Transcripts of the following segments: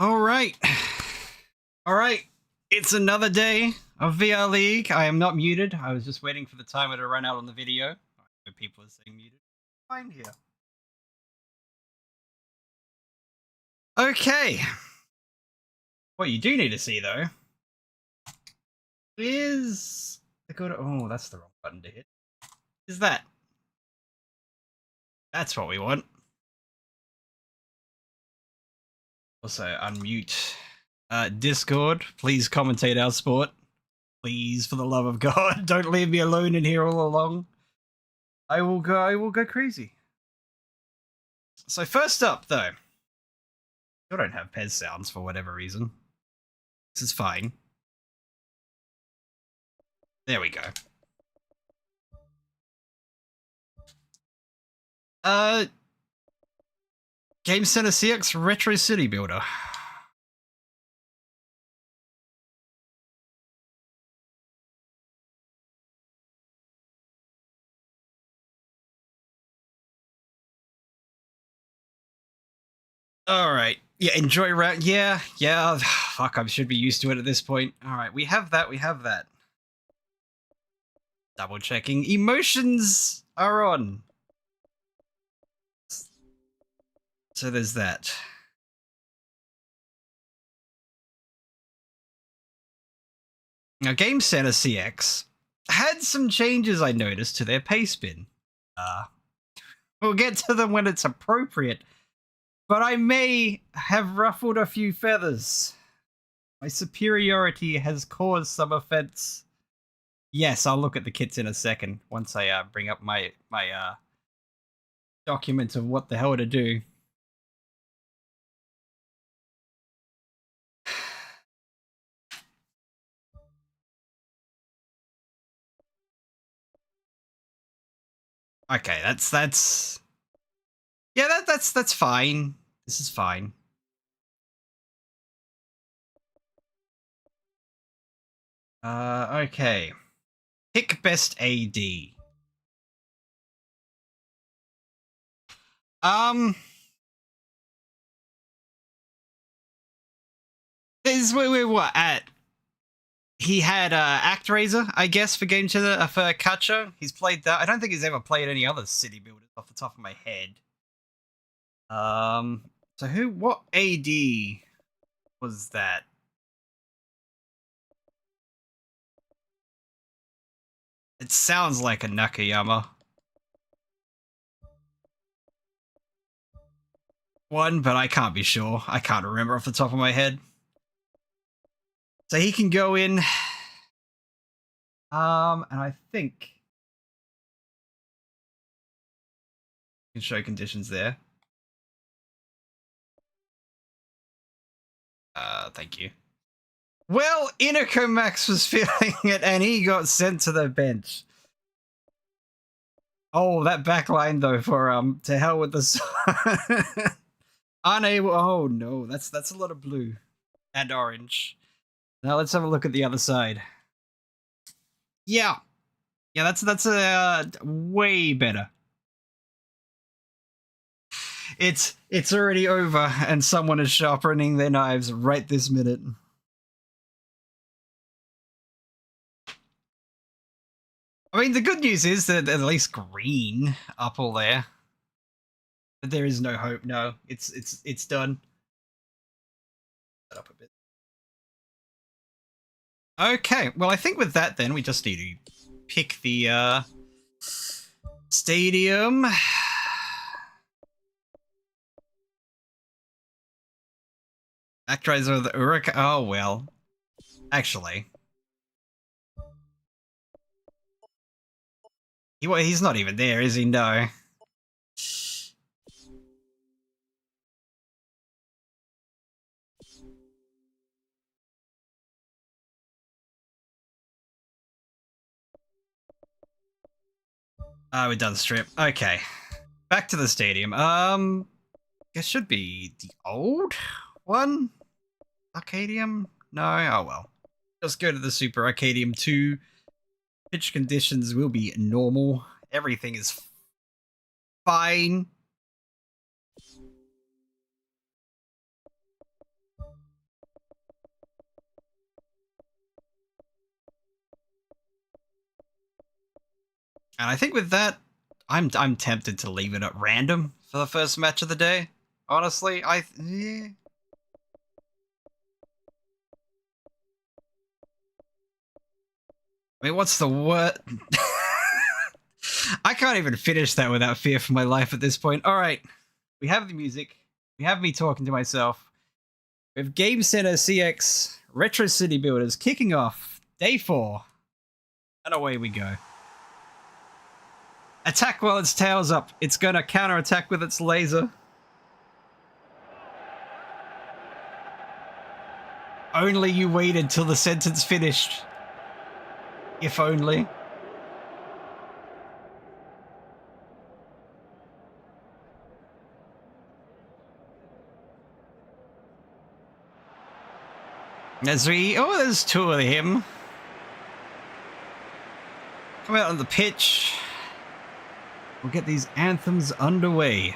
All right. All right. It's another day of VR League. I am not muted. I was just waiting for the timer to run out on the video. People are saying muted. Fine here. Okay. What you do need to see, though, is... Oh, that's the wrong button to hit. Is that? That's what we want. Also, unmute Discord. Please commentate our sport. Please, for the love of God, don't leave me alone in here all along. I will go crazy. So first up, though, I don't have Pez sounds for whatever reason. This is fine. There we go. Game Center CX Retro City Builder. All right. Yeah, enjoy round. Yeah. Fuck, I should be used to it at this point. All right, we have that. Double checking. Emotions are on. So there's that. Now, Game Center CX had some changes I noticed to their pace bin. We'll get to them when it's appropriate, but I may have ruffled a few feathers. My superiority has caused some offense. Yes, I'll look at the kits in a second once I bring up my document of what the hell to do. Okay, that's yeah, that's fine. This is fine. Okay. Pick best AD. This is where we're what at. He had ActRaiser, I guess, for Game Center for Kacha. He's played that. I don't think he's ever played any other city builders off the top of my head. So what AD was that? It sounds like a Nakayama. One, but I can't be sure. I can't remember off the top of my head. So he can go in. And I think you can show conditions there. Thank you. Well, Max was feeling it, and he got sent to the bench. Oh, that backline though for to hell with the sun. Unable. Oh no, that's a lot of blue and orange. Now let's have a look at the other side. Yeah, that's way better. It's already over, and someone is sharpening their knives right this minute. I mean, the good news is that at least green up all there. But there is no hope. No, it's done. Set up a bit. Okay, well, I think with that, then we just need to pick the stadium. ActRaiser the Uruk. Oh well, actually. He's not even there, is he? No. Oh, we're done strip. Okay. Back to the stadium. It should be the old one? Arcadium? No? Oh well. Just go to the Super Arcadium 2. Pitch conditions will be normal. Everything is fine. And I think with that, I'm tempted to leave it at random for the first match of the day. Honestly, yeah. I mean, what's the word? I can't even finish that without fear for my life at this point. All right, we have the music. We have me talking to myself. We have Game Center CX Retro City Builders kicking off day 4. And away we go. Attack while its tail's up. It's going to counterattack with its laser. Only you waited till the sentence finished. If only. There's 2 of him. Come out on the pitch. We'll get these anthems underway.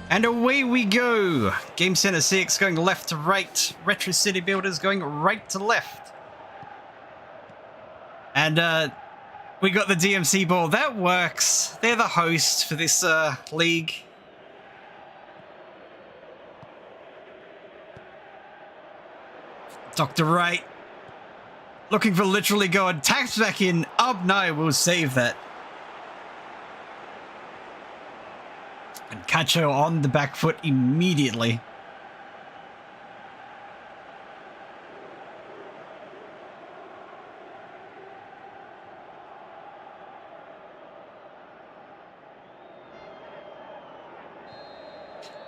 And away we go. Game Center CX going left to right. Retro City Builders going right to left. And we got the DMC ball. That works. They're the host for this league. Dr. Wright looking for literally God. Taps back in. Abnai will save that. And Cacho on the back foot immediately.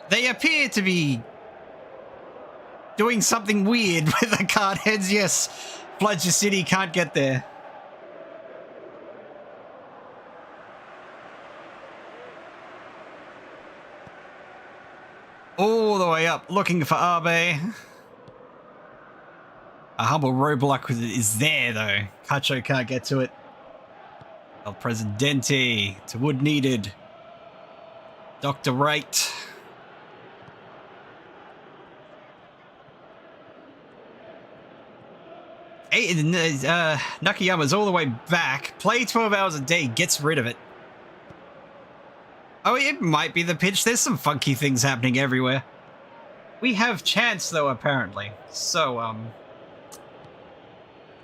They appear to be doing something weird with the card heads. Yes, Fludger City can't get there. All the way up, looking for Abe. A humble roadblock is there, though. Cacho can't get to it. El Presidente to wood needed. Dr. Wright. Nakayama's all the way back. Play 12 hours a day, gets rid of it. Oh, it might be the pitch. There's some funky things happening everywhere. We have chance, though, apparently. So,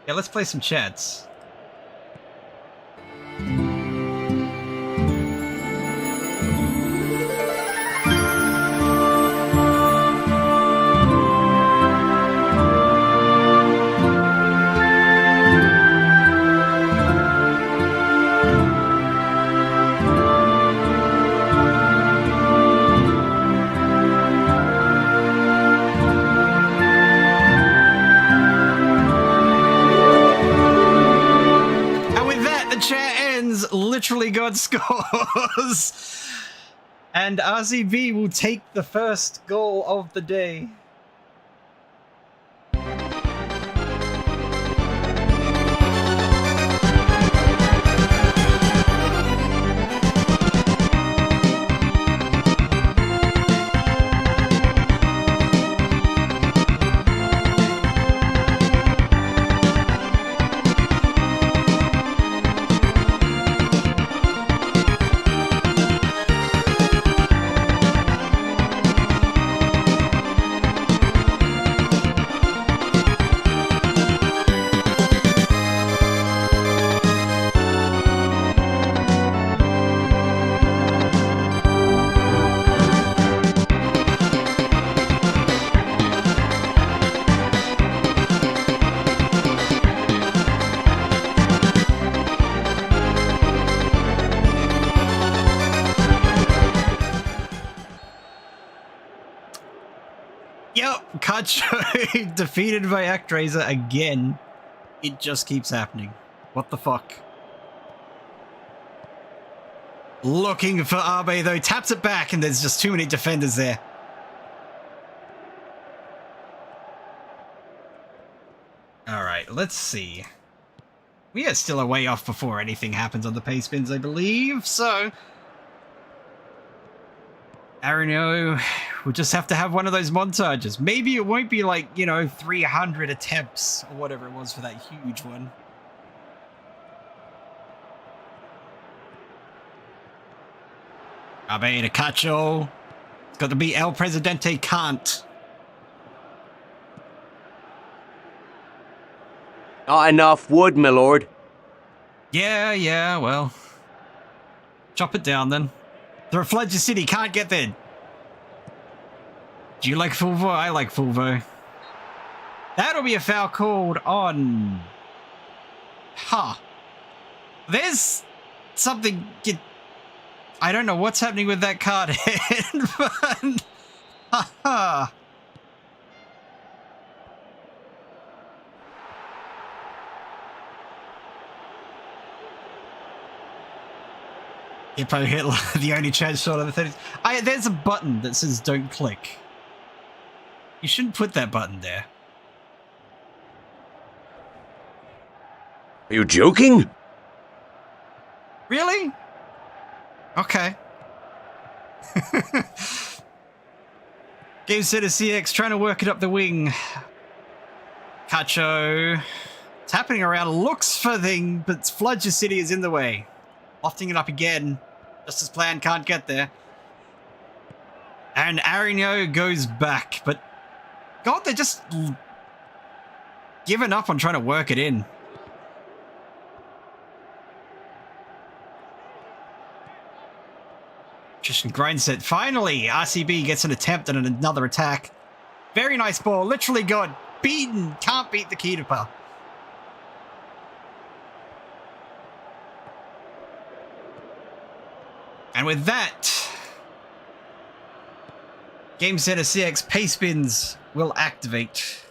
yeah, let's play some chance. Literally God scores. And RCB will take the first goal of the day. Yep, Kacho defeated by Actraiser again. It just keeps happening. What the fuck? Looking for Abe though, taps it back and there's just too many defenders there. Alright, let's see. We are still a way off before anything happens on the pace spins, I believe, so... Arinio, we'll just have to have one of those montages. Maybe it won't be like, you know, 300 attempts or whatever it was for that huge one. Abe to Cacho. It's got to be El Presidente can't. Not enough wood, my lord. Yeah, well. Chop it down then. The Reflector City can't get there. Do you like Fulvo? I like Fulvo. That'll be a foul called on... Huh. There's something... I don't know what's happening with that card head, but... Haha. Hippo Hitler, the only chance shot of the 30s. There's a button that says don't click. You shouldn't put that button there. Are you joking? Really? Okay. Game Center CX trying to work it up the wing. Cacho. It's happening around, looks for thing, but Fludger City is in the way. Lofting it up again. Just as planned, can't get there. And Arinio goes back, but God, they're just giving up on trying to work it in. Just grinds it. Finally, RCB gets an attempt at another attack. Very nice ball. Literally got beaten. Can't beat the keeper. And with that, Game Center CX pace spins will activate.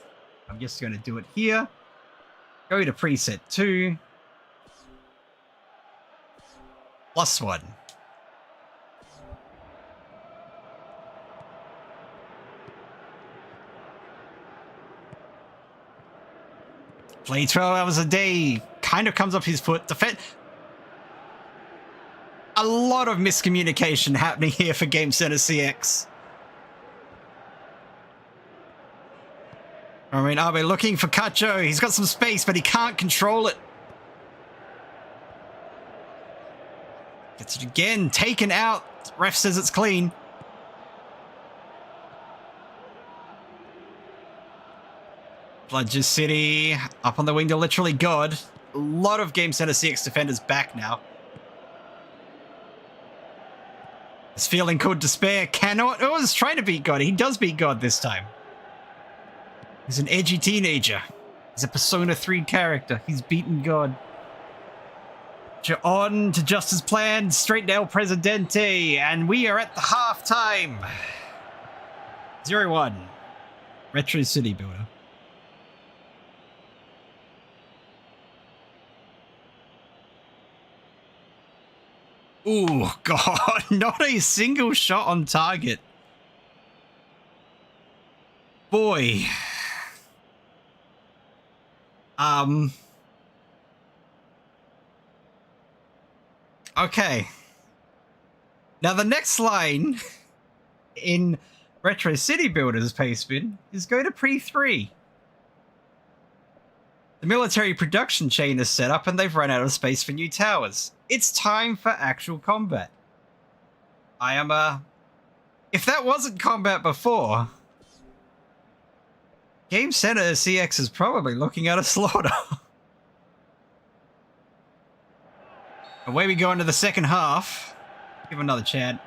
I'm just going to do it here. Go to preset 2. +1. Play 12 hours a day. Kind of comes off his foot. A lot of miscommunication happening here for Game Center CX. I mean, Abe looking for Cacho. He's got some space, but he can't control it. Gets it again. Taken out. Ref says it's clean. Bludger City up on the wing to literally God. A lot of Game Center CX defenders back now. This feeling called despair cannot... Oh, he's trying to beat God. He does beat God this time. He's an edgy teenager. He's a Persona 3 character. He's beaten God. On to just as planned. Straight to El Presidente. And we are at the halftime. 0-1. Retro City Builder. Ooh, God, not a single shot on target. Boy. Okay. Now the next line in Retro City Builder's pace spin is go to pre-3. The military production chain is set up and they've run out of space for new towers. It's time for actual combat. If that wasn't combat before, Game Center CX is probably looking at a slaughter. Away we go into the second half. Give another chant.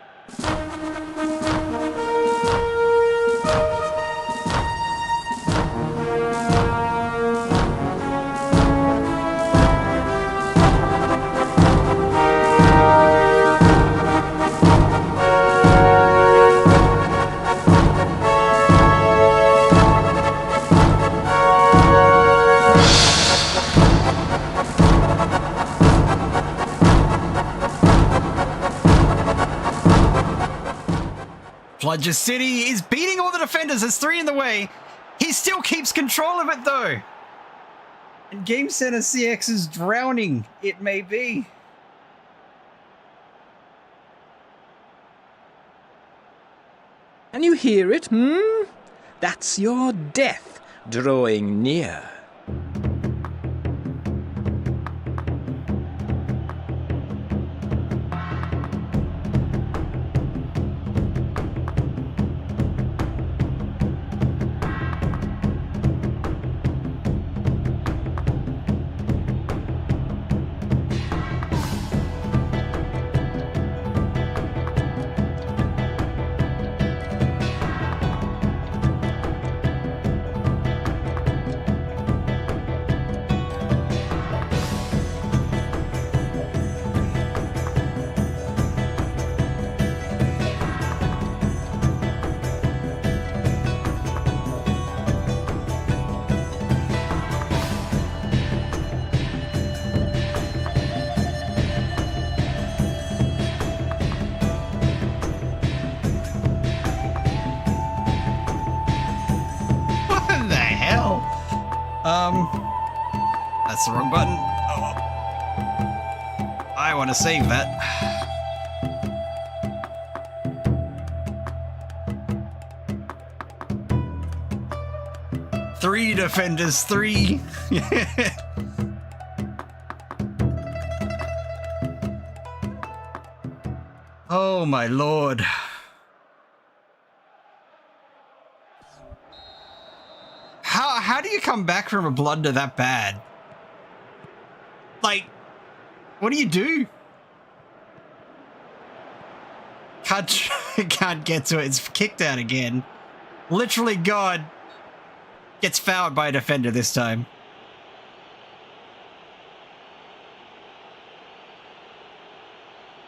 Bludger City is beating all the defenders. There's 3 in the way. He still keeps control of it, though. And Game Center CX is drowning, it may be. Can you hear it, That's your death drawing near. That's the wrong button. Oh. I want to save that. Three defenders, 3. Oh my lord. How do you come back from a blunder that bad? Like, what do you do? Can't get to it. It's kicked out again. Literally, God gets fouled by a defender this time.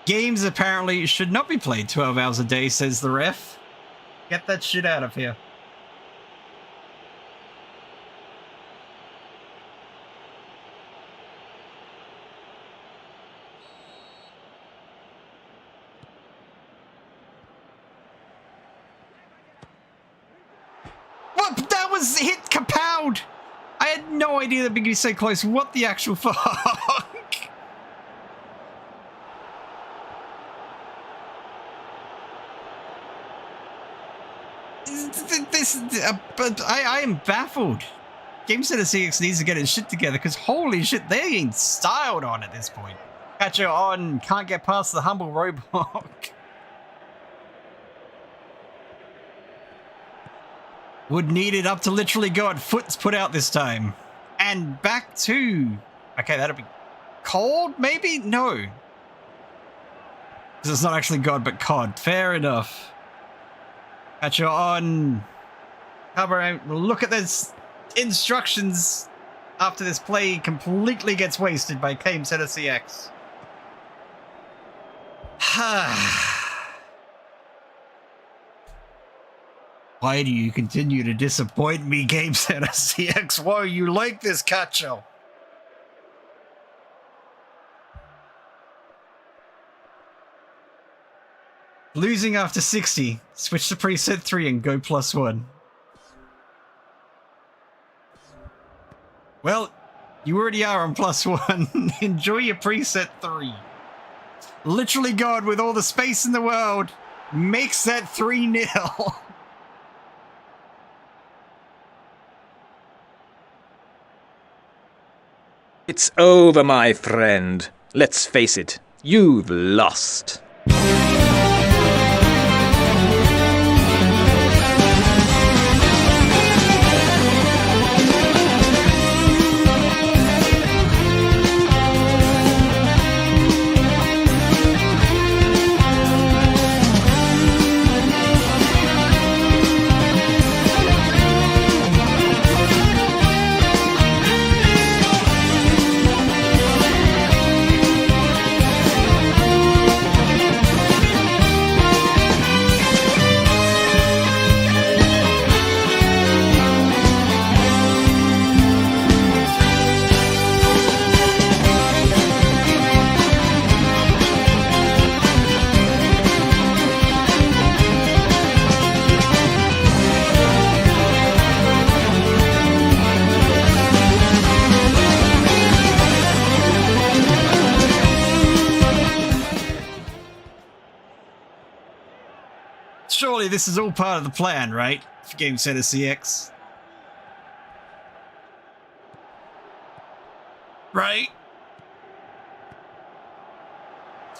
Games apparently should not be played 12 hours a day, says the ref. Get that shit out of here. That was hit kapowed. I had no idea that Biggie was so close. What the actual fuck? But I am baffled. Game Center CX needs to get its shit together because holy shit, they ain't styled on at this point. Catcher on, can't get past the humble robot. Would need it up to literally God. Foot's put out this time. And back to... Okay, that'll be cold, maybe? No. Because it's not actually God, but COD. Fair enough. Catcher on. Cover. Look at this instructions after this play completely gets wasted by Game Center CX. Why do you continue to disappoint me, Game Center CX? Why are you like this, Cacho? Losing after 60. Switch to preset 3 and go +1. Well, you already are on +1. Enjoy your preset 3. Literally God, with all the space in the world, makes that 3-0. It's over, my friend. Let's face it, you've lost. Surely this is all part of the plan, right? For Game Center CX. Right?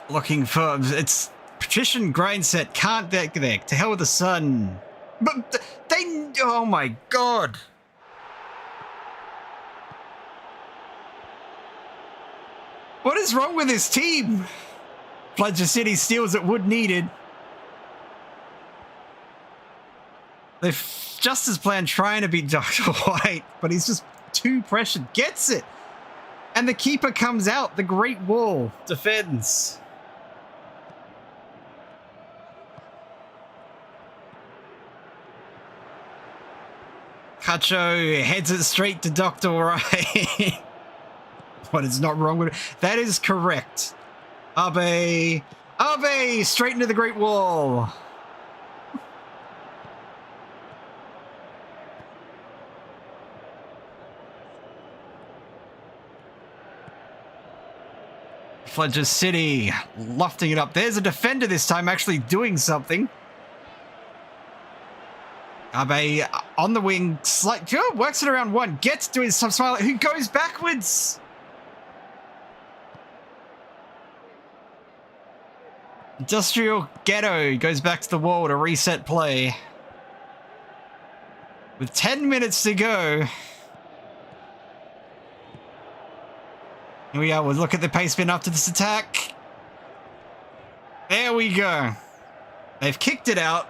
Looking for... It's... Patrician Grindset can't get there. To hell with the sun. But they... Oh my god. What is wrong with this team? Fledger City steals at Wood needed. They've just as planned trying to beat Dr. White, but he's just too pressured. Gets it! And the keeper comes out. The Great Wall defends. Cacho heads it straight to Dr. White. What is not wrong with it? That is correct. Abe straight into the Great Wall. Fledger City lofting it up. There's a defender this time actually doing something. Abe on the wing, works it around one, gets to his smile, who goes backwards. Industrial Ghetto goes back to the wall to reset play. With 10 minutes to go. Here we are, we'll look at the pace spin after this attack. There we go. They've kicked it out.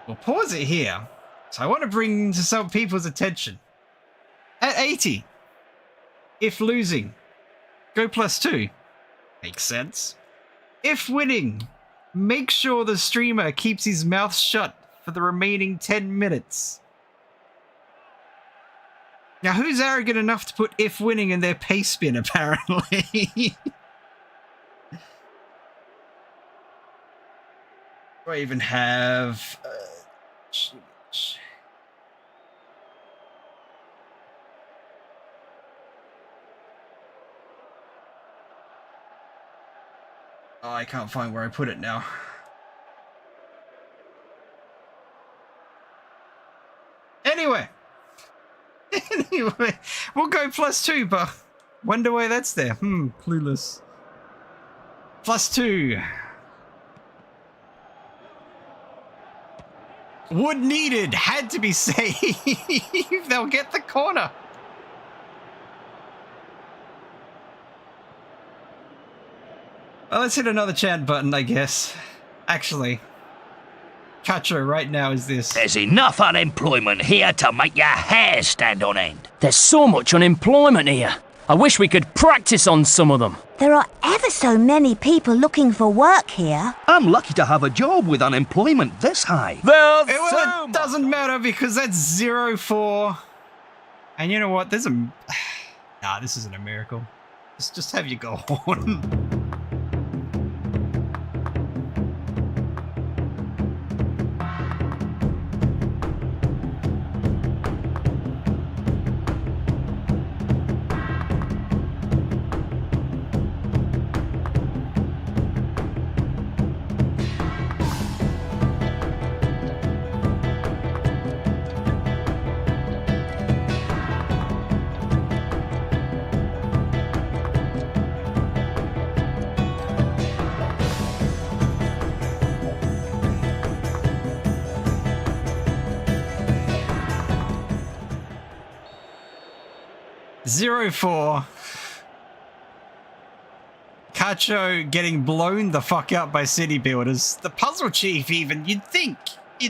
We'll pause it here. So I want to bring to some people's attention. At 80, if losing, go +2. Makes sense. If winning, make sure the streamer keeps his mouth shut for the remaining 10 minutes. Now, who's arrogant enough to put if winning in their pace spin, apparently? Do I even have... Oh, I can't find where I put it now. Anyway, we'll go +2, but wonder why that's there. Clueless. +2. Wood needed, had to be saved. They'll get the corner. Well, let's hit another chant button, I guess. Actually, Cacho right now is this. There's enough unemployment here to make your hair stand on end. There's so much unemployment here. I wish we could practice on some of them. There are ever so many people looking for work here. I'm lucky to have a job with unemployment this high. Well, it doesn't matter because that's 0-4. And you know what? There's a... Nah, this isn't a miracle. Just have you go on. .04. Cacho getting blown the fuck up by city builders. The puzzle chief even, you'd think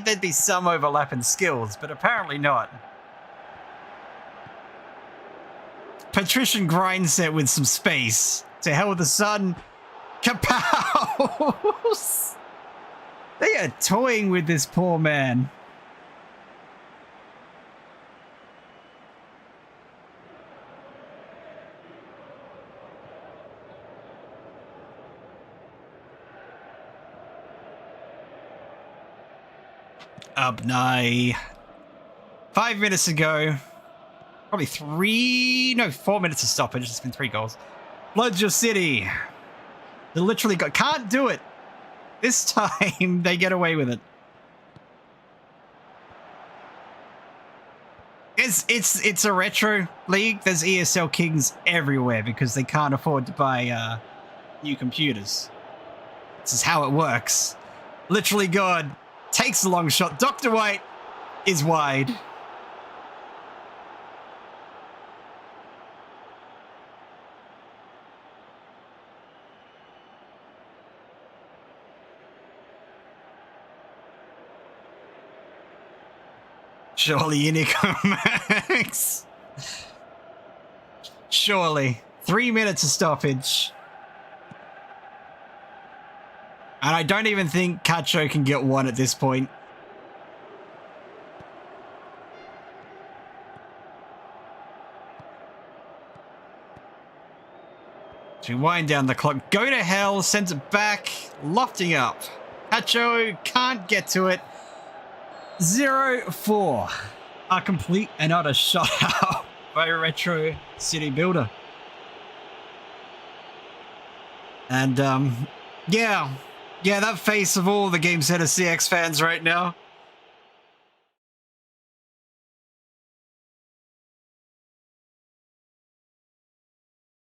there'd be some overlap in skills, but apparently not. Patrician Grindset with some space. To hell with the sun. Kapow! They are toying with this poor man. Abnai. 5 minutes ago. Probably 4 minutes of stoppage. It's been 3 goals. Floods your city. They literally can't do it. This time, they get away with it. It's a retro league. There's ESL Kings everywhere because they can't afford to buy new computers. This is how it works. Literally God takes a long shot. Dr. White is wide. Surely Unicorn Max. Surely. 3 minutes of stoppage. And I don't even think Cacho can get one at this point. So we wind down the clock. Go to hell. Sends it back. Lofting up. Cacho can't get to it. 0-4. A complete and utter shutout by Retro City Builder. And, yeah, that face of all the Game Center CX fans right now.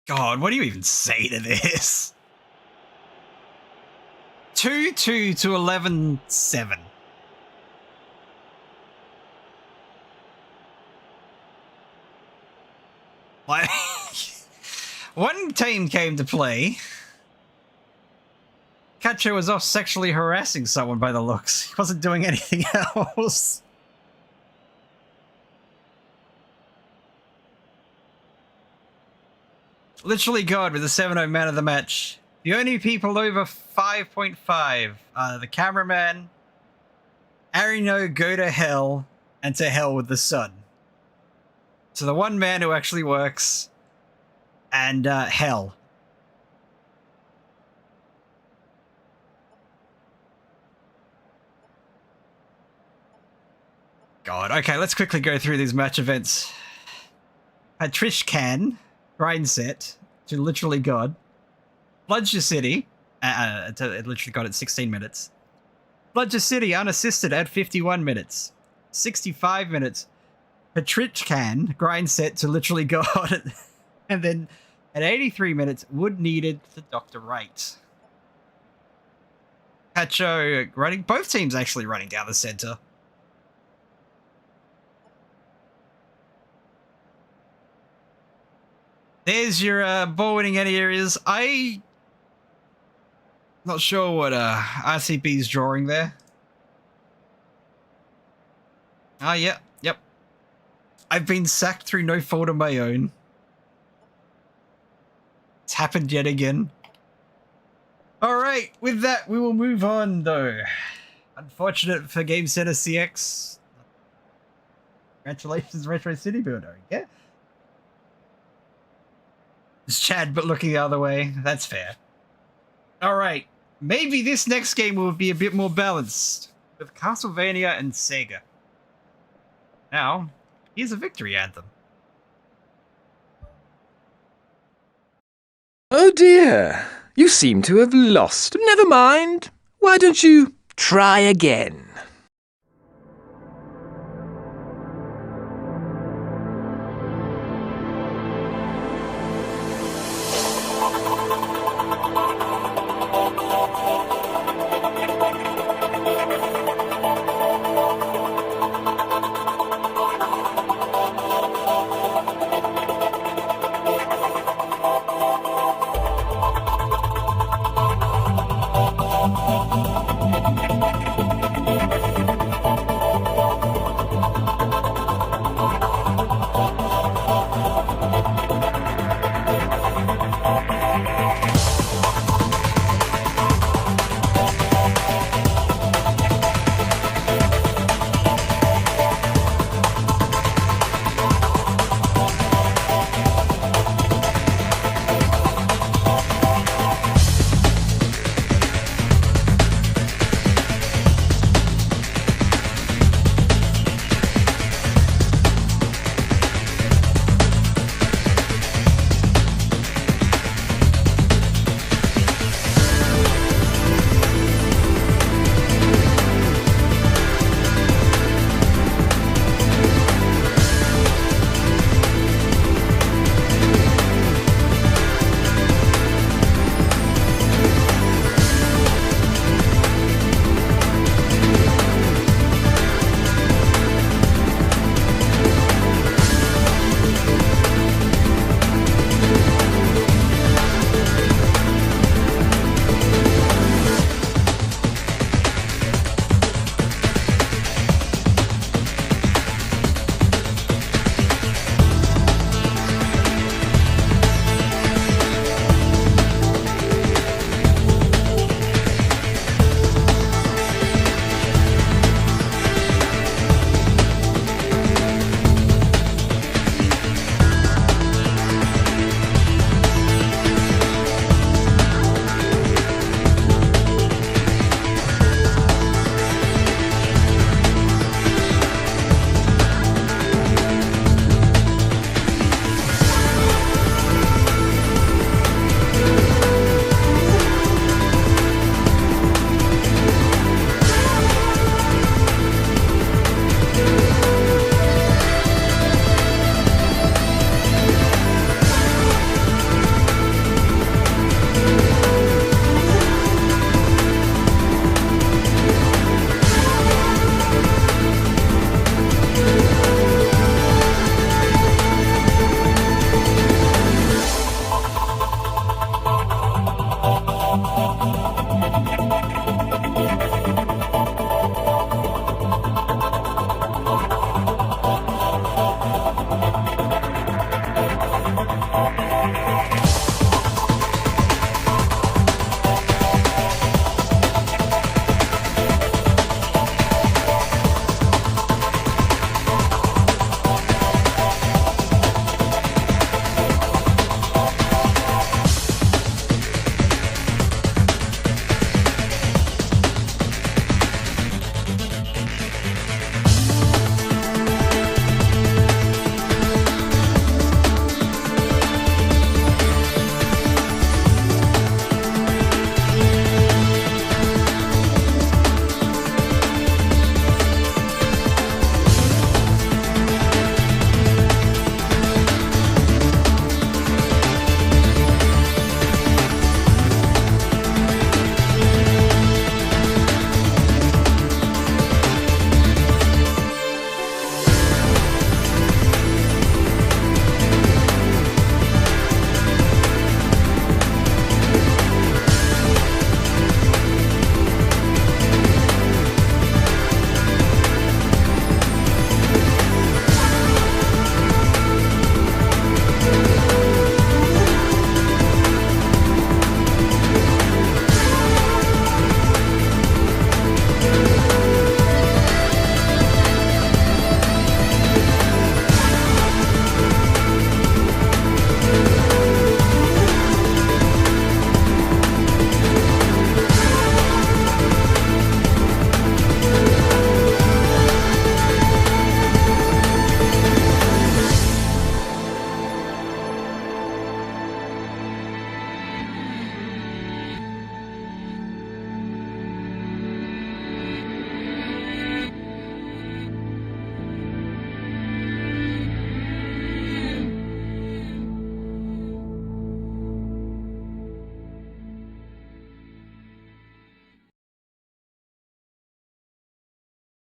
God, what do you even say to this? 2-2 to 11-7. Like, one team came to play. Cacho was off sexually harassing someone by the looks. He wasn't doing anything else. Literally God with the 7-0 man of the match. The only people over 5.5 are the cameraman, Arino, Go to Hell, and To Hell with the Sun. So the one man who actually works, and Hell. God, okay, let's quickly go through these match events. Patrishkan, grind set, to literally God. Bludger City, it literally got it 16 minutes. Bludger City, unassisted at 51 minutes. 65 minutes. Patrishkan, grind set to literally God. And then at 83 minutes, Wood needed to Dr. Wright. Cacho running, both teams actually running down the center. There's your ball winning areas. Not sure what RCB's drawing there. Ah, yeah, yep. I've been sacked through no fault of my own. It's happened yet again. Alright, with that, we will move on, though. Unfortunate for Game Center CX. Congratulations, Retro City Builder, yeah? It's Chad, but looking the other way. That's fair. Alright, maybe this next game will be a bit more balanced. With Castlevania and Sega. Now, here's a victory anthem. Oh dear, you seem to have lost. Never mind. Why don't you try again?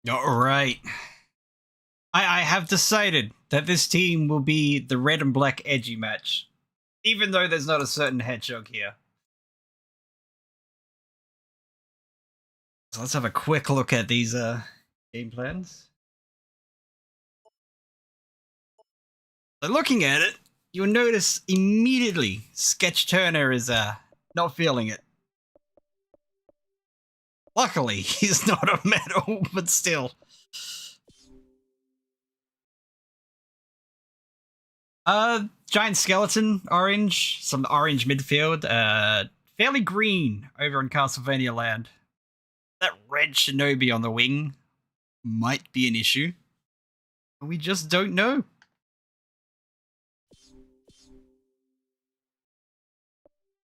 All right. I have decided that this team will be the red and black edgy match, even though there's not a certain hedgehog here. So let's have a quick look at these game plans. So looking at it, you'll notice immediately Sketch Turner is not feeling it. Luckily, he's not a metal, but still. Giant skeleton, orange, some orange midfield, fairly green over in Castlevania land. That red shinobi on the wing might be an issue. We just don't know.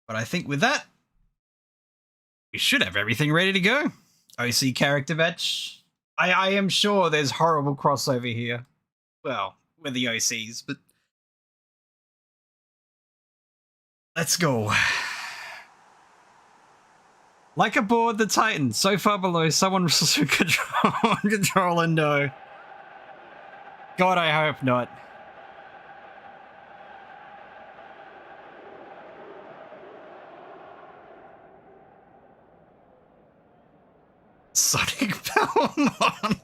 But I think with that, we should have everything ready to go. OC character match. I am sure there's horrible crossover here. Well, with the OCs, but let's go. Like aboard the Titan, so far below, someone controller, no. God, I hope not. Sonic Palmon.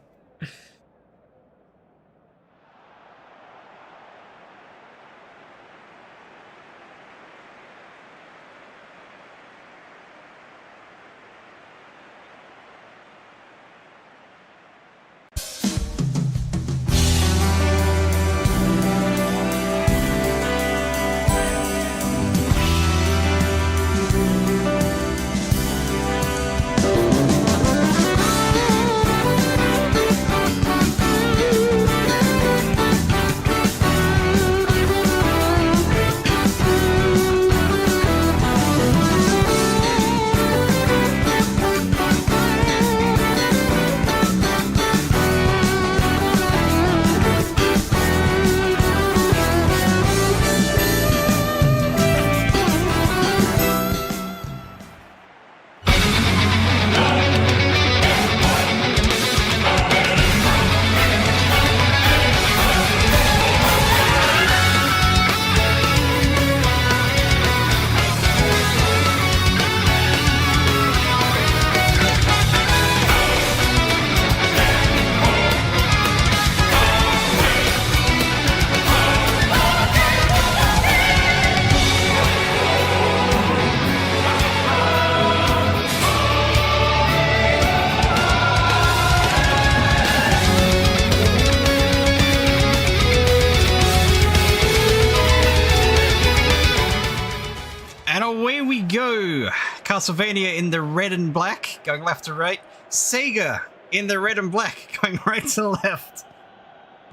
Castlevania in the red and black, going left to right. Sega in the red and black, going right to left.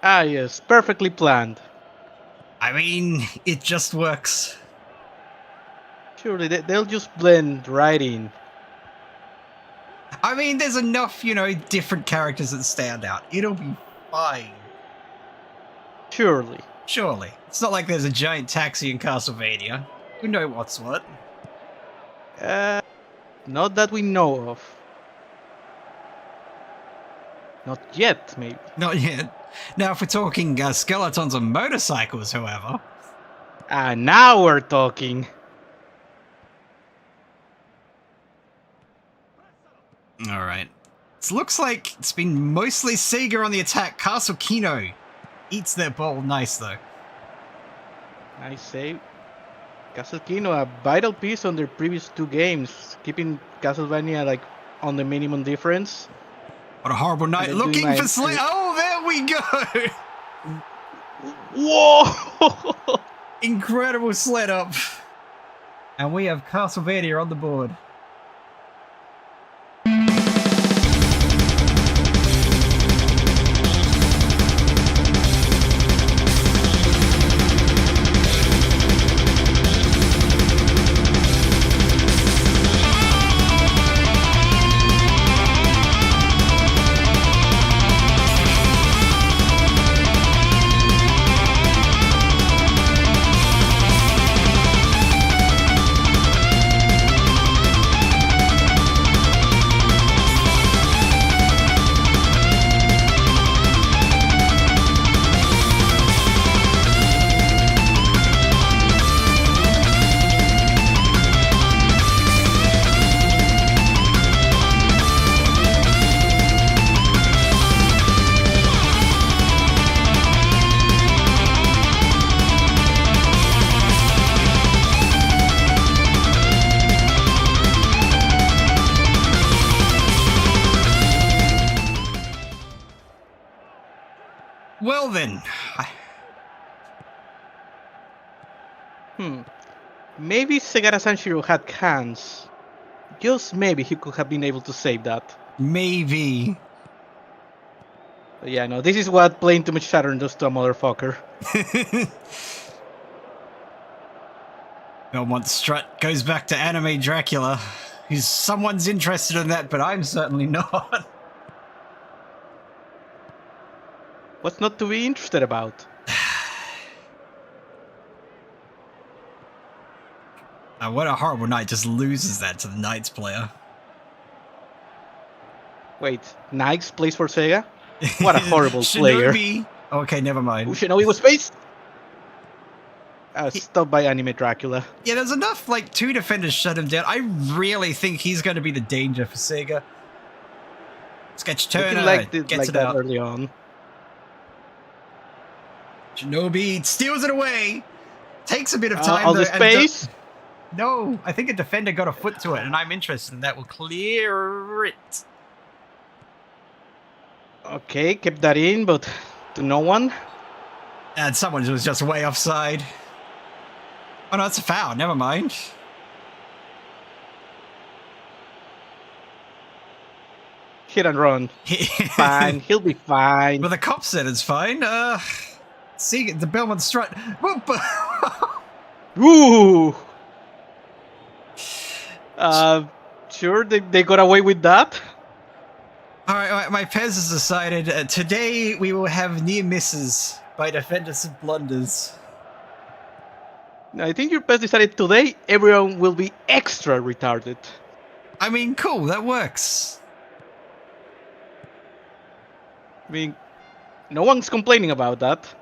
Ah, yes, perfectly planned. I mean, it just works. Surely they'll just blend right in. I mean, there's enough, different characters that stand out. It'll be fine. Surely. Surely. It's not like there's a giant taxi in Castlevania. You know what's what. Not that we know of. Not yet, maybe. Not yet. Now, if we're talking skeletons on motorcycles, however. Ah, now we're talking. Alright. It looks like it's been mostly Sega on the attack. Castle Kino eats their ball nice, though. Nice save. Castle Kino, a vital piece on their previous two games, keeping Castlevania on the minimum difference. What a horrible night. Looking for Slay. Oh, there we go. Whoa! Incredible sled up. And we have Castlevania on the board. Well then, Maybe Segata Sanshiro had hands. Just maybe he could have been able to save that. maybe. But yeah, no, this is what playing too much Saturn does to a motherfucker. Belmont Strut goes back to anime Dracula. Someone's interested in that, but I'm certainly not. What's not to be interested about? What a Horrible Night just loses that to the Knights player. Wait, Knights plays for Sega? What a horrible player. Shinobi. Okay, never mind. Shinobi was spaced? Stopped by Anime Dracula. Yeah, there's enough, like, two defenders shut him down. I really think he's going to be the danger for Sega. Sketch Turner gets it out early on. Shinobi steals it away. Takes a bit of time. All though, the space? No, I think a defender got a foot to it, and I'm interested in that. Will clear it. Okay, kept that in, but to no one. And someone was just way offside. Oh no, it's a foul. Never mind. Hit and run. Fine, he'll be fine. Well, the cop said it's fine. See the Belmont Strut. Ooh. Sure, they got away with that. All right, my Pez has decided today we will have near misses by defenders and blunders. I think your best decided today everyone will be extra retarded. I mean, cool, that works. I mean, no one's complaining about that.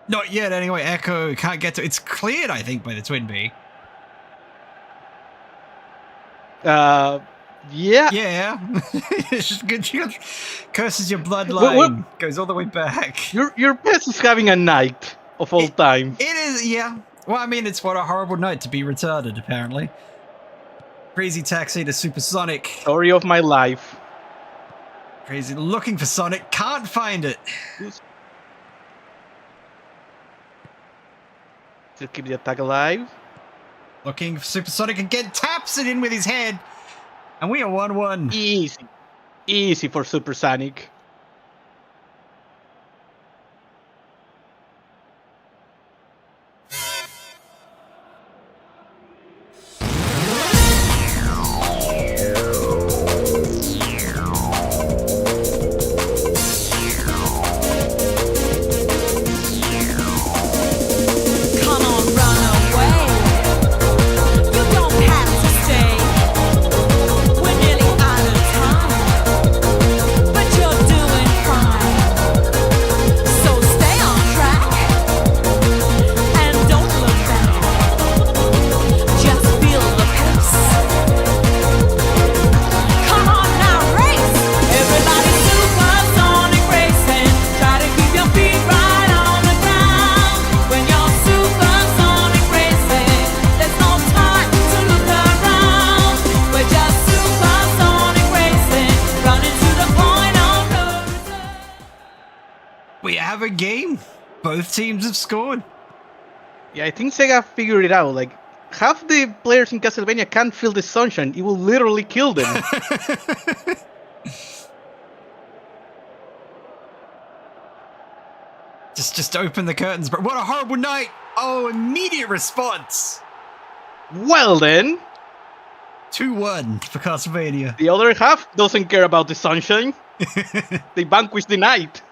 Not yet, anyway. Echo can't get to. It's cleared, I think, by the Twin Bee. Yeah. Yeah. Good. Curses your bloodline. Goes all the way back. Your pet is having a night of all time. It is, yeah. Well, I mean, it's what a horrible night to be retarded, apparently. Crazy Taxi to Supersonic. Story of my life. Crazy looking for Sonic, can't find it. To keep the attack alive. Looking for Supersonic again, taps it in with his head. And we are 1-1. Easy. Easy for Supersonic. A game. Both teams have scored. Yeah, I think Sega figured it out. Like, half the players in Castlevania can't feel the sunshine. It will literally kill them. just open the curtains. But what a horrible night. Oh, immediate response. Well then. 2-1 for Castlevania. The other half doesn't care about the sunshine. They vanquish the night.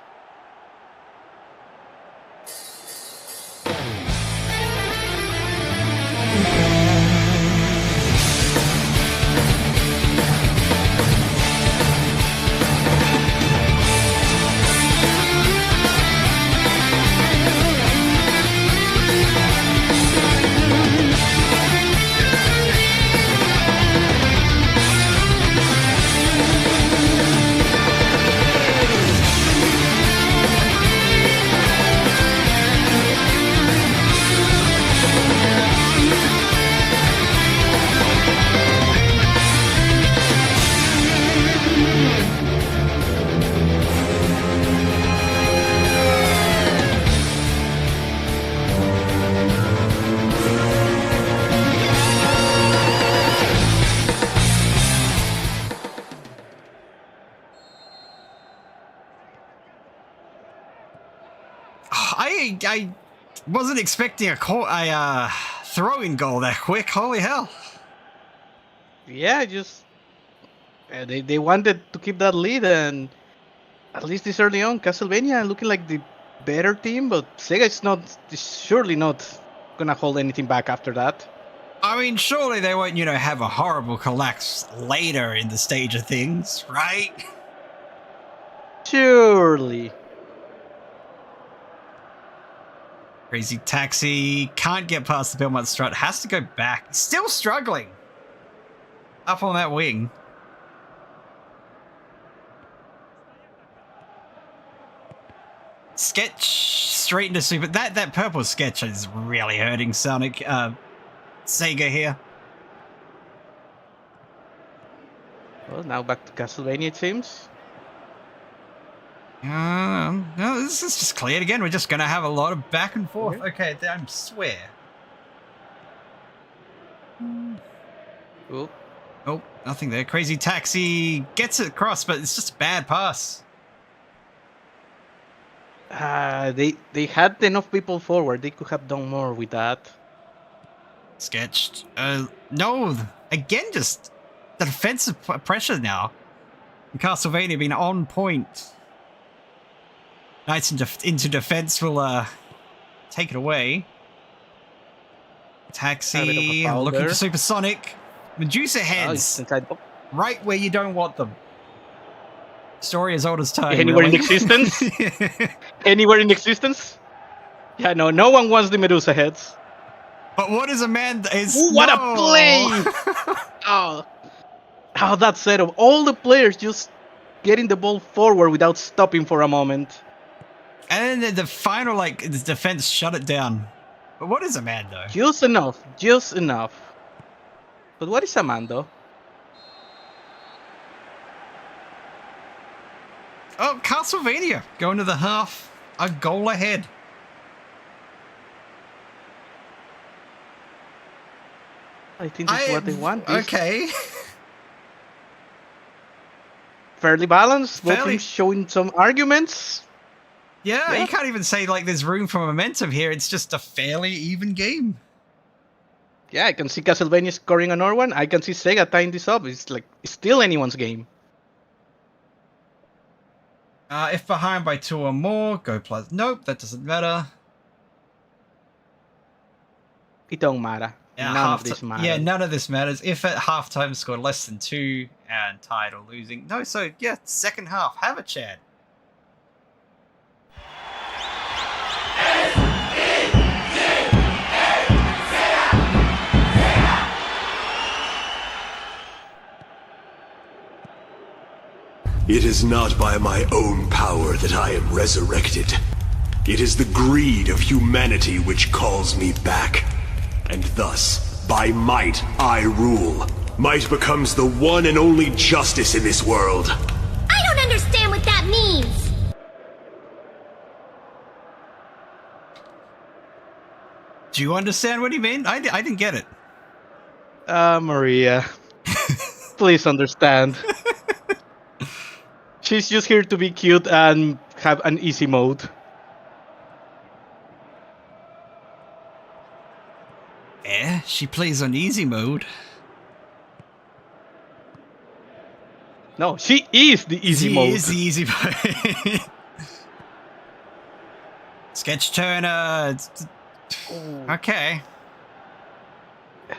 I wasn't expecting a throw-in goal that quick. Holy hell! Yeah, just they wanted to keep that lead, and at least this early on, Castlevania looking like the better team, but Sega is surely not gonna hold anything back after that. I mean, surely they won't, have a horrible collapse later in the stage of things, right? Surely. Crazy Taxi can't get past the Belmont Strut, has to go back. Still struggling. Up on that wing. Sketch straight into Super. That purple sketch is really hurting Sonic. Sega here. Well, now back to Castlevania, it seems. No, this is just cleared again. We're just gonna have a lot of back and forth. Okay, I swear. Oh, Oh, nothing there. Crazy Taxi gets it across, but it's just a bad pass. they had enough people forward. They could have done more with that. Sketched. No, again, just the defensive pressure now. Castlevania being on point. Knights into defense will take it away. Taxi foul looking there. for Supersonic. Medusa heads Inside. right where you don't want them. Story as old as time. Anywhere in really. existence? Anywhere in existence? Yeah, no one wants the Medusa heads. But what is a man that is? Ooh, what a No! play! Oh, that setup. All the players just getting the ball forward without stopping for a moment. And then the final, the defense shut it down. But what is a man though? Just enough. But what is a man though? Oh, Castlevania going to the half, a goal ahead. I think that's what they want. This Okay. fairly balanced. Both Fairly- teams showing some arguments. Yeah, Yeah. you can't even say there's room for momentum here. It's just a fairly even game. Yeah, I can see Castlevania scoring another one. I can see Sega tying this up. It's still anyone's game. If behind by 2 or more, go plus. Nope, that doesn't matter. It don't matter. Yeah, None of this matters. Yeah, none of this matters. If at halftime scored less than 2 and tied or losing. No, so yeah, second half, have a chat. It is not by my own power that I am resurrected. It is the greed of humanity which calls me back. And thus, by might, I rule. Might becomes the one and only justice in this world. I don't understand what that means. Do you understand what he meant? I didn't get it. Maria. Please understand. She's just here to be cute and have an easy mode. Yeah, she plays on easy mode. No, she is the easy She mode. is the easy mode. Sketch turner. Okay.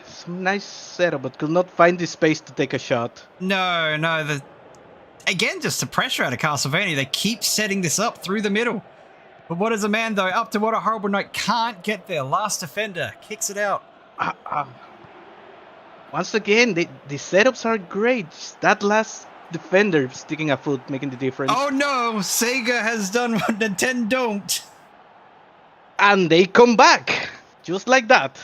Some nice setup, but could not find the space to take a shot. No, again, just the pressure out of Castlevania. They keep setting this up through the middle. But what is a man, though? Up to What a Horrible Night. Can't get there. Last defender. Kicks it out. Once again, the setups are great. Just that last defender sticking a foot, making the difference. Oh, no. Sega has done what Nintendo don't. And they come back. Just like that.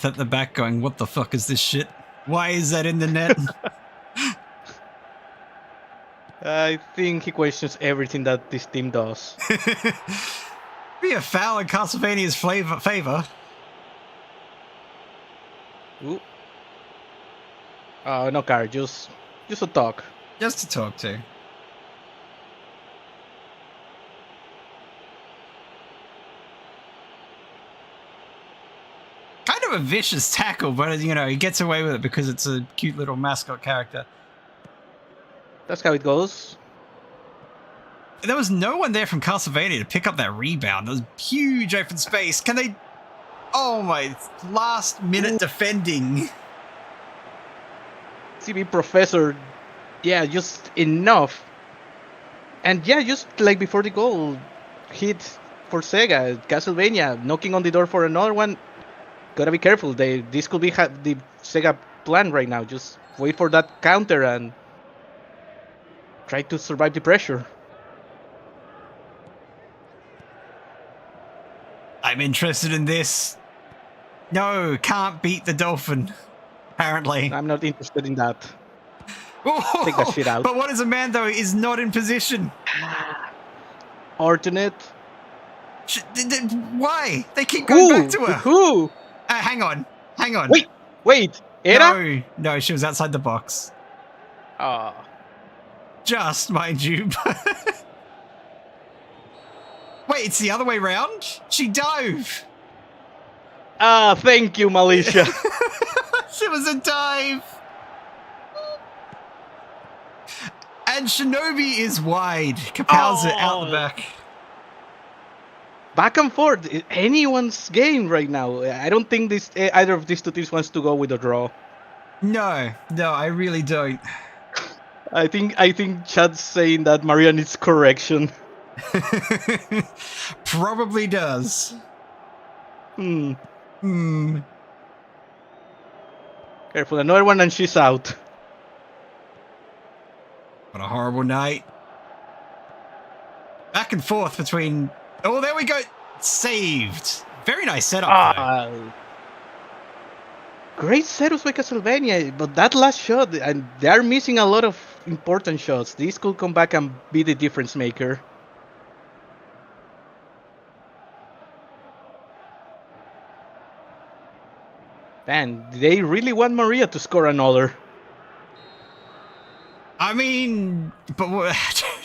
Seth at the back going, what the fuck is this shit? Why is that in the net? I think he questions everything that this team does. Be a foul in Castlevania's favor. Ooh. No card, just a talk. Just to talk to. Kind of a vicious tackle, but you know, he gets away with it because it's a cute little mascot character. That's how it goes. There was no one there from Castlevania to pick up that rebound. There was huge open space. Can they... Oh my, last minute defending. CB Professor, yeah, just enough. And yeah, just like before the goal hit for Sega, Castlevania knocking on the door for another one. Gotta be careful. This could be the Sega plan right now. Just wait for that counter and try to survive the pressure. I'm interested in this. No, can't beat the Dolphin, apparently. I'm not interested in that. Take that shit out. But what is a man, though, is not in position? Alternate. Why? They keep going back to her. Who? Hang on. Wait. Era? No, she was outside the box. Ah. Just, mind you. Wait, it's the other way round? She dove. Ah, thank you, Militia. It was a dive. And Shinobi is wide. Kapow's it out the back. Back and forth. Anyone's game right now. I don't think either of these two teams wants to go with a draw. No, I really don't. I think Chad's saying that Maria needs correction. Probably does. Careful, another one and she's out. What a horrible night. Back and forth between... Oh, there we go. Saved. Very nice setup. Great setups by Castlevania, but that last shot, and they are missing a lot of important shots. This could come back and be the difference maker. Man, they really want Maria to score another. I mean, but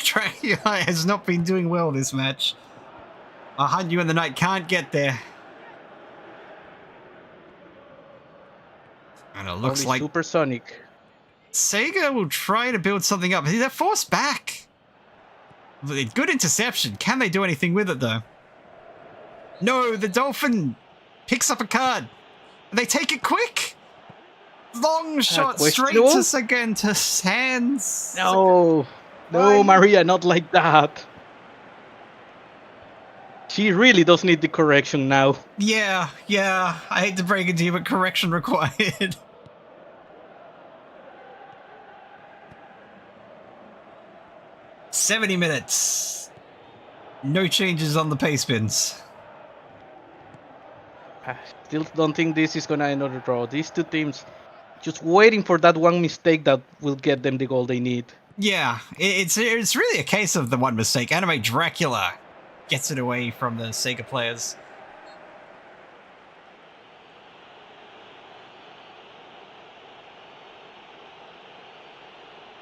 Dracula has not been doing well this match. Hanyu and the Knight can't get there. And it looks Only like Supersonic. Sega will try to build something up. They're forced back. Good interception. Can they do anything with it, though? No, the Dolphin picks up a card. They take it quick. Long shot straight to Saganta's hands. No, Maria, not like that. She really does need the correction now. Yeah. I hate to break it to you, but correction required. $70 minutes. No changes on the pace bins. I still don't think this is gonna end on a draw. These two teams just waiting for that one mistake that will get them the goal they need. Yeah, it's really a case of the one mistake. Anime Dracula gets it away from the Sega players.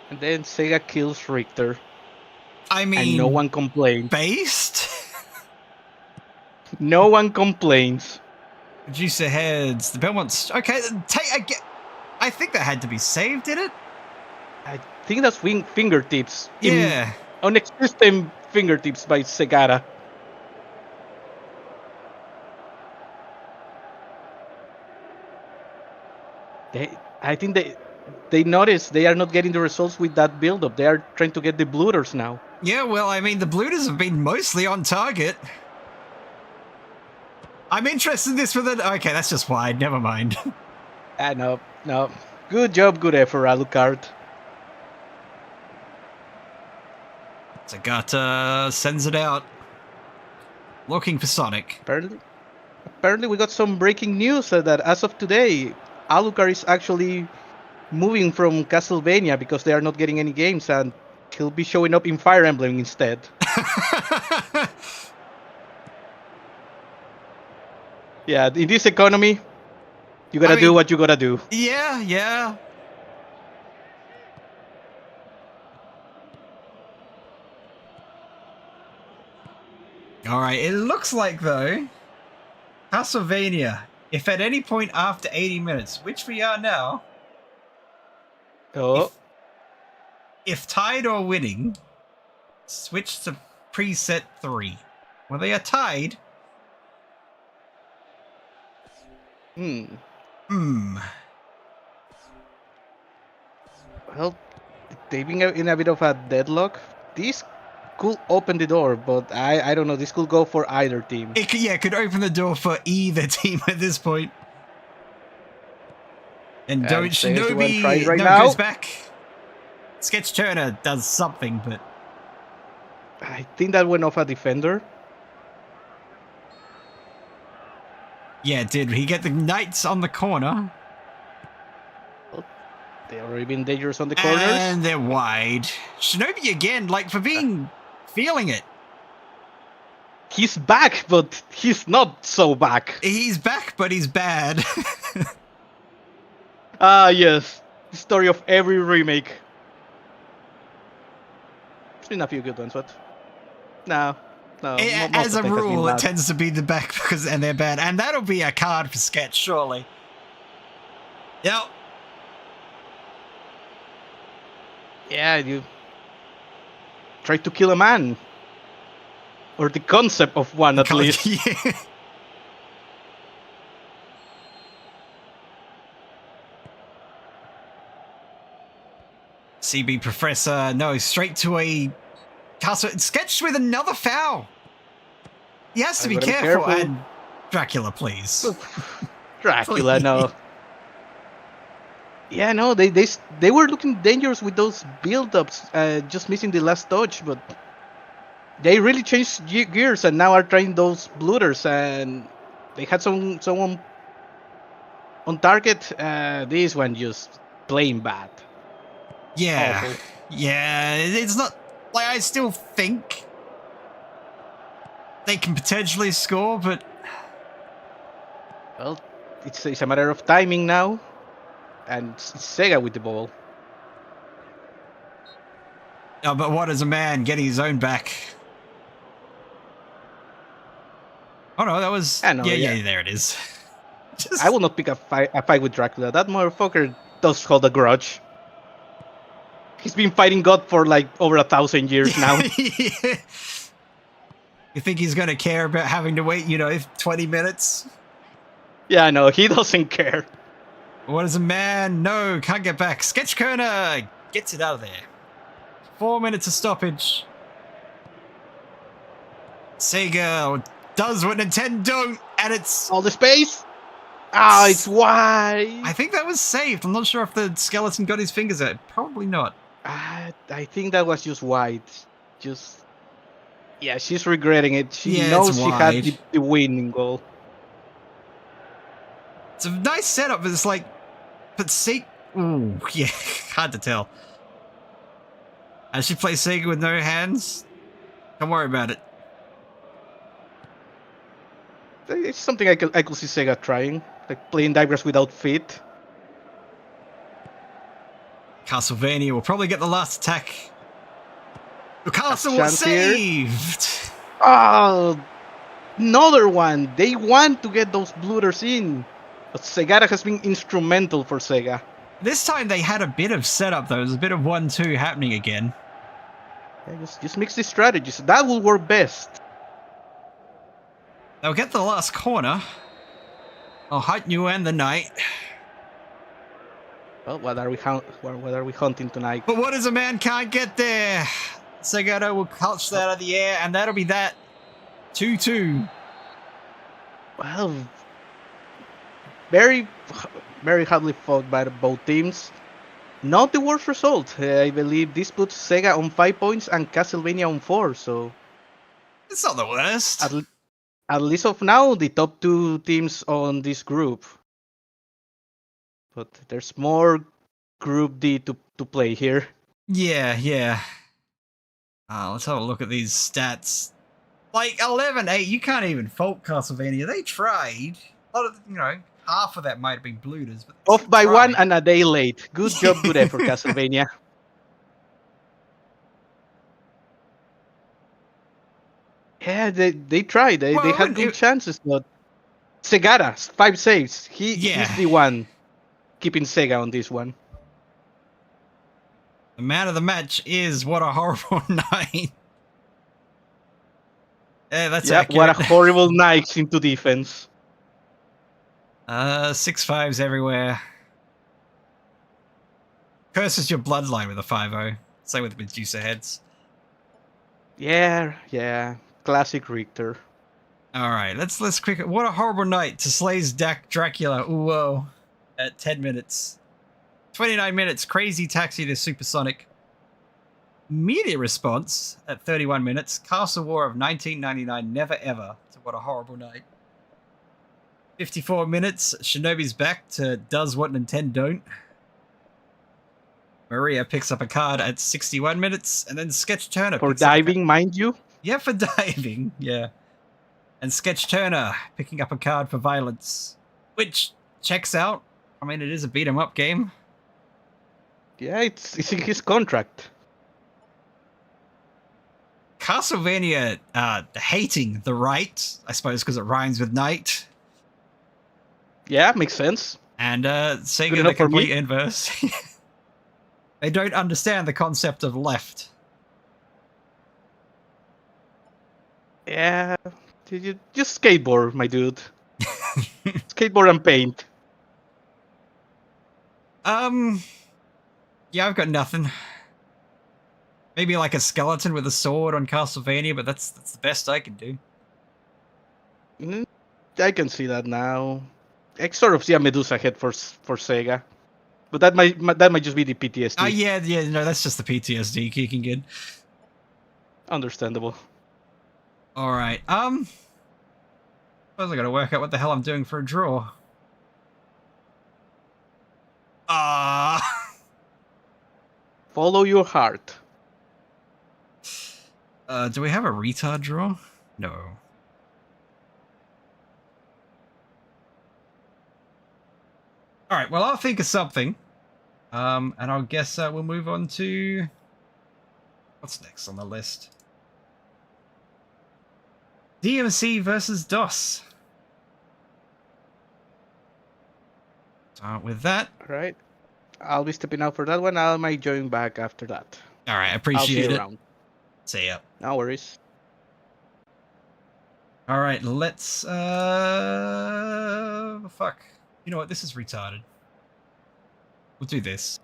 And then Sega kills Richter. I mean, and no one complains. Based? No one complains. Producer heads. The Belmont's... Okay, I think that had to be saved, did it? I think that's fingertips. Yeah. Unexistent fingertips by Segata. I think they notice they are not getting the results with that build-up. They are trying to get the blooters now. Yeah, well, I mean, the blooters have been mostly on target. I'm interested in this with it. Okay, that's just wide. Never mind. No. Good job, good effort, Alucard. Sagata sends it out. Looking for Sonic. apparently we got some breaking news that as of today, Alucard is actually moving from Castlevania because they are not getting any games, and he'll be showing up in Fire Emblem instead. Yeah, in this economy, you gotta do what you gotta do. Yeah, yeah. Alright, it looks like, though, Castlevania, if at any point after 80 minutes, which we are now, Oh, if tied or winning, switch to preset 3. When they are tied, well, they've been in a bit of a deadlock. This could open the door, but I don't know. This could go for either team. it could open the door for either team at this point. And don't Sega's the one Shinobi trying right now. goes back. Sketch Turner does something, but I think that went off a defender. yeah, did he get the Knights on the corner? They already been dangerous on the corners. And they're wide. Shinobi again, like for being feeling it. He's back, but he's not so back. He's back, but he's bad. Ah, yes. The story of every remake. There's been a few good ones, but no. Most As of a them has been rule, it bad. tends to be the back and they're bad, and that'll be a card for Sketch, surely. Yep. Yeah, you try to kill a man. Or the concept of one, at least. Yeah. CB Professor, no, straight to a castle. Sketch with another foul. He has to be gotta be careful. careful. And Dracula, please. Dracula, no. Yeah, no, they were looking dangerous with those build-ups, just missing the last touch, but they really changed gears and now are trying those bloaters, and they had someone on target. This one just plain bad. Yeah. Awful. Yeah, it's not like I still think they can potentially score, but Well, it's a matter of timing now, and it's Sega with the ball. oh, but what is a man getting his own back? Oh no, that was I know, yeah, yeah. there it is. Just- I will not pick a fight with Dracula. That motherfucker does hold a grudge. He's been fighting God for like over 1,000 years now. Yeah. You think he's gonna care about having to wait, 20 minutes? Yeah, no, he doesn't care. What is a man? No, can't get back. Sketch Kerner gets it out of there. 4 minutes of stoppage. Sega does what Nintendo don't, and it's... All the space. Ah, it's wide. I think that was saved. I'm not sure if the skeleton got his fingers out. Probably not. I think that was just wide. Yeah, she's regretting it. She Yeah, knows it's she had wide. the winning goal. It's a nice setup, but it's like... But Sega... Ooh, yeah, hard to tell. As she plays Sega with no hands, don't worry about it. It's something I could see Sega trying, like playing divers without feet. Castlevania will probably get the last attack. The castle was chance here. saved! Oh, another one. They want to get those bloaters in, but Segata has been instrumental for Sega. This time they had a bit of setup though. There's a bit of 1-2 happening again. Yeah, just mix the strategies. That will work best. They'll get the last corner. I'll hunt you and the knight. Well, what are we hunting tonight? But what is a man can't get there? Segata will clutch that out of the air, and that'll be that. 2-2. Well, very, very hardly fought by both teams. Not the worst result. I believe this puts Sega on 5 points and Castlevania on 4. So It's not the worst. at least of now, the top two teams on this group. But there's more Group D to play here. Yeah. Let's have a look at these stats. Like 11-8, you can't even fault Castlevania. They tried. A lot of, half of that might have been blooters. But Off by tried. one and a day late. Good job, good effort, Castlevania. Yeah, they tried. They Well, had good chances, but Segara, 5 saves. He's the one keeping Sega on this one. The man of the match is What a Horrible Night. Yeah, that's accurate. What a horrible night into defense. 6 5s everywhere. Curses your bloodline with a 5-0. Same with Medusa heads. Yeah. Classic Richter. Alright, let's quick. What a Horrible Night to Slay's Dracula. Ooh, whoa. At 10 minutes. 29 minutes, Crazy Taxi to Supersonic. Media response at 31 minutes, Castle War of 1999, Never Ever to What a Horrible Night. 54 minutes, Shinobi's Back to Does What Nintendo Don't. Maria picks up a card at 61 minutes, and then Sketch Turner For picks up diving, mind you. Yeah, for diving, yeah. And Sketch Turner picking up a card for violence, which checks out. I mean, it is a beat-em-up game. Yeah, it's in his contract. Castlevania hating the right, I suppose, because it rhymes with night. Yeah, makes sense. And Good Sega the enough for complete me. inverse. They don't understand the concept of left. Yeah, you just skateboard, my dude. Skateboard and paint. Yeah, I've got nothing. Maybe like a skeleton with a sword on Castlevania, but that's the best I can do. I can see that now. I sort of see a Medusa head for Sega, but that might just be the PTSD. Oh yeah, no, that's just the PTSD kicking in. Understandable. All right, suppose I gotta work out what the hell I'm doing for a draw. Follow your heart. Do we have a retard draw? No. All right, well, I'll think of something. And I'll guess we'll move on to... What's next on the list? DMC versus DOS. Start with that. All right. I'll be stepping out for that one. I might join back after that. All right, I'll see appreciate you it. around. See ya. No worries. All right, let's... Fuck. You know what? This is retarded. We'll do this.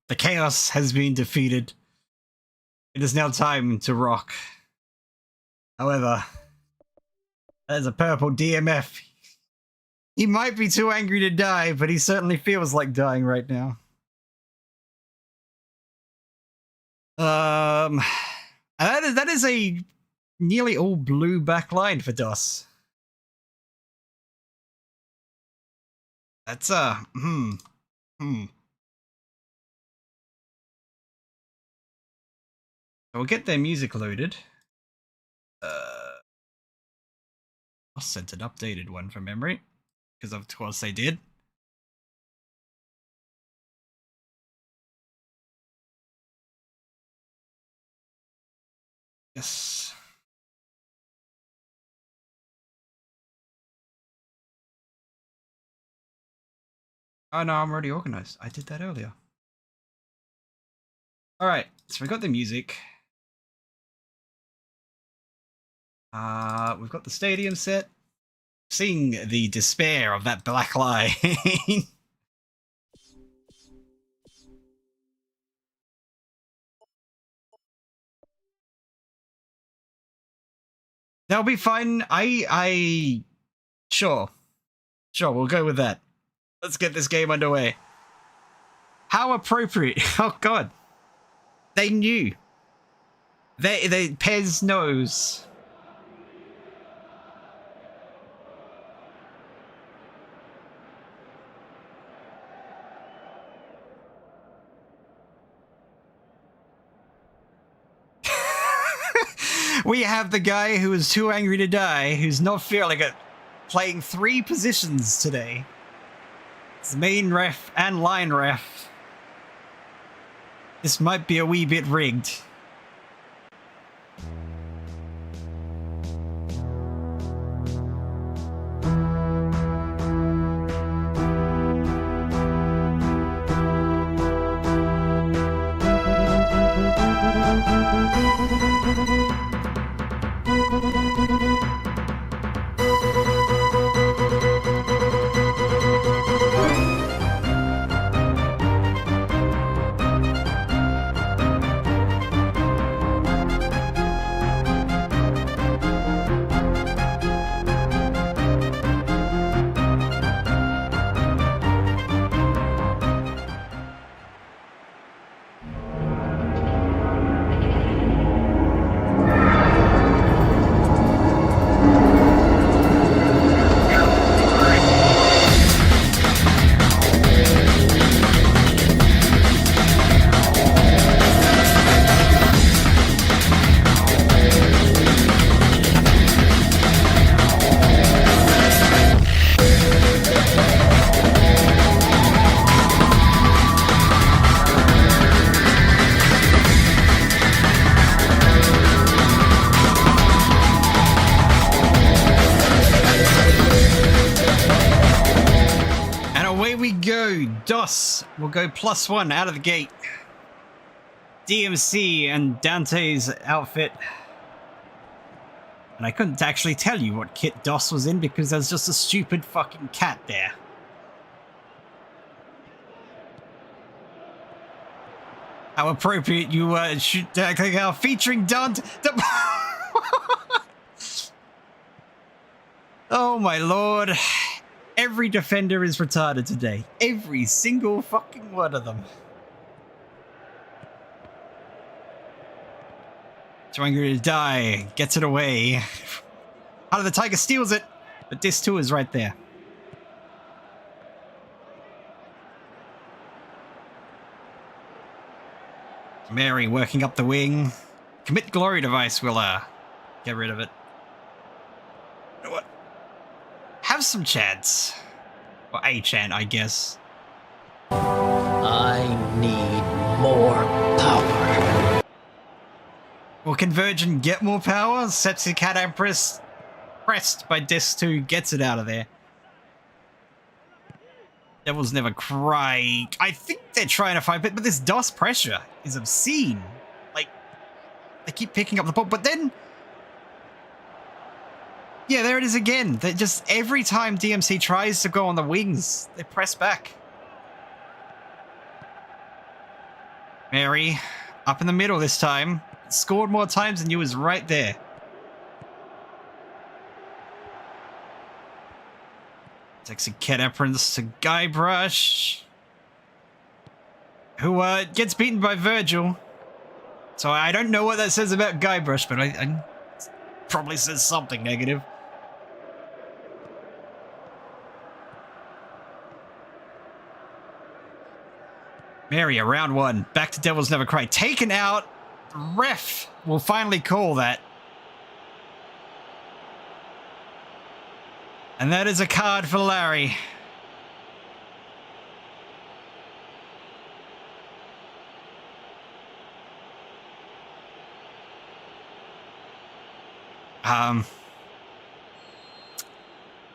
The chaos has been defeated. It is now time to rock. However, there's a purple DMF. He might be too angry to die, but he certainly feels like dying right now. And that is a nearly all blue back line for DOS. That's We'll get their music loaded. I sent an updated one from memory, because of course they did. Yes. Oh no, I'm already organized. I did that earlier. Alright, so we got the music. We've got the stadium set. Seeing the despair of that black line. That'll be fine. Sure, we'll go with that. Let's get this game underway. How appropriate. Oh god. They knew. They Pez knows. We have the guy who is too angry to die, who's not feeling it, playing 3 positions today. It's main ref and line ref. This might be a wee bit rigged. DOS will go +1 out of the gate. DMC and Dante's outfit. And I couldn't actually tell you what kit DOS was in because there's just a stupid fucking cat there. How appropriate you featuring Dante. Oh my lord. Every defender is retarded today. Every single fucking one of them. Too angry to die. Gets it away. Heart of the Tiger steals it. But this too is right there. Mary working up the wing. Commit glory device will get rid of it. You know what? Have some chants. Or a chant, I guess. I need more power. Will Convergent get more power? Sexy Cat Empress pressed by Disc 2 gets it out of there. Devils Never Cry. I think they're trying to fight, but this DOS pressure is obscene. Like, they keep picking up the ball, but then... Yeah, there it is again. That just every time DMC tries to go on the wings, they press back. Mary, up in the middle this time. Scored more times than you, was right there. Takes a Cat Empress to Guybrush, who gets beaten by Virgil. So I don't know what that says about Guybrush, but I probably says something negative. Mary, round one. Back to Devil's Never Cry. Taken out. The ref will finally call that. And that is a card for Larry.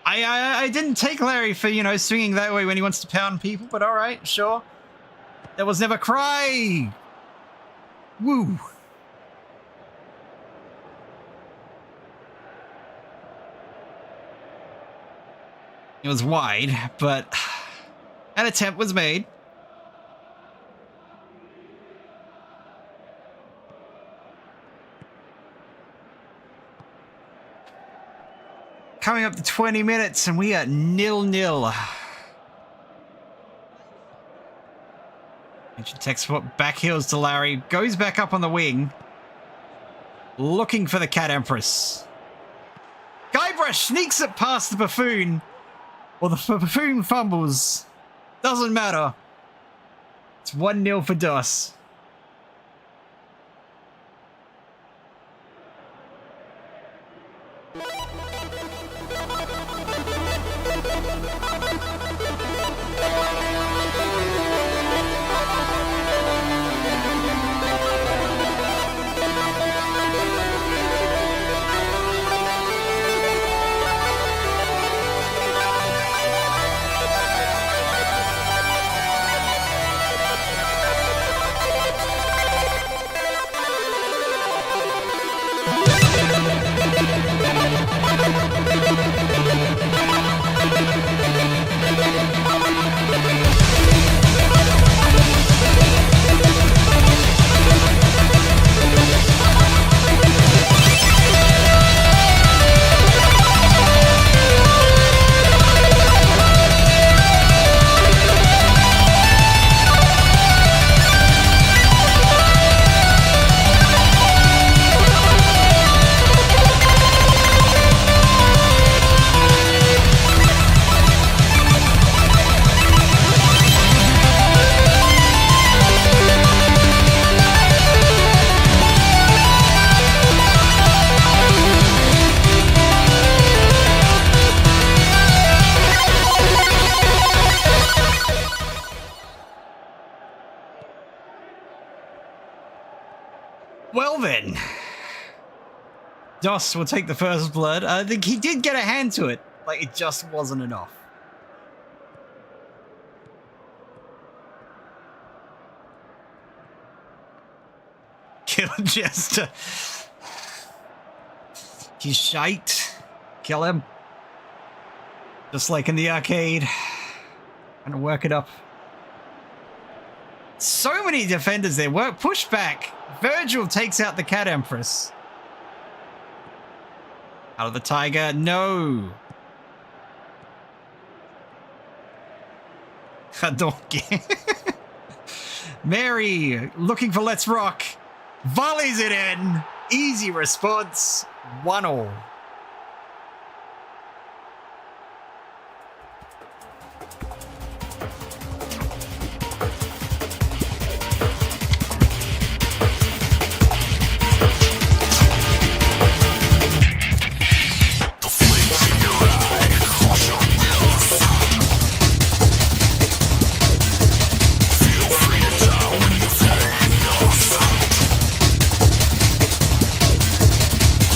I didn't take Larry for, you know, swinging that way when he wants to pound people, but all right, sure. That was Never Cry. Woo. It was wide, but an attempt was made. Coming up to 20 minutes and we are 0-0. Ancient Textbook back heels to Larry. Goes back up on the wing. Looking for the Cat Empress. Guybrush sneaks it past the Buffoon. Well, the Buffoon fumbles. Doesn't matter. It's 1-0 for DOS. Well then, DOS will take the first blood. I think he did get a hand to it, like it just wasn't enough. Kill Jester. He's shite. Kill him. Just like in the arcade. And work it up. So many defenders there. Work push back. Virgil takes out the Cat Empress. Out of the Tiger. No. A donkey. Mary looking for Let's Rock. Volleys it in. Easy response. 1-1.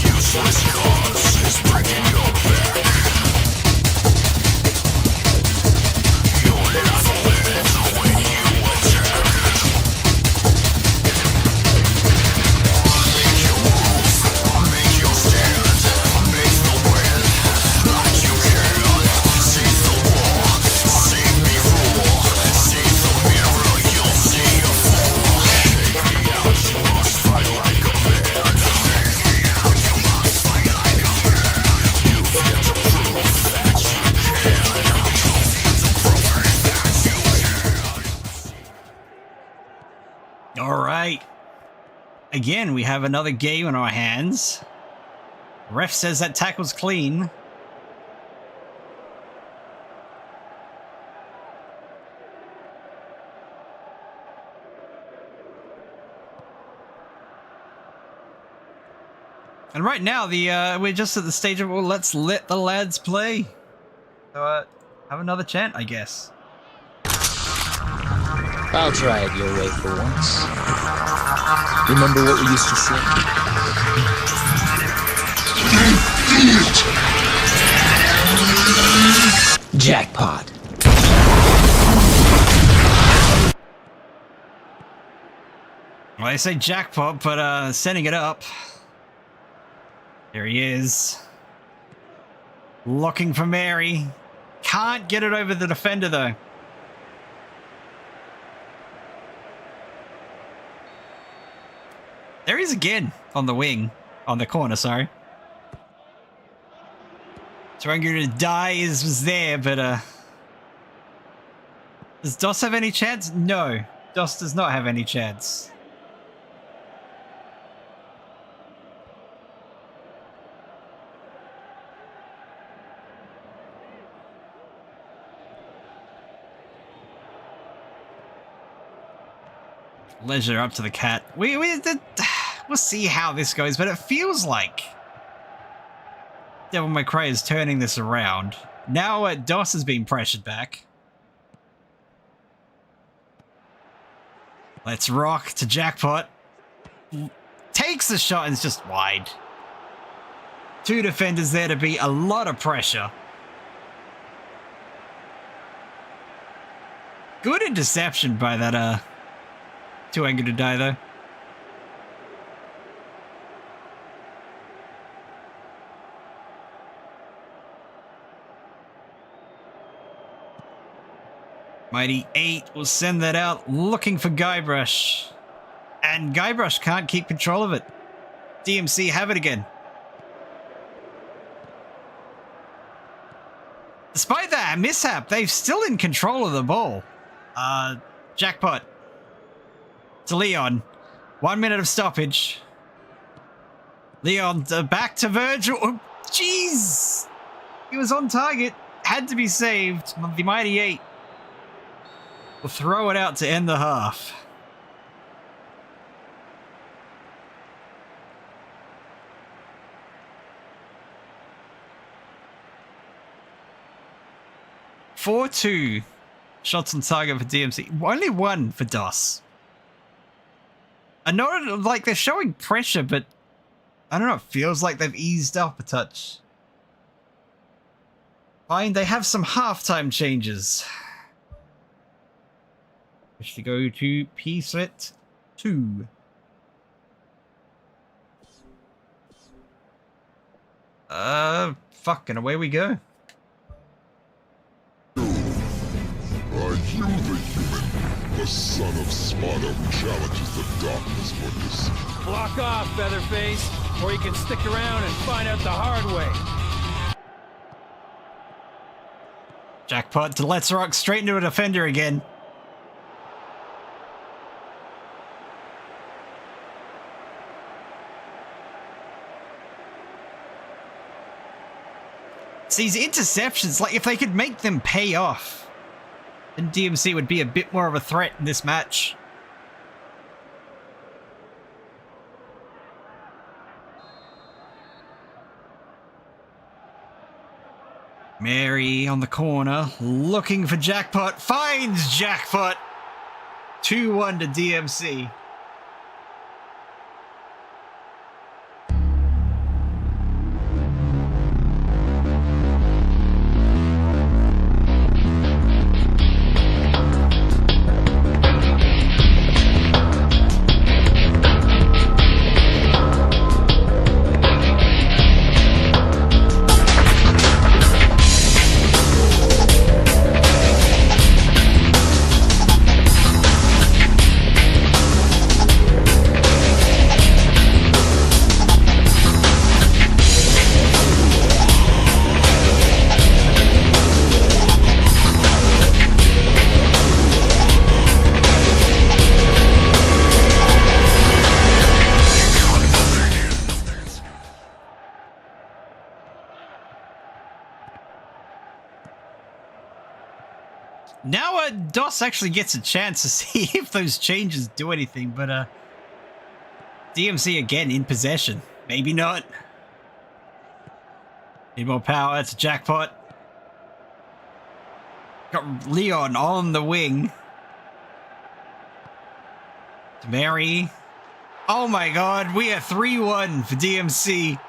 Useless cause. right. Again, we have another game on our hands. Ref says that tackle's clean. And right now, we're just at the stage of, well, let's let the lads play. So, have another chant, I guess. I'll try it your way for once. Remember what we used to say? Jackpot. Well, they say jackpot, but setting it up. There he is. Looking for Mary. Can't get it over the defender, though. There he is again on the wing. On the corner, sorry. Tuangu Die was there, but does Doss have any chance? No. Doss does not have any chance. Leisure up to the cat. We'll see how this goes, but it feels like Devil May Cry is turning this around. Now Doss is being pressured back. Let's rock to Jackpot. Takes the shot and it's just wide. Two defenders there to be a lot of pressure. Good interception by that Tuangu to Die though. Mighty 8 will send that out looking for Guybrush. And Guybrush can't keep control of it. DMC have it again. Despite that mishap, they're still in control of the ball. Jackpot. To Leon. 1 minute of stoppage. Leon back to Virgil. Oh, jeez. He was on target. Had to be saved. The Mighty 8 will throw it out to end the half. (4-2) shots on target for DMC. Only one for Doss. I know, like, they're showing pressure, but I don't know, it feels like they've eased up a touch. Fine, they have some halftime changes. Wish to go to P-Slit 2. Fuck, and away we go. Are you the human, the son of Sparta who challenges the darkness for this? Block off, Featherface, or you can stick around and find out the hard way. Jackpot to Let's Rock straight into a defender again. It's these interceptions, like if they could make them pay off, then DMC would be a bit more of a threat in this match. Mary on the corner, looking for Jackpot, finds Jackpot. 2-1 to DMC. Now DOS actually gets a chance to see if those changes do anything, but DMC again in possession. Maybe not. Need more power. It's a jackpot. Got Leon on the wing. Mary. Oh my god, we are 3-1 for DMC.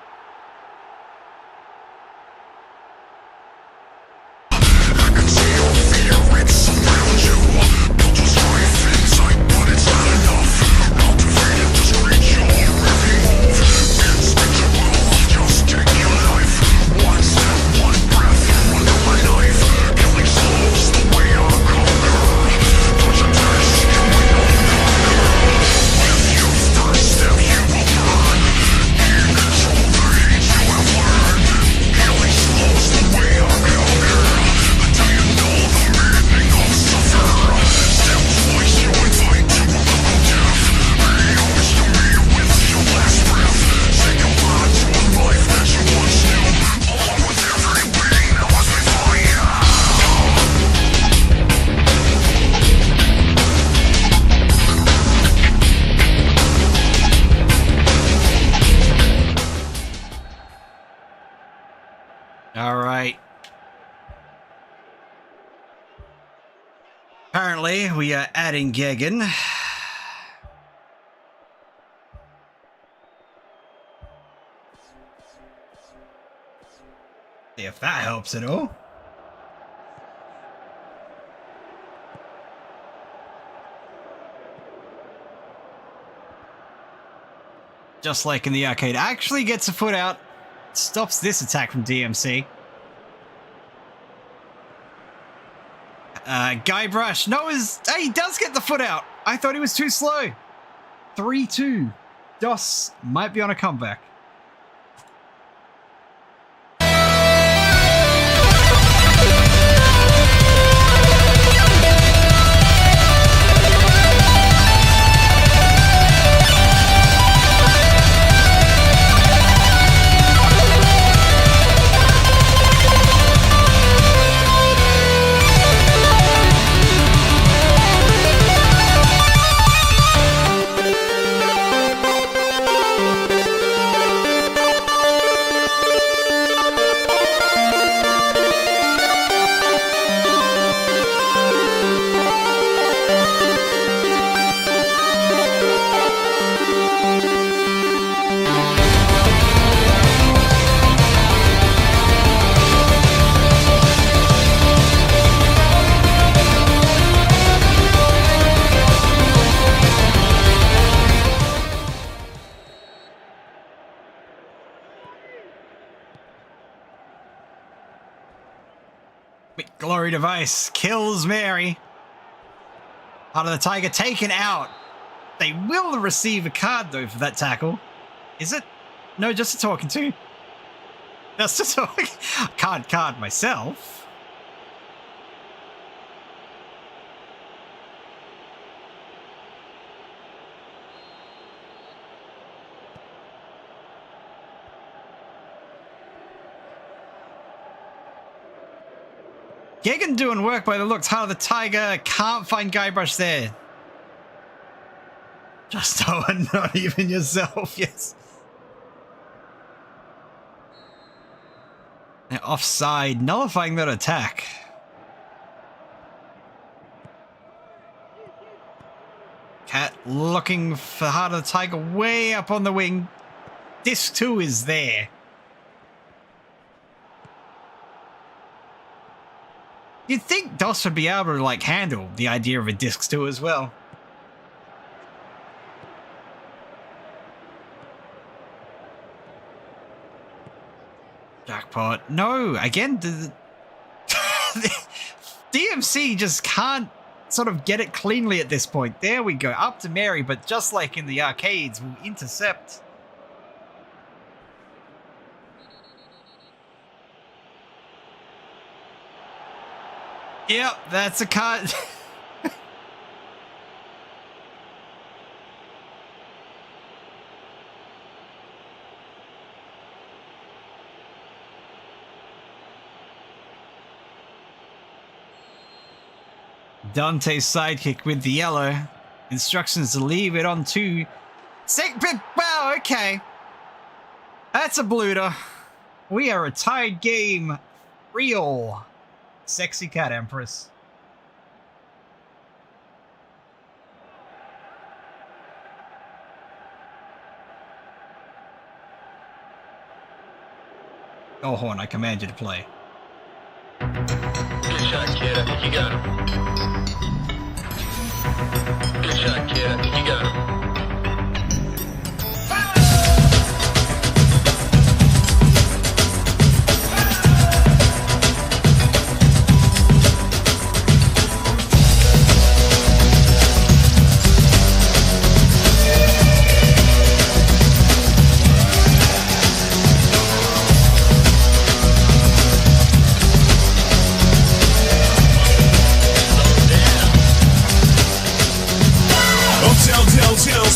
Apparently, we are adding Gegan. See if that helps at all. Just like in the arcade, actually gets a foot out, stops this attack from DMC. Guybrush, no, hey, he does get the foot out. I thought he was too slow. 3-2. DOS might be on a comeback. Glory device kills Mary. Heart of the Tiger taken out. They will receive a card though for that tackle. Is it? No, just a talking to. Just a talk. Can't card myself. Gegan doing work by the looks. Heart of the Tiger can't find Guybrush there. Just Owen, not even yourself, yes. They're offside, nullifying that attack. Cat looking for Heart of the Tiger way up on the wing. Disc 2 is there. You'd think DOS would be able to, like, handle the idea of a Disc 2 as well. Jackpot. No, again, the DMC just can't sort of get it cleanly at this point. There we go, up to Mary, but just like in the arcades, we'll intercept. Yep, that's a card. Dante's sidekick with the yellow. Instructions to leave it on 2. Wow, okay. That's a blooter. We are a tied game. Real. Sexy cat empress. Oh, Horn, I command you to play. Good shot, kid. I think you got him. Good shot, kid. I think you got him.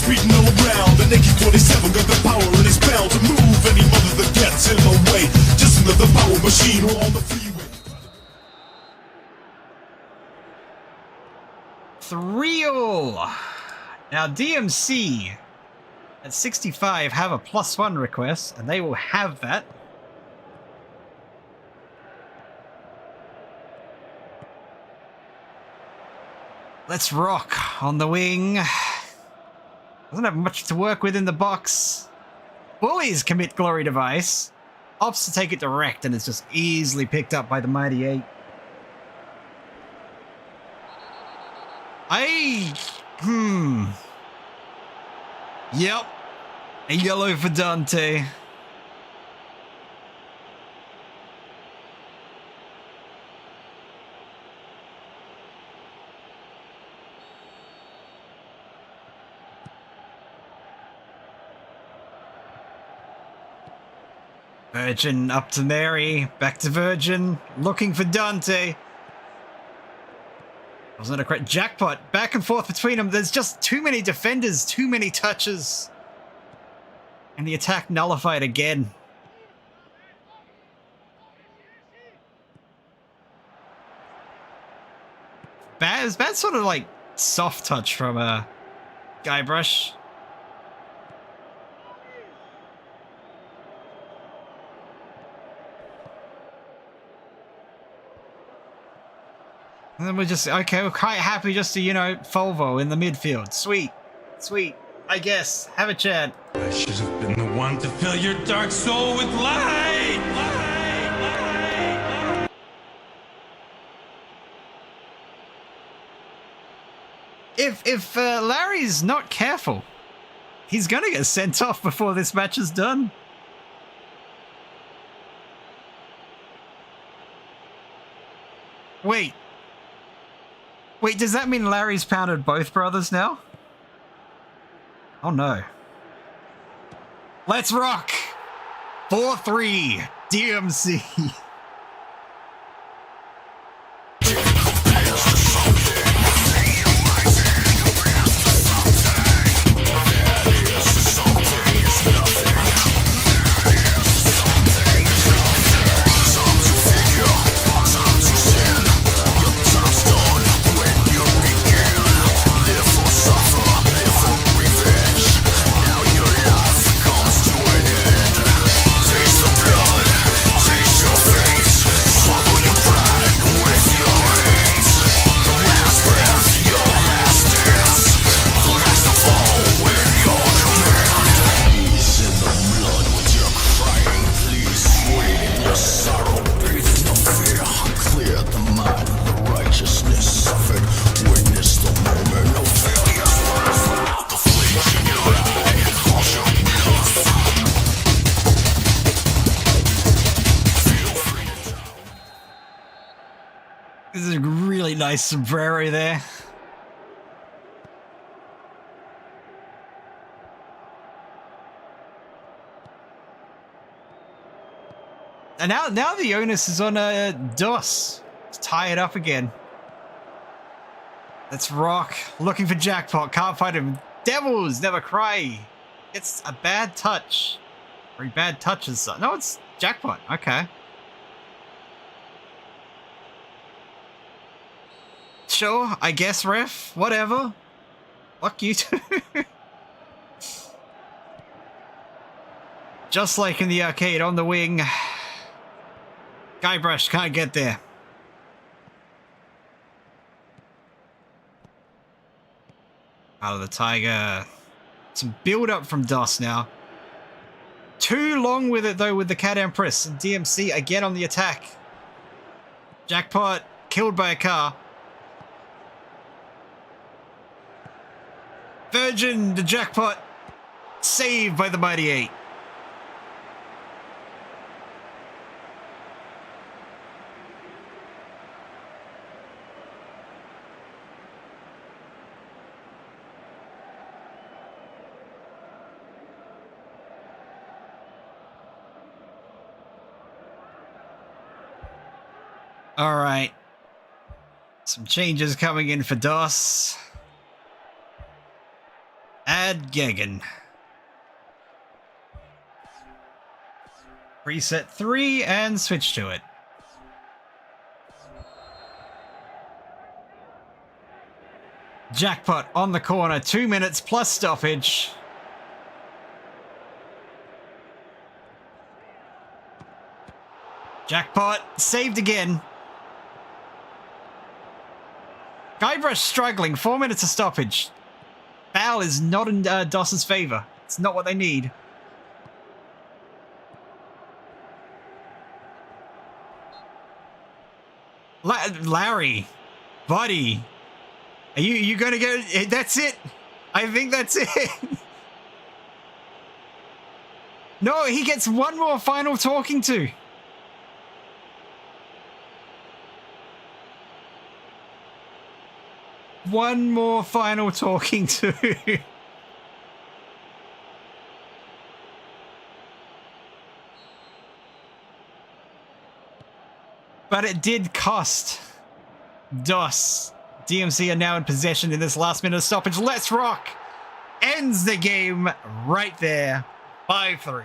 Beating all around. The naked 47 got the power and it's bound to move any mother that gets in the way. Just another power machine on the freeway. 3-all. Now DMC at 65 have a +1 request, and they will have that. Let's rock on the wing. Doesn't have much to work with in the box. Bullies commit Glory Device. Opts to take it direct, and it's just easily picked up by the Mighty 8. Yep. A yellow for Dante. Virgin up to Mary, back to Virgin, looking for Dante. Wasn't a correct jackpot. Back and forth between them. There's just too many defenders, too many touches. And the attack nullified again. Bad sort of like soft touch from Guybrush. And then we're just, okay, we're quite happy just to, you know, Volvo in the midfield. Sweet. Sweet. I guess. Have a chat. I should have been the one to fill your dark soul with light. If Larry's not careful, he's gonna get sent off before this match is done. Wait, does that mean Larry's pounded both brothers now? Oh no. Let's rock! 4-3, DMC. This is a really nice sombrero there. And now the onus is on DOS to tie it up again. Let's rock. Looking for jackpot. Can't find him. Devils never cry. It's a bad touch. Very bad touches. No, it's jackpot. Okay. Sure, I guess, ref. Whatever. Fuck you too. Just like in the arcade, on the wing. Guybrush can't get there. Out of the Tiger. Some build up from DOS now. Too long with it though with the Cat Empress. And DMC again on the attack. Jackpot killed by a car. Virgin to Jackpot. Saved by the Mighty Eight. All right. Some changes coming in for DOS. Add Gagan. Preset 3 and switch to it. Jackpot on the corner, 2 minutes plus stoppage. Jackpot saved again. Guybrush struggling, 4 minutes of stoppage. Foul is not in DOS's favor. It's not what they need. Larry, buddy, are you gonna get? That's it. I think that's it. No, he gets one more final talking to. One more final talking to. But it did cost DOS. DMC are now in possession in this last minute of stoppage. Let's Rock ends the game right there. 5-3.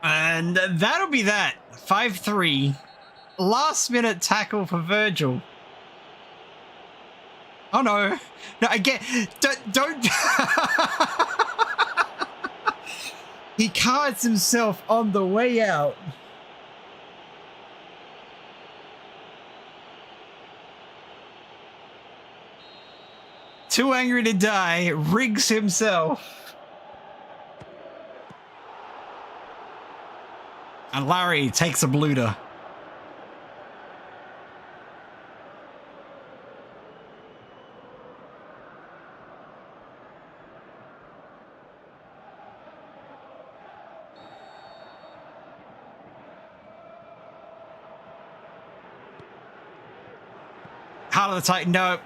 And that'll be that. 5-3. Last minute tackle for Virgil. Oh no. No, again. Don't. He cards himself on the way out. Too angry to die. Rigs himself. And Larry takes a blooter. Heart of the Titan, no.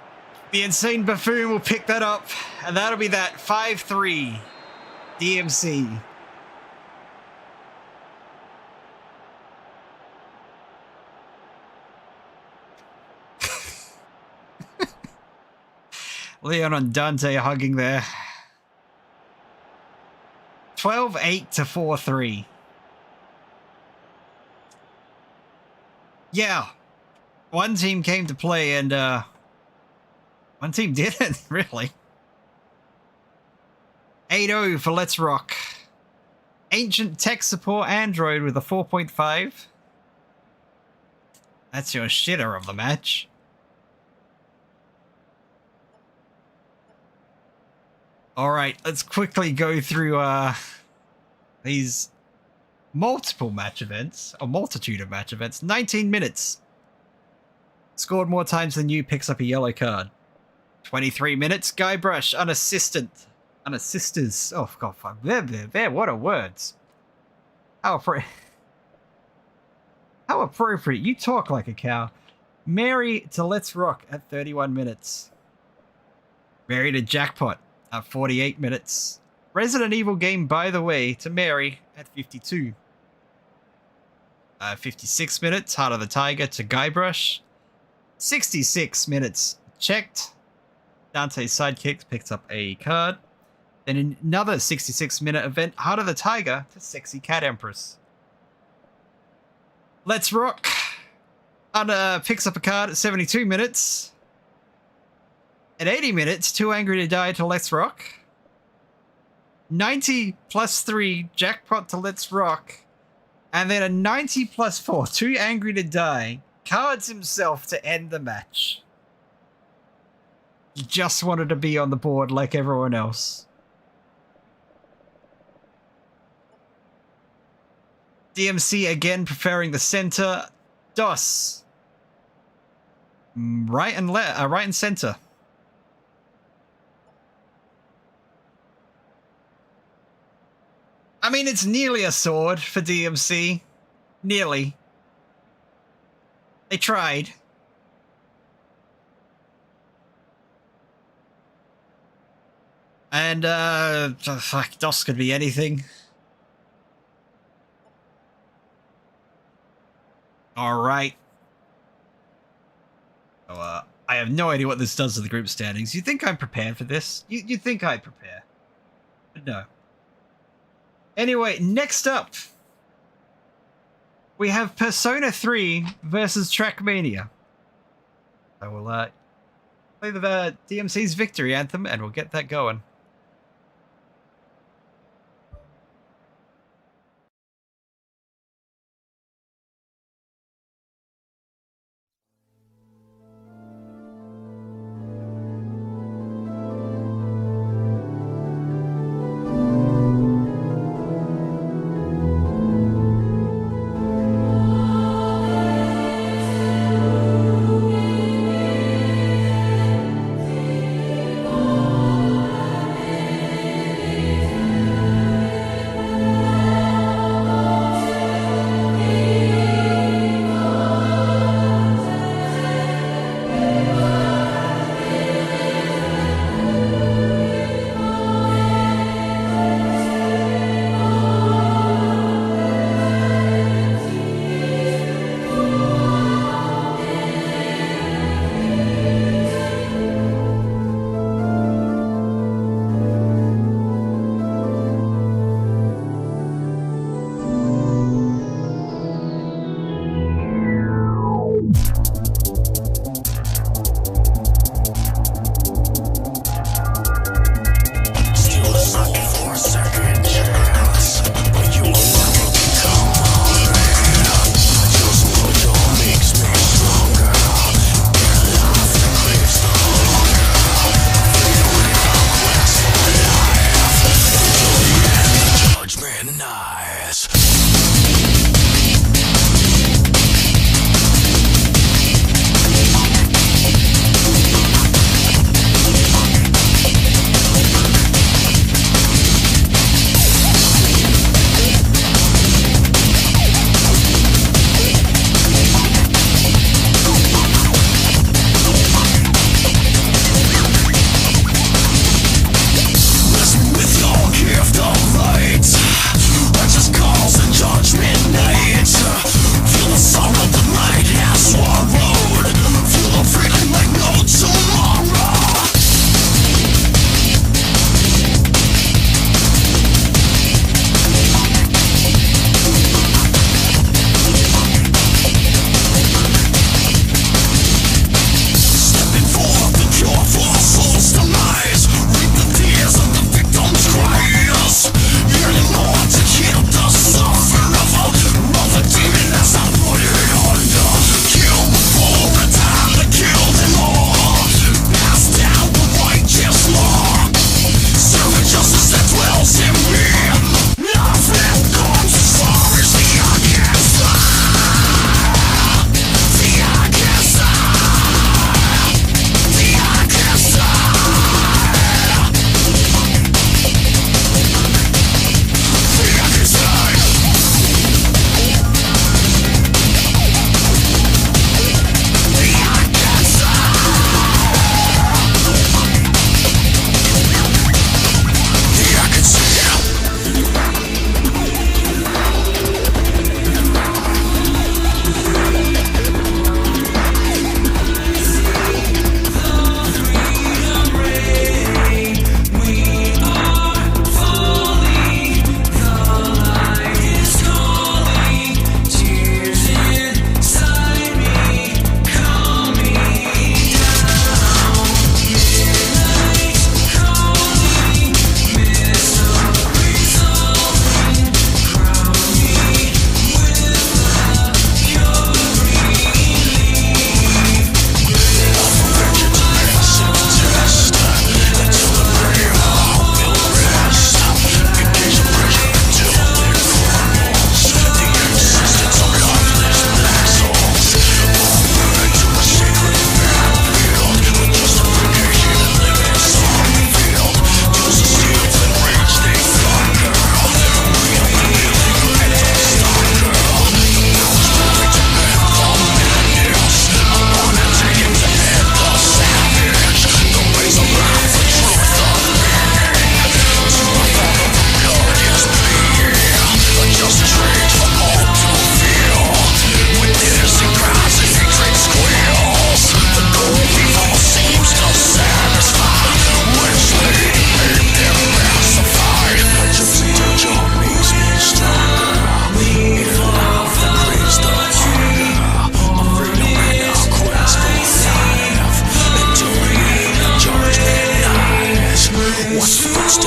The Insane Buffoon will pick that up. And that'll be that. 5-3. DMC. Leon and Dante hugging there. 12-8 to 4-3. Yeah. One team came to play and one team didn't, really. 8-0 for Let's Rock. Ancient tech support android with a 4.5. That's your shitter of the match. Alright, let's quickly go through these multiple match events, or multitude of match events. 19 minutes. Scored more times than you, picks up a yellow card. 23 minutes, Guybrush, unassisted. Oh, God, fuck. There, what are words? How appropriate. You talk like a cow. Mary to Let's Rock at 31 minutes. Mary to Jackpot at 48 minutes. Resident Evil game, by the way, to Mary at 52. 56 minutes, Heart of the Tiger to Guybrush. 66 minutes, checked. Dante's Sidekick picks up a card. Then another 66-minute event, Heart of the Tiger to Sexy Cat Empress. Let's Rock picks up a card at 72 minutes. At 80 minutes, Too Angry to Die to Let's Rock. 90 plus 3, Jackpot to Let's Rock. And then a 90 plus 4, Too Angry to Die, cards himself to end the match. He just wanted to be on the board like everyone else. DMC again preferring the center. DOS. Right and center. I mean, it's nearly a sword for DMC. Nearly. They tried. And, fuck, DOS could be anything. Alright. So, I have no idea what this does to the group standings. You think I'm prepared for this? You think I'd prepare. But no. Anyway, next up, we have Persona 3 versus Trackmania. I will play the DMC's victory anthem and we'll get that going.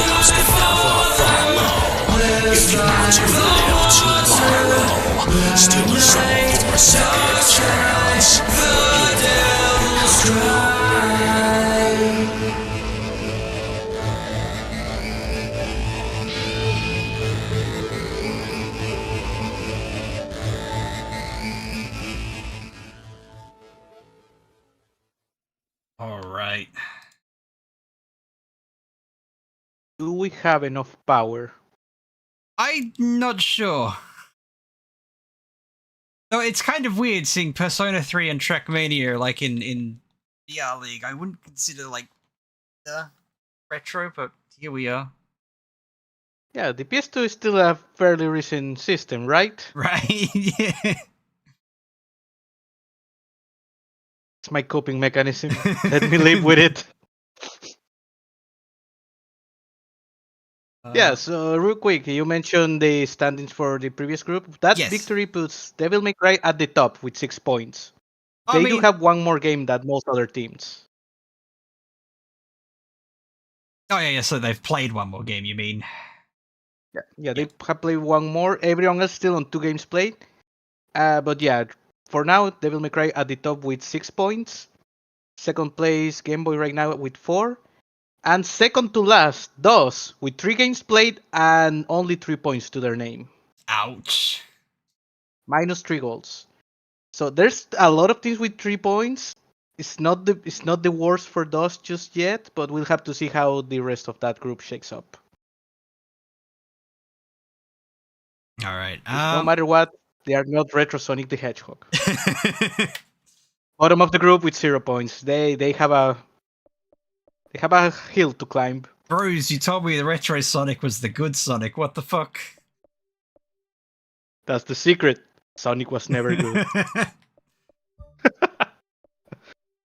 Footsteps could never follow. If you want to live tomorrow, still resolve for a second chance. The devil's cry. All right. Do we have enough power? I'm not sure. No, it's kind of weird seeing Persona 3 and Trackmania like in VR League. I wouldn't consider like retro, but here we are. Yeah, the PS2 is still a fairly recent system, right? Right, yeah. It's my coping mechanism. Let me live with it. Yeah, so real quick, you mentioned the standings for the previous group. That Yes. victory puts Devil May Cry at the top with 6 points. I They do mean- have one more game than most other teams. Oh yeah, so they've played one more game, you mean? Yeah, they have played one more. Everyone else still on 2 games played. But yeah, for now, Devil May Cry at the top with 6 points. Second place, Game Boy right now with 4. And second to last, DOS with 3 games played and only 3 points to their name. Ouch. Minus 3 goals. So there's a lot of teams with 3 points. It's not the worst for DOS just yet, but we'll have to see how the rest of that group shakes up. All right. No matter what, they are not Retro Sonic the Hedgehog. Bottom of the group with 0 points. They have a hill to climb. Bruce, you told me the Retro Sonic was the good Sonic. What the fuck? That's the secret. Sonic was never good.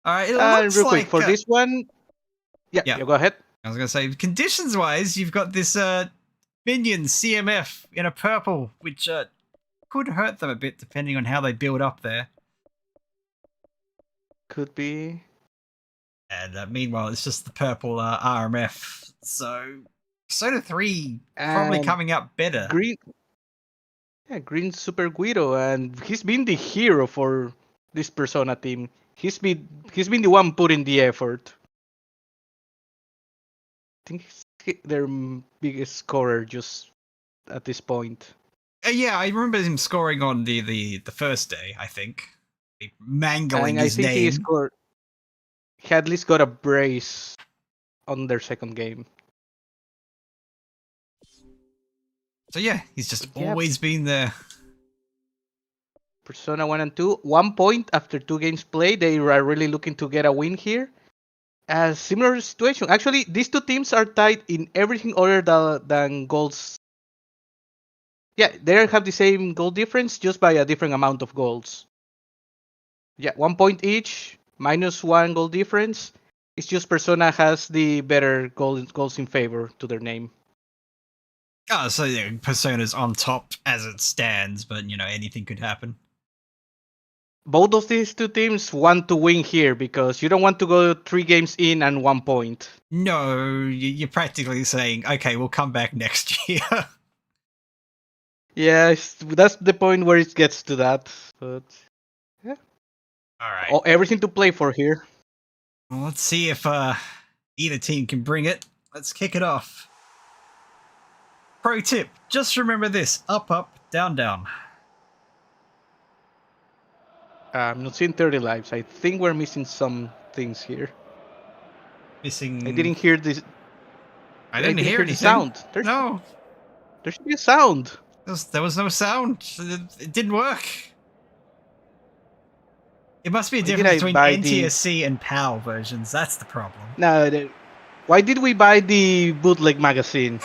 All right, it looks real like quick for this one. Yeah, go ahead. I was gonna say, conditions-wise, you've got this minion CMF in a purple, which could hurt them a bit depending on how they build up there. Could be. And meanwhile, it's just the purple RMF. So, Persona 3 probably And coming up better. Green. Yeah, Green Super Guido, and he's been the hero for this Persona team. He's been the one putting the effort. I think he's their biggest scorer just at this point. Yeah, I remember him scoring on the first day, I think. Mangling And I his think he name. scored. He at least got a brace on their second game. So yeah, he's just Yeah. always been there. Persona 1 and 2, 1 point after 2 games played. They are really looking to get a win here. Similar situation. Actually, these 2 teams are tied in everything other than goals. Yeah, they have the same goal difference, just by a different amount of goals. Yeah, 1 point each, minus 1 goal difference. It's just Persona has the better goals in favor to their name. Oh, so yeah, Persona's on top as it stands, but anything could happen. Both of these 2 teams want to win here because you don't want to go 3 games in and 1 point. No, you're practically saying, okay, we'll come back next year. Yeah, that's the point where it gets to that. But yeah, all right. Everything to play for here. Well, let's see if either team can bring it. Let's kick it off. Pro tip: just remember this: up, up, down, down. I'm not seeing 30 lives. I think we're missing some things here. Missing. I didn't hear this. I didn't hear the anything. sound. No. There should be a sound. There was no sound. It didn't work. It must be a Why did difference I between buy the- NTSC and PAL versions. That's the problem. No, why did we buy the bootleg magazine?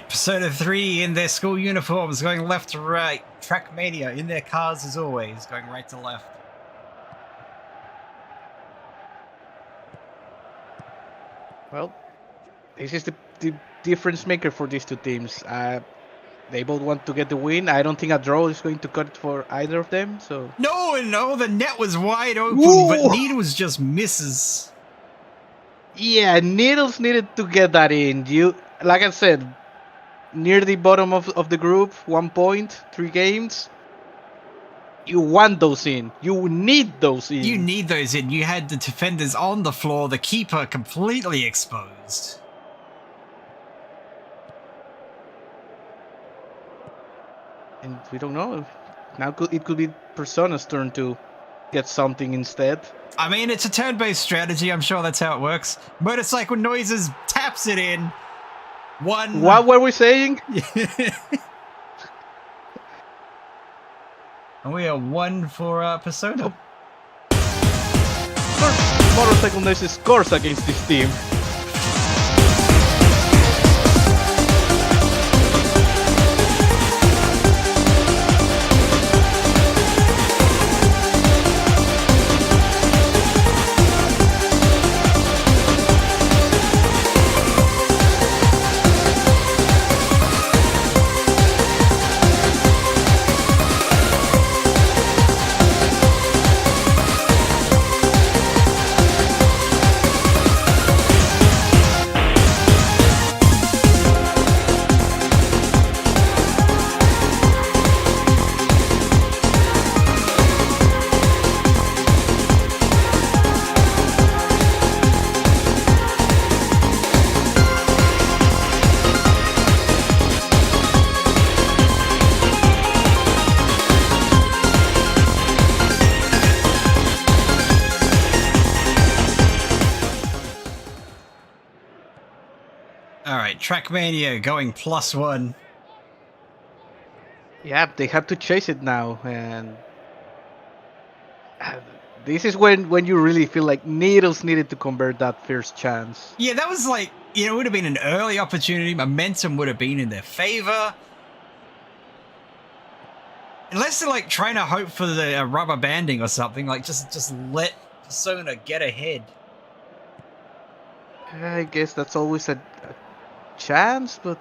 Persona 3 in their school uniforms, going left to right. Trackmania in their cars as always, going right to left. Well, this is the difference maker for these two teams. They both want to get the win. I don't think a draw is going to cut it for either of them. So No, the net was wide open, Whoa. but Needles just misses. yeah, Needles needed to get that in. Like I said, near the bottom of the group, 1 point, 3 games. You want those in. You need those in. You need those in. You had the defenders on the floor, the keeper completely exposed. And we don't know. Now it could be Persona's turn to get something instead. I mean, it's a turn-based strategy. I'm sure that's how it works. Motorcycle Noises taps it in. One. What were we saying? And we are 1 for Persona. Motorcycle Noises scores against this team. Alright, Trackmania going +1. Yeah, they have to chase it now, and this is when you really feel like Needles needed to convert that first chance. Yeah, that was like, it would have been an early opportunity. Momentum would have been in their favor. Unless they're like trying to hope for the rubber banding or something, like just let Persona get ahead. I guess that's always a chance, but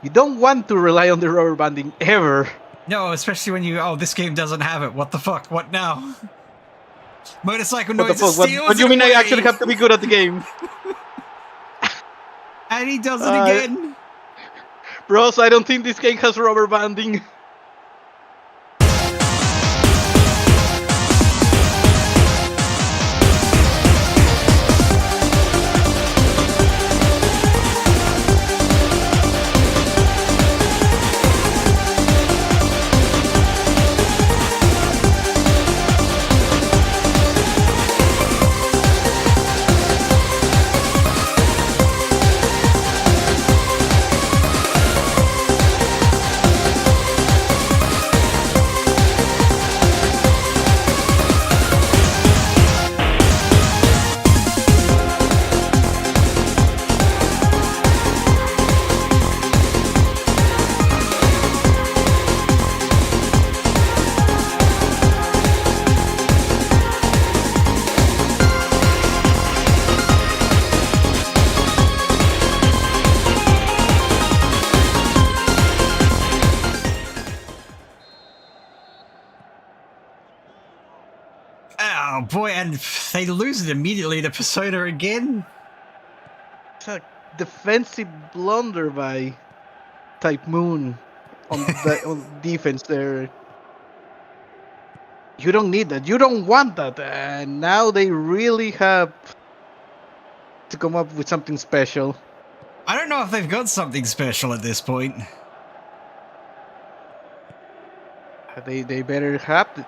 you don't want to rely on the rubber banding ever. No, especially when this game doesn't have it. What the fuck? What now? Motorcycle What the Noises fuck? steals What do you it mean I away. actually have to be good at the game? And he does it again. Bros, I don't think this game has rubber banding. Oh boy, and they lose it immediately to Persona again. It's a defensive blunder by Type Moon on defense there. You don't need that. You don't want that. And now they really have to come up with something special. I don't know if they've got something special at this point. They better have it.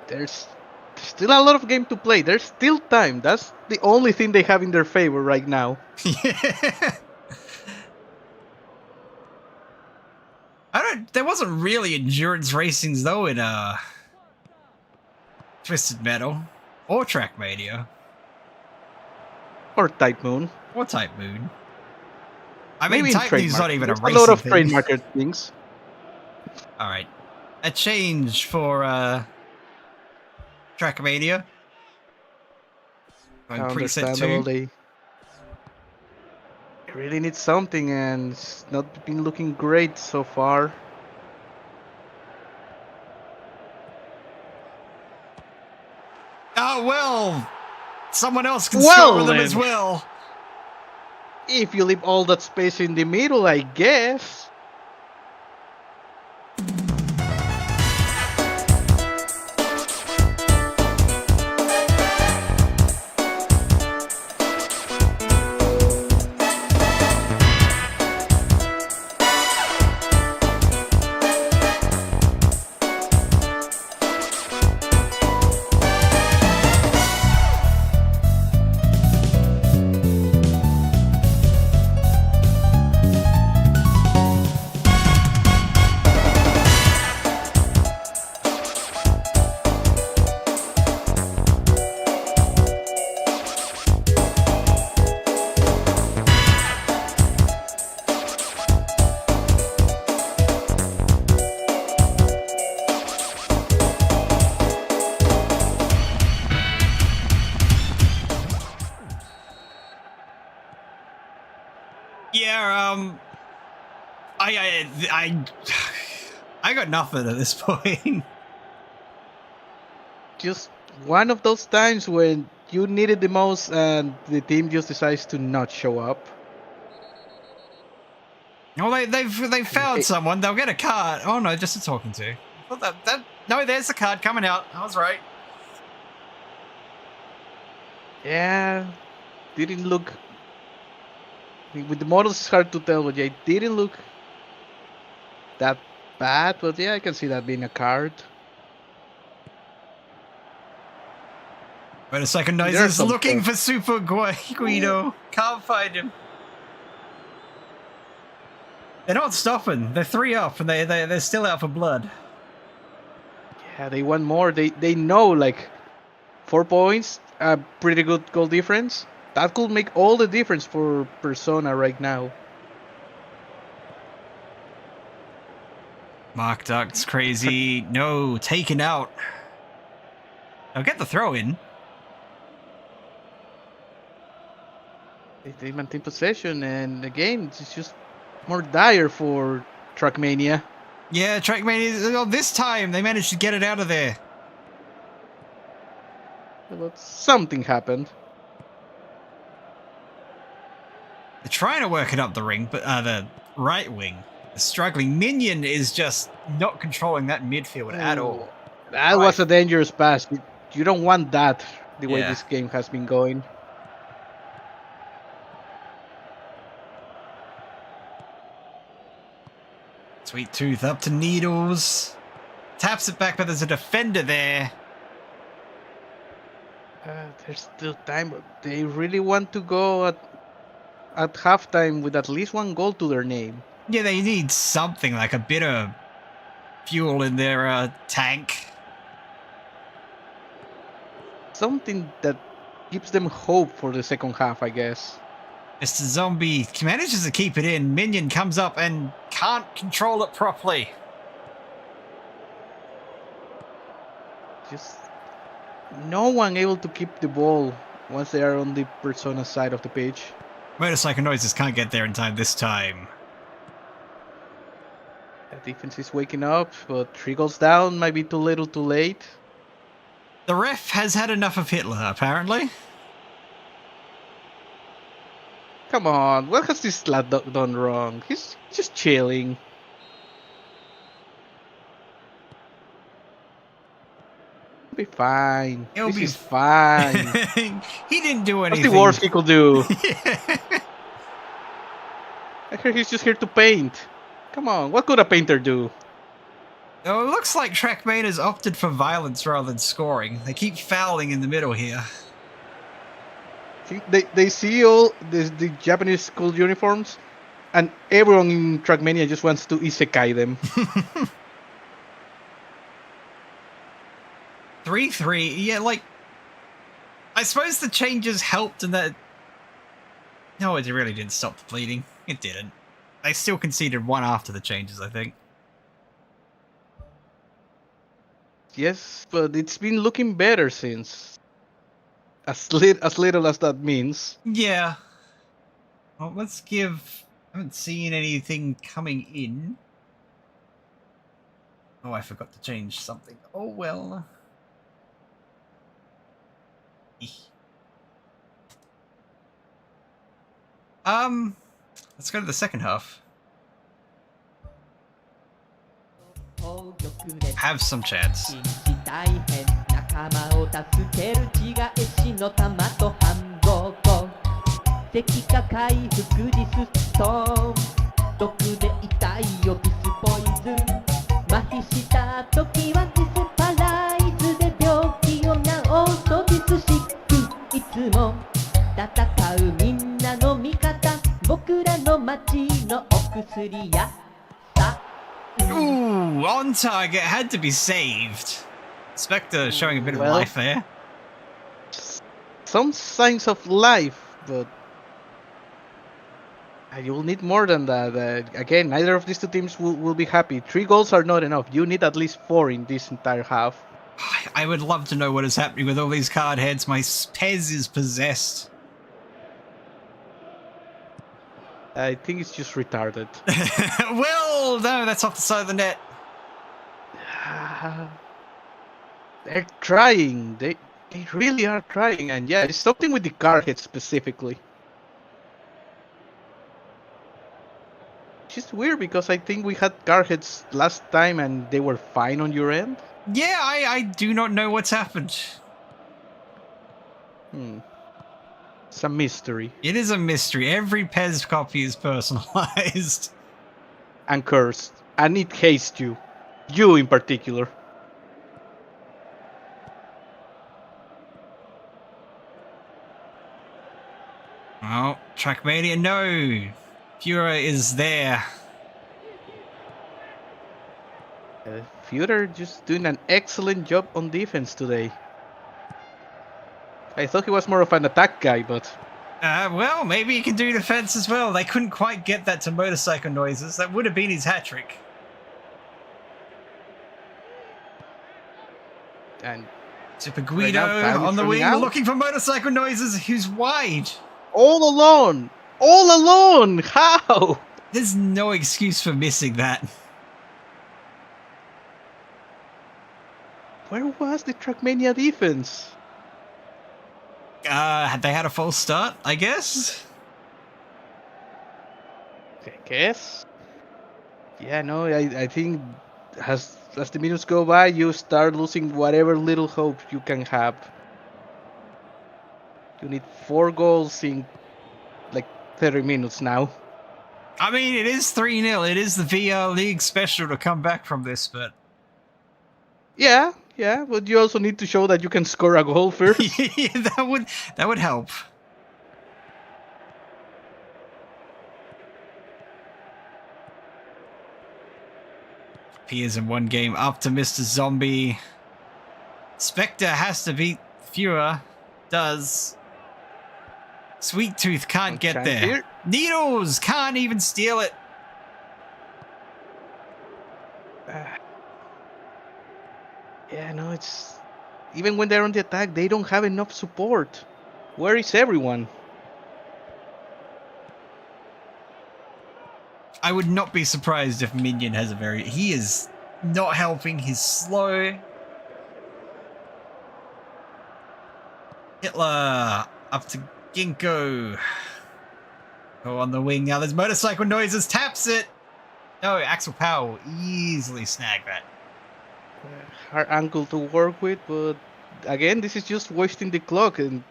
There's still a lot of game to play. There's still time. That's the only thing they have in their favor right now. There wasn't really endurance racings though in Twisted Metal or Trackmania or Type Moon. or Type Moon. I mean, Maybe in technically, it's not trademark. even a There's racing lot of thing. trademarked things. All right, a change for Trackmania. Going preset Understandable. 2. They really need something, and it's not been looking great so far. Oh well, someone else can Well, score with them as then. well. If you leave all that space in the middle, I guess. Yeah, I got nothing at this point. Just one of those times when you need it the most and the team just decides to not show up. Well, they've found someone. They'll get a card. Oh no, just a talking to. Well, no, there's the card coming out. I was right. Yeah, didn't look. With the models, it's hard to tell, but yeah, it didn't look that bad. But yeah, I can see that being a card. Wait a second, There's Noises some looking stuff. for Super Guido. Can't find him. They're not stopping. They're 3 up, and they're still out for blood. Yeah, they want more. They know like 4 points, a pretty good goal difference. That could make all the difference for Persona right now. Mark Duck's crazy. No, taken out. I'll get the throw in. They maintain possession, and again, it's just more dire for Trackmania. Yeah, Trackmania. Well, this time they managed to get it out of there. But something happened. They're trying to work it up the ring, but the right wing is struggling. Minion is just not controlling that midfield at all. That was a dangerous pass. You don't want that the way Yeah. this game has been going. Sweet Tooth up to Needles. Taps it back, but there's a defender there. There's still time, but they really want to go at halftime with at least 1 goal to their name. Yeah, they need something like a bit of fuel in their tank. Something that gives them hope for the second half, I guess. Mr. Zombie manages to keep it in. Minion comes up and can't control it properly. Just no one able to keep the ball once they are on the Persona side of the pitch. Motorcycle Noises can't get there in time this time. The defense is waking up, but 3 goals down might be too little too late. The ref has had enough of Hitler, apparently. Come on, what has this lad done wrong? He's just chilling. He'll be fine. He'll This be is fine. He didn't do What's anything. the worst he could do? I heard he's just here to paint. Come on, what could a painter do? Oh, it looks like Trackmania has opted for violence rather than scoring. They keep fouling in the middle here. See, they see all the Japanese school uniforms, and everyone in Trackmania just wants to isekai them. 3-3. Yeah, like, I suppose the changes helped in that No, it really didn't stop the bleeding. It didn't. They still conceded one after the changes, I think. Yes, but it's been looking better since. As little as that means. Yeah. Well, let's give... I haven't seen anything coming in. Oh, I forgot to change something. Oh, well. Let's go to the second half. Have some chance. 仲間を助ける自害死の玉と反動敵が回復ディストーン毒で痛いよディスポイズン麻痺した時はディスパライズで病気を治すとディスシックいつも戦うみんなの味方僕らの街のお薬やさ Ooh, on target, had to be saved. Spectre showing a bit of life there. Some signs of life, but you will need more than that. Again, neither of these two teams will be happy. 3 goals are not enough. You need at least 4 in this entire half. I would love to know what is happening with all these card heads. My Pez is possessed. I think it's just retarded. Well, no, that's off the side of the net. They're trying. They really are trying. And yeah, it's something with the card head specifically. It's just weird because I think we had card heads last time and they were fine on your end. Yeah, I do not know what's happened. It's a mystery. It is a mystery. Every Pez copy is personalized. And cursed. And it hates you. You in particular. Oh, Trackmania, no. Führer is there. Führer just doing an excellent job on defense today. I thought he was more of an attack guy, but... well, maybe he can do defense as well. They couldn't quite get that to motorcycle noises. That would have been his hat-trick. And Super Guido on the wing, looking for motorcycle noises. Who's wide? All alone! All alone! How? There's no excuse for missing that. Where was the Trackmania defense? They had a false start, I guess? I guess. Yeah, no, I think as the minutes go by, you start losing whatever little hope you can have. You need 4 goals in like 30 minutes now. I mean, it is 3-0. It is the VR League special to come back from this, but... Yeah, but you also need to show that you can score a goal first. Yeah, that would help. Appears in one game up to Mr. Zombie. Spectre has to beat Führer. Does. Sweet Tooth can't get there. Needles can't even steal it. Yeah, no, it's... Even when they're on the attack, they don't have enough support. Where is everyone? I would not be surprised if Minion has a very... He is not helping. He's slow. Hitler up to Ginkgo. Go on the wing. Now there's motorcycle noises. Taps it. No, Axel Powell will easily snag that. Hard angle to work with, but again, this is just wasting the clock, and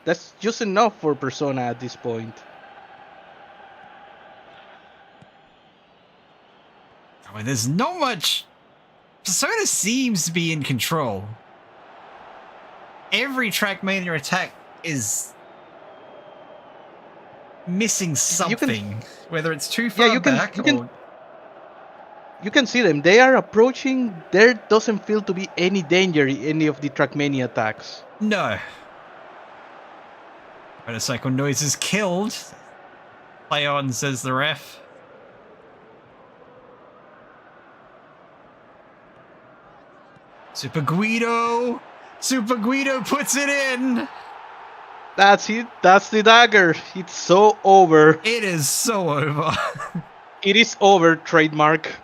that's just enough for Persona at this point. I mean, there's not much. Persona seems to be in control. Every Trackmania attack is missing something, whether it's too far back or... You can see them. They are approaching. There doesn't feel to be any danger in any of the Trackmania attacks. No. Motorcycle Noise is killed. Play on, says the ref. Super Guido! Super Guido puts it in! That's it. That's the dagger. It's so over. It is so over. It is over, trademark.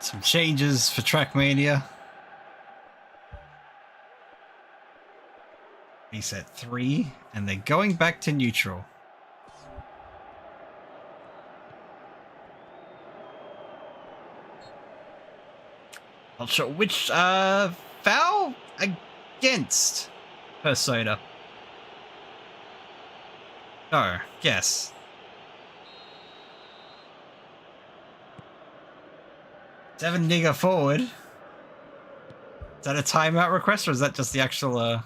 Some changes for Trackmania. Reset 3, and they're going back to neutral. Not sure which foul against Persona. Oh, yes. Seven nigger forward. Is that a timeout request, or is that just the actual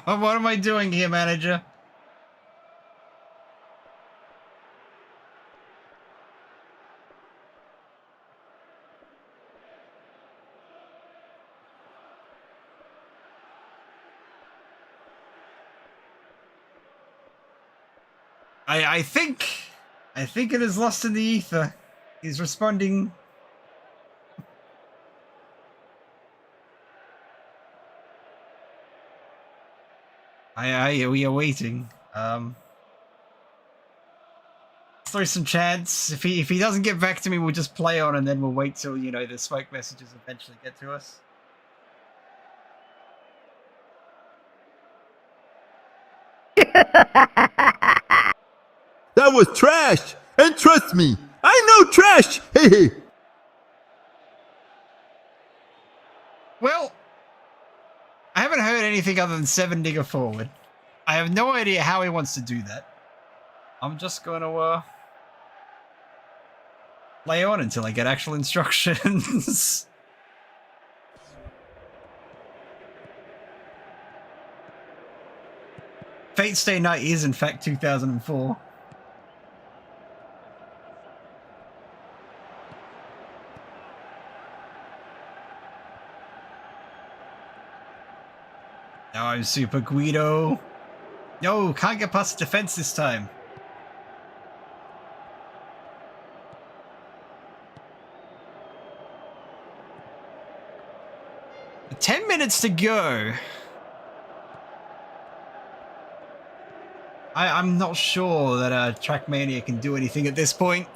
What am I doing here, manager? I think it is lost in the ether. He's responding. We are waiting. Throw some chance. If he doesn't get back to me, we'll just play on, and then we'll wait till, you know, the smoke messages eventually get to us. That was trash! And trust me, I know trash! Hey! Well, I haven't heard anything other than 7 nigger forward. I have no idea how he wants to do that. I'm just gonna lay on until I get actual instructions. Fate Stay Night is in fact 2004. Now I'm Super Guido. No, can't get past defense this time. $10 minutes to go. I'm not sure that Trackmania can do anything at this point.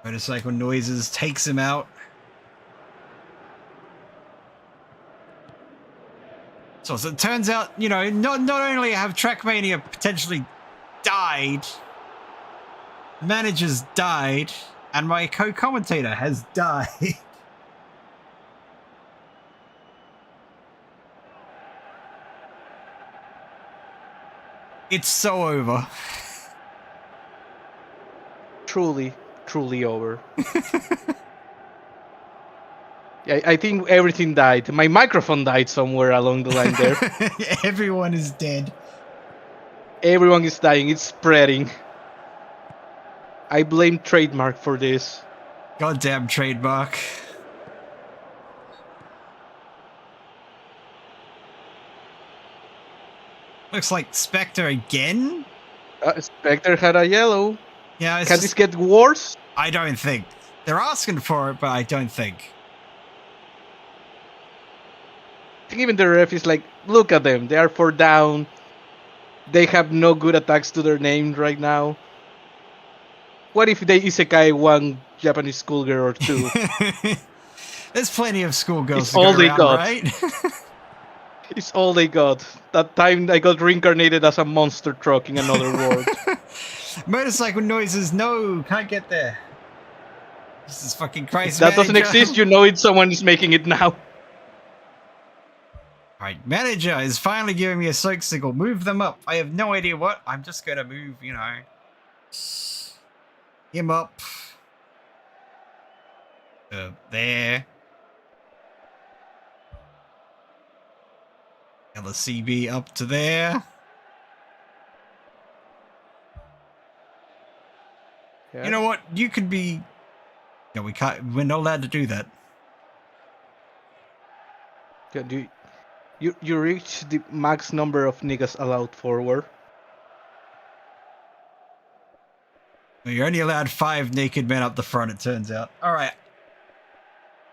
Motorcycle noises takes him out. So it turns out, you know, not only have Trackmania potentially died, managers died, and my co-commentator has died. It's so over. Truly over. Yeah, I think everything died. My microphone died somewhere along the line there. Everyone is dead. Everyone is dying. It's spreading. I blame Trademark for this. Goddamn Trademark. Looks like Spectre again? Spectre had a yellow. Yeah, it's Can just- this get worse? I don't think. They're asking for it, but I don't think. I think even the ref is like, look at them. They are 4 down. They have no good attacks to their name right now. What if they isekai one Japanese schoolgirl or two? There's plenty of schoolgirls It's to go all they around, got. right? It's all they got. That time I got reincarnated as a monster truck in another world. Motorcycle noises, no, can't get there. This is fucking Christ. That doesn't manager. exist, you know it, someone is making it now. Alright, manager is finally giving me a soak signal. Move them up. I have no idea what. I'm just gonna move, you know, him up. There. LCB up to there. Yeah. You know what? You could be. No, we can't. We're not allowed to do that. You reach the max number of niggas allowed forward. You're only allowed 5 naked men up the front, it turns out. Alright.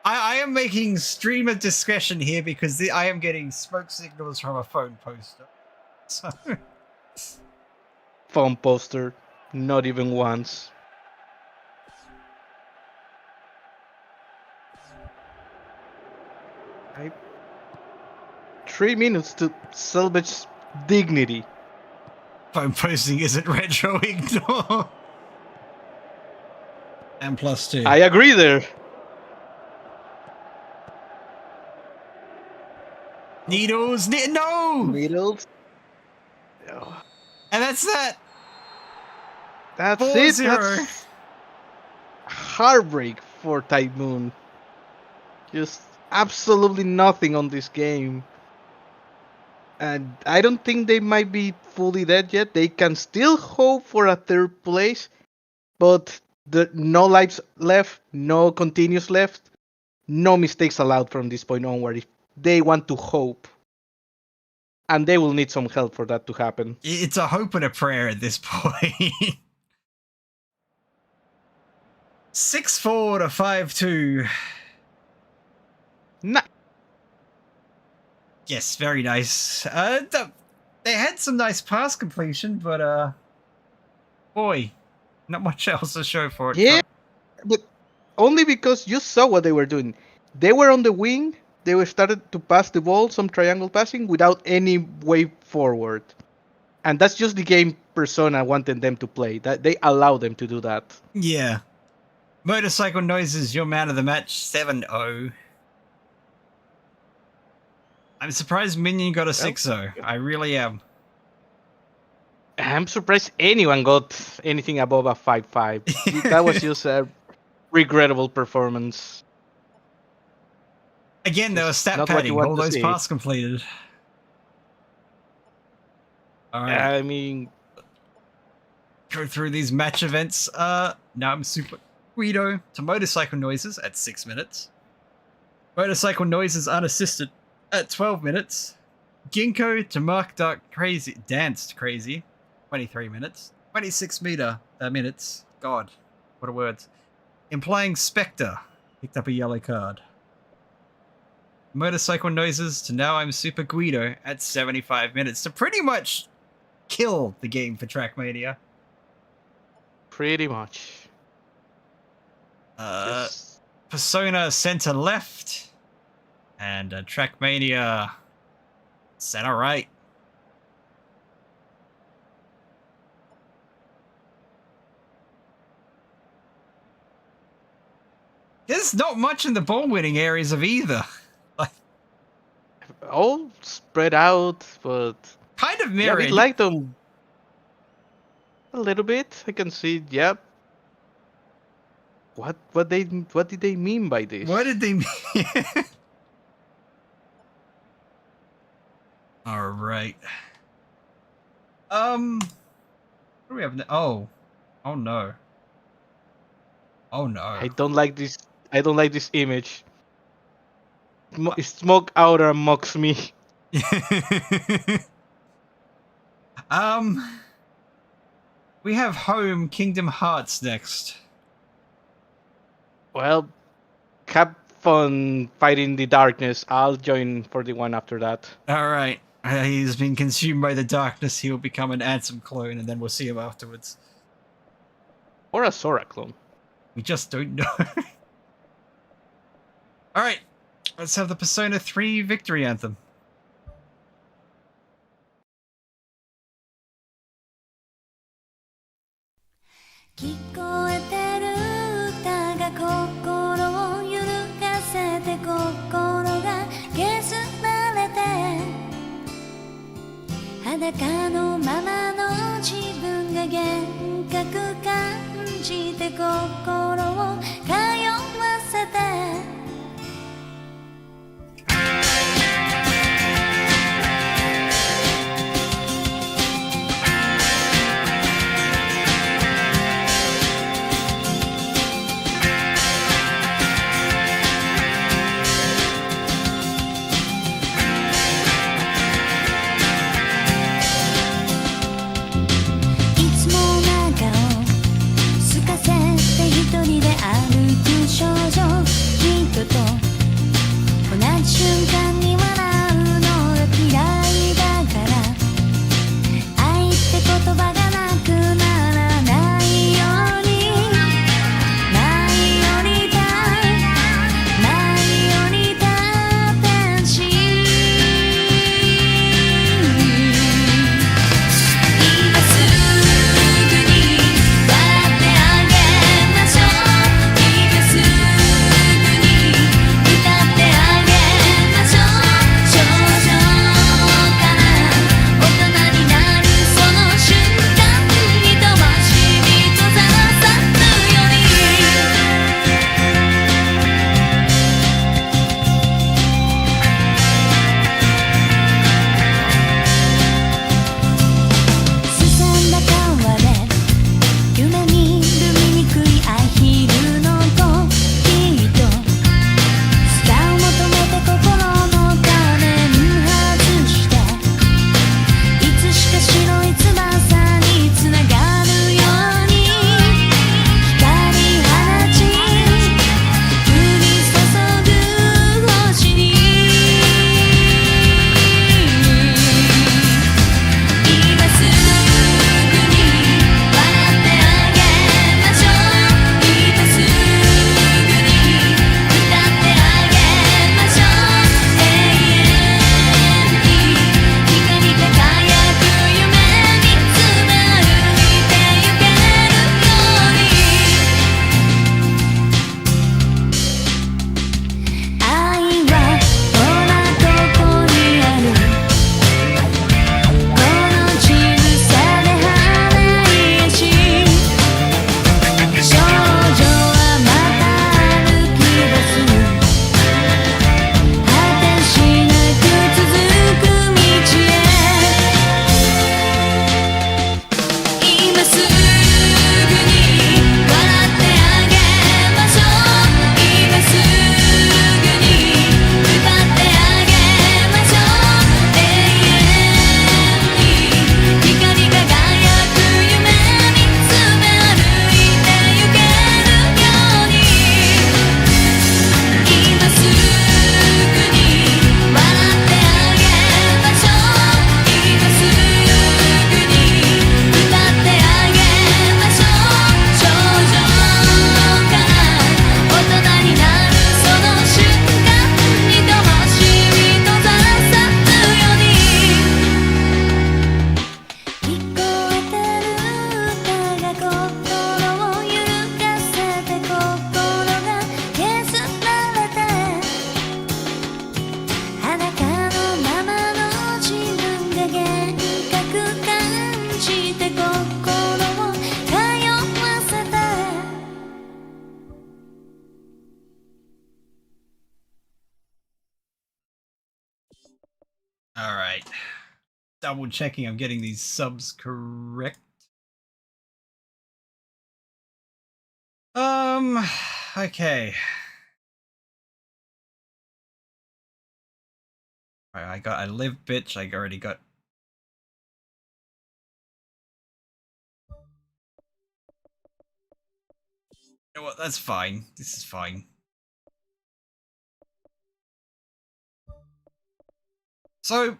I am making streamer discretion here because I am getting smoke signals from a phone poster. So. Phone poster. Not even once. I... 3 minutes to salvage dignity. Phone posting isn't retro, ignore. And +2. I agree there. Needles, no! Needles. And that's that. That's 4-0. it. That's heartbreak for Type Moon. Just absolutely nothing on this game. And I don't think they might be fully dead yet. They can still hope for a 3rd place, but no lives left, no continues left, no mistakes allowed from this point onward. If they want to hope, and they will need some help for that to happen. It's a hope and a prayer at this point. 6-4 to 5-2. Nah. Yes, very nice. They had some nice pass completion, but boy, not much else to show for it. Yeah, but only because you saw what they were doing. They were on the wing. They were started to pass the ball, some triangle passing, without any way forward. And that's just the game Persona wanted them to play. That they allow them to do that. Yeah. Motorcycle Noises, your man of the match, 7-0. I'm surprised Minion got a 6-0. I really am. I'm surprised anyone got anything above a 5-5. That was just a regrettable performance. Again, there was stat not what padding, you want all to those see. pass completed. Alright. I mean, Go through these match events. Now I'm Super Guido to Motorcycle Noises at 6 minutes. Motorcycle Noises unassisted at 12 minutes. Ginkgo to Mark Dark Crazy Danced Crazy, 23 minutes. 26 minutes. God, what a words. Implying Spectre picked up a yellow card. Motorcycle Noises to Now I'm Super Guido at 75 minutes to pretty much kill the game for Trackmania. pretty much. Persona center left. And Trackmania center right. There's not much in the ball winning areas of either. All spread out, but kind of yeah, mirrored. we like them a little bit. I can see. Yep. What did they mean by this? What did they mean? All right. What do we have? Oh no. Oh no. I don't like this. I don't like this image. Smoke Outer mocks me. We have Home Kingdom Hearts next. Well, have fun fighting the darkness. I'll join for the one after that. Alright. He's been consumed by the darkness. He will become an Ansem clone, and then we'll see him afterwards. Or a Sora clone. We just don't know. Alright. Let's have the Persona 3 victory anthem. Alright. Double checking I'm getting these subs correct. Okay. Alright, I live bitch, I already got You know what? That's fine. This is fine. So,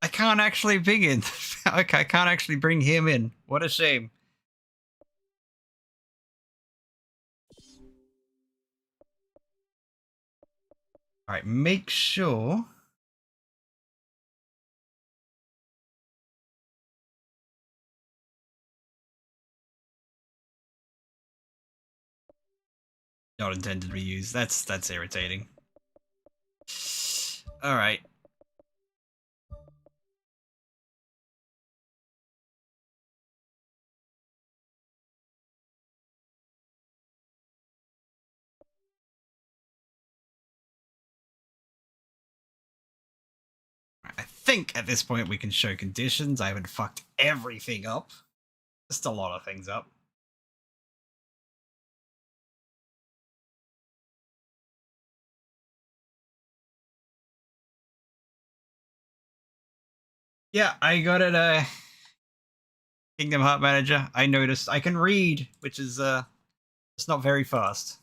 I can't actually bring in. Okay, I can't actually bring him in. What a shame. Alright, make sure. Not intended to be used. That's irritating. Alright. I think at this point we can show conditions. I haven't fucked everything up. Just a lot of things up. Yeah, I got it, Kingdom Heart Manager. I noticed I can read, which is, it's not very fast.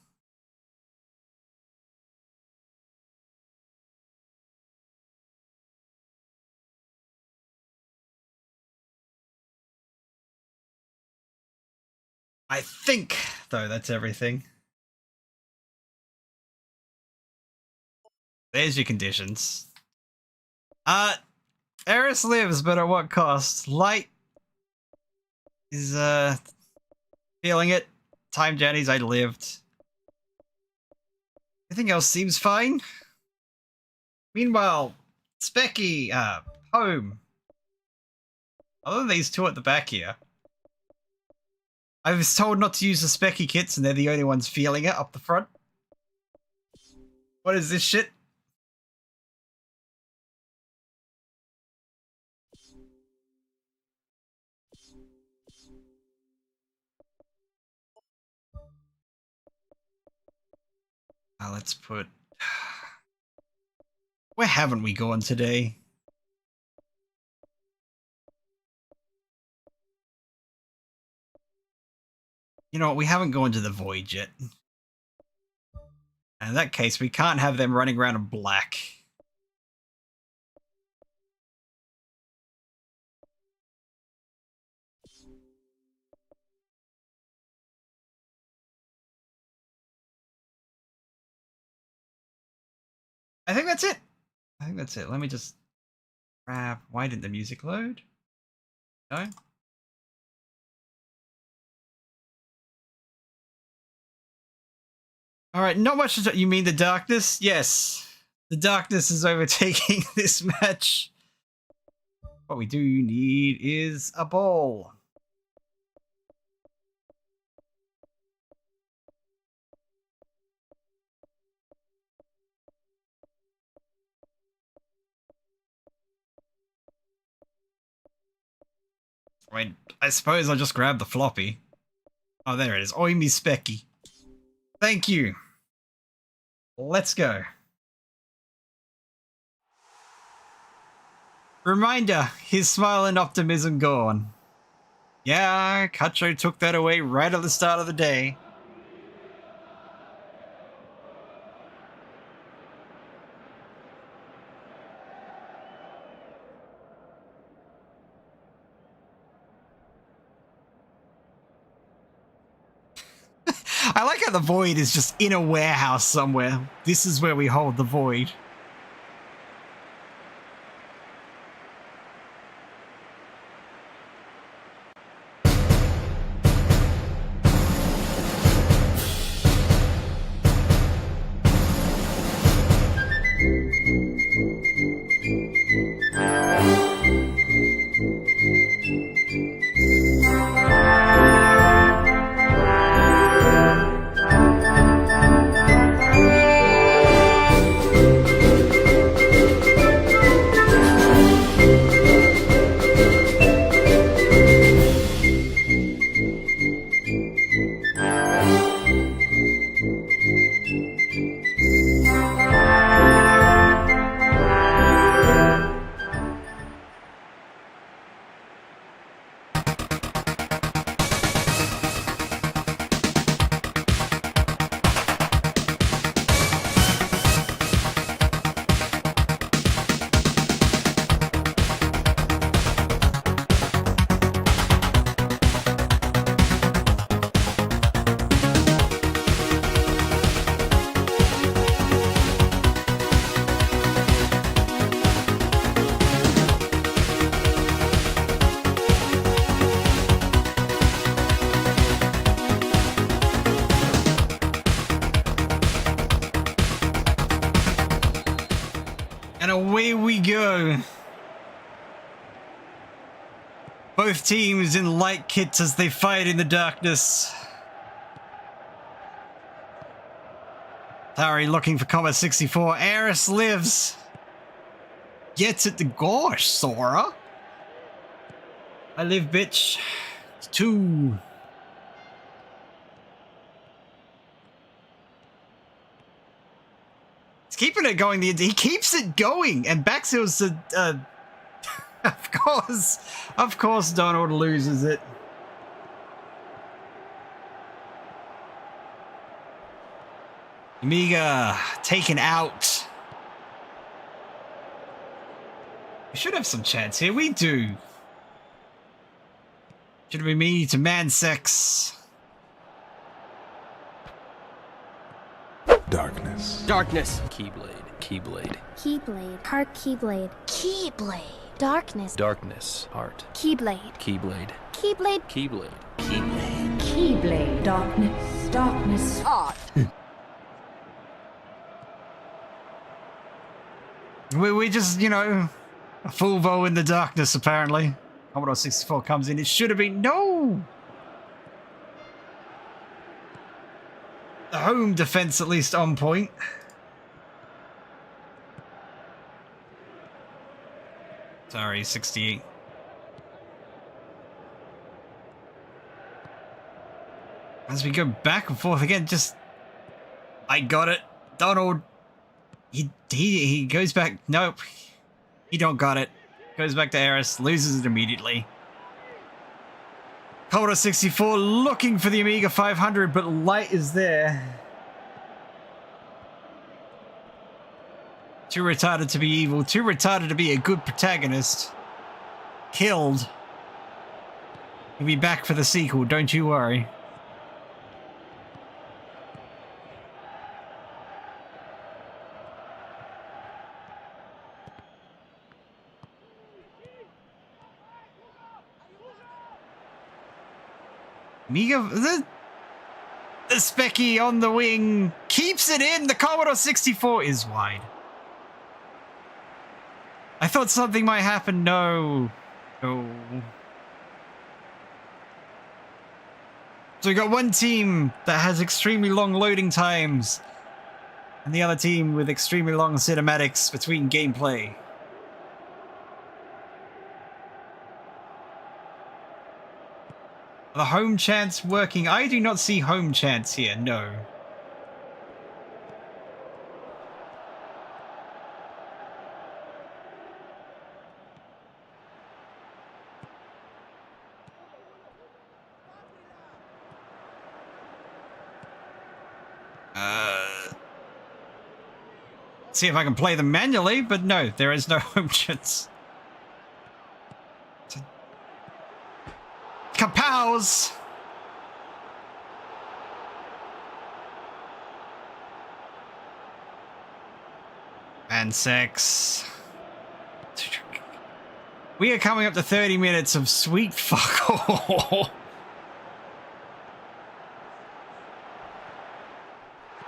I think, though, that's everything. There's your conditions. Eris lives, but at what cost? Light is, feeling it. Time journeys, I lived. Everything else seems fine. Meanwhile, Specky, home. Other than these two at the back here. I was told not to use the Specky kits, and they're the only ones feeling it up the front. What is this shit? Let's put... Where haven't we gone today? You know what, we haven't gone to the Void yet. And in that case, we can't have them running around in black. I think that's it. I think that's it. Let me just grab... Why didn't the music load? No? Alright, not much to... You mean the darkness? Yes. The darkness is overtaking this match. What we do need is a ball. I suppose I'll just grab the floppy. Oh, there it is. Oi, me Specky. Thank you. Let's go. Reminder, his smile and optimism gone. Yeah, Kacho took that away right at the start of the day. I like how the Void is just in a warehouse somewhere. This is where we hold the Void. And away we go. Both teams in light kits as they fight in the darkness. Tari looking for Comet 64. Aris lives. Gets it to gosh, Sora. I live, bitch. It's 2. He's keeping it going. He keeps it going. And Baxill's Of course Donald loses it. Amiga taken out. We should have some chance here. We do. Should it be me to man sex? Darkness. Darkness. Keyblade. Keyblade. Keyblade. Heart Keyblade. Keyblade. Darkness. Darkness. Heart. Keyblade. Keyblade. Keyblade. Keyblade. Keyblade. Keyblade. Darkness. Darkness. Heart. We just, you know, a full vote in the darkness, apparently. Commodore 64 comes in. It should have been... No! The home defense at least on point. Sorry, 68. As we go back and forth again, just... I got it. Donald... He goes back. Nope. He don't got it. Goes back to Aris. Loses it immediately. Commodore 64 looking for the Amiga 500, but Light is there. Too retarded to be evil. Too retarded to be a good protagonist. Killed. He'll be back for the sequel, don't you worry. Amiga, the Specky on the wing keeps it in. The Commodore 64 is wide. I thought something might happen. No. No. So we got one team that has extremely long loading times and the other team with extremely long cinematics between gameplay. The home chance working? I do not see home chance here, no. See if I can play them manually, but no, there is no home chance. Kapows! And 6. We are coming up to 30 minutes of sweet fuck all.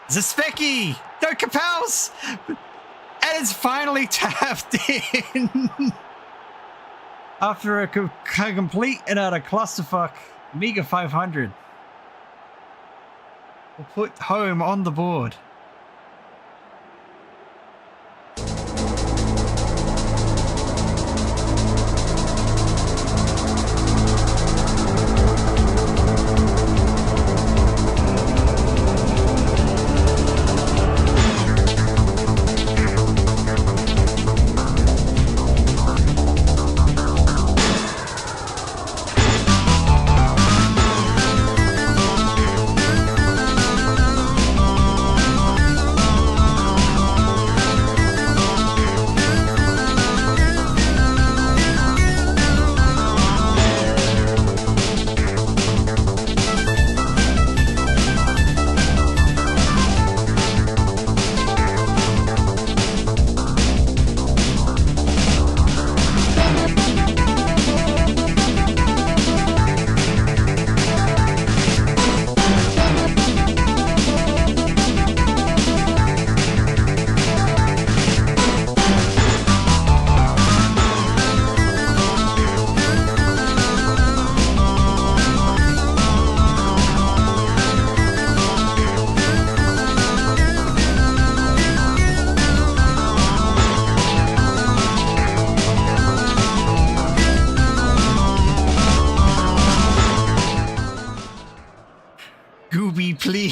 Zaspecki! No, Kapows! And it's finally tapped in! After a complete and utter clusterfuck, Amiga 500 will put home on the board.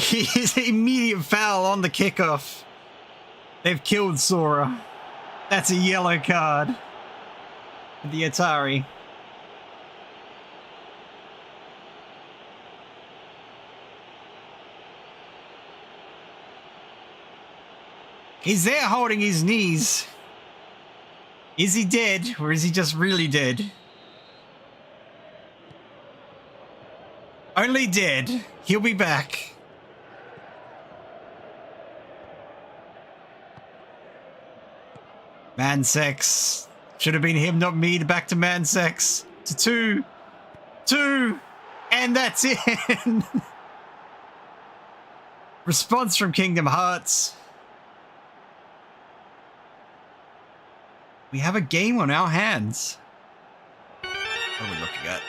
His immediate foul on the kickoff. They've killed Sora. That's a yellow card. The Atari. He's there holding his knees. Is he dead, or is he just really dead? Only dead. He'll be back. Man sex. Should have been him, not me. Back to man sex. To 2. 2. And that's it. Response from Kingdom Hearts. We have a game on our hands. What are we looking at?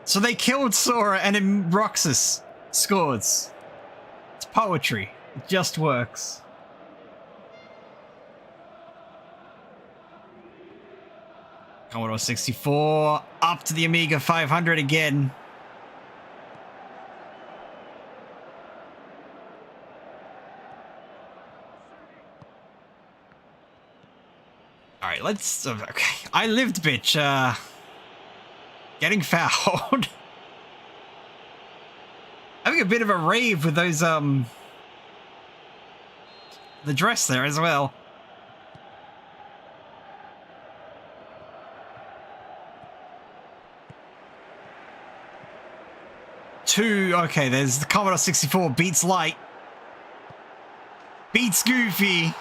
So they killed Sora and then Roxas scores. It's poetry. It just works. Commodore 64 up to the Amiga 500 again. All right, let's. Okay, I lived, bitch. Getting fouled. Having a bit of a rave with those, the dress there as well. Okay, there's the Commodore 64 beats Light. Beats Goofy.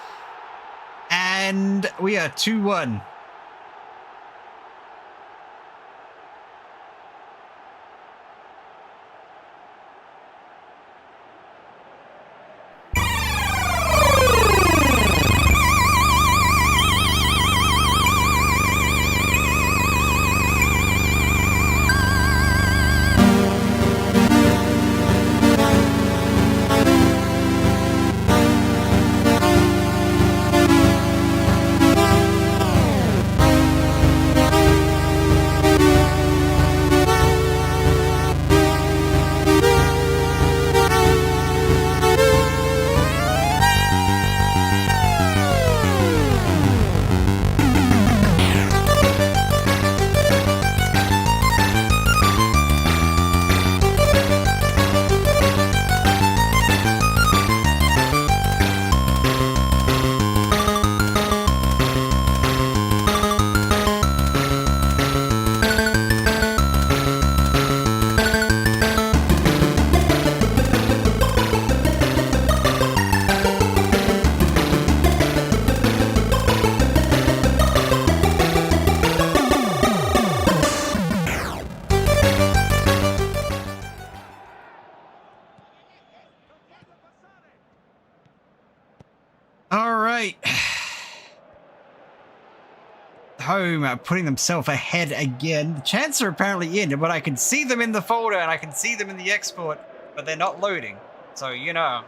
And we are 2-1. Home putting themselves ahead again. The chants are apparently in, but I can see them in the folder and I can see them in the export, but they're not loading. So, you know.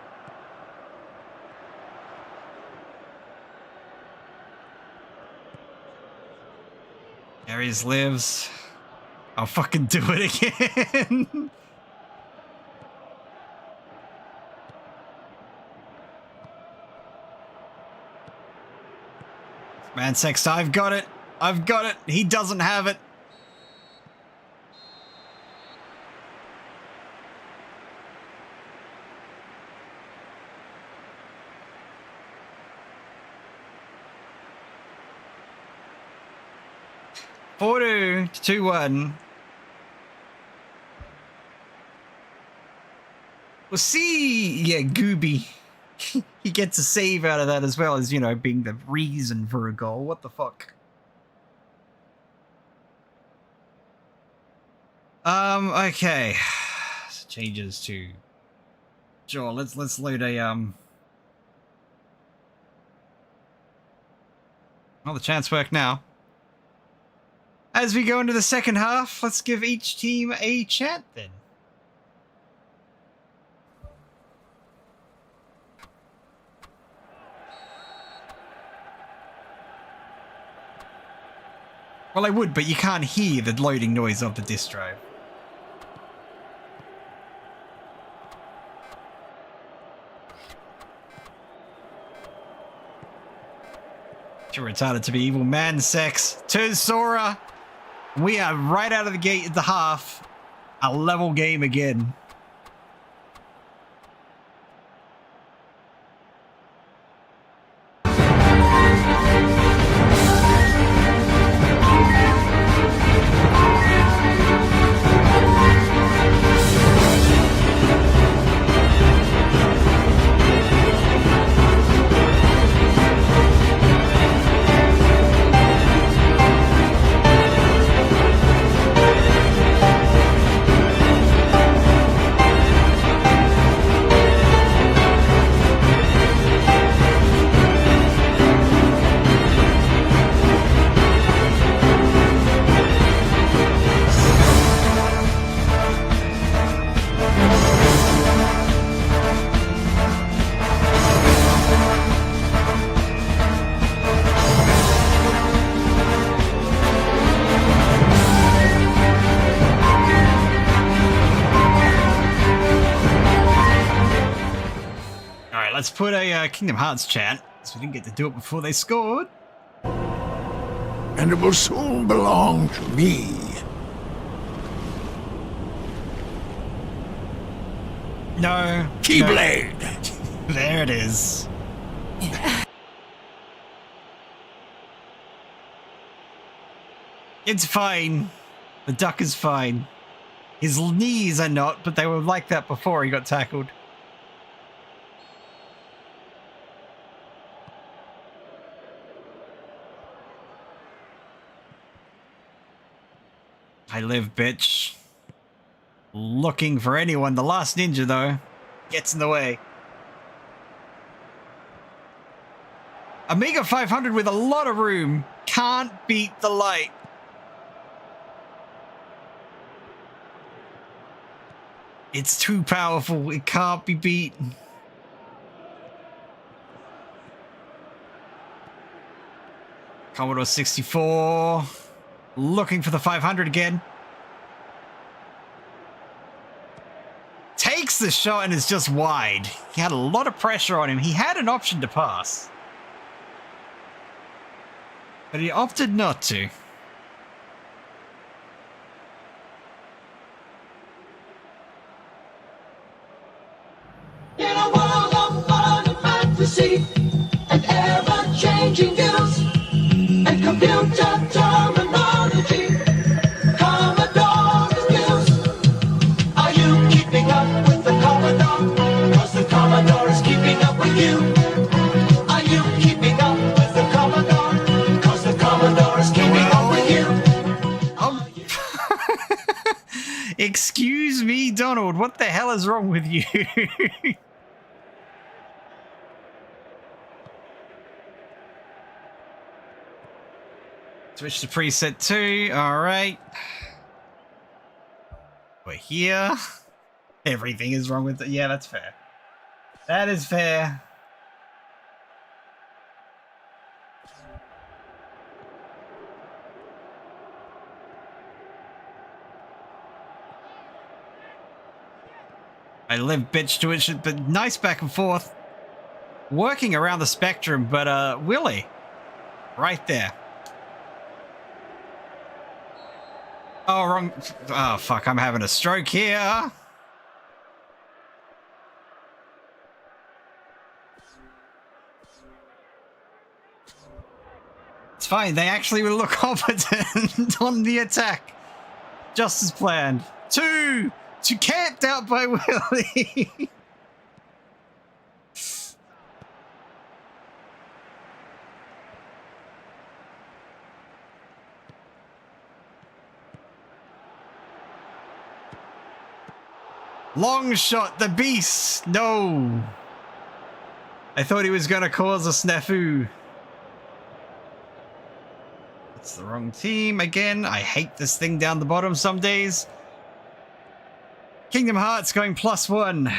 Ares lives. I'll fucking do it again. Man sex, I've got it. I've got it. He doesn't have it. 4-2 to 2-1. We'll see. Yeah, Gooby. He gets a save out of that as well as, you know, being the reason for a goal. What the fuck? Okay. So changes to... Sure, let's load a, Well, the chants work now. As we go into the second half, let's give each team a chant then. Well, I would, but you can't hear the loading noise of the disk drive. Too retarded to be evil. Man sex to Sora. We are right out of the gate at the half. A level game again. Let's put a Kingdom Hearts chant, so we didn't get to do it before they scored. And it will soon belong to me. No. Keyblade. No. There it is. It's fine. The duck is fine. His knees are not, but they were like that before he got tackled. I live, bitch. Looking for anyone. The last ninja, though, gets in the way. Amiga 500 with a lot of room. Can't beat the light. It's too powerful. It can't be beaten. Commodore 64. Looking for the 500 again. Takes the shot and is just wide. He had a lot of pressure on him. He had an option to pass, but he opted not to. In a world of fun and fantasy and ever-changing views and computer terminology, Commodore reviews. Are you keeping up with the Commodore? 'Cause the Commodore is keeping up with you. Are you keeping up with the Commodore? 'Cause the Commodore is keeping up with you. Excuse me, Donald, what the hell is wrong with you? Switch to preset 2. All right. We're here. Everything is wrong with it. Yeah, that's fair. That is fair. I live bitch to it, but nice back and forth. Working around the spectrum, but Willie. Right there. Oh, wrong. Oh, fuck, I'm having a stroke here. It's fine. They actually will look competent on the attack. Just as planned. 2 to camped out by Willie. Long shot, the beast. No. I thought he was going to cause a snafu. It's the wrong team again. I hate this thing down the bottom some days. Kingdom Hearts going +1.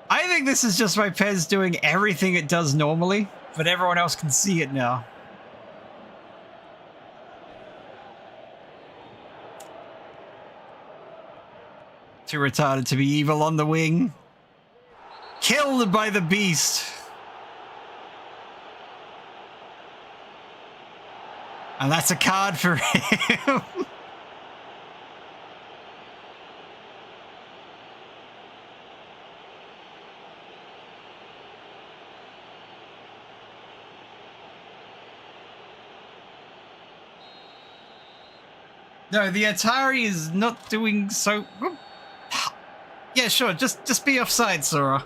I think this is just my Pez doing everything it does normally, but everyone else can see it now. Too retarded to be evil on the wing. Killed by the beast. And that's a card for him. No, the Atari is not doing so... Yeah, sure, just be offside, Sora.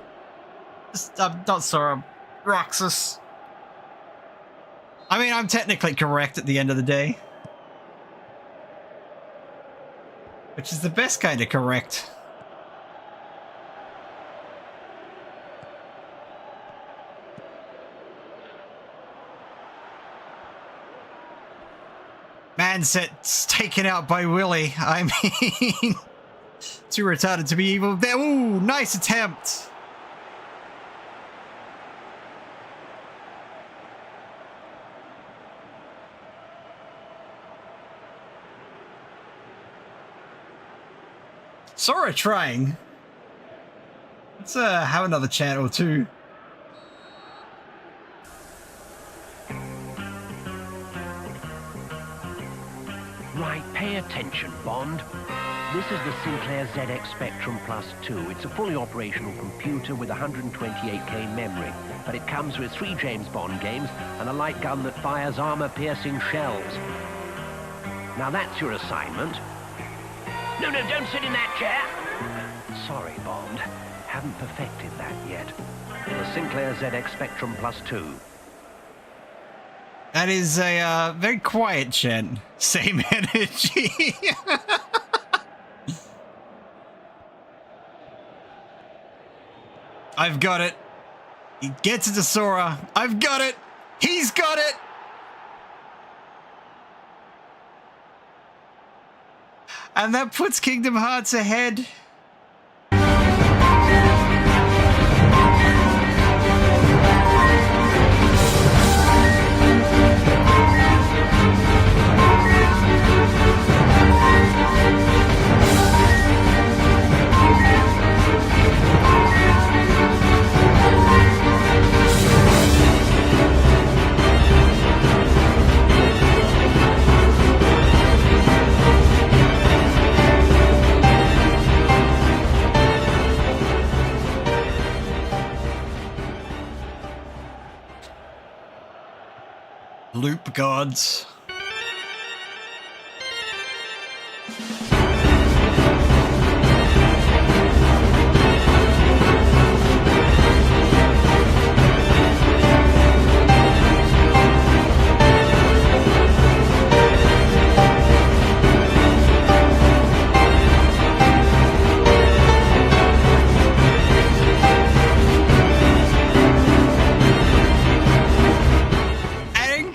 Just, not Sora, Roxas. I mean, I'm technically correct at the end of the day. Which is the best kind of correct. Manset's taken out by Willie. I mean, too retarded to be evil. There, ooh, nice attempt. Sora trying. Let's have another chat or two. Right, pay attention, Bond. This is the Sinclair ZX Spectrum Plus 2. It's a fully operational computer with 128K memory, but it comes with 3 James Bond games and a light gun that fires armor-piercing shells. Now that's your assignment. No, don't sit in that chair. Sorry, Bond. Haven't perfected that yet. The Sinclair ZX Spectrum Plus 2. That is a very quiet Chen. Same energy. I've got it. He gets it to Sora. I've got it. He's got it. And that puts Kingdom Hearts ahead. Loop gods.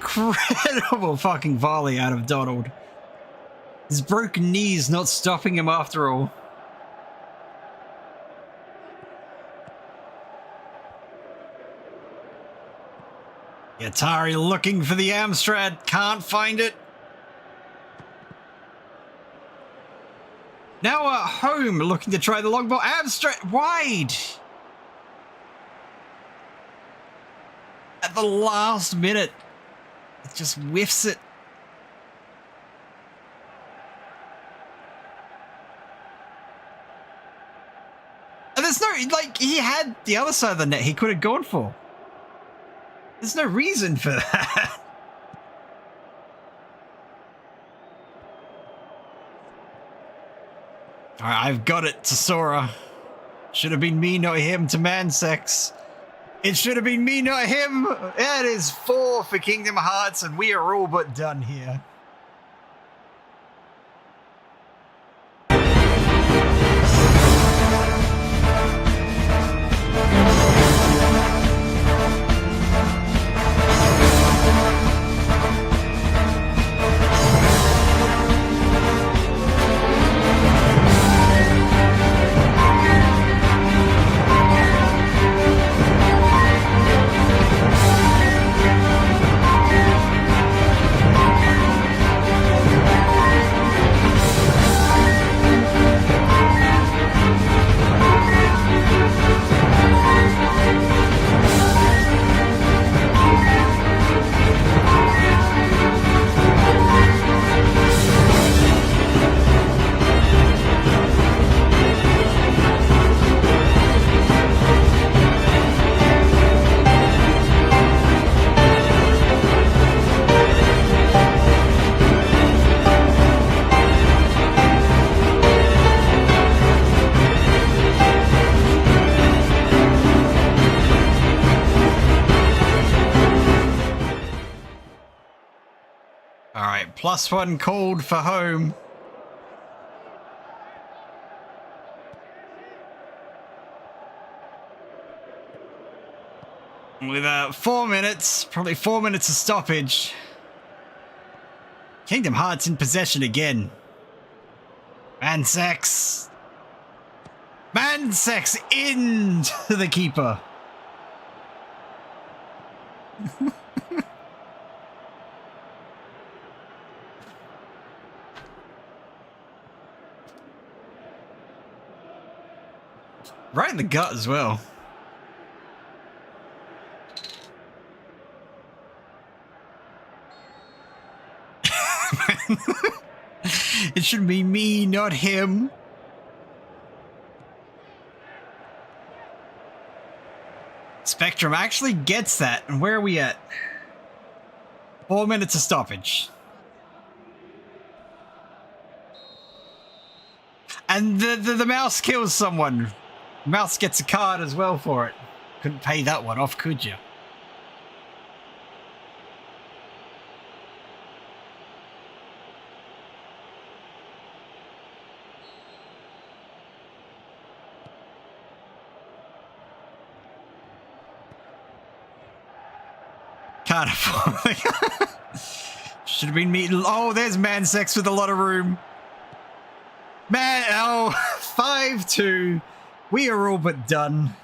Incredible fucking volley out of Donald. His broken knees not stopping him after all. Atari looking for the Amstrad, can't find it. Now at home looking to try the long ball. Amstrad wide. At the last minute. It just whiffs it. There's no, like, he had the other side of the net he could have gone for. There's no reason for that. Alright, I've got it to Sora. Should have been me, not him, to Mansex. It should have been me, not him. That is 4 for Kingdom Hearts, and we are all but done here. Alright, +1 called for home. With 4 minutes, probably 4 minutes of stoppage. Kingdom Hearts in possession again. Mansex. Mansex into the keeper. Right in the gut as well. It should be me, not him. Spectrum actually gets that. And where are we at? 4 minutes of stoppage. And the mouse kills someone. Mouse gets a card as well for it. Couldn't pay that one off, could you? Can't afford it. Should have been meeting. Oh, there's Mansex with a lot of room. Man, oh, 5-2. We are all but done.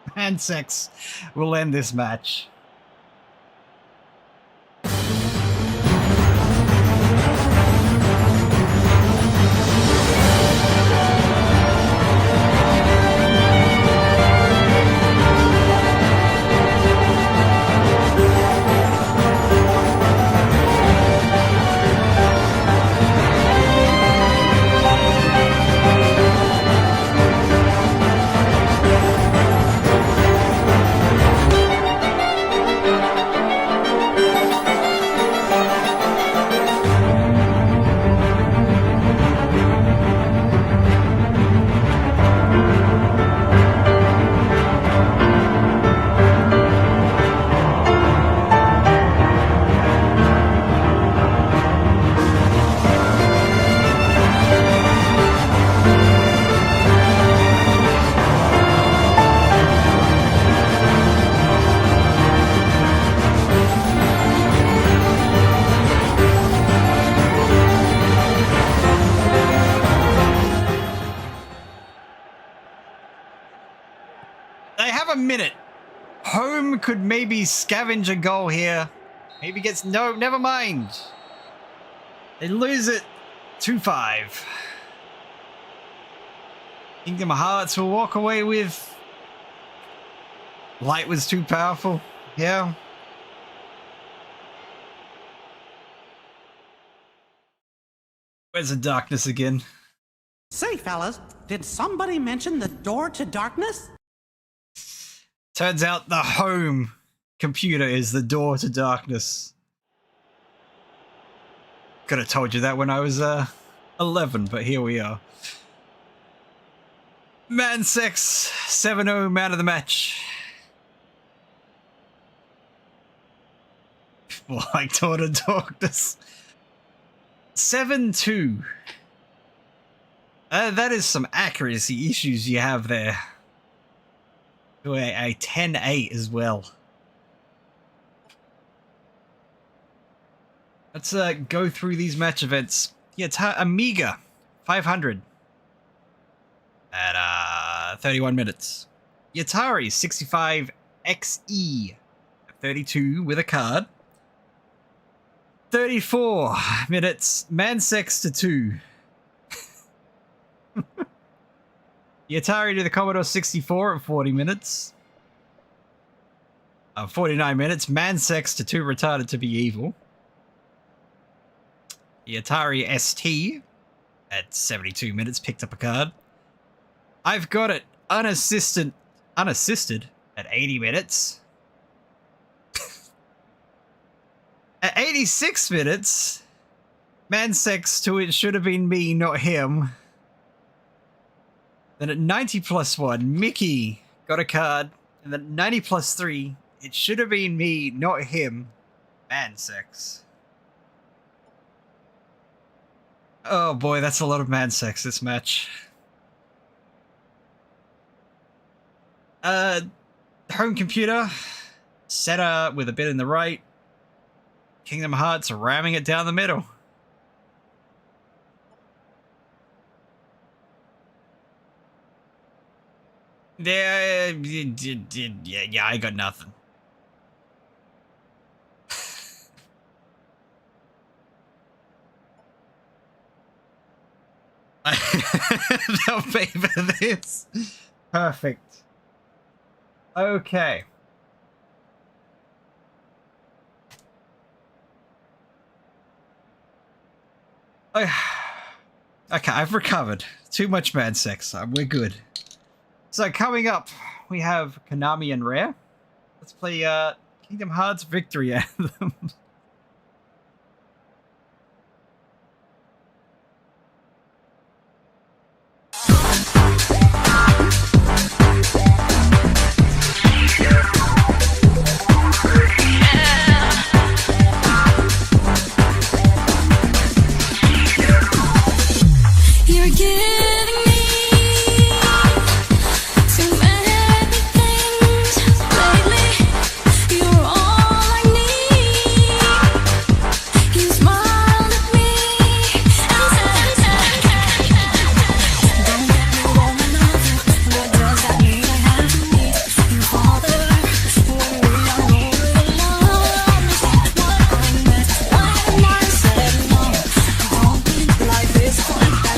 Mansex will end this match. Could maybe scavenge a goal here. Maybe gets no, never mind. They lose it 2-5. Kingdom Hearts will walk away with light was too powerful. Yeah. Where's the darkness again? Say, fellas, did somebody mention the door to darkness? Turns out the home computer is the door to darkness. Could have told you that when I was 11, but here we are. Man 6, 7-0 man of the match. More like door to darkness. 7-2. That is some accuracy issues you have there. A 10-8 as well. Let's go through these match events. Yeah, Amiga 500 at 31 minutes. Atari 65XE at 32 with a card. 34 minutes. Mansex to 2. The Atari to the Commodore 64 at 40 minutes. 49 minutes. Mansex to 2 retarded to be evil. The Atari ST at 72 minutes picked up a card. I've got it unassisted at 80 minutes. At 86 minutes, Mansex to it should have been me, not him. Then at 90+1, Mickey got a card. And then 90+3, it should have been me, not him, Mansex. Oh boy, that's a lot of Mansex this match. Home computer, Seta with a bit in the right. Kingdom Hearts ramming it down the middle. Yeah, I got nothing. They'll pay for this. Perfect. Okay. Okay, I've recovered. Too much mad sex. We're good. So coming up, we have Konami and Rare. Let's play Kingdom Hearts Victory Anthem. You're giving me too many things lately. You're all I need. You smiled at me and said, don't get me wrong, another. What does that mean? I have to meet you, Father. When we are over the line, is that what I meant? Why am I said no? Don't be like this, like that.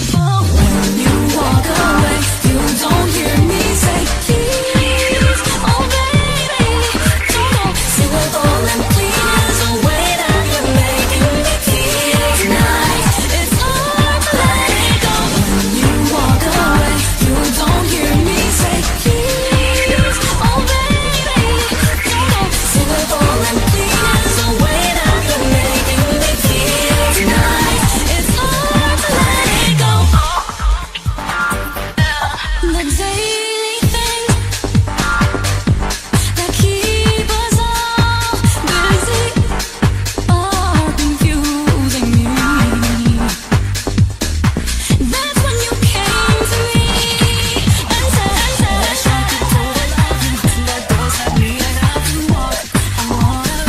When you walk away, you don't hear me say please. Oh baby, don't go. See with all them please, the way that you're making me feel tonight. It's hard to let it go. When you walk away, you don't hear me say please. Oh baby, don't go. See with all them please, the way that you're making me feel tonight. It's hard to let it go. The daily things that keep us all busy are confusing me. That's when you came to me and said, let's try to pull the line. That does that mean I have to walk on water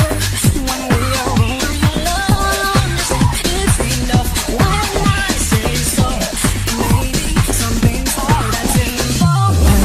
when we are over your love? It's enough when I say so. Maybe something's hard that's involved. When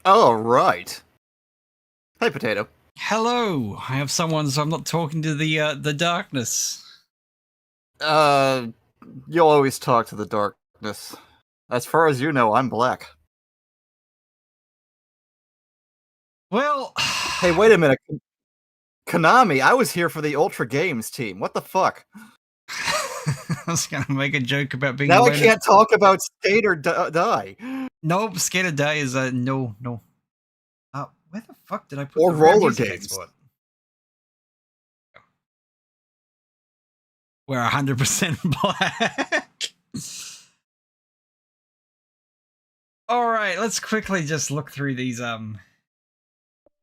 Oh, right. Hey, Potato. Hello. I have someone, so I'm not talking to the darkness. You'll always talk to the darkness. As far as you know, I'm black. Well... Hey, wait a minute. Konami, I was here for the Ultra Games team. What the fuck? I was gonna make a joke about being... Now I can't talk about Skate or Die. Nope, Skate or Die is no. Where the fuck did I put or the roller music games? export? We're 100% black. All right, let's quickly just look through these.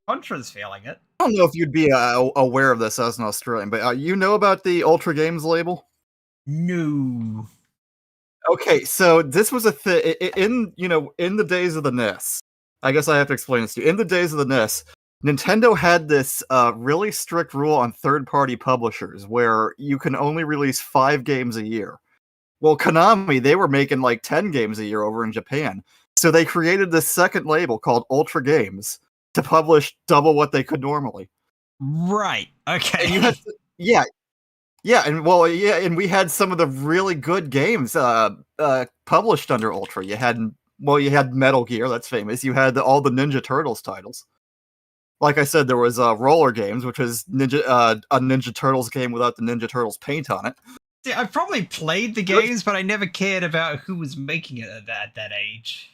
Contra's failing it. I don't know if you'd be aware of this as an Australian, but you know about the Ultra Games label? No. Okay, so this was a thing in the days of the NES. I guess I have to explain this to you. In the days of the NES, Nintendo had this really strict rule on third-party publishers where you can only release 5 games a year. Well, Konami, they were making like 10 games a year over in Japan. So they created this second label called Ultra Games to publish double what they could normally. Right. Okay. And you had to, and we had some of the really good games published under Ultra. You had Metal Gear, that's famous. You had all the Ninja Turtles titles. Like I said, there was Roller Games, which was a Ninja Turtles game without the Ninja Turtles paint on it. See, I probably played the games, but I never cared about who was making it at that age.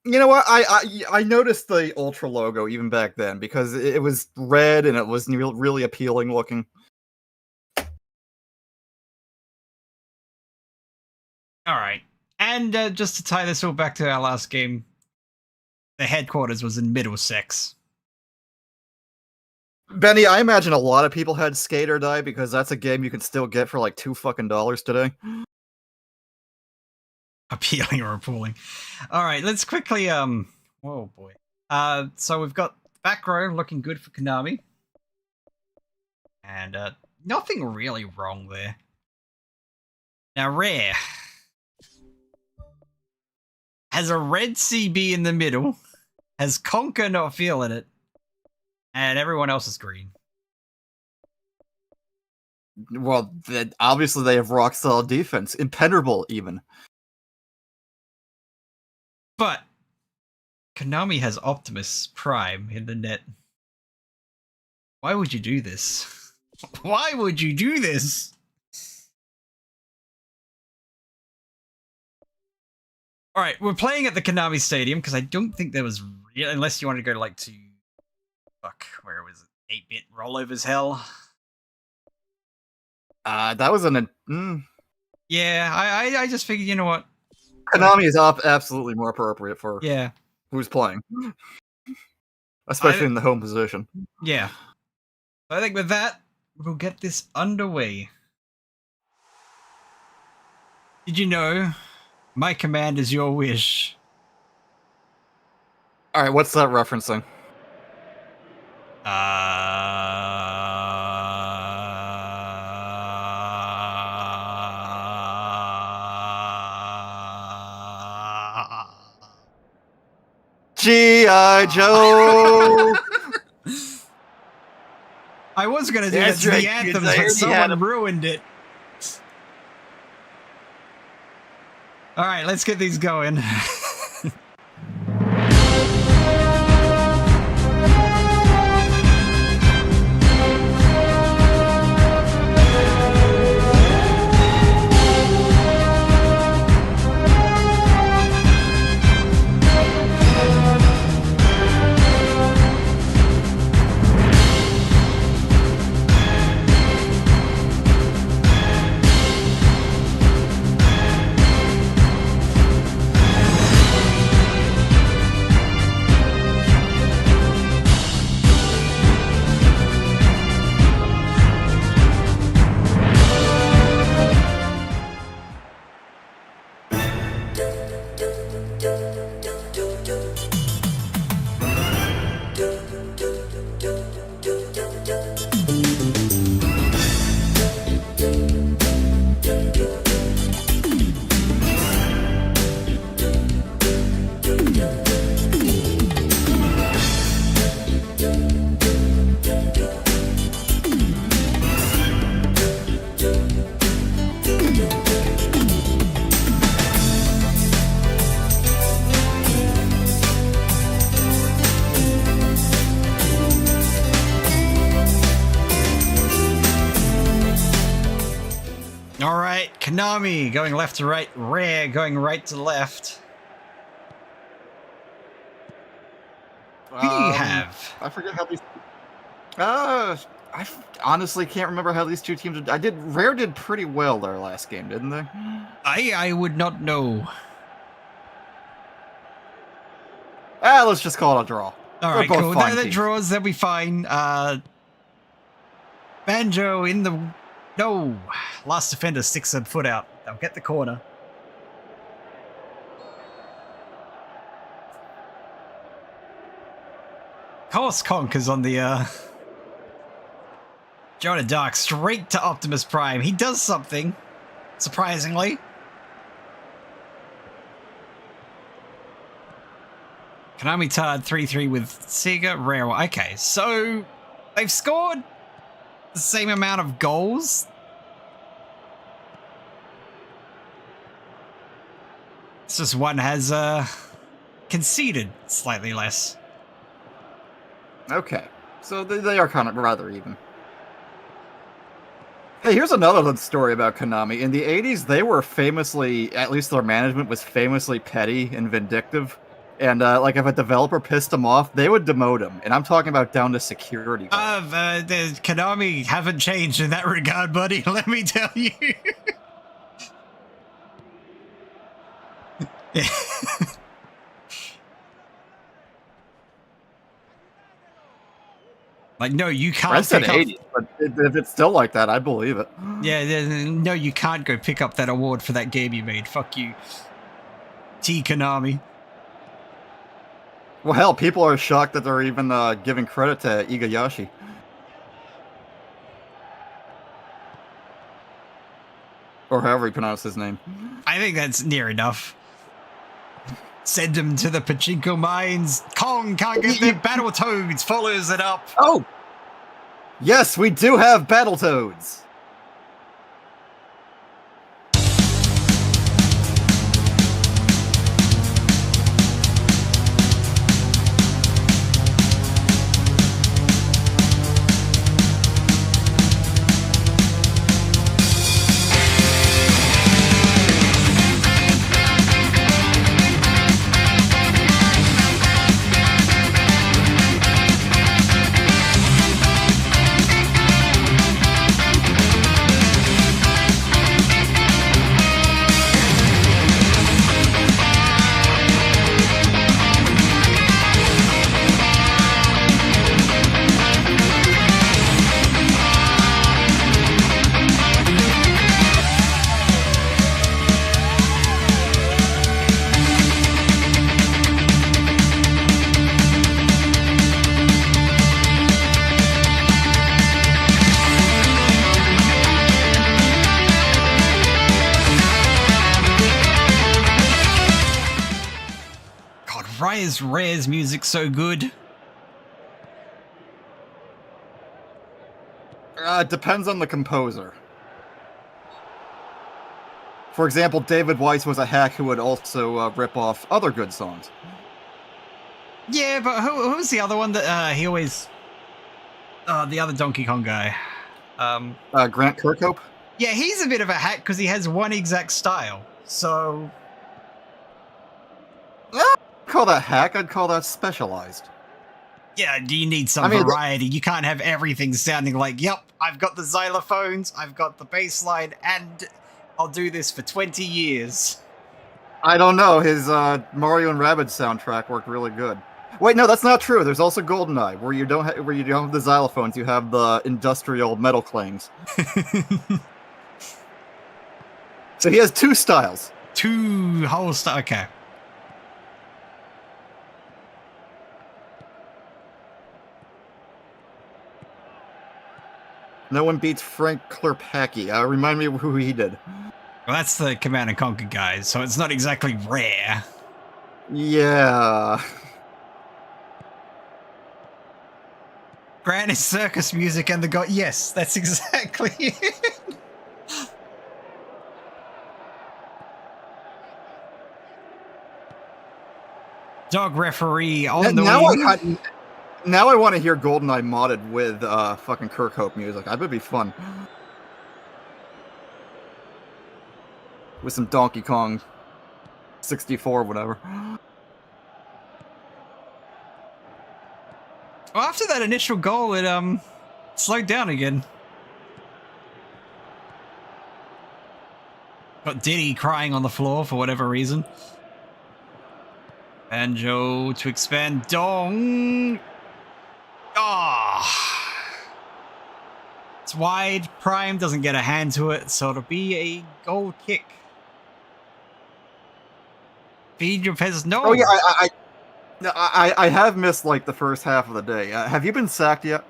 You know what? I noticed the Ultra logo even back then because it was red and it was really appealing looking. All right, and just to tie this all back to our last game, the headquarters was in Middlesex. Benny, I imagine a lot of people had Skate or Die because that's a game you can still get for like $2 today. Appealing or appalling. All right, let's quickly oh boy. So we've got back row looking good for Konami. And nothing really wrong there. Now Rare has a red CB in the middle, has Conker not feeling it, and everyone else is green. Well, obviously they have rock solid defense, impenetrable even. But Konami has Optimus Prime in the net. Why would you do this? Why would you do this? All right, we're playing at the Konami Stadium because I don't think there was unless you wanted to go to where was it? 8-bit Rollovers Hell. That was Yeah, I just figured, you know what? Konami is absolutely more appropriate for who's playing. Especially in the home position. Yeah. So I think with that, we'll get this underway. Did you know my command is your wish? Alright, what's that referencing? G.I. Joe! I was going to do that to the anthems, but someone ruined it. Alright, let's get these going. Konami going left to right. Rare going right to left. Who do you have? I forget how these. I honestly can't remember how these two teams. Rare did pretty well their last game, didn't they? I would not know. Let's just call it a draw. All right, cool. The draws, they'll be fine. Banjo in the... No. Last defender sticks a foot out. They'll get the corner. Horse Conquers on the... Jonah Dark straight to Optimus Prime. He does something, surprisingly. Konami tied 3-3 with Sega. Rare. Okay, so they've scored the same amount of goals. It's just one has conceded slightly less. Okay, so they are kind of rather even. Hey, here's another story about Konami. In the 80s, they were famously, at least their management was famously petty and vindictive. And, like, if a developer pissed them off, they would demote him. And I'm talking about down to security. The Konami haven't changed in that regard, buddy. Let me tell you. Like, no, you can't. I said pick up... 80, but if it's still like that, I believe it. Yeah, no, you can't go pick up that award for that game you made. Fuck you, T Konami. Well, hell, people are shocked that they're even giving credit to Igayashi. Or however you pronounce his name. I think that's near enough. Send him to the pachinko mines. Kong can't get their Battletoads. Follows it up. Oh! Yes, we do have Battletoads! Rare's music so good. It depends on the composer. For example, David Weiss was a hack who would also rip off other good songs. Yeah, but who's the other one that he always... the other Donkey Kong guy. Grant Kirkhope? Yeah, he's a bit of a hack because he has one exact style. So... I'd call that hack, I'd call that specialized. Yeah, do you need some variety? You can't have everything sounding like, yep, I've got the xylophones, I've got the bass line, and I'll do this for 20 years. I don't know, his Mario and Rabbids soundtrack worked really good. Wait, no, that's not true. There's also GoldenEye, where you don't have the xylophones, you have the industrial metal clangs. So he has two styles. Two whole styles, okay. No one beats Frank Klerpacki. Remind me of who he did. Well, that's the Command & Conquer guys, so it's not exactly rare. Yeah. Grant is circus music and the god. Yes, that's exactly it. Dog referee on the wing. Now I want to hear GoldenEye modded with fucking Kirkhope music. That would be fun. with some Donkey Kong 64, whatever. Well, after that initial goal, it slowed down again. Got Diddy crying on the floor for whatever reason. Banjo to expand Dong. Ah. It's wide. Prime doesn't get a hand to it, so it'll be a goal kick. Feed your peasants. No. Oh yeah, I have missed like the first half of the day. Have you been sacked yet?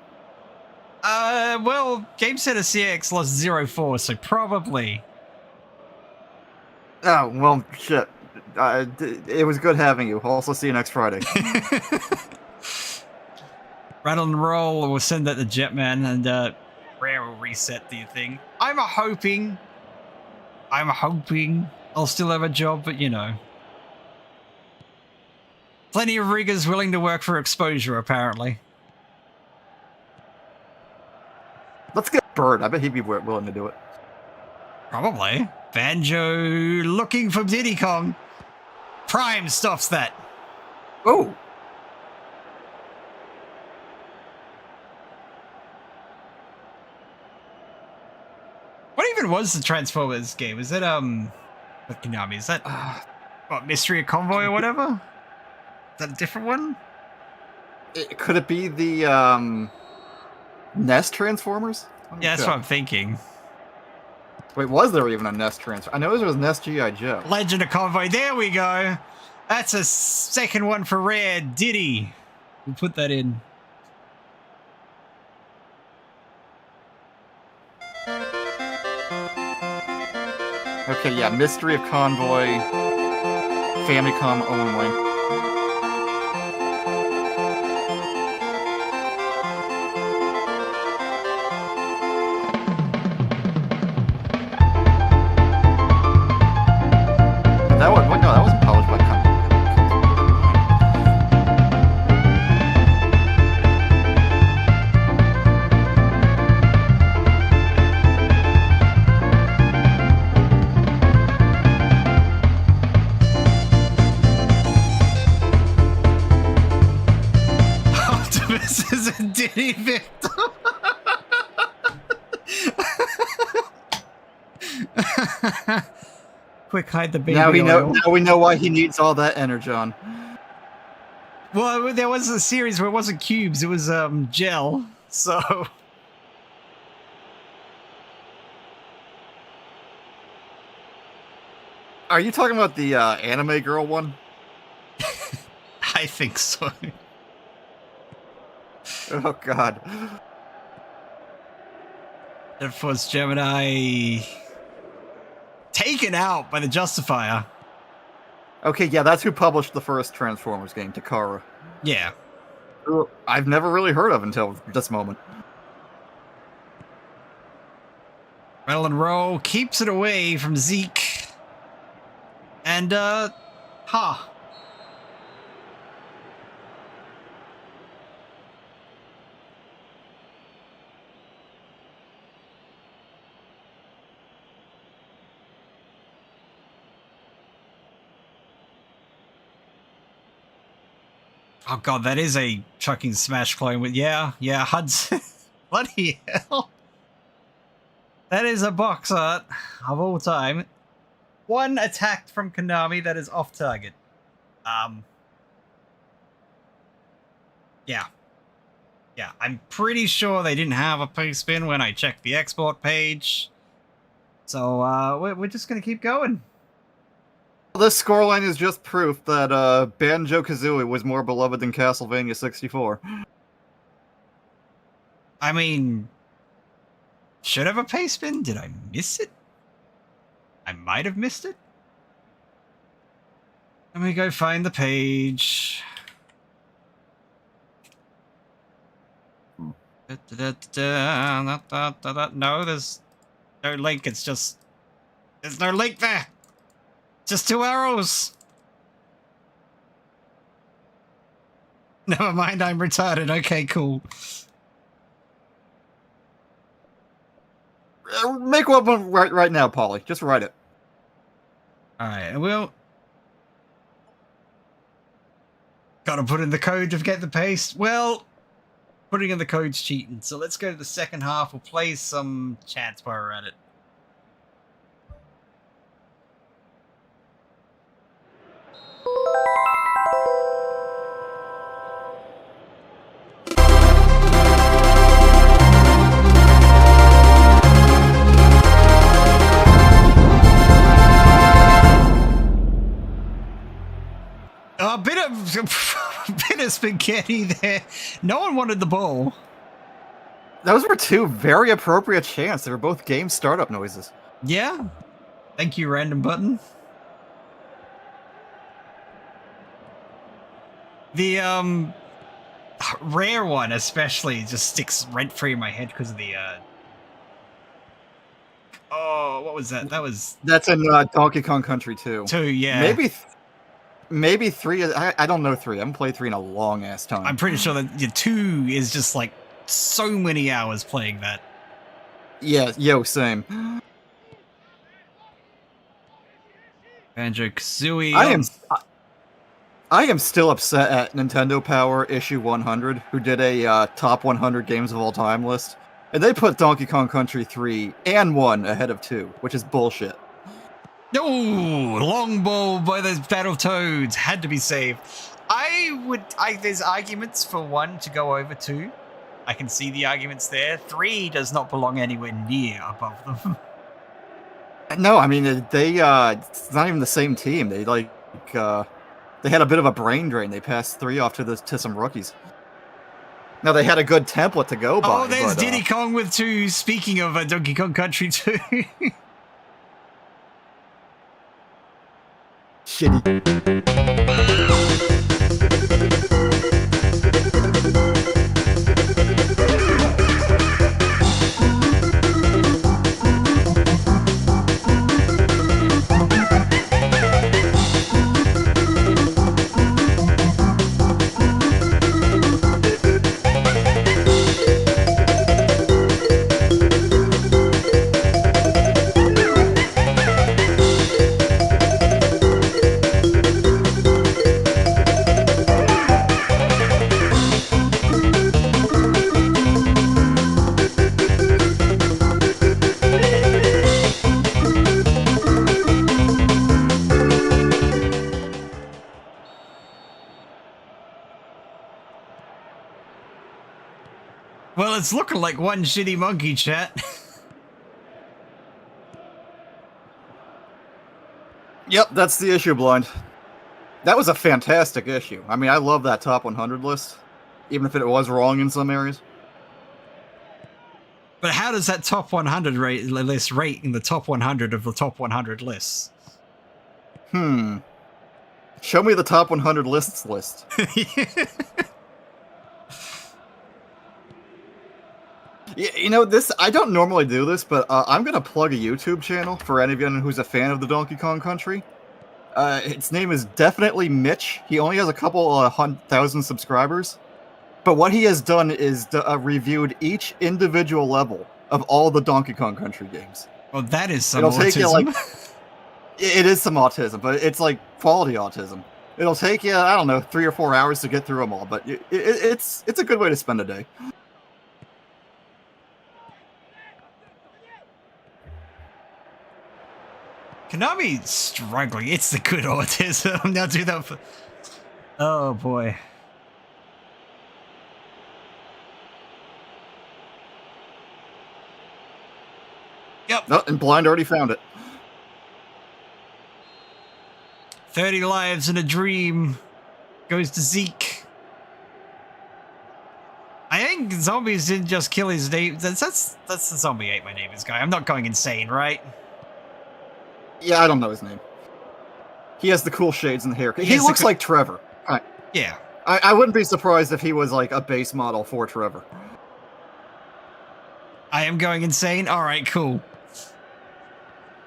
Well, Game Center CX lost 0-4, so probably. Oh, well, shit. It was good having you. I'll also see you next Friday. Rattle and roll, we'll send that to Jetman, and Rare will reset the thing. I'm hoping I'll still have a job, but you know. Plenty of riggers willing to work for exposure, apparently. Let's get Bird. I bet he'd be willing to do it. Probably. Banjo looking for Diddy Kong. Prime stops that. Oh. What even was the Transformers game? Is it what Konami? Is that what, Mystery of Convoy or whatever? Is that a different one? Could it be the NES Transformers? Yeah, that's what I'm thinking. Wait, was there even a NES transfer? I know there was NES G.I. Joe. Legend of Convoy. There we go. That's a second one for Rare. Diddy. We'll put that in. Okay, yeah, Mystery of Convoy, Famicom only. That was, no, that wasn't published by Konami. Optimus is a Diddy victim. Quick, hide the baby Now oil. we know why he needs all that energon. Well, there was a series where it wasn't cubes, it was gel. So Are you talking about the anime girl one? I think so. Oh god. Air Force Gemini taken out by the Justifier. Okay, yeah, that's who published the first Transformers game, Takara. Yeah. Who I've never really heard of until this moment. Rattle and roll keeps it away from Zeke. And ha. Oh god, that is a chucking smash clone with yeah, Hudson. Bloody hell. That is a box art of all time. One attack from Konami that is off target. Yeah. Yeah, I'm pretty sure they didn't have a post bin when I checked the export page. So we're just gonna keep going. This scoreline is just proof that Banjo-Kazooie was more beloved than Castlevania 64. I mean, should have a paste bin? Did I miss it? I might have missed it. Let me go find the page. No, there's no link. It's just... There's no link there. Just 2 arrows. Never mind, I'm retarded. Okay, cool. Make one right now, Polly. Just write it. Alright, well... Gotta put in the code to get the pace. Well, putting in the code's cheating. So let's go to the second half. We'll play some chants while we're at it. A bit of spaghetti there. No one wanted the ball. Those were two very appropriate chants. They were both game startup noises. Yeah. Thank you, random button. The rare one especially just sticks rent free in my head because of the oh, what was that? That's in Donkey Kong Country 2. 2, yeah. Maybe 3. I don't know 3. I haven't played 3 in a long ass time. I'm pretty sure that 2 is just like so many hours playing that. Yeah, same. Banjo-Kazooie. I am still upset at Nintendo Power issue 100, who did a top 100 games of all time list, and they put Donkey Kong Country 3 and 1 ahead of 2, which is bullshit. Oh, long ball by those Battletoads had to be saved. There's arguments for 1 to go over 2. I can see the arguments there. 3 does not belong anywhere near above them. No, I mean it's not even the same team. They they had a bit of a brain drain. They passed 3 off to some rookies. Now they had a good template to go by. Oh, there's Diddy Kong with 2. Speaking of Donkey Kong Country 2. Shitty. Well, it's looking like one shitty monkey, chat. Yep, that's the issue, Blind. That was a fantastic issue. I mean, I love that top 100 list, even if it was wrong in some areas. But how does that top 100 list rate in the top 100 of the top 100 lists? Show me the top 100 lists list. You know, I don't normally do this, but I'm going to plug a YouTube channel for anyone who's a fan of the Donkey Kong Country. Its name is Definitely Mitch. He only has a couple 1,000 subscribers. But what he has done is reviewed each individual level of all the Donkey Kong Country games. Well, that is some autism. It is some autism, but it's like quality autism. It'll take you, I don't know, 3 or 4 hours to get through them all, but it's a good way to spend a day. Konami's struggling. It's the good autism. Now do that for... Oh, boy. Yep. No, and Blind already found it. 30 lives in a dream goes to Zeke. I think zombies didn't just kill his name. That's the zombie ate my neighbor's guy. I'm not going insane, right? Yeah, I don't know his name. He has the cool shades and the haircut. He looks like Trevor. Yeah. I wouldn't be surprised if he was like a base model for Trevor. I am going insane? Alright, cool.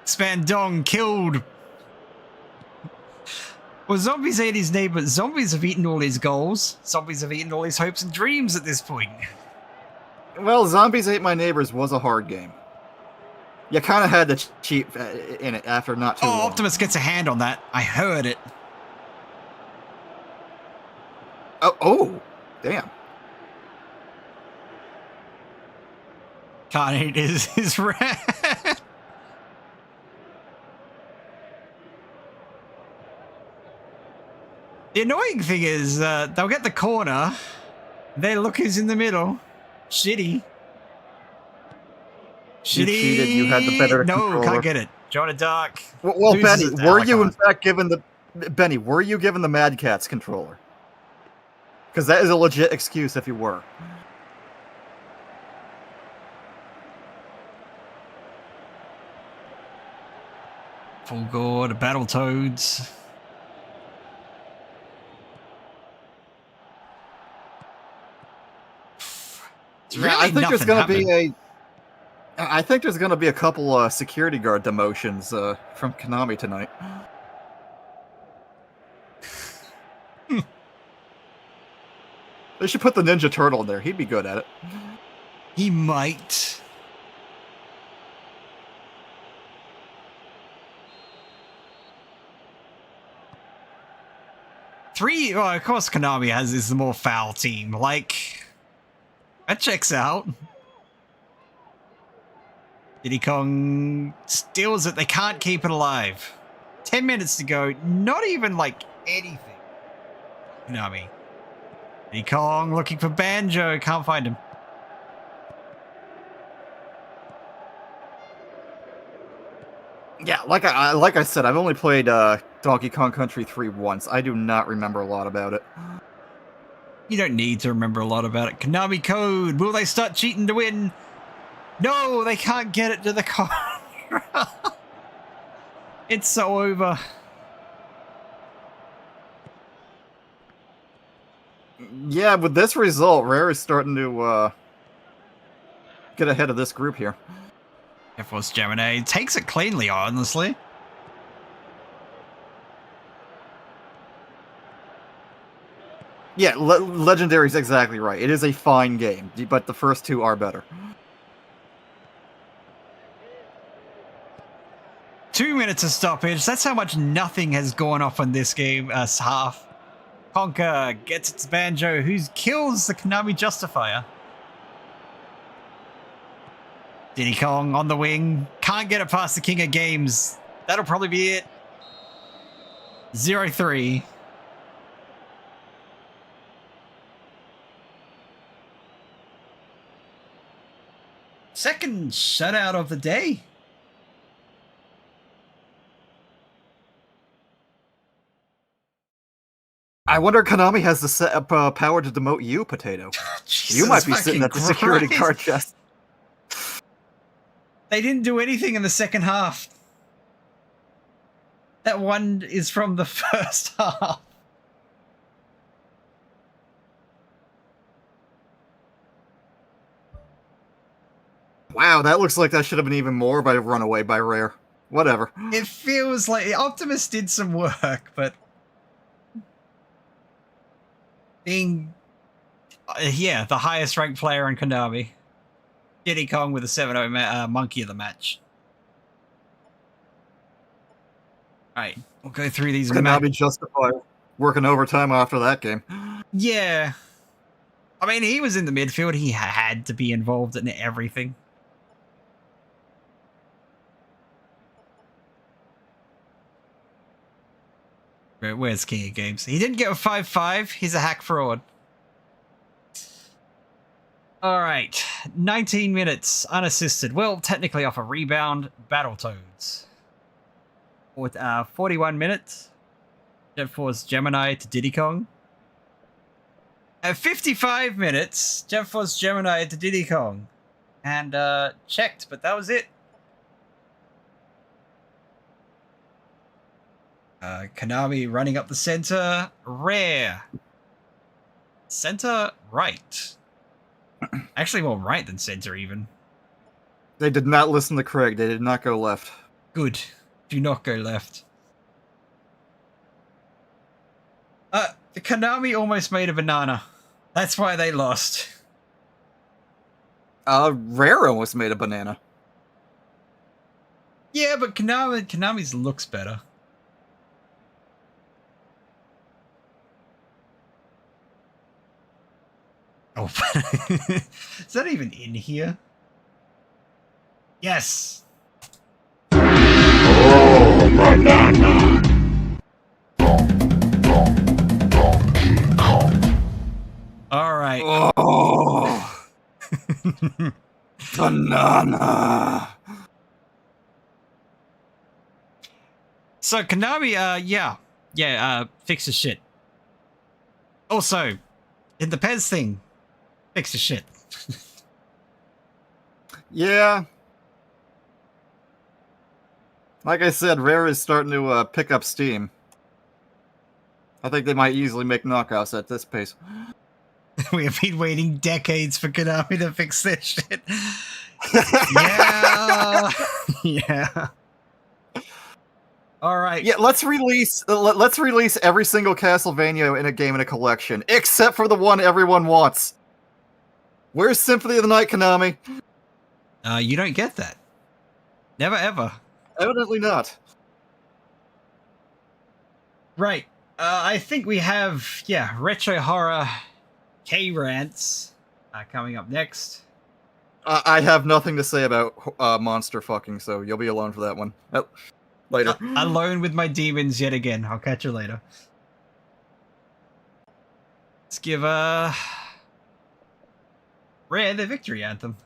Spandong killed. Well, zombies ate his neighbor. Zombies have eaten all his goals. Zombies have eaten all his hopes and dreams at this point. Well, Zombies Ate My Neighbors was a hard game. You kind of had to cheat in it after not too long. Optimus gets a hand on that. I heard it. Oh, damn. Can't eat his rat. The annoying thing is, they'll get the corner. They look who's in the middle. Shitty. You cheated. You had the better No, controller. can't get it. Joanna Dark. Well, Benny, loses- were I you in can't. fact given the Benny? Were you given the Mad Catz controller? Because that is a legit excuse if you were. Full God, Battletoads. It's really I think there's nothing going to be happening. I think there's going to be a couple security guard demotions from Konami tonight. They should put the Ninja Turtle in there. He'd be good at it. He might. Well, of course Konami is the more foul team. Like, that checks out. Diddy Kong steals it. They can't keep it alive. 10 minutes to go. Not even, like, anything. Konami. Diddy Kong looking for Banjo. Can't find him. Yeah, like I said, I've only played Donkey Kong Country 3 once. I do not remember a lot about it. You don't need to remember a lot about it. Konami Code. Will they start cheating to win? No, they can't get it to the corner. It's so over. Yeah, with this result, Rare is starting to get ahead of this group here. F-Force Gemini takes it cleanly, honestly. Yeah, Legendary's exactly right. It is a fine game, but the first two are better. 2 minutes of stoppage. That's how much nothing has gone off on this game. Half. Conker gets its Banjo, who kills the Konami Justifier. Diddy Kong on the wing. Can't get it past the King of Games. That'll probably be it. 0-3. Second shutout of the day. I wonder if Konami has the power to demote you, Potato. You might be sitting at the security Christ. guard chest. They didn't do anything in the second half. That one is from the first half. Wow, that looks like that should have been even more by Runaway by Rare. Whatever. It feels like Optimus did some work, but being, yeah, the highest ranked player in Konami. Diddy Kong with a 7-0 monkey of the match. Alright, we'll go through these. Konami justify working overtime after that game. Yeah. I mean, he was in the midfield. He had to be involved in everything. Where's King of Games? He didn't get a 5-5. He's a hack fraud. Alright. 19 minutes. Unassisted. Well, technically off a rebound. Battletoads. With 41 minutes. Jet Force Gemini to Diddy Kong. At 55 minutes, Jet Force Gemini to Diddy Kong. And checked, but that was it. Konami running up the center. Rare. Center right. Actually more right than center even. They did not listen to Craig. They did not go left. Good. Do not go left. Konami almost made a banana. That's why they lost. Rare almost made a banana. Yeah, but Konami's looks better. Oh, is that even in here? Yes. Oh, banana. All right. Oh, banana. So Konami, fix the shit. Also, in the Pez thing, fix the shit. Yeah. Like I said, Rare is starting to pick up steam. I think they might easily make knockouts at this pace. We have been waiting decades for Konami to fix this shit. Yeah. Yeah. All right. Yeah, let's release every single Castlevania in a game in a collection, except for the one everyone wants. Where's Symphony of the Night, Konami? You don't get that. Never ever. Evidently not. Right. I think we have, Retro Horror K-Rants coming up next. I have nothing to say about monster fucking, so you'll be alone for that one. Later. Alone with my demons yet again. I'll catch you later. Let's give Rare the victory anthem.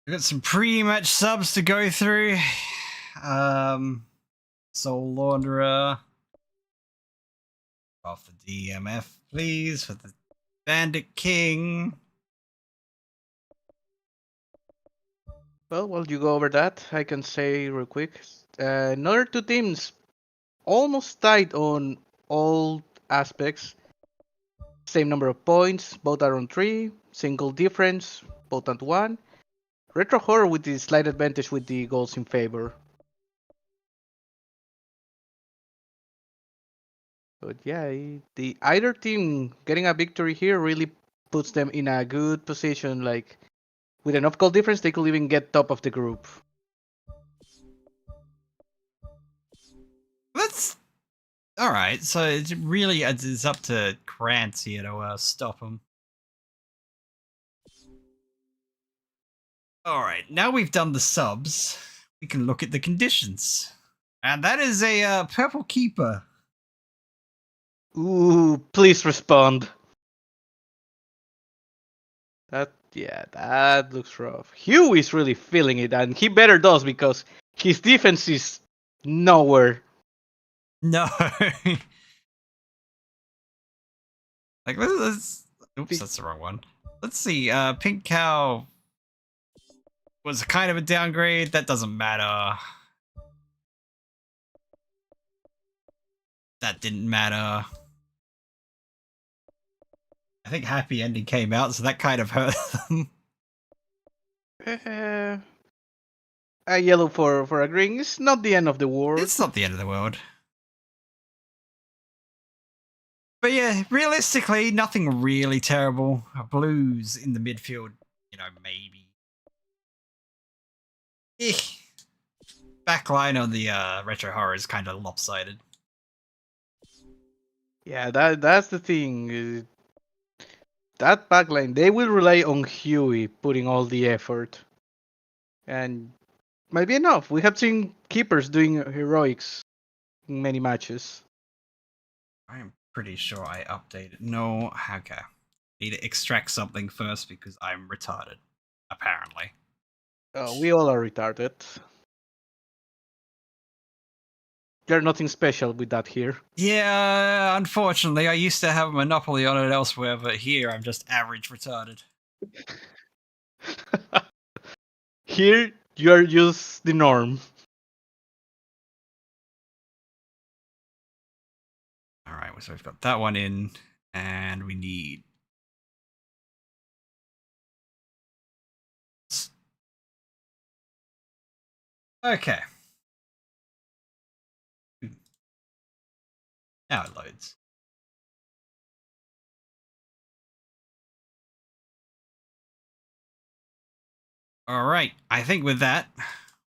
We've got some pre-match subs to go through. Soul Launderer. Off the DMF, please, for the Bandit King. Well, while you go over that, I can say real quick. Another two teams almost tied on all aspects. Same number of points, both are on 3. Single difference, both at 1. Retro Horror with the slight advantage with the goals in favor. But yeah, the either team getting a victory here really puts them in a good position. Like, with enough goal difference, they could even get top of the group. That's all right. So it really it's up to Krantz here to stop him. All right, now we've done the subs, we can look at the conditions, and that is a purple keeper. Ooh, please respond. That looks rough. Huey's really feeling it, and he better does because his defense is nowhere. No. Like let's oops, that's the wrong one. Let's see. Pink Cow was kind of a downgrade. That doesn't matter. That didn't matter. I think Happy Ending came out, so that kind of hurt them. A yellow for agreeing is not the end of the world. It's not the end of the world. But yeah, realistically, nothing really terrible. Blues in the midfield, maybe. Backline on the Retro Horror is kind of lopsided. Yeah, that's the thing. That backline, they will rely on Huey putting all the effort. And might be enough. We have seen keepers doing heroics in many matches. I'm pretty sure I updated. No, okay. Need to extract something first because I'm retarded. Apparently. We all are retarded. There's nothing special with that here. Yeah, unfortunately, I used to have a monopoly on it elsewhere, but here I'm just average retarded. Here, you're just the norm. Alright, so we've got that one in, and we need... Okay. Now it loads. Alright, I think with that,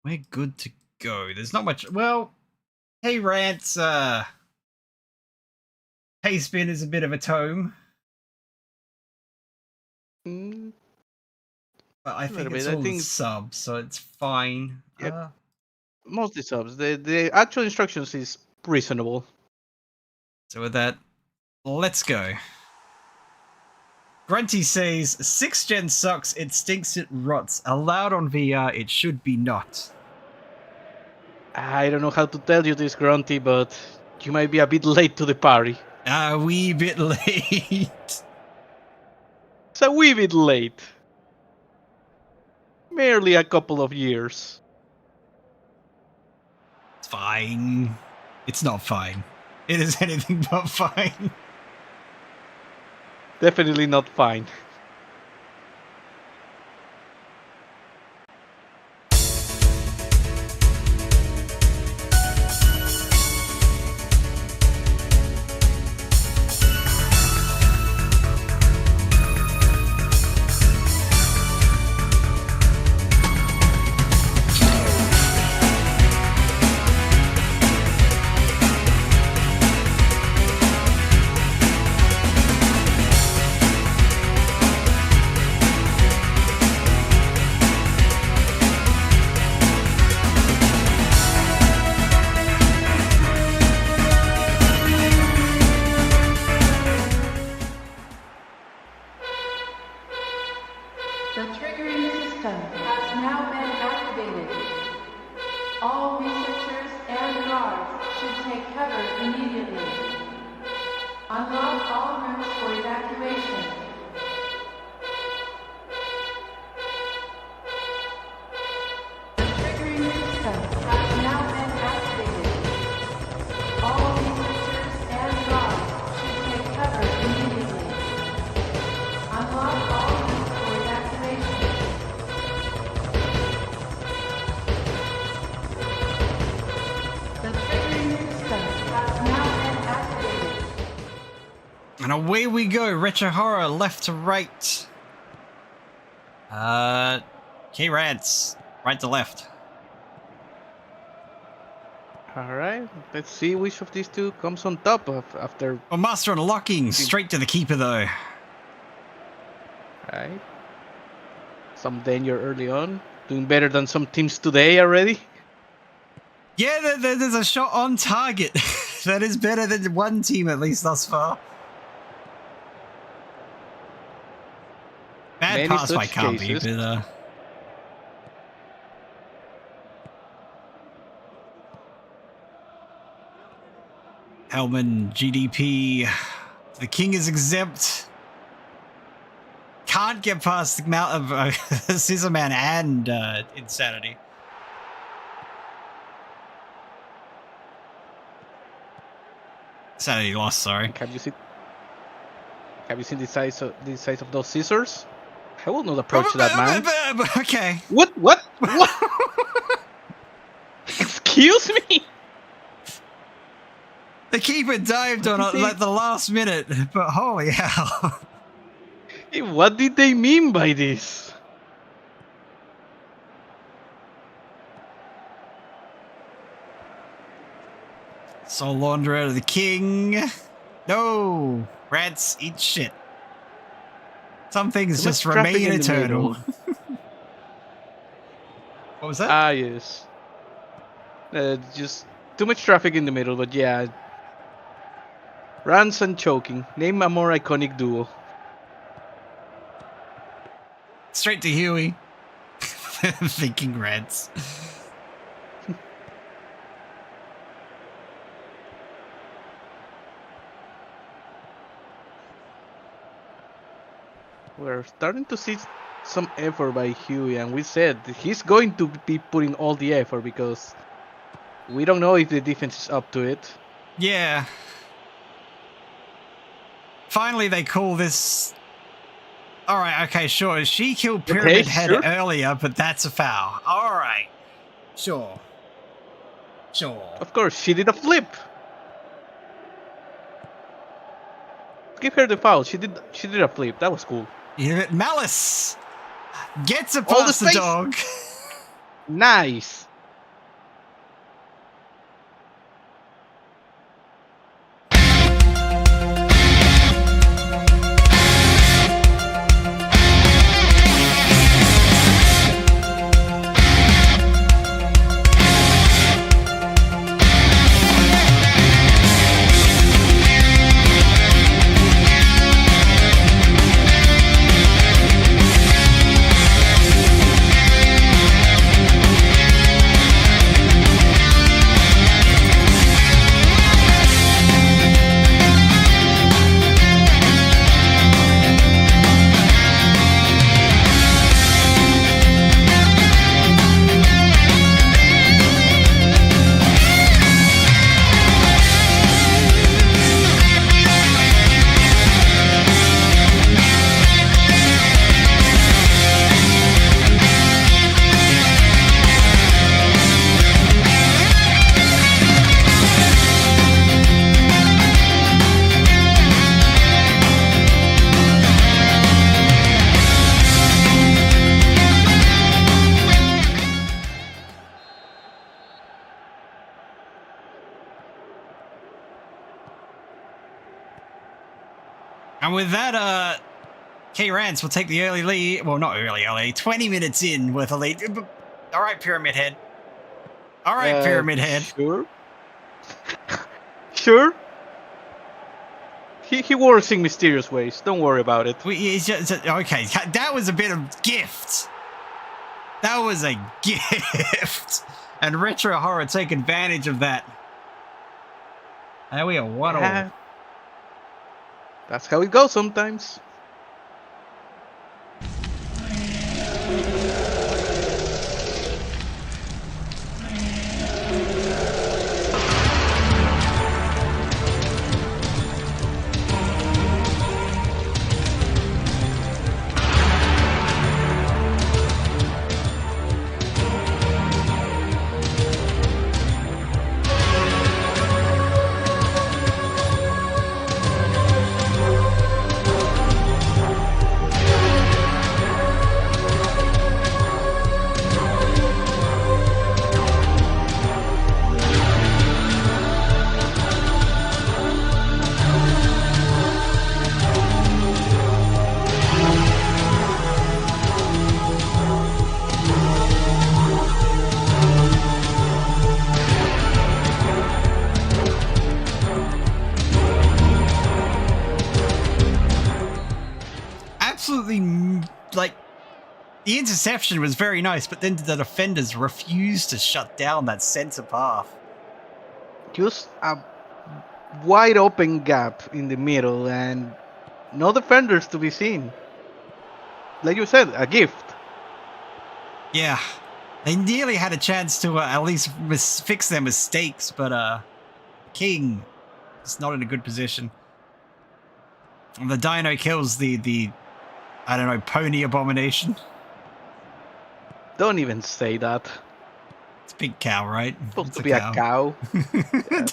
we're good to go. There's not much... Well, hey Rants, Payspin is a bit of a tome. But I think it's all subs, so it's fine. Yep. Mostly subs. The actual instructions is reasonable. So with that, let's go. Grunty says, 6th gen sucks, it stinks, it rots. Allowed on VR, it should be not. I don't know how to tell you this, Grunty, but you might be a bit late to the party. A wee bit late. It's a wee bit late. Merely a couple of years. It's fine. It's not fine. It is anything but fine. Definitely not fine. The triggering system has has now been activated. All researchers and guards should take cover immediately. Unlock all rooms for evacuation. The triggering system has now been activated. All researchers and guards should take cover immediately. Unlock all rooms for evacuation. The triggering system has now been activated. And away we go. Retro left to right. K-Rants, right to left. Alright, let's see which of these two comes on top after. Well, Master unlocking. Straight to the keeper, though. Right. Some danger early on. Doing better than some teams today already. Yeah, there's a shot on target. That is better than one team, at least thus far. Bad Many pass such by Carby, cases. but Hellman, GDP, the king is exempt. Can't get past the amount of Scissorman and Insanity. Insanity lost, sorry. Have you seen the size of those scissors? I will not approach that man. Okay. What? Excuse me? The keeper dived on it like the last minute, but holy hell. What did they mean by this? Soul Launderer of the king. No. Rats eat shit. Some things Too much just traffic remain in the eternal. middle. What was that? Ah, yes. Just too much traffic in the middle, but yeah. Rants and choking. Name a more iconic duo. Straight to Huey. Thinking rats. We're starting to see some effort by Huey, and we said he's going to be putting all the effort because we don't know if the defense is up to it. Yeah. Finally, they call this. All right, okay, sure. She killed Pyramid Head sure. earlier, but that's a foul. All right. Sure. Of course, she did a flip. Give her the foul. She did a flip. That was cool. Yeah, Malice gets it All the past the space. dog. Nice. And with that, K-Rants will take the early lead. Well, not early. 20 minutes in with a lead. All right, Pyramid Head. All right, Pyramid Head. Sure. Sure. He works in mysterious ways. Don't worry about it. Okay, that was a bit of gift. That was a gift. And Retro Horror take advantage of that. There we are, 1-1. Yeah. That's how it goes sometimes. Like, the interception was very nice, but then the defenders refused to shut down that center path. Just a wide open gap in the middle and no defenders to be seen. Like you said, a gift. Yeah, they nearly had a chance to at least fix their mistakes, but King is not in a good position. And the Dino kills the I don't know, pony abomination. Don't even say that. It's a big cow, right? Supposed It's to be a cow. Yeah.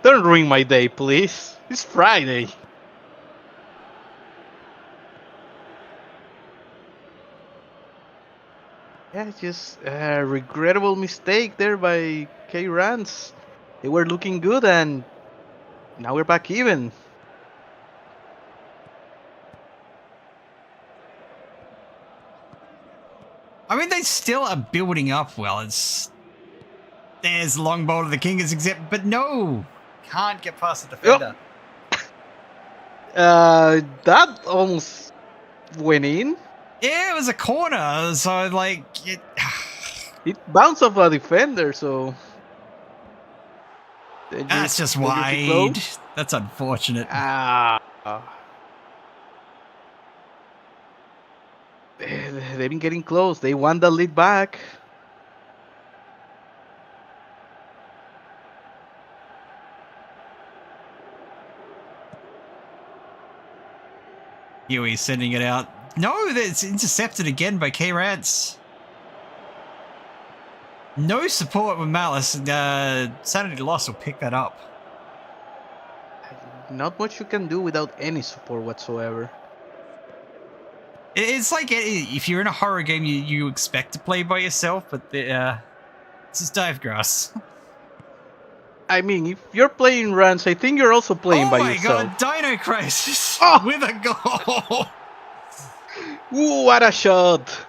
Don't ruin my day, please. It's Friday. Yeah, just a regrettable mistake there by K-Rans. They were looking good and now we're back even. I mean, they still are building up well. There's Longbow to the King is exempt, but no! Can't get past the defender. That almost went in. Yeah, it was a corner, so like... It bounced off a defender, so... That's just wide. That's unfortunate. They've been getting close. They want the lead back. Huey sending it out. No, it's intercepted again by K-Rants. No support with Malice. Sanity Loss will pick that up. Not much you can do without any support whatsoever. It's like if you're in a horror game, you expect to play by yourself, but this is Divegrass. I mean, if you're playing runs, I think you're also playing by yourself. Oh my god, Dino Crisis with a goal! Ooh, what a shot!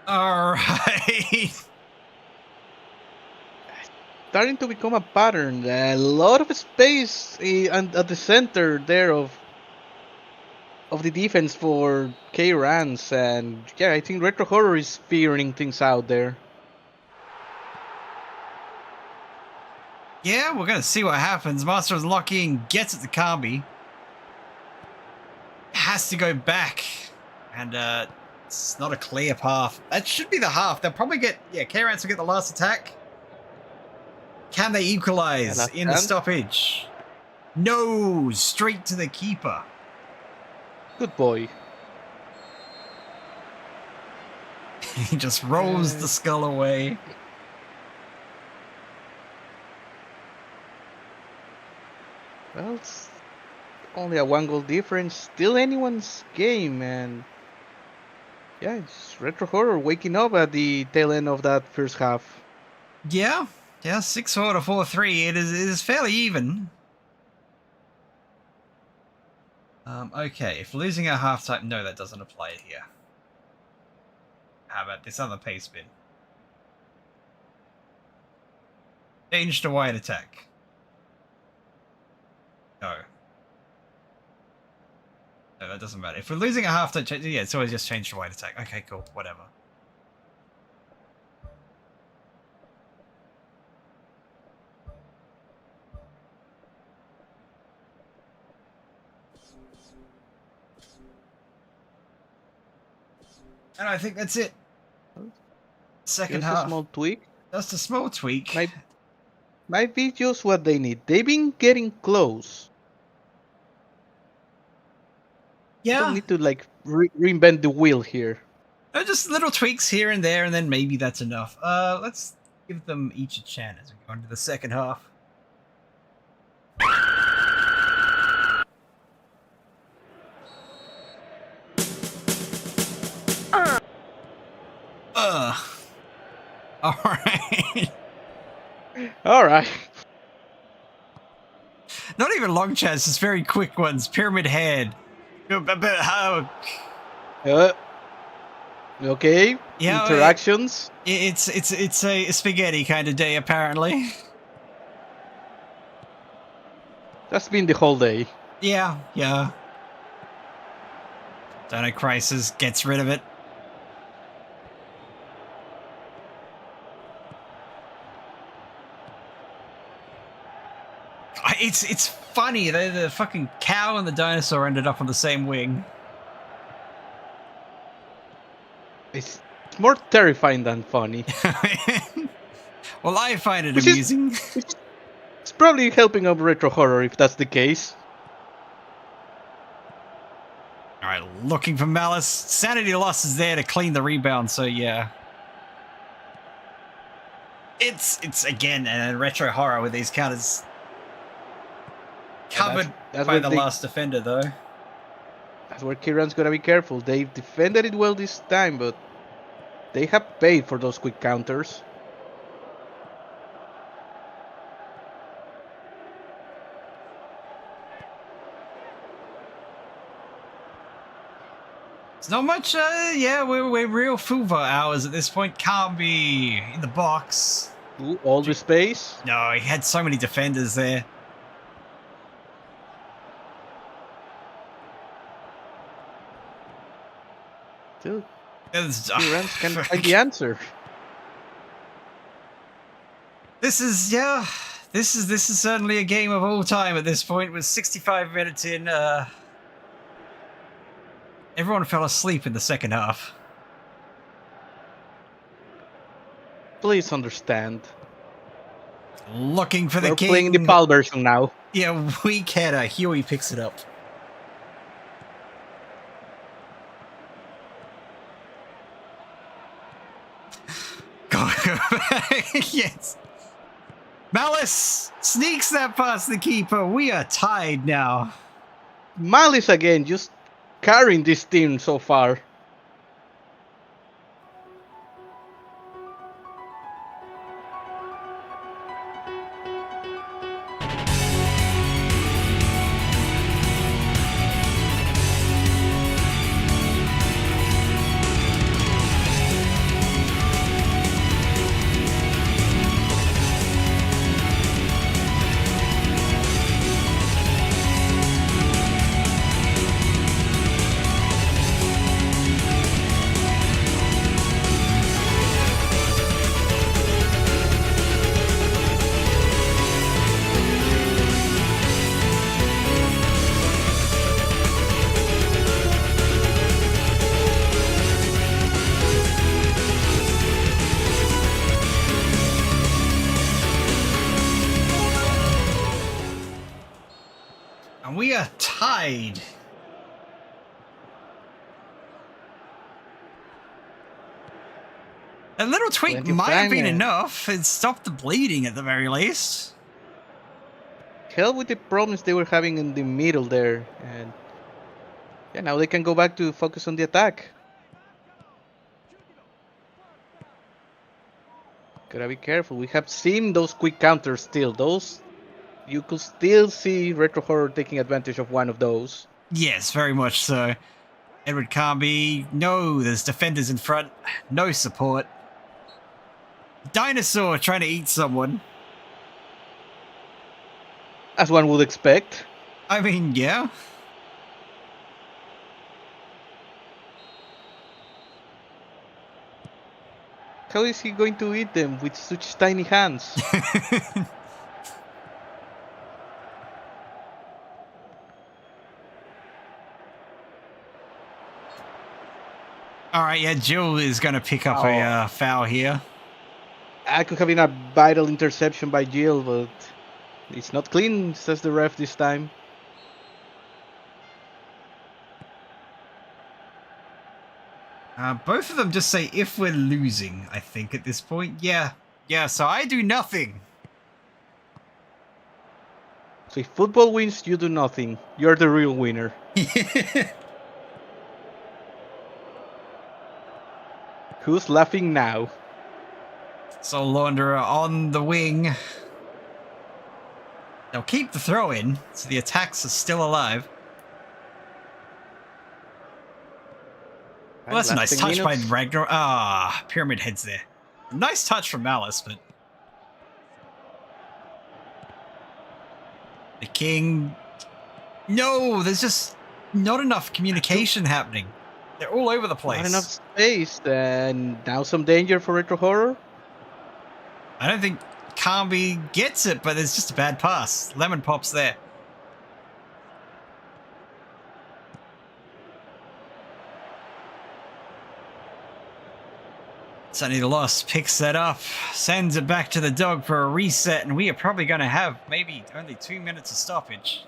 Alright. starting to become a pattern. A lot of space at the center there of the defense for K-Rans, and yeah, I think Retro Horror is figuring things out there. Yeah, we're gonna see what happens. Master of Locking gets it to Kambi. Has to go back, and it's not a clear path. That should be the half. They'll probably get K-Rans will get the last attack. Can they equalize in the stoppage? No, straight to the keeper. Good boy. He just rolls the skull away. Well, it's only a 1 goal difference. Still anyone's game, and yeah, it's Retro Horror waking up at the tail end of that first half. Yeah, 6-4 to 4-3. It is fairly even. Okay, if losing at halftime, no, that doesn't apply here. How about this other pace spin? Change to wide attack. No, that doesn't matter. If we're losing at halftime, yeah, it's always just change to wide attack. Okay, cool, whatever. And I think that's it. Second just half. A small tweak. Just a small tweak. Might be just what they need. They've been getting close. Yeah. Don't need to like reinvent the wheel here. No, just little tweaks here and there, and then maybe that's enough. Let's give them each a chance as we go into the second half. Alright. Alright. Not even long chats, just very quick ones. Pyramid Head. Okay. Yeah, interactions. It's a spaghetti kind of day, apparently. That's been the whole day. Yeah. Dino Crisis gets rid of it. It's funny. The fucking cow and the dinosaur ended up on the same wing. It's more terrifying than funny. Well, I find it amusing. It's probably helping up Retro Horror if that's the case. Alright, looking for Malice. Sanity Loss is there to clean the rebound, so yeah. It's again a Retro Horror with these counters. Covered that's by the last defender, though. That's where Kiran's gotta be careful. They've defended it well this time, but they have paid for those quick counters. It's not much, yeah, we're real Fuva hours at this point. Can't be in the box. Ooh, all the space? No, he had so many defenders there. Dude, Kiran's can find the answer. This is certainly a game of all time at this point. With 65 minutes in, everyone fell asleep in the second half. Please understand. Looking for the king. We're playing the PAL version now. Yeah, weak header. Huey picks it up. Yes. Malice sneaks that past the keeper. We are tied now. Malice again, just carrying this team so far. tied. A little tweak Plenty of might have time, been yeah. enough. It stopped the bleeding at the very least. Hell with the problems they were having in the middle there, and yeah, now they can go back to focus on the attack. Gotta be careful. We have seen those quick counters still. Those you could still see Retro Horror taking advantage of one of those. Yes, very much so. Edward Carnby. No, there's defenders in front. No support. Dinosaur trying to eat someone. As one would expect. I mean, yeah. How is he going to eat them with such tiny hands? All right, yeah, Jill is going to pick up a foul here. I could have been a vital interception by Jill, but it's not clean, says the ref this time. Both of them just say if we're losing, I think, at this point. Yeah, so I do nothing. So if football wins, you do nothing. You're the real winner. Who's laughing now? So Launderer on the wing. They'll keep the throw in, so the attacks are still alive. Well, that's a nice touch by Ragnar. Pyramid Head's there. Nice touch from Malice, but... The King... No, there's just not enough communication happening. They're all over the place. Not enough space, and now some danger for Retro Horror. I don't think Carnby gets it, but it's just a bad pass. Lemon Pop's there. Sonny the Lost picks that up, sends it back to the dog for a reset, and we are probably going to have maybe only 2 minutes of stoppage.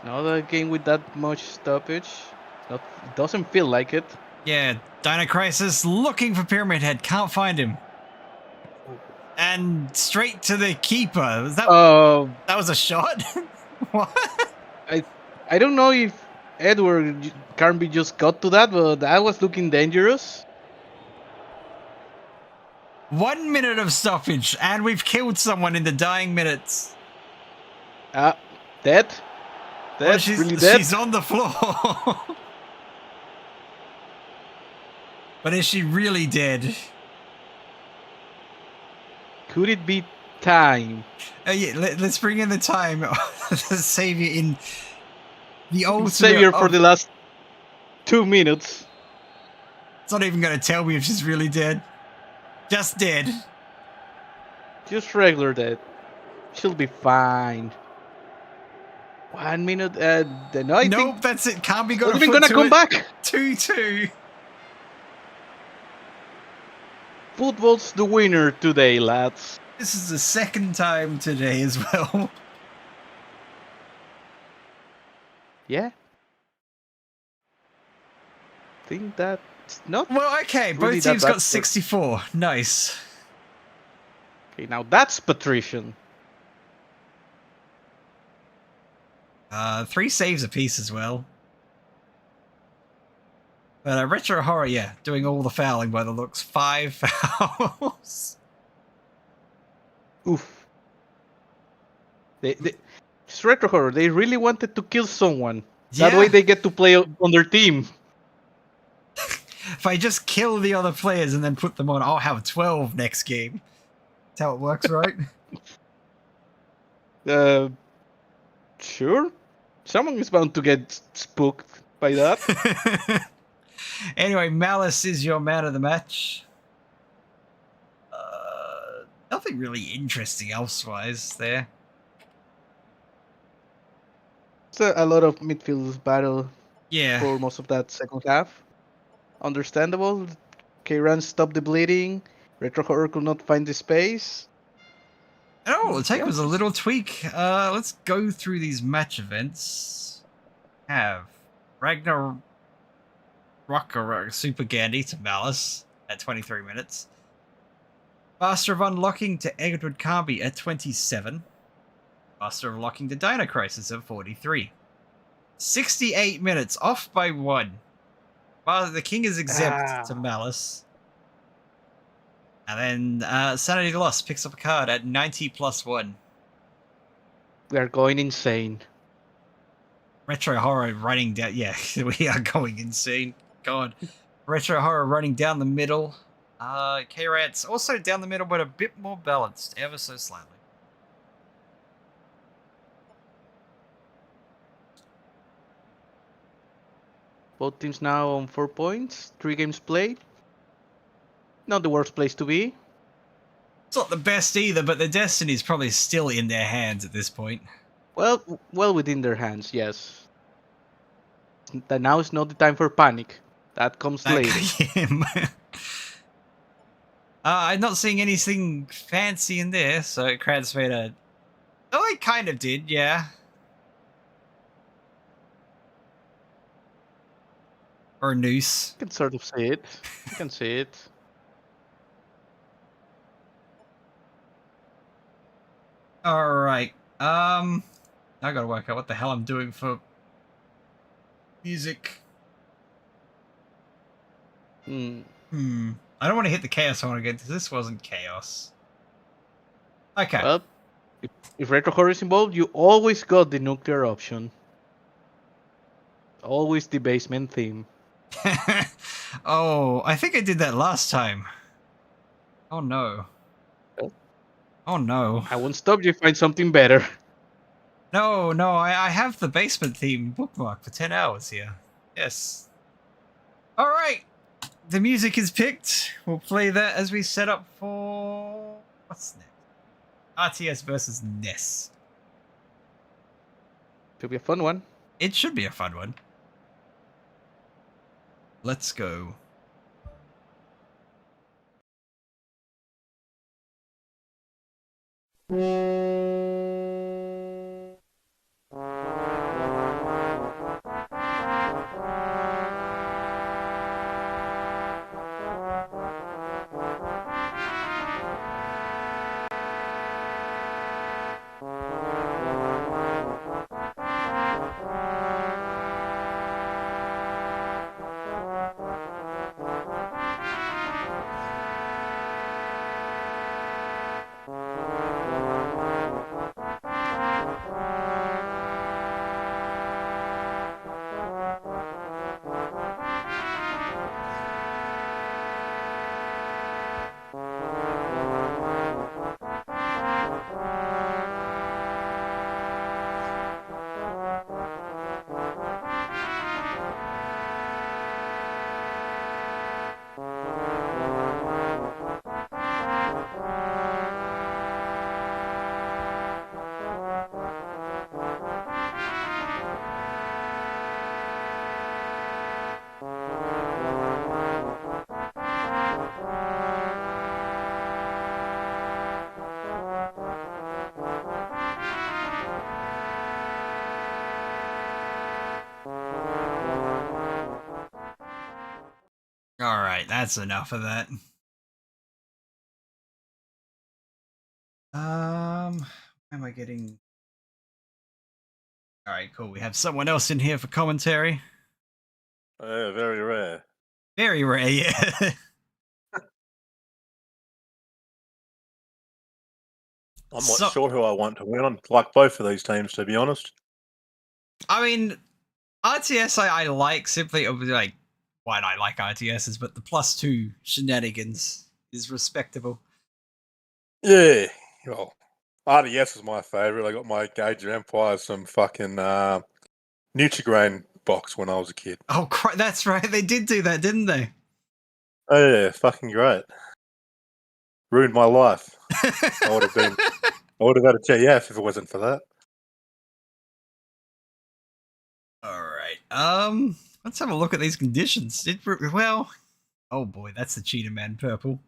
Not a game with that much stoppage. It doesn't feel like it. Yeah, Dino Crisis looking for Pyramid Head, can't find him. And straight to the keeper. Was that was a shot? What? I don't know if Edward Carnby just got to that, but that was looking dangerous. 1 minute of stoppage, and we've killed someone in the dying minutes. Dead? Well, she's really dead? She's on the floor. But is she really dead? Could it be time? Yeah, let's bring in the time. The savior in the ultimate Savior for the last 2 minutes. It's not even going to tell me if she's really dead. Just dead. Just regular dead. She'll be fine. 1 minute. No, I think that's it. Can't be going. We're even gonna come back. 2-2. Football's the winner today, lads. This is the second time today as well. Yeah. Think that's not. Well, okay. really Both that teams bad, got 64. Nice. Okay, now that's patrician. 3 saves apiece as well. But Retro Horror, yeah, doing all the fouling by the looks. 5 fouls. Oof. Just Retro Horror, they really wanted to kill someone. That Yeah. way they get to play on their team. If I just kill the other players and then put them on, I'll have 12 next game. That's how it works, right? Sure. Someone is bound to get spooked by that. Anyway, Malice is your man of the match. Nothing really interesting elsewise there. It's a lot of midfield battle Yeah. for most of that second half. Understandable. K-Ran stopped the bleeding. Retro Horror could not find the space. Oh, the take was a little tweak. Let's go through these match events. Have Ragnar Rocker Super Gandhi to Malice at 23 minutes. Master of Unlocking to Edward Carby at 27. Master of Unlocking to Dino Crisis at 43. 68 minutes, off by 1. The King is exempt to Malice. And then Sanity Lost picks up a card at 90 plus 1. We are going insane. Retro Horror running down. Yeah, we are going insane. God. Retro Horror running down the middle. K-Rats also down the middle, but a bit more balanced, ever so slightly. Both teams now on 4 points. 3 games played. Not the worst place to be. It's not the best either, but the destiny's probably still in their hands at this point. Well within their hands, yes. Now is not the time for panic. That comes later. I'm not seeing anything fancy in there, so Kratz made a... Oh, it kind of did, yeah. Or a noose. You can sort of see it. You can see it. Alright. I gotta work out what the hell I'm doing for music. I don't want to hit the Chaos one again, because this wasn't Chaos. Okay. Well, if Retro Horror is involved, you always got the nuclear option. Always the basement theme. Oh, I think I did that last time. Oh no. Oh no. I won't stop you if you find something better. No, I have the basement theme bookmark for 10 hours here. Yes. Alright. The music is picked. We'll play that as we set up for... What's next? RTS versus NES. Should be a fun one. It should be a fun one. Let's go. Alright, that's enough of that. Why am I getting... Alright, cool. We have someone else in here for commentary. Very rare. Very rare, yeah. I'm not sure who I want to win on. Like both of these teams, to be honest. I mean, RTS I like simply like why I like RTSs, but the +2 shenanigans is respectable. Yeah, well, RDS is my favourite. I got my Gauge of Empire, some fucking Nutrigrain box when I was a kid. Oh, that's right. They did do that, didn't they? Oh yeah, fucking great. Ruined my life. I would have had a GF if it wasn't for that. Alright, let's have a look at these conditions. Well, oh boy, that's the Cheetah Man purple.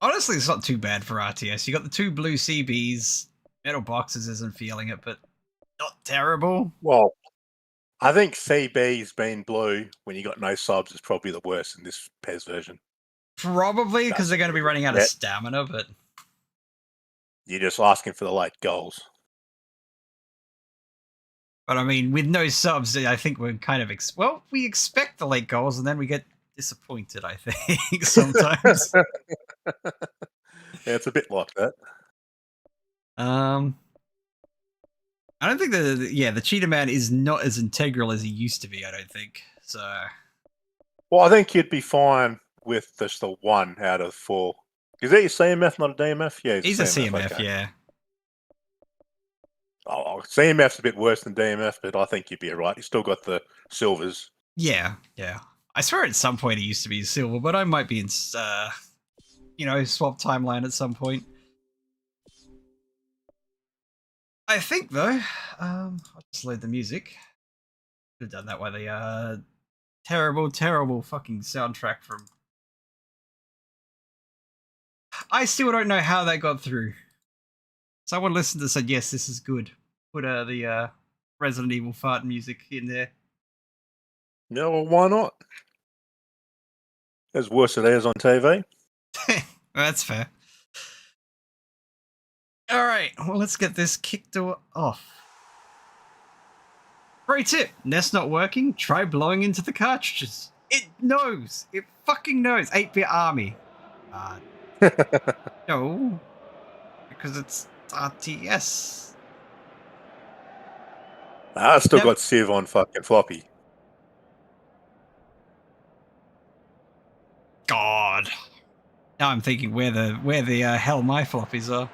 Honestly, it's not too bad for RTS. You got the 2 blue CBs. Metal Boxes isn't feeling it, but not terrible. Well, I think CB's being blue when you got no subs is probably the worst in this PES version. Probably because they're going to be running out of stamina, but you're just asking for the late goals. But I mean, with no subs, I think we're kind of we expect the late goals, and then we get disappointed. I think sometimes. Yeah, it's a bit like that. I don't think the Cheetah Man is not as integral as he used to be. I don't think so. Well, I think you'd be fine with just the 1 out of 4. Is that your CMF, not a DMF? Yeah, he's a CMF. Okay. Yeah. Oh, CMF's a bit worse than DMF, but I think you'd be alright. You still got the silvers. Yeah. I swear at some point it used to be silver, but I might be in, swap timeline at some point. I think though, I'll just load the music. Could have done that while the terrible fucking soundtrack from. I still don't know how that got through. Someone listened and said, yes, this is good. Put the Resident Evil fart music in there. Yeah, well, why not? As worse as it is on TV. That's fair. Alright, well, let's get this kicked off. Pro tip, NES not working? Try blowing into the cartridges. It knows. It fucking knows. 8-bit army. No. Because it's RTS. I still got Civ on fucking floppy. God. Now I'm thinking where the hell my floppies are.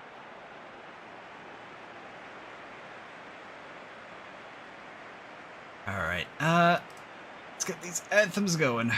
Alright, let's get these anthems going.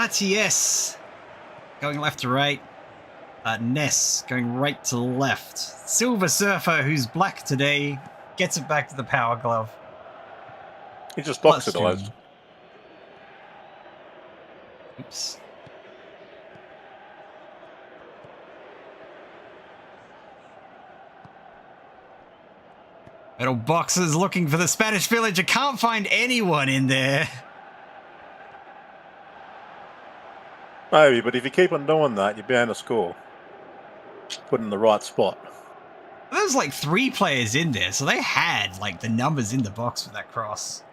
RTS going left to right. Ness going right to left. Silver Surfer, who's black today, gets it back to the Power Glove. He just oxidized. Oops. Metal Boxes looking for the Spanish Village. I can't find anyone in there. Maybe, but if you keep on doing that, you're bound to score. Put in the right spot. There's like 3 players in there, so they had like the numbers in the box for that cross.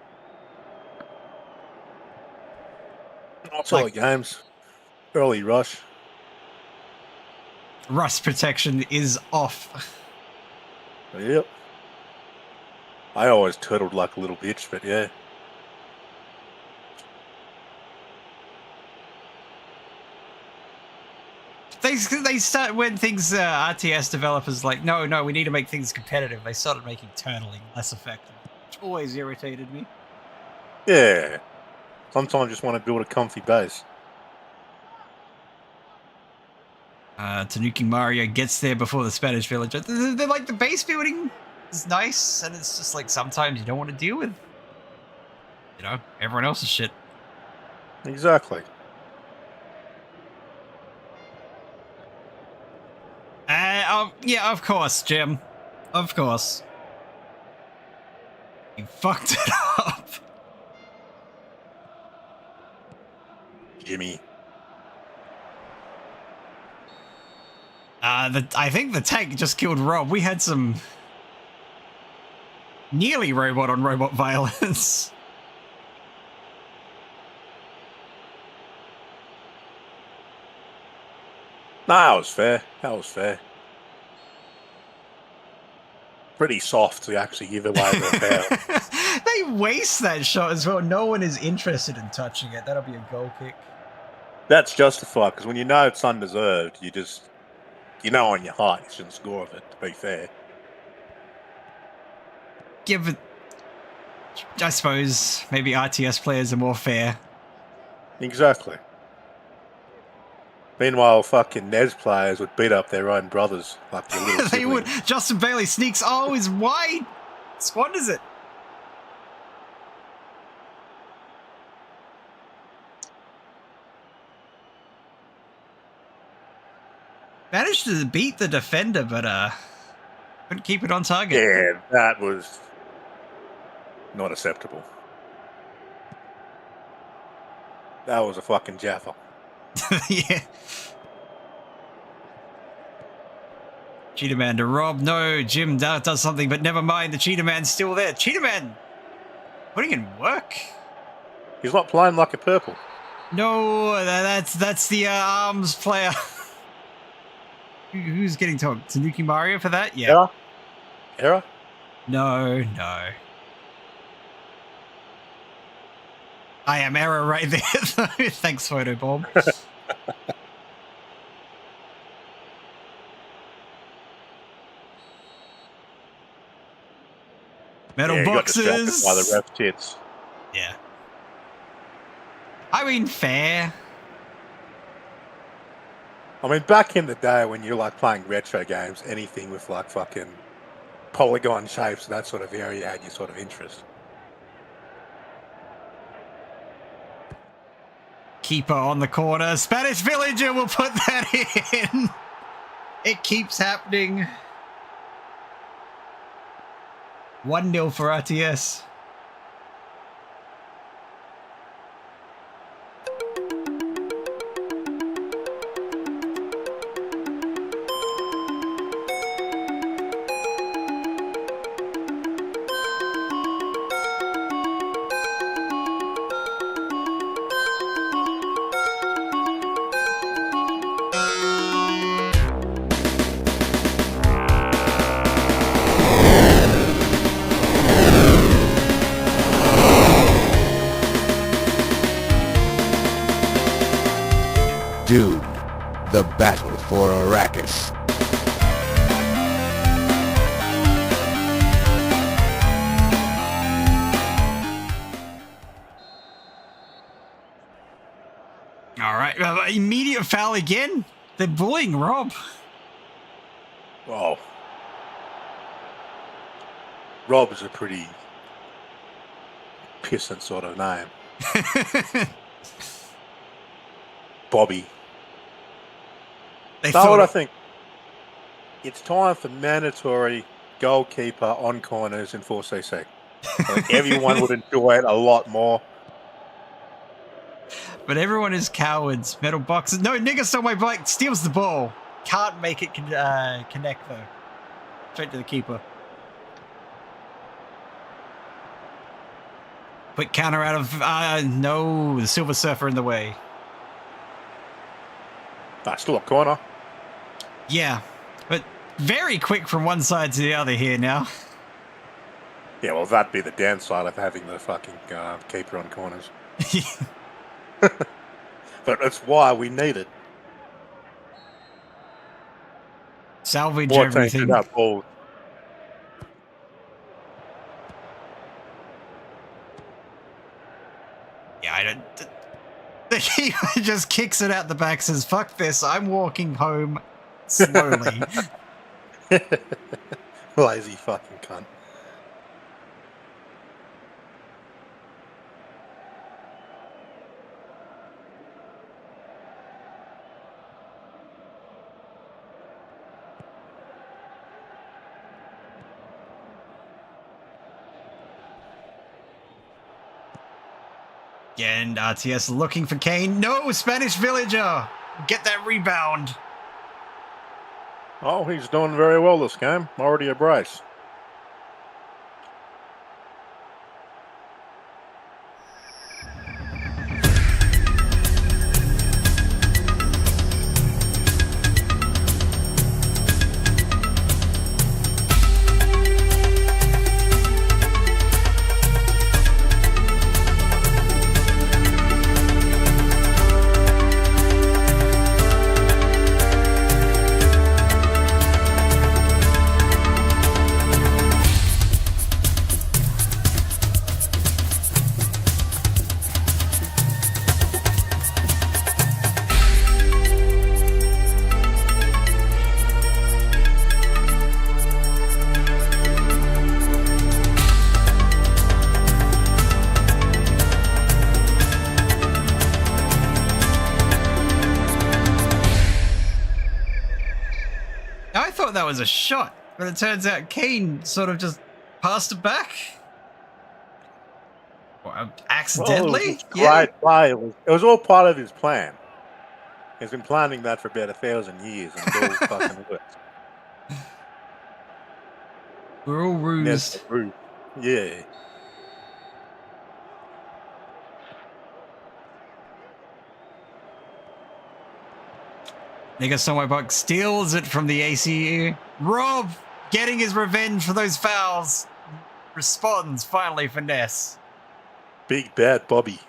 Not all the games. Early rush. Rust protection is off. Yep. I always turtled like a little bitch, but yeah. They start when things RTS developers like no we need to make things competitive. They started making turtling less effective, which always irritated me. Yeah. Sometimes I just want to build a comfy base. Tanuki Mario gets there before the Spanish Village. They're like the base building is nice, and it's just like sometimes you don't want to deal with, you know, everyone else's shit. Exactly. Yeah, of course, Jim. Of course. You fucked it up. Jimmy. I think the tank just killed Rob. We had some nearly robot on robot violence. No, that was fair. That was fair. Pretty soft to actually give away the foul. They waste that shot as well. No one is interested in touching it. That'll be a goal kick. That's justified, because when you know it's undeserved, you know in your heart you shouldn't score of it, to be fair. Give it... I suppose maybe RTS players are more fair. Exactly. Meanwhile, fucking NES players would beat up their own brothers like their little They would. siblings. Justin Bailey sneaks. Oh, is wide. Squanders it. Managed to beat the defender, but couldn't keep it on target. Yeah, that was not acceptable. That was a fucking Jaffa. Yeah. Cheetah Man to Rob. No, Jim does something, but never mind. The Cheetah Man's still there. Cheetah Man putting in work. He's not playing like a purple. No, that's the arms player. Who's getting talked? Tanuki Mario for that? Yeah. Error? No. I am error right there. Thanks, Photobomb. Metal Yeah, he got distracted boxes. by the ref tits. Yeah. I mean, fair. I mean, back in the day when you're like playing retro games, anything with like fucking polygon shapes, that sort of area had your sort of interest. Keeper on the corner. Spanish Villager will put that in. It keeps happening. 1-0 for RTS. Dude, the battle for Arrakis. All right. Immediate foul again. They're bullying Rob. Well, Rob's a pretty pissant sort of name. Bobby. Know what I think? It's time for mandatory goalkeeper on corners in 4cc. I think everyone would enjoy it a lot more. But everyone is cowards. Metal boxes. No, nigga stole my bike. Steals the ball. Can't make it connect though. Straight to the keeper. Quick counter out of no, the Silver Surfer in the way. That's still a corner. Yeah, but very quick from one side to the other here now. Yeah, well, that'd be the downside of having the fucking keeper on corners. But that's why we need it. Salvage More everything. attention to that ball. Yeah, I don't. The keeper just kicks it out the back, says, fuck this, I'm walking home slowly. Lazy fucking cunt. Again, RTS looking for Kane. No, Spanish villager! Get that rebound. Oh, he's doing very well this game. Already a brace. I thought that was a shot, but it turns out Kane sort of just passed it back. Accidentally? Right play. It was all part of his plan. He's been planning that for about 1,000 years, and it all fucking works. We're all rused. Yeah. Nigga Somewhere steals it from the ACU. Rob getting his revenge for those fouls. Responds finally for Ness. Big bad Bobby.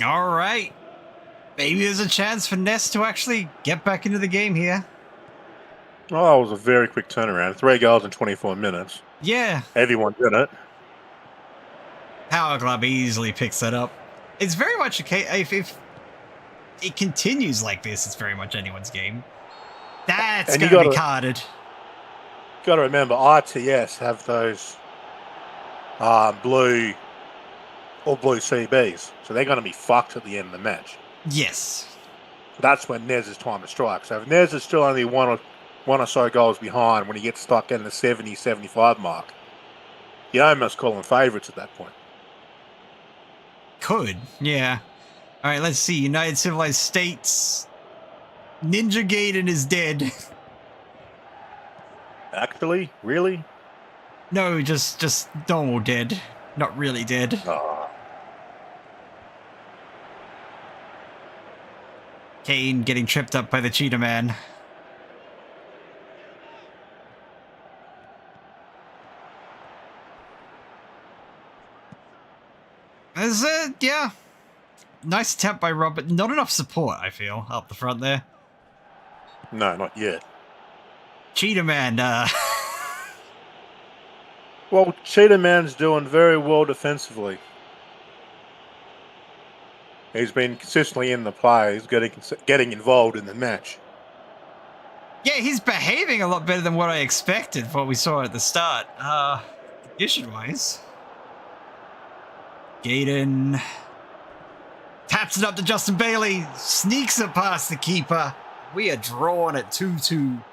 All right. Maybe there's a chance for Ness to actually get back into the game here. Oh, it was a very quick turnaround. 3 goals in 24 minutes. Yeah. Everyone did it. Power Club easily picks that up. It's very much a case. If it continues like this, it's very much anyone's game. That's going to be carded. Got to remember, RTS have those blue CBs, so they're going to be fucked at the end of the match. Yes. That's when Nez' time to strike. So if Nez is still only one or so goals behind when he gets stuck in the 70, 75 mark, you almost call them favourites at that point. Could, yeah. All right, let's see. United Civilized States. Ninja Gaiden is dead. Actually? Really? No, just normal dead. Not really dead. Kane getting tripped up by the Cheetah Man. There's yeah. Nice attempt by Rob, but not enough support, I feel, up the front there. No, not yet. Cheetah Man, Well, Cheetah Man's doing very well defensively. He's been consistently in the play. He's getting involved in the match. Yeah, he's behaving a lot better than what I expected for what we saw at the start. Condition-wise. Gaiden taps it up to Justin Bailey. Sneaks it past the keeper. We are drawn at 2-2.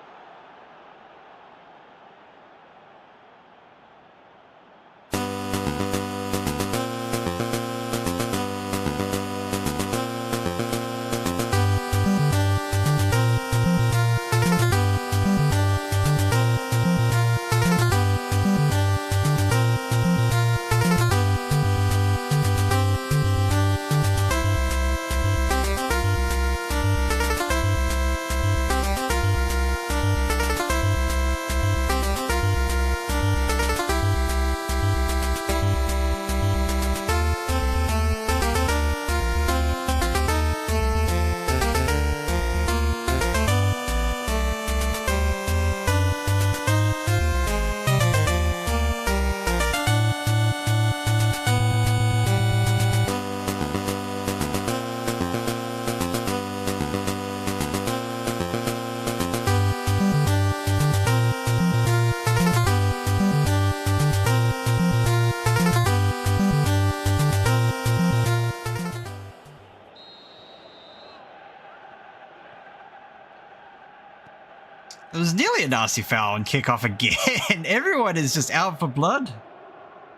nearly a nasty foul on kickoff again. Everyone is just out for blood.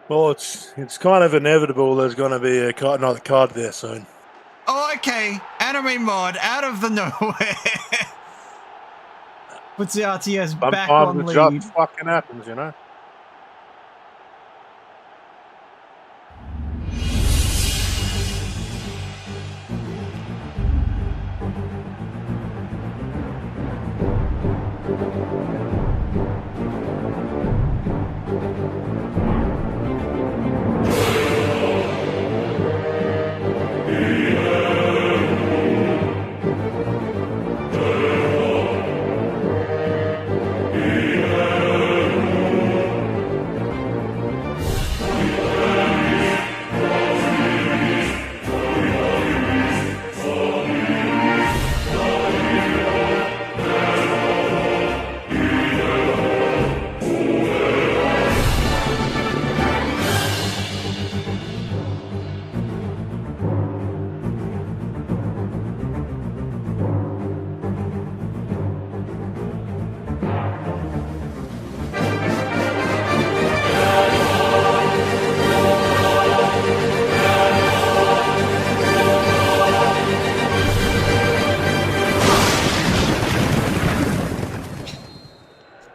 Well, it's kind of inevitable there's going to be another card there soon. Oh, okay. Anime mod out of the nowhere. Puts the RTS back on Sometimes it lead. just fucking happens, you know?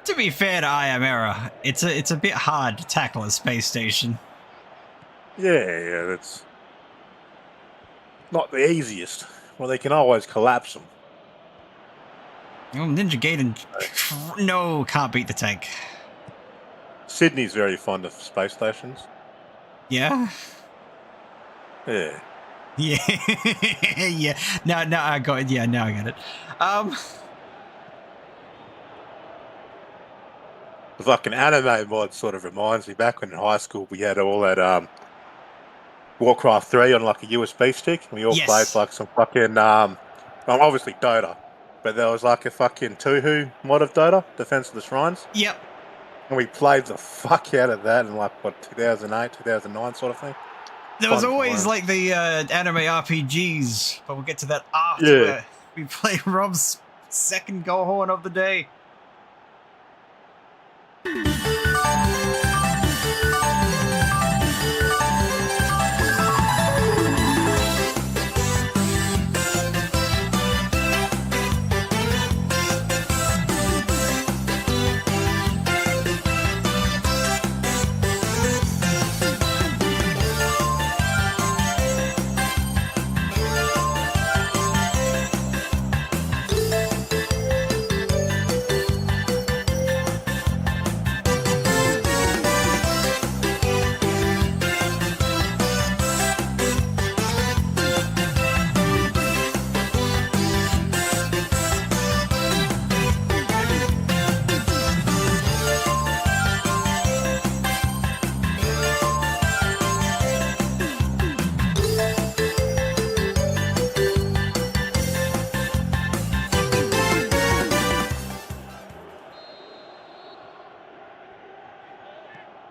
To be fair to I Am Error, it's a bit hard to tackle a space station. Yeah, that's not the easiest. Well, they can always collapse them. Oh, Ninja Gaiden, no, can't beat the tank. Sydney's very fond of space stations. Yeah? Yeah. Yeah, yeah. No, I got it. Yeah, now I get it. The fucking anime mod sort of reminds me back when in high school we had all that Warcraft 3 on like a USB stick. And we all Yes. played like some fucking obviously Dota, but there was like a fucking Tuhu mod of Dota, Defense of the Shrines. Yep. And we played the fuck out of that in like what 2008, 2009 sort of thing. There was Fun always times. like the anime RPGs, but we'll get to that after Yeah. we play Rob's second goal horn of the day.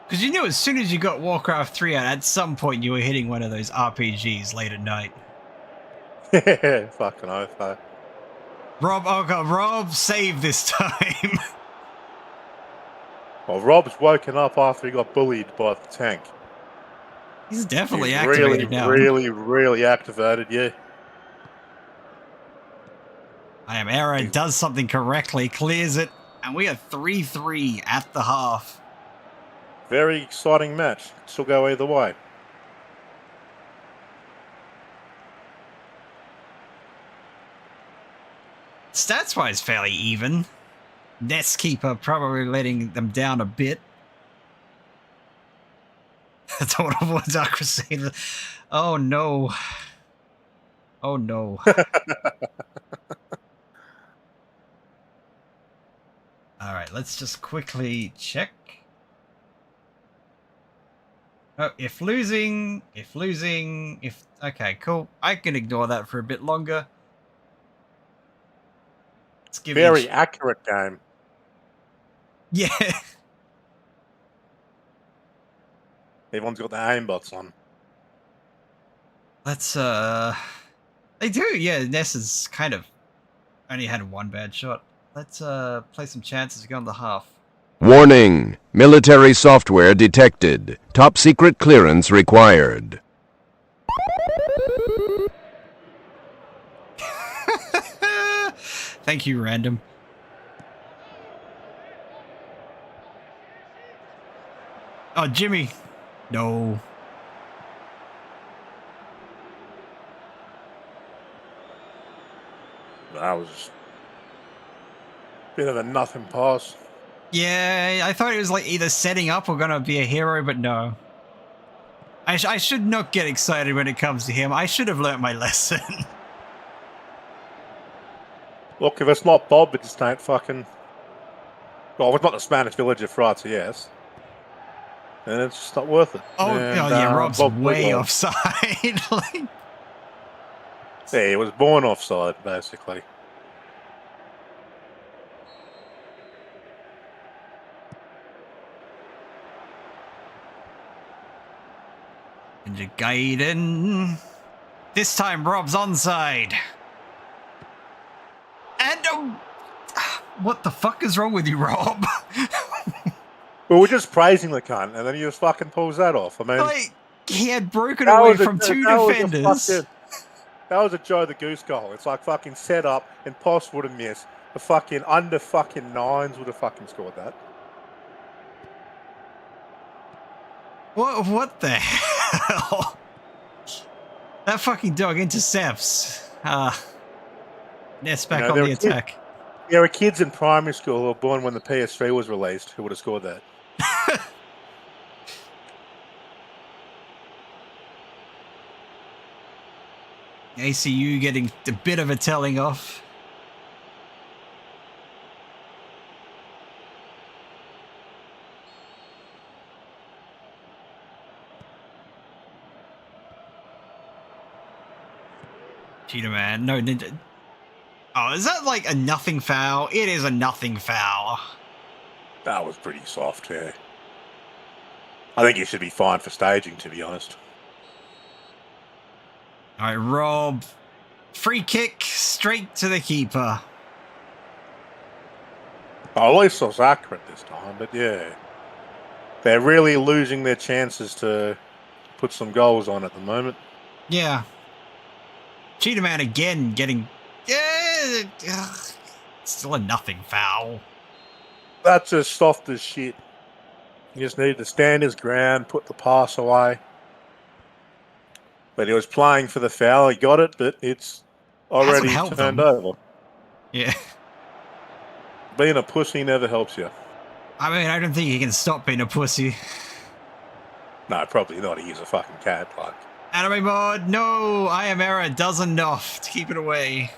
Because you knew as soon as you got Warcraft 3 out, at some point you were hitting one of those RPGs late at night. Fucking oath, though. Rob, oh god, Rob, save this time. Well, Rob's woken up after he got bullied by the tank. He's definitely He's activated now. really activated, yeah. I Am Error does something correctly, clears it, and we are 3-3 at the half. Very exciting match. Still go either way. Stats-wise, fairly even. Nest Keeper probably letting them down a bit. Total War Dark Crusader. Oh no. Oh no. Alright, let's just quickly check. Oh, if okay, cool. I can ignore that for a bit longer. Let's give Very accurate game. Yeah. Everyone's got their aimbots on. Let's they do, yeah, Ness has kind of only had one bad shot. Let's play some chances to go on the half. Warning. Military software detected. Top secret clearance required. Thank you, random. Oh, Jimmy. No. That was a bit of a nothing pass. Yeah, I thought it was like either setting up or gonna be a hero, but no. I should not get excited when it comes to him. I should have learnt my lesson. Look, if it's not Bob, it just ain't fucking... Well, it's not the Spanish Village of France, yes. And it's just not worth it. Oh, and, yeah, Rob's Bob way Whitlow. offside. Like, Yeah, he was born offside, basically. and you're guiding. This time, Rob's onside. And what the fuck is wrong with you, Rob? Well, we're just praising the cunt, and then he just fucking pulls that off. I mean, Like, he had broken that away was a- from two that was a defenders. that was a Joe the Goose goal. It's like fucking set up, and Post would have missed. The fucking under fucking nines would have fucking scored that. What the hell? That fucking dog intercepts. Ness back You know, on there the were kids- attack. There were kids in primary school who were born when the PS3 was released who would have scored that. ACU getting a bit of a telling off. Cheetah man, no ninja. Oh, is that like a nothing foul? It is a nothing foul. That was pretty soft, yeah. I think you should be fined for staging, to be honest. All right, Rob. Free kick straight to the keeper. Oh, at least it was accurate this time, but yeah. They're really losing their chances to put some goals on at the moment. Yeah. Cheetah man again getting... Yeah, still a nothing foul. That's just soft as shit. He just needed to stand his ground, put the pass away. But he was playing for the foul. He got it, but it's already helped turned them. over. Yeah. Being a pussy never helps you. I mean, I don't think he can stop being a pussy. No, probably not. He's a fucking cat. Like, Anime mod, no! I am error does enough to keep it away.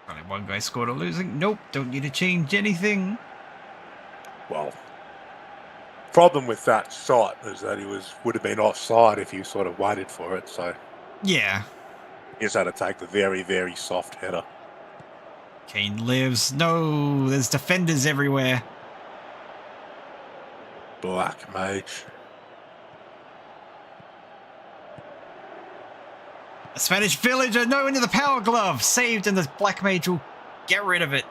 Only one guy scored a losing. Nope, don't need to change anything. well, problem with that shot is that he would have been offside if you sort of waited for it. So Yeah. he just had to take the very, very soft header. Kane lives. No, there's defenders everywhere. Black Mage. A Spanish villager, no, into the power glove. Saved, and the Black Mage will get rid of it.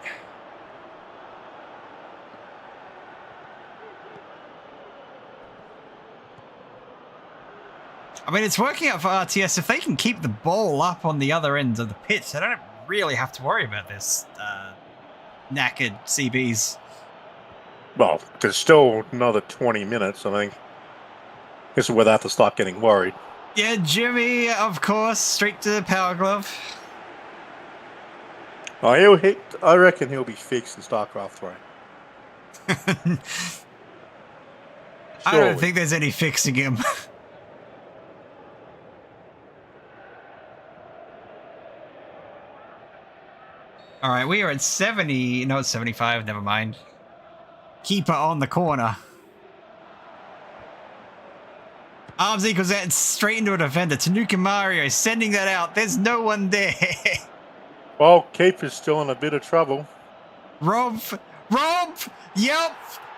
I mean, it's working out for RTS. If they can keep the ball up on the other end of the pitch, they don't really have to worry about this knackered CBs. Well, there's still another 20 minutes, I think. This is where they have to start getting worried. Yeah, Jimmy, of course, straight to the power glove. Oh, I reckon he'll be fixed in StarCraft 3. I don't think there's any fixing him. All right, we are at 70. No, it's 75. Never mind. Keeper on the corner. Arms equals that straight into a defender. Tanuki Mario sending that out. There's no one there. Well, Keeper's still in a bit of trouble. Rob Rob! Yep!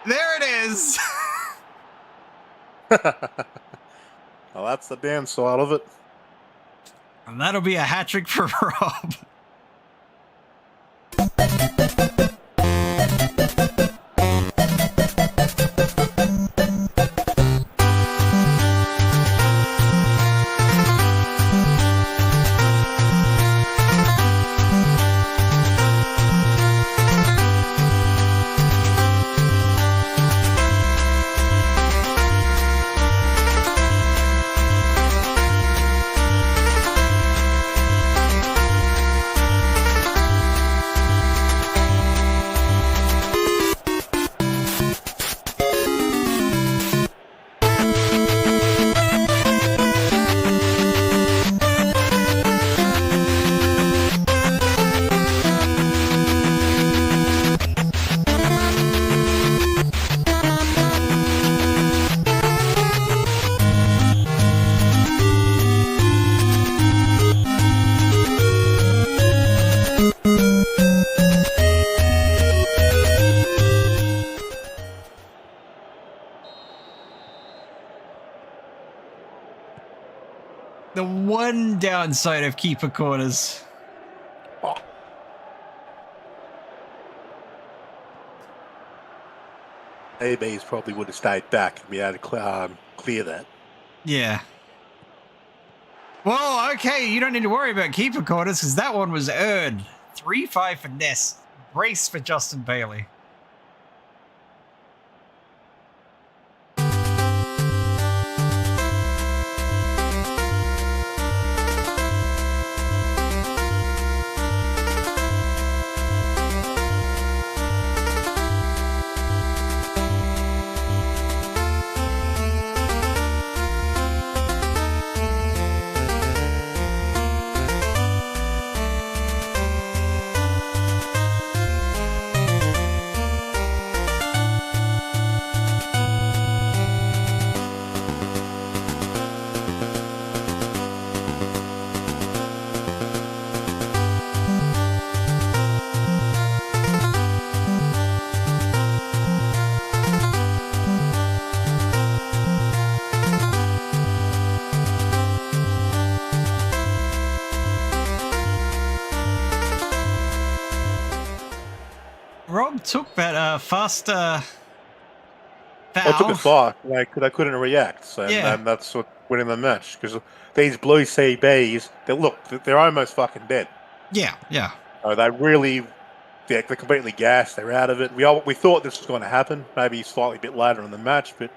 There it is! Well, that's the downside of it. And that'll be a hat trick for Rob. The one downside of keeper corners. ABs probably would have stayed back and be able to clear that. Yeah. Well, okay, you don't need to worry about keeper corners because that one was earned. 3-5 for Ness. Brace for Justin Bailey. Rob took that faster foul. I took it far, like they couldn't react, so Yeah. and that's what winning the match. Because these blue CBs, they're almost fucking dead. Yeah, yeah. They're completely gassed. They're out of it. We thought this was going to happen, maybe slightly a bit later in the match, but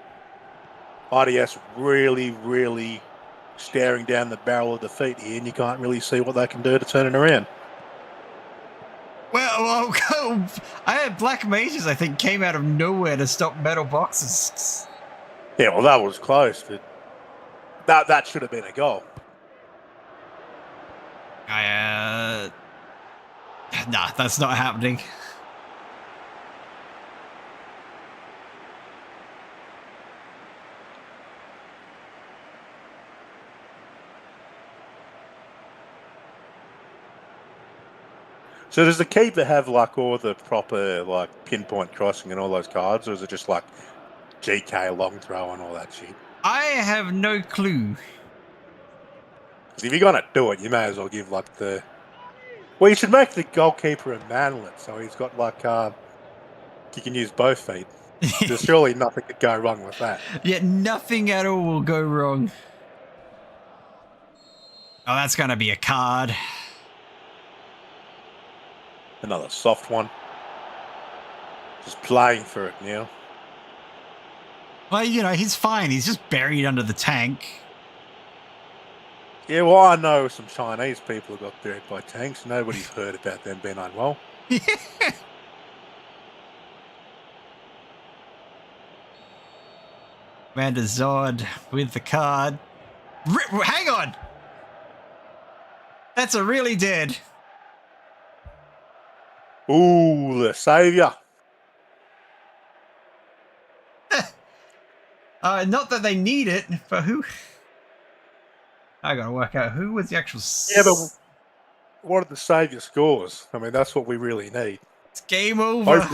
IDS really staring down the barrel of defeat here, and you can't really see what they can do to turn it around. Well, I had Black Mages, I think, came out of nowhere to stop Metal Boxes. Yeah, well, that was close, but that should have been a goal. Nah, that's not happening. So does the keeper have like all the proper like pinpoint crossing and all those cards, or is it just like GK long throw and all that shit? I have no clue. 'Cause if you're gonna do it, you may as well give like the. Well, you should make the goalkeeper a manlet, so he's got like he can use both feet. There's surely nothing could go wrong with that. Yeah, nothing at all will go wrong. Oh, that's gonna be a card. Another soft one. Just playing for it now. Well, you know, he's fine. He's just buried under the tank. Yeah, well, I know some Chinese people who got buried by tanks. Nobody's heard about them being unwell. Commander Zod with the card. Hang on! That's a really dead. Ooh, the saviour. Not that they need it, but who? I gotta work out who was the actual. Yeah, but what are the saviour scores? I mean, that's what we really need. It's game over.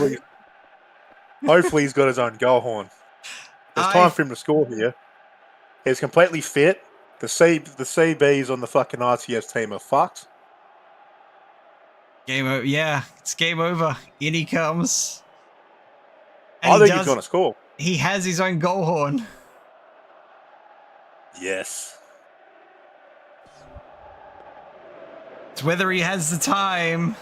Hopefully he's got his own goal horn. There's time for him to score here. He's completely fit. The CBs on the fucking RTS team are fucked. Game over. Yeah, it's game over. In he comes. I think he's going to score. He has his own goal horn. Yes. It's whether he has the time.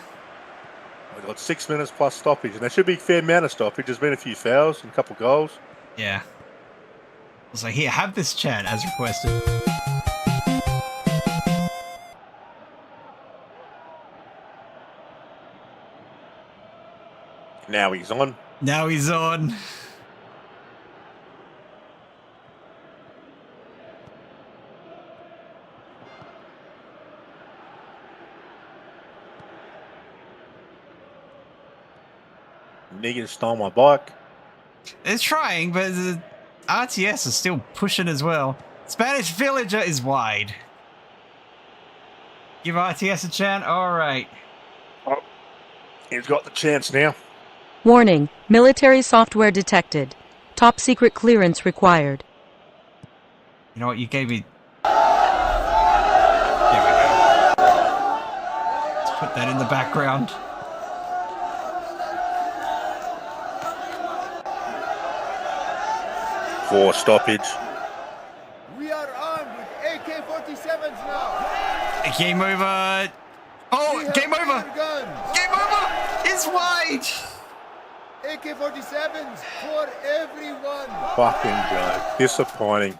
We've got 6 minutes plus stoppage, and there should be a fair amount of stoppage. There's been a few fouls and a couple of goals. Yeah. So here, have this chat as requested. Now he's on. Now he's on. Nigga stole my bike. They're trying, but the RTS is still pushing as well. Spanish Villager is wide. Give RTS a chance? Alright. Oh, he's got the chance now. Warning, military software detected. Top secret clearance required. You know what, you gave me... There we go. Let's put that in the background. For stoppage. We are armed with AK-47s now. Game over. Oh, game over. Game over. It's wide. AK-47s for everyone. Fucking joke. Disappointing.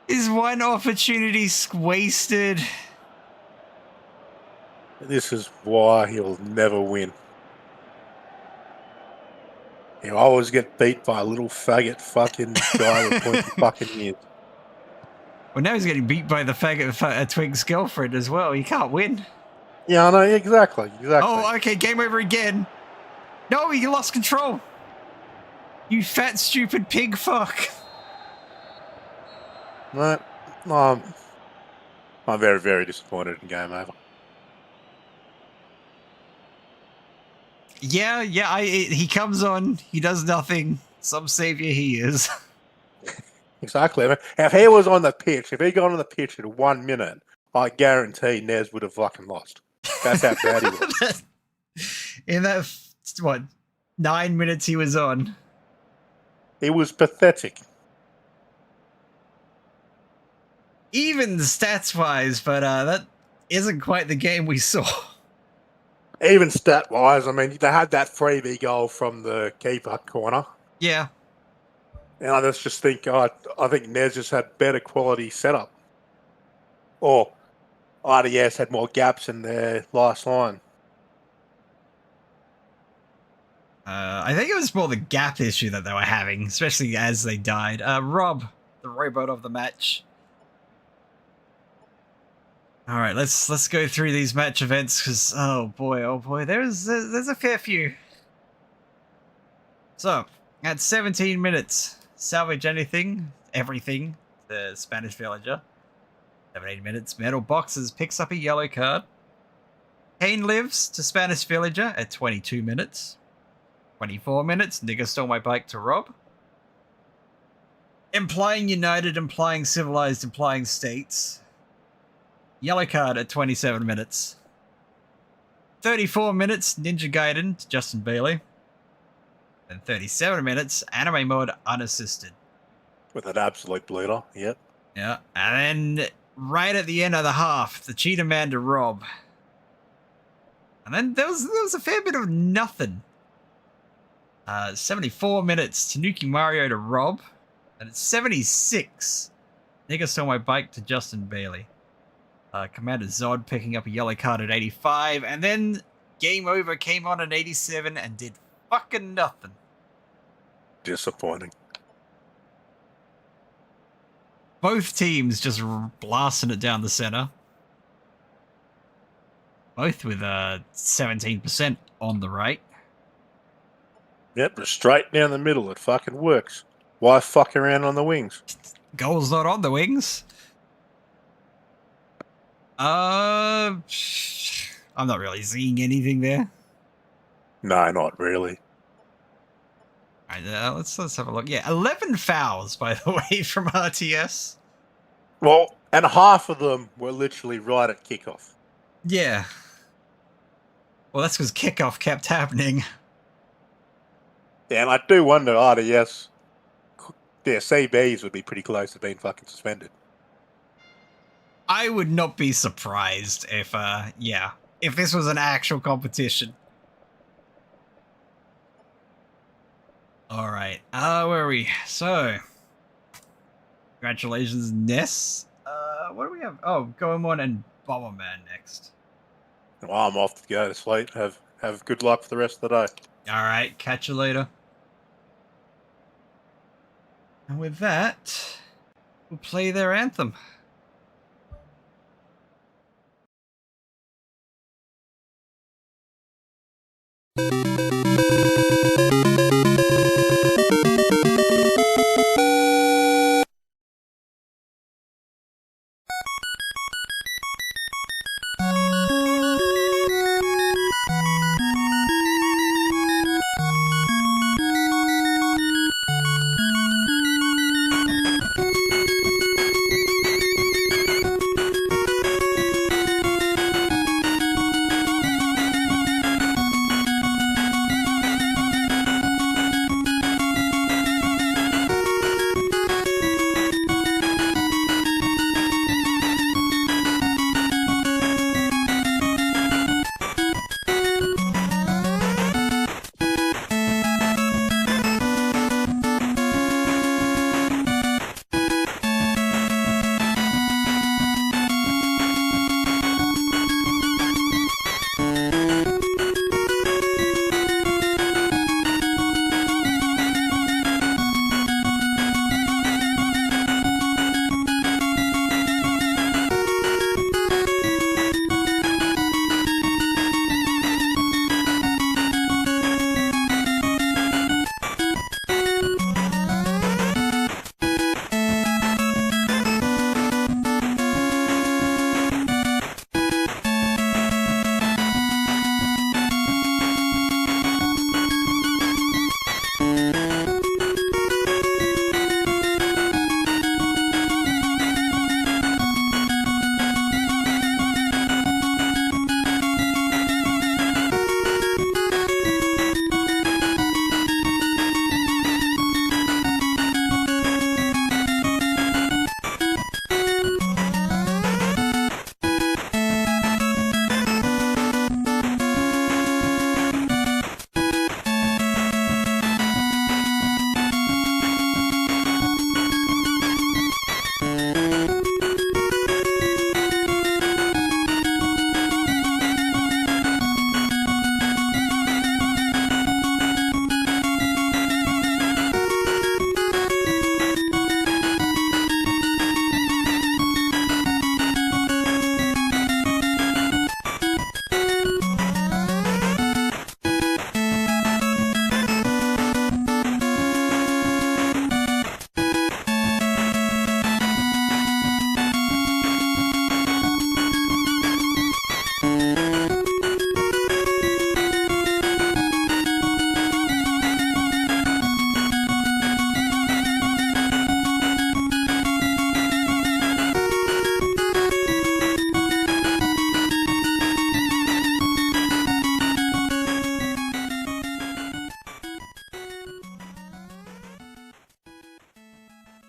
Is one opportunity wasted? This is why he'll never win. He'll always get beat by a little faggot fucking guy with pointy fucking ears. Well, now he's getting beat by the faggot Twink's girlfriend as well. He can't win. Yeah, I know, exactly. Oh, okay, game over again. No, he lost control. You fat, stupid pig fuck. No, I'm very, very disappointed in game over. Yeah, he comes on, he does nothing. Some savior he is. Exactly. I mean, if he was on the pitch, if he got on the pitch in 1 minute, I guarantee Nez would have fucking lost. That's how bad he was. In that, 9 minutes he was on. It was pathetic. Even stats-wise, but that isn't quite the game we saw. Even stat-wise, I mean, they had that freebie goal from the keeper corner. Yeah. And I just think, I think Nez just had better quality setup. Or RDS had more gaps in their last line. I think it was more the gap issue that they were having, especially as they died. Rob, the robot of the match. All right, let's go through these match events because oh boy, there's a fair few. So at 17 minutes, salvage everything. The Spanish Villager. 17 minutes, Metal Boxes picks up a yellow card. Kane lives to Spanish Villager at 22 minutes. 24 minutes, Nigger stole my bike to Rob. Implying United, implying Civilized, implying States. Yellow card at 27 minutes. 34 minutes, Ninja Gaiden to Justin Bailey. And 37 minutes, Anime Mod unassisted. With an absolute bleeder, yep. Yeah, and then right at the end of the half, the Cheetah Man to Rob. And then there was a fair bit of nothing. 74 minutes, Tanuki Mario to Rob. And it's 76. Nigga stole my bike to Justin Bailey. Commander Zod picking up a yellow card at 85. And then Game Over came on at 87 and did fucking nothing. Disappointing. Both teams just blasting it down the center. Both with 17% on the right. Yep, but straight down the middle. It fucking works. Why fuck around on the wings? Goal's not on the wings. I'm not really seeing anything there. No, not really. All right, let's have a look. Yeah, 11 fouls, by the way, from RTS. Well, and half of them were literally right at kickoff. Yeah. Well, that's because kickoff kept happening. Yeah, and I do wonder, RTS, their CBs would be pretty close to being fucking suspended. I would not be surprised if, if this was an actual competition. All right, where are we? So, congratulations, Ness. What do we have? Oh, Goemon and Bomberman next. Well, I'm off to go to sleep. Have good luck for the rest of the day. All right, catch you later. And with that, we'll play their anthem.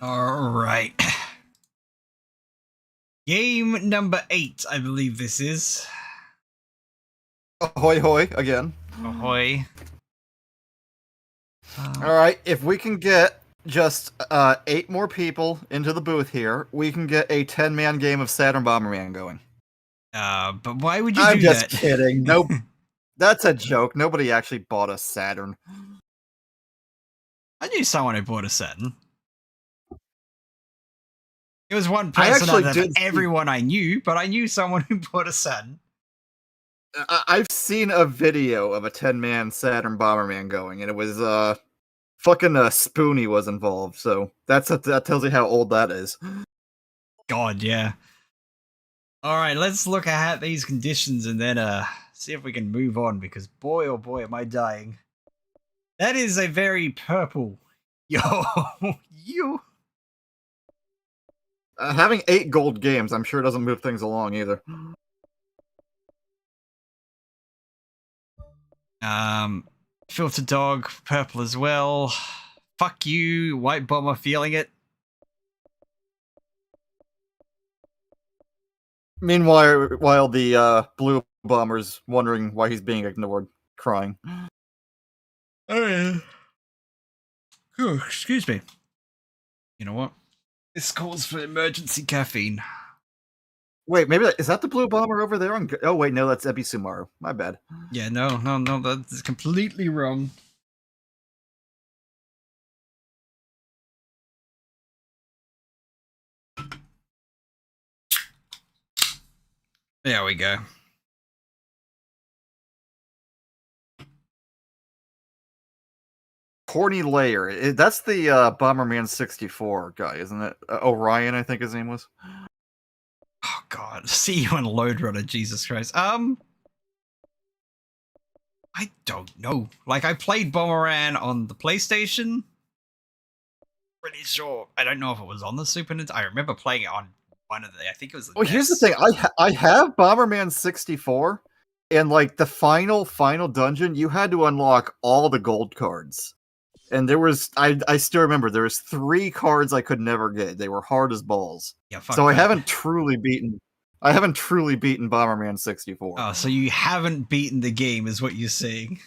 All right. Game number 8, I believe this is. Ahoy hoy again. Ahoy. Alright, if we can get just 8 more people into the booth here, we can get a 10-man game of Saturn Bomberman going. But why would you I'm do just that? kidding. Nope. That's a joke. Nobody actually bought a Saturn. I knew someone who bought a Saturn. It was one I person actually out of did see- everyone I knew, but I knew someone who bought a Saturn. I've seen a video of a 10-man Saturn Bomberman going, and it was fucking Spoonie was involved. So that tells you how old that is. God, yeah. All right, let's look at these conditions and then see if we can move on, because boy, oh boy, am I dying. That is a very purple. Yo, you. Having 8 gold games, I'm sure doesn't move things along either. Filter Dog, purple as well. Fuck you, White Bomber, feeling it. Meanwhile, while the blue bomber's wondering why he's being ignored, crying. Oh, yeah. Oh, excuse me. You know what? This calls for emergency caffeine. Wait, maybe is that the blue bomber over there? Oh wait, no, that's Ebi Sumaru. My bad. Yeah, no, that's completely wrong. There we go. Corny Layer. That's the Bomberman 64 guy, isn't it? Orion, I think his name was. Oh god, see you on Load Runner, Jesus Christ. I don't know. Like, I played Bomberman on the PlayStation. Pretty sure. I don't know if it was on the Super Nintendo. I remember playing it on one of the. I think it was. The Well, here's the thing. I have Bomberman 64, and like the final dungeon, you had to unlock all the gold cards. And there was, I still remember, there was 3 cards I could never get. They were hard as balls. Yeah, fuck so I that. haven't truly beaten Bomberman 64. Oh, so you haven't beaten the game, is what you're saying?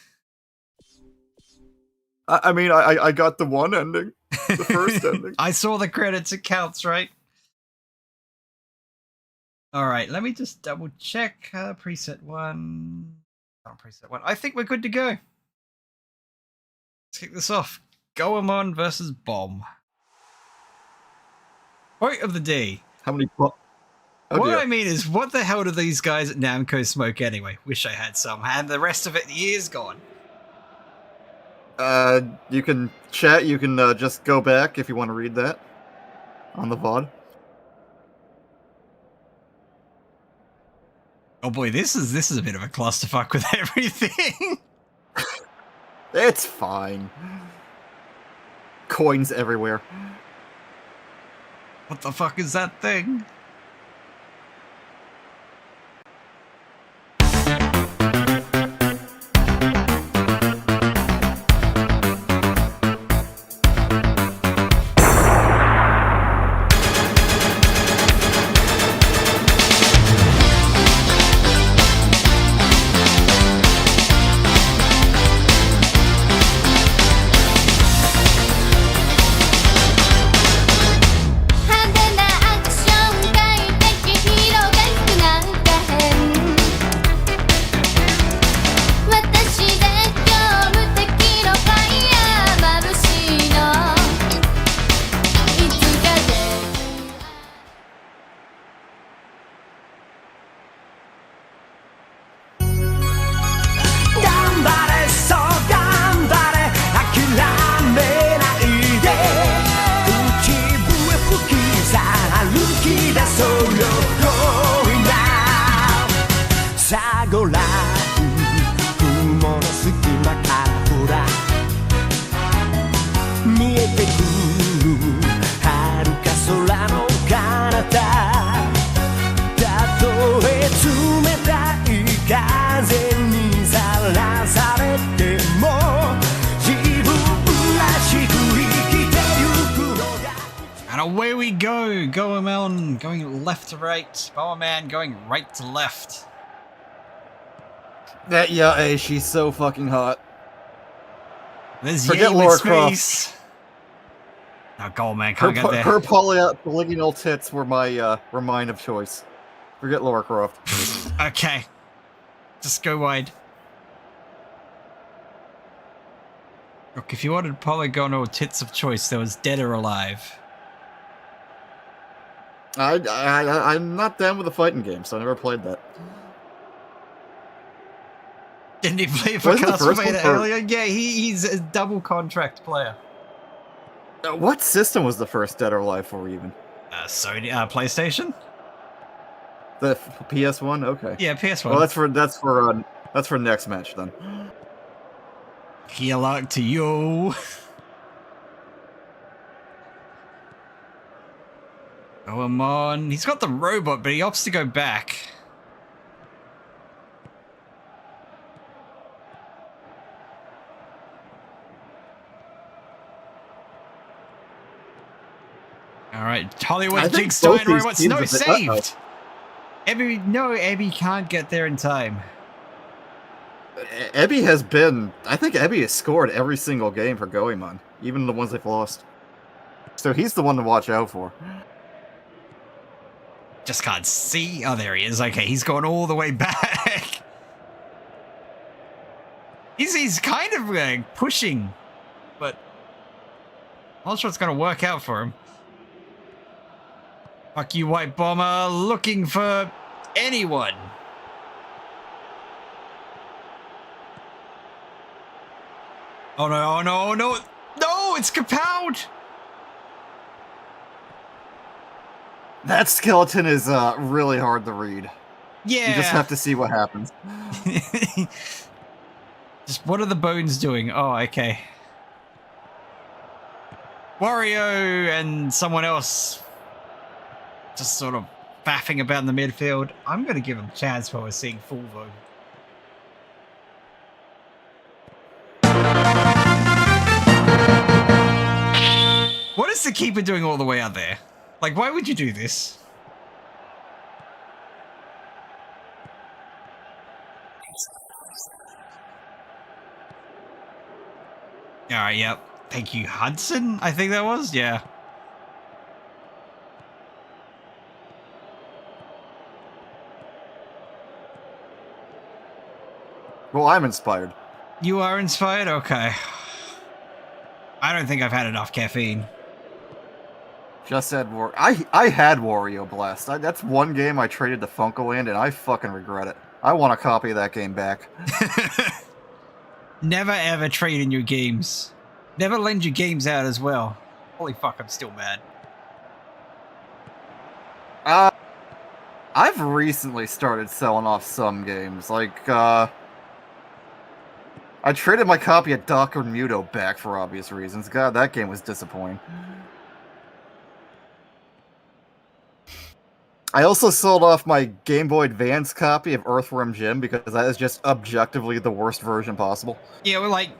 I mean, I got the one ending, the first ending. I saw the credits. It counts, right? All right, let me just double check. Preset 1. Oh, preset 1. I think we're good to go. Let's kick this off. Goemon versus Bomb. Quote of the day. How many? What I mean is, what the hell do these guys at Namco smoke anyway? Wish I had some. And the rest of it, the year's gone. You can chat. You can just go back if you want to read that on the VOD. Oh boy, this is a bit of a clusterfuck with everything. It's fine. Coins everywhere. What the fuck is that thing? Away we go! Goemon going left to right. Bomberman going right to left. Yeah, she's so fucking hot. There's Forget Yay Lara with Croft. space. Now Goemon can't get there. Her polygonal tits were mine of choice. Forget Lara Croft. Okay. Just go wide. Look, if you wanted polygonal tits of choice, there was Dead or Alive. I'm not down with the fighting game, so I never played that. Didn't he play for Castlevania Alien? Yeah, he's a double contract player. What system was the first Dead or Alive for, even? Sony, PlayStation? The PS1? Okay. Yeah, PS1. Well, that's for That's for next match then. Good luck to you. Oh, come on. He's got the robot, but he opts to go back. All right, Hollywood Jigsaw and robots. No, saved. Ebby can't get there in time. Ebby has been... I think Ebby has scored every single game for Goemon, even the ones they've lost. So he's the one to watch out for. Just can't see. Oh, there he is. Okay, he's gone all the way back. He's kind of like pushing, but I'm not sure it's going to work out for him. Fuck you, White Bomber. Looking for anyone. Oh no, oh no, oh no. No, it's Kapound! That skeleton is really hard to read. Yeah. You just have to see what happens. Just what are the bones doing? Oh, okay. Wario and someone else just sort of faffing about in the midfield. I'm going to give him a chance while we're seeing Fulvo. What is the keeper doing all the way out there? Like, why would you do this? Alright, yep. Thank you, Hudson, I think that was? Yeah. Well, I'm inspired. You are inspired? Okay. I don't think I've had enough caffeine. Just said I had Wario Blast. That's one game I traded to Funkoland, and I fucking regret it. I want a copy of that game back. Never ever trade in your games. Never lend your games out as well. Holy fuck, I'm still mad. I've recently started selling off some games. Like, I traded my copy of Dr. Muto back for obvious reasons. God, that game was disappointing. I also sold off my Game Boy Advance copy of Earthworm Jim because that is just objectively the worst version possible. Yeah, well, like,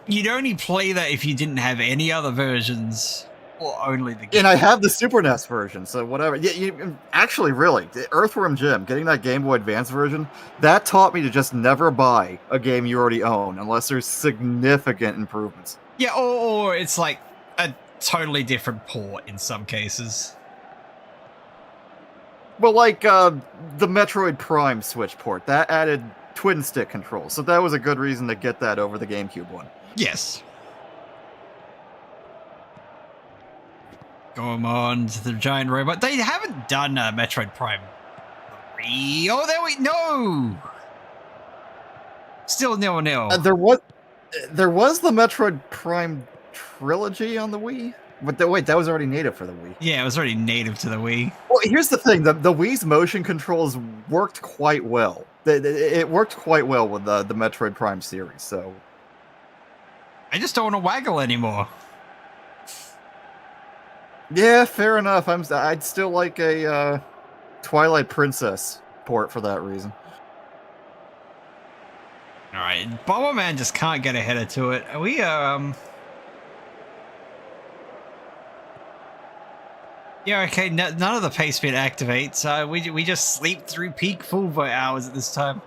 you'd only play that if you didn't have any other versions, or only the game. And I have the Super NES version, so whatever. Yeah, actually, really, Earthworm Jim, getting that Game Boy Advance version, that taught me to just never buy a game you already own unless there's significant improvements. Yeah, or it's like a totally different port in some cases. Well, like, the Metroid Prime Switch port, that added twin stick controls, so that was a good reason to get that over the GameCube one. Yes. Go on to the giant robot. They haven't done Metroid Prime 3. Oh, there we... No! Still 0-0. There was the Metroid Prime trilogy on the Wii? But wait, that was already native for the Wii. Yeah, it was already native to the Wii. Well, here's the thing. The Wii's motion controls worked quite well. It worked quite well with the Metroid Prime series, so... I just don't want to waggle anymore. Yeah, fair enough. I'd still like a Twilight Princess port for that reason. Alright, Bomberman just can't get ahead of to it. We are, Yeah, okay, none of the pace bit activates. We just sleep through peak full vote hours at this time.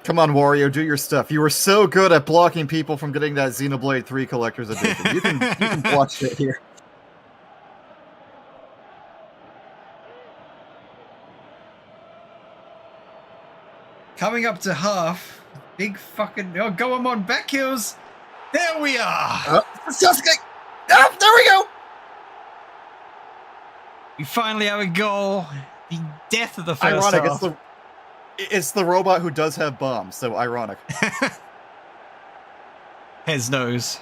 Come on, Wario, do your stuff. You were so good at blocking people from getting that Xenoblade 3 Collector's Edition. You can block shit here. Coming up to half. Big fucking... Oh, go on, back hills. There we are. Sasuke. Oh, there we go. We finally have a goal. The death of the first ironic, half. It's the robot who does have bombs, so ironic. His nose.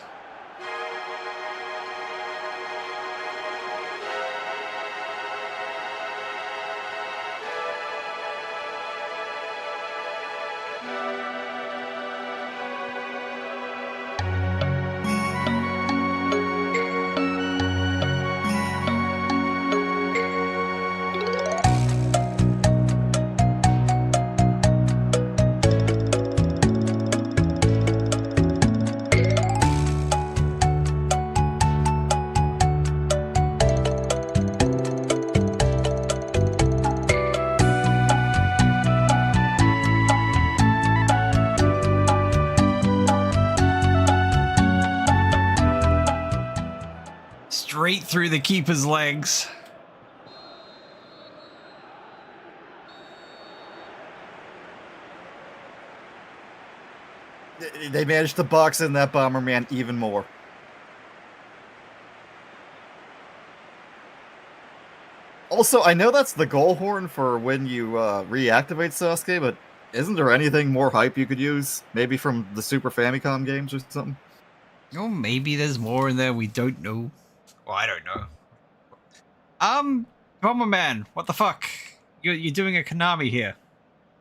straight through the keeper's legs. They managed to box in that Bomberman even more. Also, I know that's the goal horn for when you reactivate Sasuke, but isn't there anything more hype you could use? Maybe from the Super Famicom games or something? Oh, maybe there's more in there we don't know. Well, I don't know. Bomberman, what the fuck? You're doing a Konami here.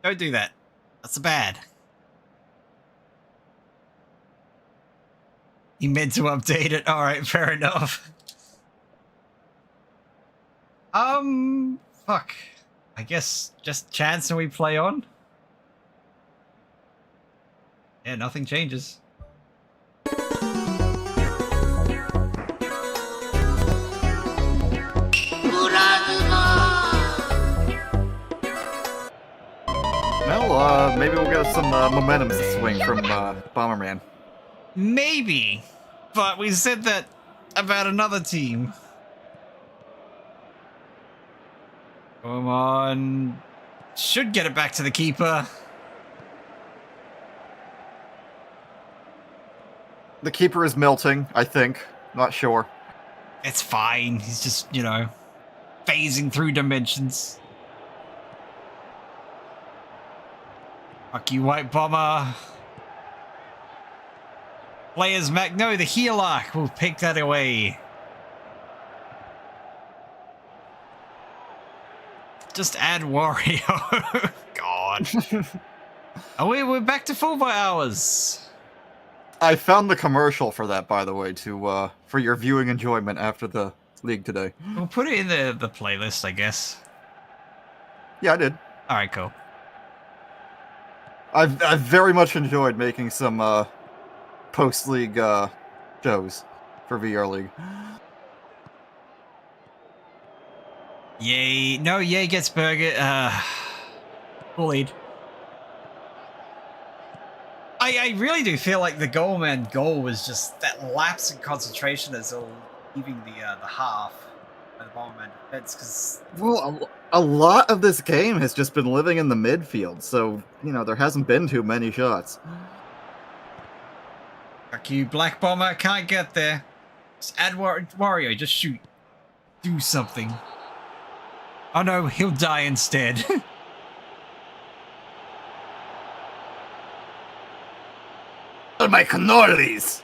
Don't do that. That's bad. He meant to update it. Alright, fair enough. Fuck. I guess just chance and we play on? Yeah, nothing changes. Well, maybe we'll get some momentum to swing from Bomberman. Maybe, but we said that about another team. Come on. Should get it back to the keeper. The keeper is melting, I think. Not sure. It's fine. He's just, you know, phasing through dimensions. Fuck you, White Bomber. Players Mac. No, the healer will pick that away. Just add Wario. God. Oh, we're back to full by hours. I found the commercial for that, by the way, to for your viewing enjoyment after the league today. We'll put it in the playlist, I guess. Yeah, I did. All right, cool. I've very much enjoyed making some post-league shows for VR League. Yay. No, Yay gets burger. Bullied. I really do feel like the Goalman goal was just that lapse in concentration as they're leaving the half of the Bomberman defense, because... Well, a lot of this game has just been living in the midfield, so, you know, there hasn't been too many shots. Fuck you, Black Bomber. Can't get there. Just add Wario. Just shoot. Do something. Oh no, he'll die instead. My cannolis!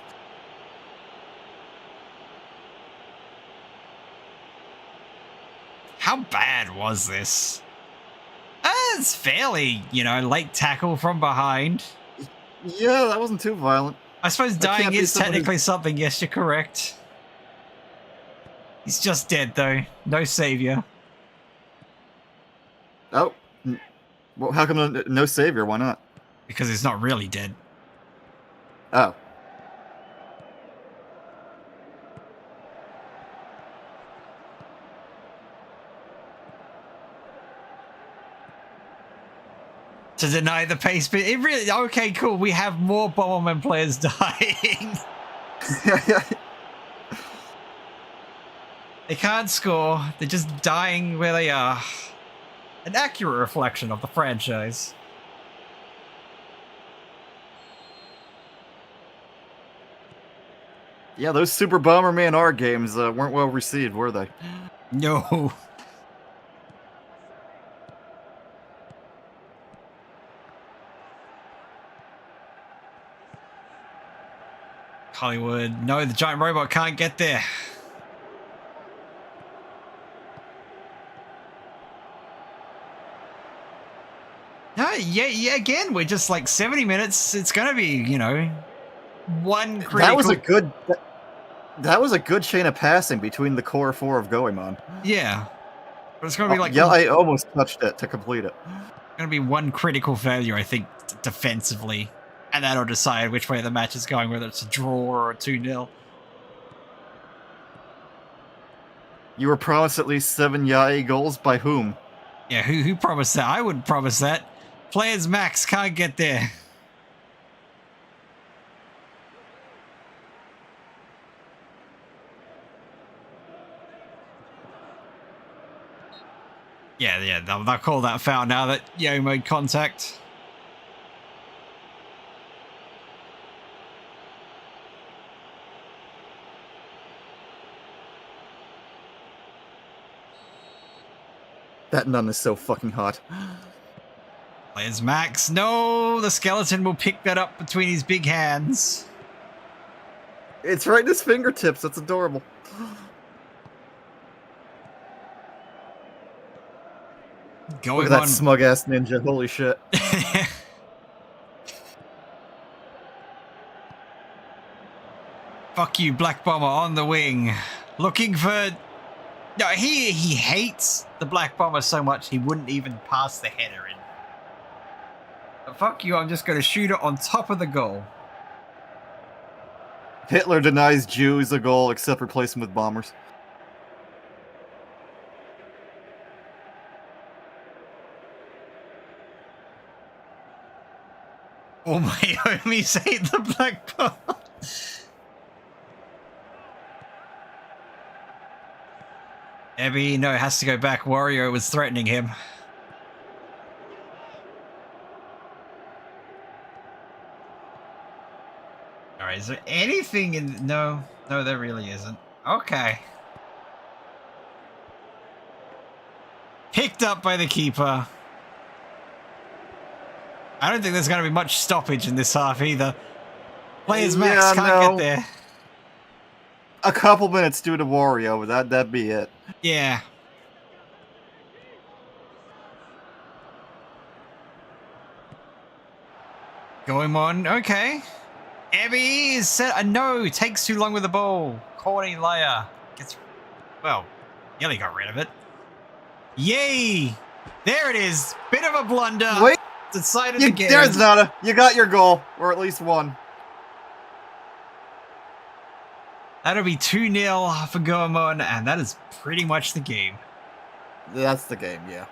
How bad was this? It's fairly, you know, late tackle from behind. Yeah, that wasn't too violent. I suppose dying is technically something. Yes, you're correct. He's just dead, though. No savior. Oh. Well, how come no savior? Why not? Because he's not really dead. Oh. To deny the pace, but it really... Okay, cool. We have more Bomberman players dying. They can't score. They're just dying where they are. An accurate reflection of the franchise. Yeah, those Super Bomberman R games weren't well received, were they? No. Hollywood. No, the giant robot can't get there. No, yeah, again, we're just like 70 minutes. It's going to be, you know, one critical... That was a good chain of passing between the core four of Goemon. Yeah. But it's going to be like... Yeah, I almost touched it to complete it. Going to be one critical failure, I think, defensively. And that'll decide which way the match is going, whether it's a draw or a 2-0. You were promised at least 7 Yae goals by whom? Yeah, who promised that? I wouldn't promise that. Players Max can't get there. Yeah, they'll call that foul now that Yo made contact. That nun is so fucking hot. There's Max. No, the skeleton will pick that up between his big hands. It's right in his fingertips. That's adorable. Going Look at that on. smug ass ninja. Holy shit. Fuck you, Black Bomber on the wing. Looking for... No, he hates the Black Bomber so much he wouldn't even pass the header in. But fuck you, I'm just going to shoot it on top of the goal. Hitler denies Jews a goal except replace them with bombers. All my homies hate the Black Bomber. Ebby, no, it has to go back. Wario was threatening him. Alright, is there anything in... No, there really isn't. Okay. Picked up by the keeper. I don't think there's going to be much stoppage in this half either. Players Max can't get there. A couple minutes due to Wario, but that'd be it. Yeah. Going on, okay. Ebby is set. No, takes too long with the ball. Corny Layer gets. Well, nearly got rid of it. Yay! There it is. Bit of a blunder. Wait. Decided again. There's Nada. You got your goal, or at least one. That'll be 2-0 for Goemon, and that is pretty much the game. That's the game, yeah.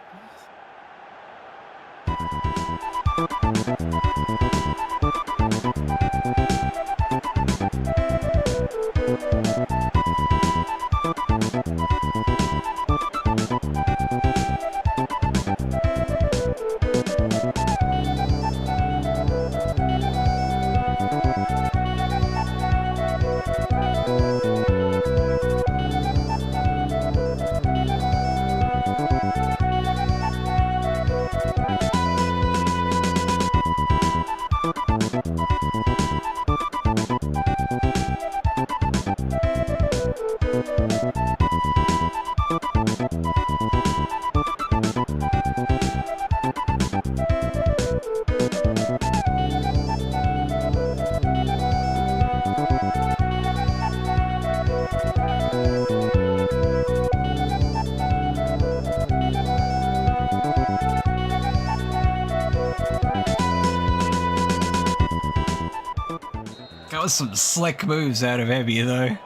That was some slick moves out of Ebby, though.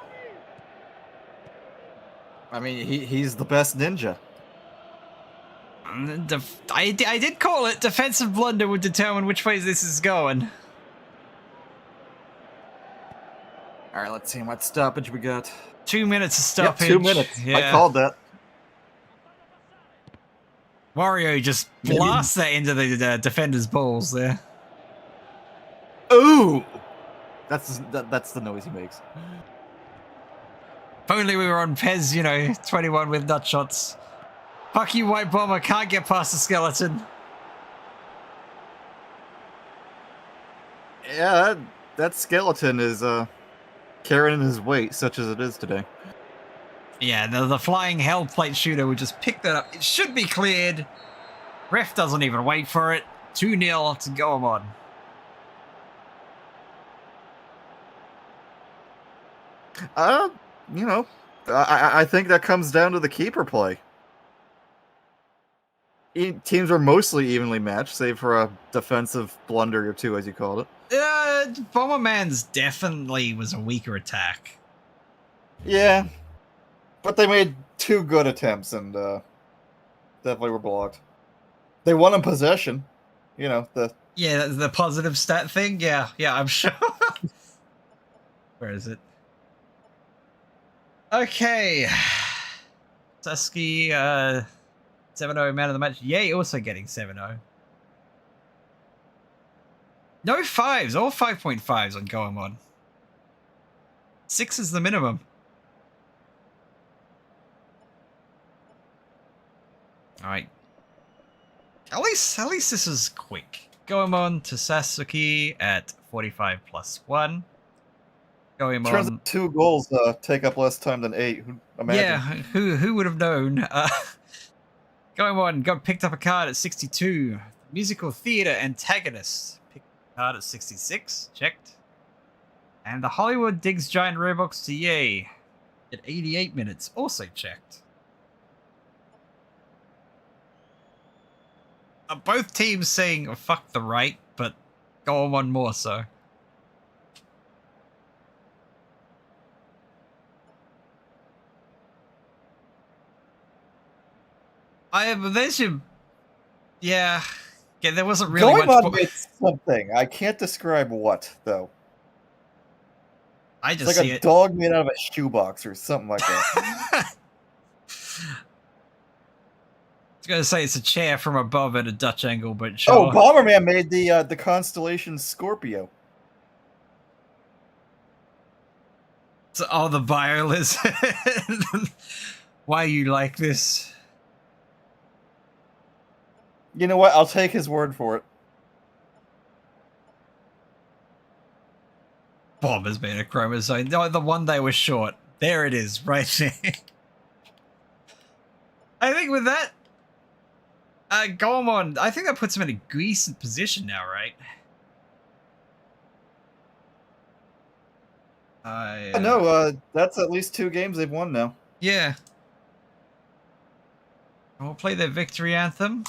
I mean, he's the best ninja. I did call it. Defensive blunder would determine which way this is going. All right, let's see what stoppage we got. 2 minutes of stoppage. Yep, 2 minutes. Yeah. I called that. Wario just blasts that into the defender's balls there. Ooh! That's the noise he makes. If only we were on PES, 21 with nut shots. Fuck you, White Bomber. Can't get past the skeleton. Yeah, that skeleton is carrying his weight, such as it is today. Yeah, the flying hell plate shooter would just pick that up. It should be cleared. Ref doesn't even wait for it. 2-0 to Goemon. I think that comes down to the keeper play. Teams were mostly evenly matched, save for a defensive blunder or two, as you called it. Bomberman's definitely was a weaker attack. Yeah, but they made 2 good attempts and definitely were blocked. They won in possession. Yeah, the positive stat thing. Yeah, I'm sure. Where is it? Okay. Tusky 7-0 man of the match. Yay, also getting 7-0. No 5s, all 5.5s on Goemon. 6 is the minimum. Alright. At least this is quick. Goemon to Sasuke at 45 plus 1. Goemon. Turns out 2 goals take up less time than 8. Imagine. Yeah, who would have known? Goemon got picked up a card at 62. Musical theater antagonist picked up a card at 66. Checked. And the Hollywood digs giant Robux to Yay at 88 minutes. Also checked. Both teams saying fuck the right, but Goemon more so. There's your... Yeah, there wasn't really Goemon much... made something. I can't describe what, though. I It's just like see a it. dog made out of a shoebox or something like that. I was going to say it's a chair from above at a Dutch angle, but sure. Oh, Bomberman made the constellation Scorpio. Oh, the biolizard. Why you like this? You know what? I'll take his word for it. Bob has been a chromosome. No, the one they were short. There it is, right there. I think with that, Goemon, I think that puts him in a decent position now, right? No, that's at least 2 games they've won now. Yeah. We'll play their victory anthem.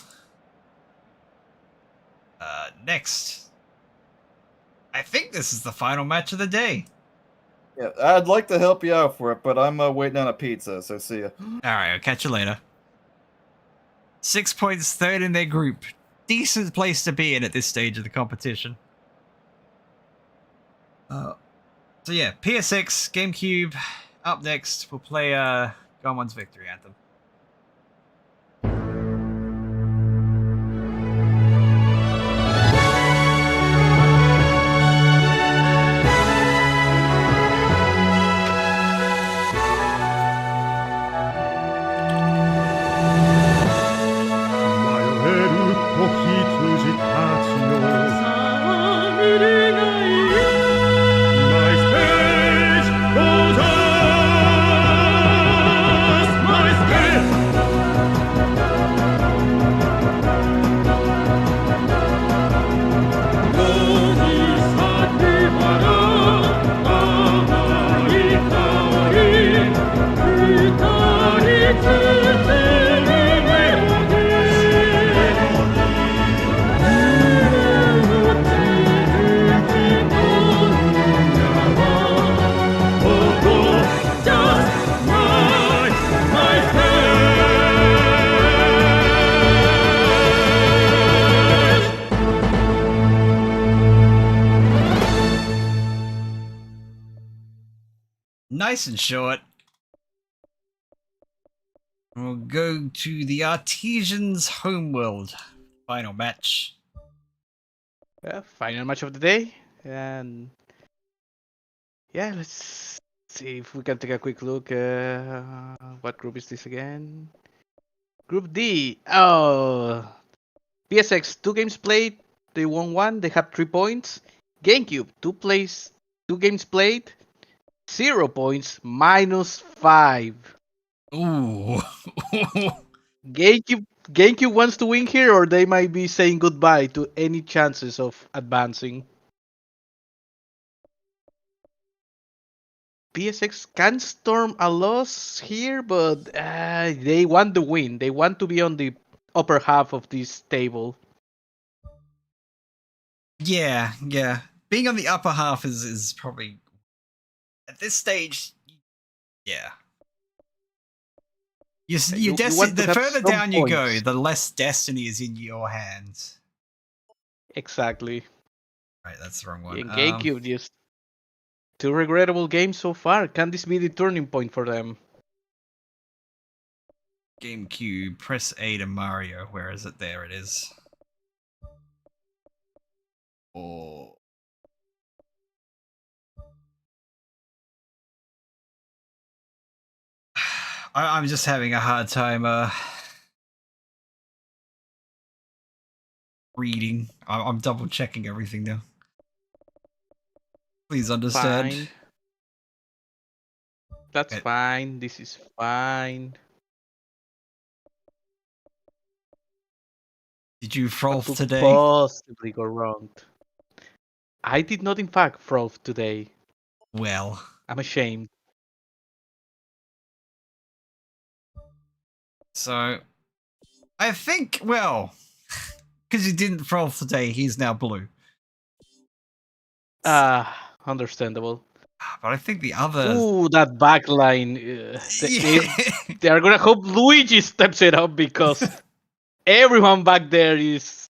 Next. I think this is the final match of the day. Yeah, I'd like to help you out for it, but I'm waiting on a pizza, so see ya. Alright, I'll catch you later. 6 points, third in their group. Decent place to be in at this stage of the competition. So yeah, PSX, GameCube. Up next, we'll play Goemon's victory anthem. Nice and short. We'll go to the Artesians Homeworld final match. Yeah, final match of the day. And yeah, let's see if we can take a quick look. What group is this again? Group D. Oh, PSX, 2 games played. They won 1. They have 3 points. GameCube, 2 games played. 0 points, -5. Ooh. GameCube wants to win here, or they might be saying goodbye to any chances of advancing. PSX can storm a loss here, but they want the win. They want to be on the upper half of this table. Yeah. Being on the upper half is probably... At this stage, yeah. The further down you go, the less destiny is in your hands. Exactly. Right, that's the wrong one. In GameCube, just 2 regrettable games so far. Can this be the turning point for them? GameCube, press A to Mario. Where is it? There it is. Oh. I'm just having a hard time reading. I'm double checking everything now. Please understand. Fine. That's fine. This is fine. Did you froth What could today? possibly go wrong? I did not, in fact, froth today. Well, I'm ashamed. so I think, well, because he didn't froth today, he's now blue. Understandable. But I think the other. Ooh, that backline. They are gonna hope Luigi steps it up because everyone back there is.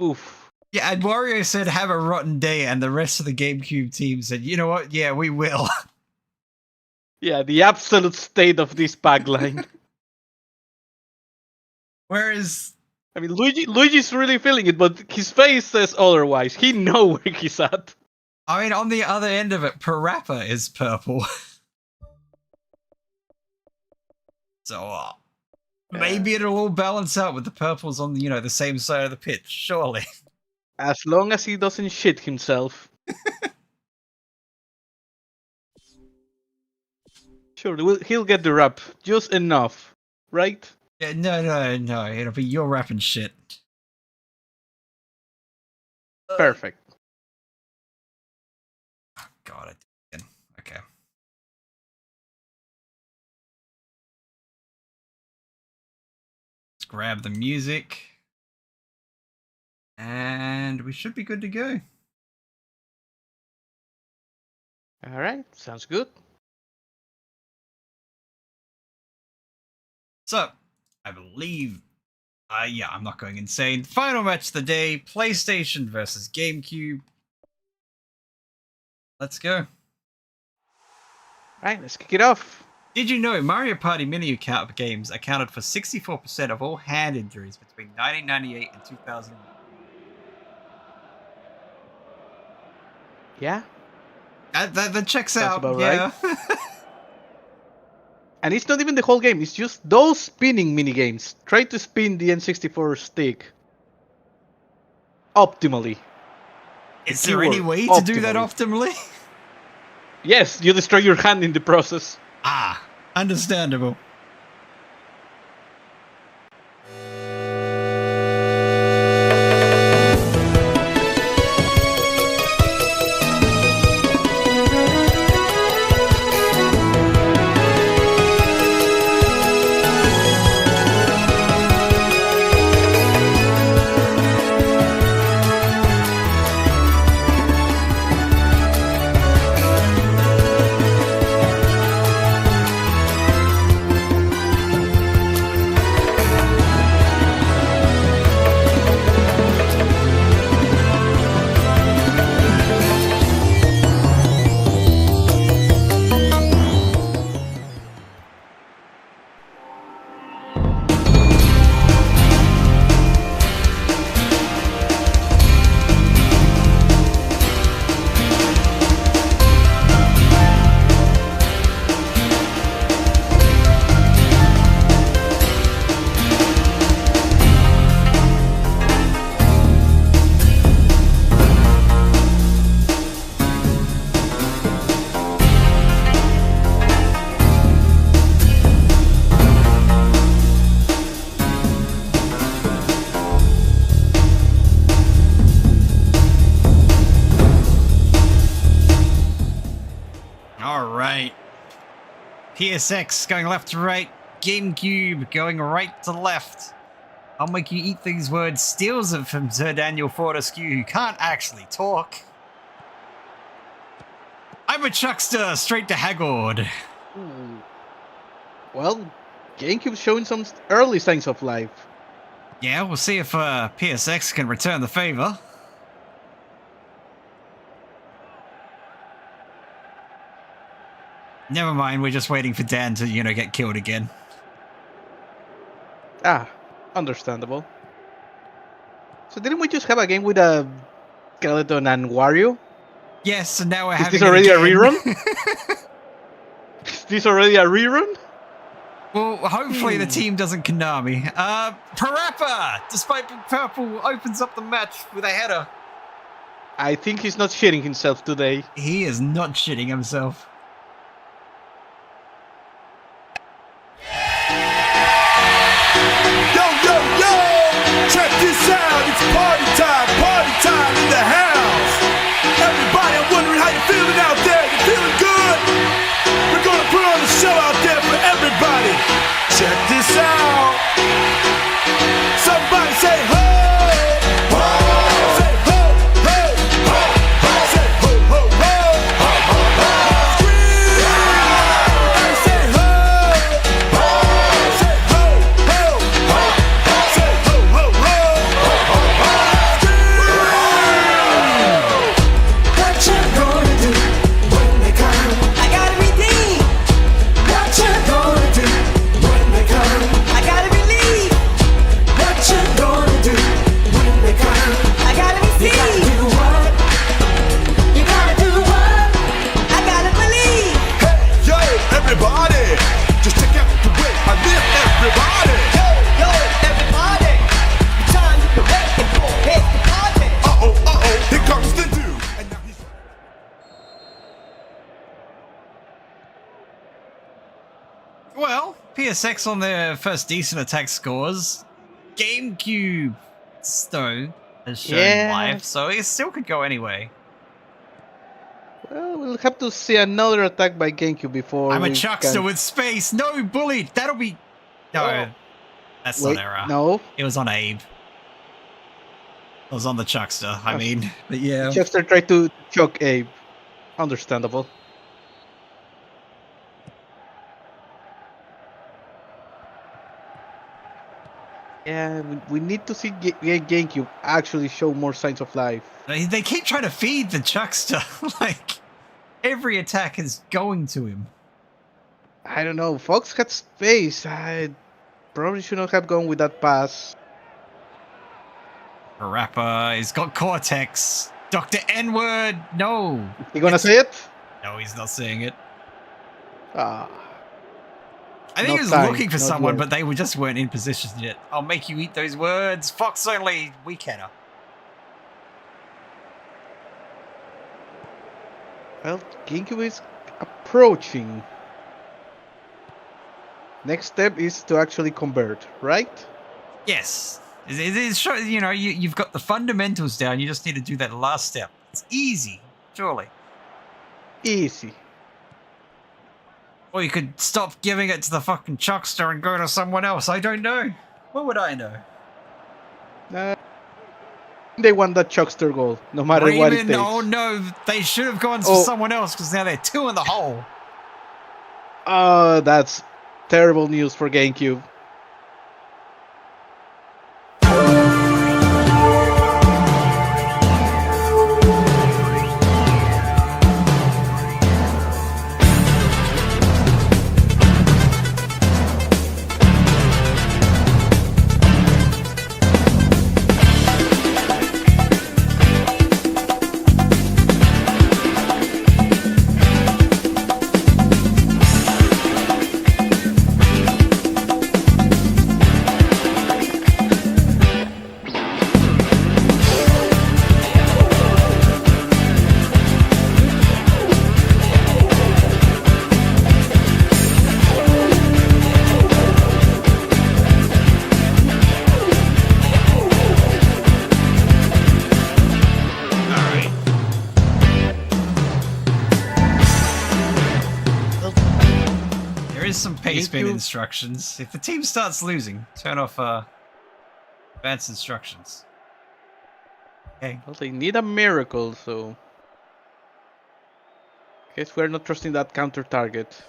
Oof. Yeah, and Wario said have a rotten day, and the rest of the GameCube team said, you know what? Yeah, we will. Yeah, the absolute state of this backline. Whereas, I mean, Luigi's really feeling it, but his face says otherwise. He knows where he's at. I mean, on the other end of it, Parappa is purple. So, maybe it'll all balance out with the purples on, the same side of the pitch, surely. As long as he doesn't shit himself. Sure, he'll get the rap. Just enough, right? Yeah, no. It'll be your rap and shit. Perfect. Got it. Okay. Let's grab the music. And we should be good to go. Alright, sounds good. So, I believe... yeah, I'm not going insane. Final match of the day, PlayStation versus GameCube. Let's go. Alright, let's kick it off. Did you know Mario Party Mini games accounted for 64% of all hand injuries between 1998 and 2001? Yeah? That checks Sounds out, about yeah. right. And it's not even the whole game, it's just those spinning minigames. Try to spin the N64 stick optimally. Is there any way to do that optimally? Yes, you destroy your hand in the process. Understandable. PSX going left to right. GameCube going right to left. I'll make you eat these words. Steals it from Sir Daniel Fortescue, who can't actually talk. I'm a Chuckster, straight to Haggard. Ooh. Well, GameCube's showing some early signs of life. Yeah, we'll see if PSX can return the favor. Never mind, we're just waiting for Dan to, get killed again. Understandable. So didn't we just have a game with a Skeleton and Wario? Yes, and now we're Is having this it already a again. rerun? Is this already a rerun? Well, hopefully the team doesn't Konami. Parappa, despite being purple, opens up the match with a header. I think he's not shitting himself today. He is not shitting himself. Yo, yo, yo! Check this out, it's party time in the house. Everybody, I'm wondering how you're feeling out there. You feeling good? We're gonna put on a show out there for everybody. Check this out. Somebody say ho! Ho! Say ho, ho, ho, ho. Say ho, ho, ho. Ho, ho, ho. Scream! And say ho! Ho! Say ho, ho, ho, ho. Say ho, ho, ho. Ho, ho, ho. Scream! What you gonna do when they come? I gotta redeem. What you gonna do when they come? I gotta believe. What you gonna do when they come? I gotta receive. You gotta do what? You gotta do what? I gotta believe. Hey, yo, everybody, just check out the way I live, everybody. Yo, everybody, the time you've been waiting for. Here's the party. Uh-oh, here comes the dude. And now he's... Well, PSX on their first decent attack scores. GameCube Stone has shown life, so it still could go anyway. Well, we'll have to see another attack by GameCube before I'm a we chuckster can... with space. No, bully. That'll be... No, that's Wait, not error. no. It was on Abe. It was on the chuckster, I mean. But yeah. Chuckster tried to choke Abe. Understandable. Yeah, we need to see GameCube actually show more signs of life. They keep trying to feed the chuckster. Like, every attack is going to him. I don't know. Fox had space. I probably should not have gone with that pass. Parappa, he's got Cortex. Dr. N-word, no. You gonna say it? No, he's not saying it. Ah. I think Not he was time, looking for not someone, yet. but they just weren't in position yet. I'll make you eat those words. Fox only weekender. Well, GameCube is approaching. Next step is to actually convert, right? Yes. It is, you know, you've got the fundamentals down. You just need to do that last step. It's easy, surely. Easy. Or you could stop giving it to the fucking chuckster and go to someone else. I don't know. What would I know? They won that chuckster goal, no matter what it Raymond, takes. oh no, they should have gone for someone else because now they're 2 in the hole. Oh, that's terrible news for GameCube. Some pace bin instructions. If the team starts losing, turn off advanced instructions. Okay. Well, they need a miracle, so guess we're not trusting that counter target.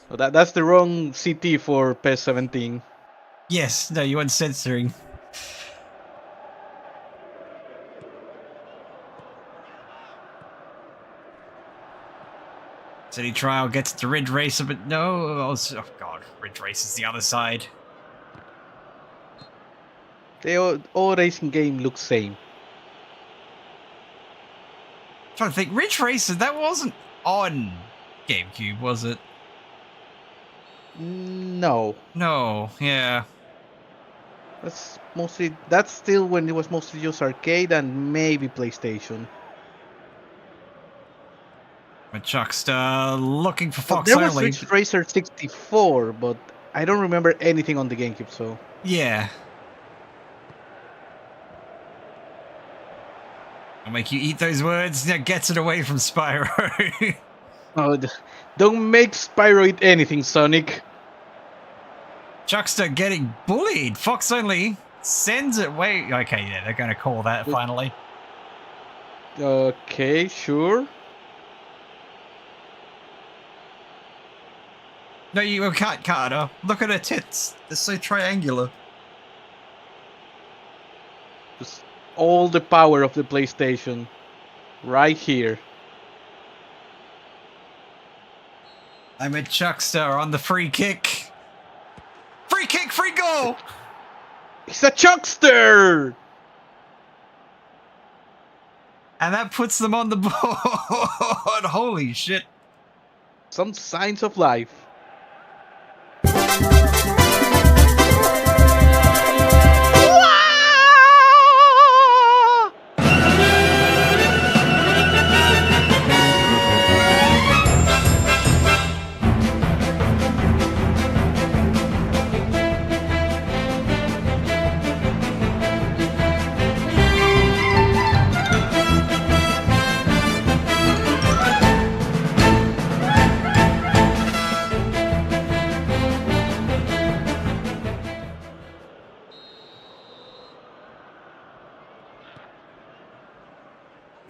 So that's the wrong CT for PES 17. Yes, no, you weren't censoring. City Trial gets to Ridge Racer, but no. Oh god, Ridge Racer's the other side. all racing game looks same. Trying to think, Ridge Racer, that wasn't on GameCube, was it? No. No, yeah. That's still when it was mostly just arcade and maybe PlayStation. But Chuckster looking for But Fox there was only. Ridge Racer 64, but I don't remember anything on the GameCube, so... Yeah. I'll make you eat those words. That gets it away from Spyro. Oh, don't make Spyro eat anything, Sonic. Chuckster getting bullied. Fox only sends it way. Okay, yeah, they're going to call that finally. Okay, sure. No, you can't, Carter. Look at her tits. They're so triangular. Just all the power of the PlayStation. Right here. I'm a Chuckster on the free kick. Free kick, free goal! He's a Chuckster! And that puts them on the board. Holy shit. Some signs of life.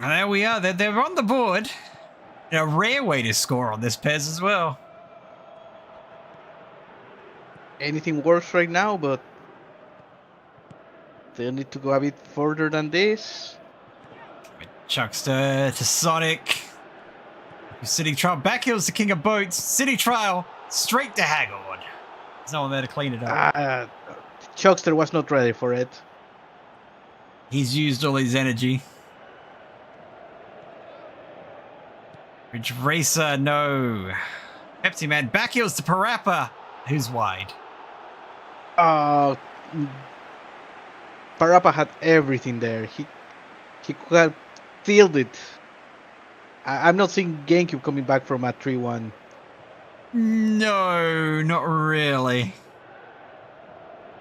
And there we are. They're on the board. A rare way to score on this Pez as well. Anything worse right now, but they'll need to go a bit further than this. Chuckster to Sonic. City Trial. Backhill's the king of boats. City Trial straight to Haggard. There's no one there to clean it up. Chuckster was not ready for it. He's used all his energy. Ridge Racer, no. Pepsi Man, back heels to Parappa, who's wide. Parappa had everything there. He could have filled it. I'm not seeing GameCube coming back from a 3-1. No, not really.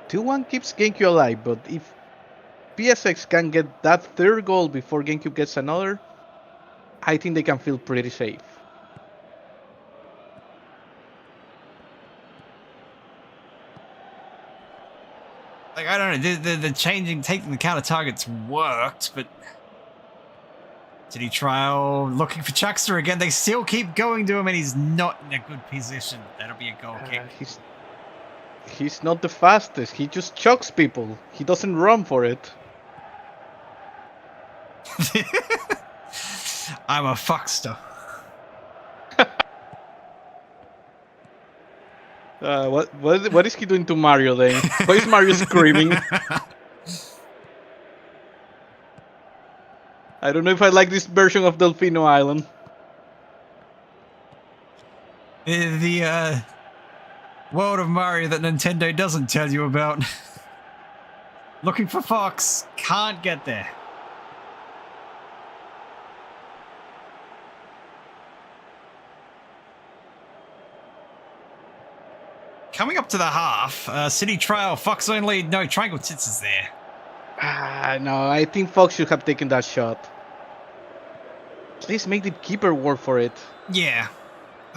2-1 keeps GameCube alive, but if PSX can get that third goal before GameCube gets another, I think they can feel pretty safe. Like, I don't know, the changing, taking the counter targets worked, but City Trial looking for Chuckster again. They still keep going to him, and he's not in a good position. That'll be a goal kick. He's not the fastest. He just chucks people. He doesn't run for it. I'm a fuckster. What is he doing to Mario then? Why is Mario screaming? I don't know if I like this version of Delfino Island. The world of Mario that Nintendo doesn't tell you about. Looking for Fox. Can't get there. Coming up to the half, City Trial, Fox only, no, Triangle Tits is there. No, I think Fox should have taken that shot. At least make the keeper work for it. Yeah.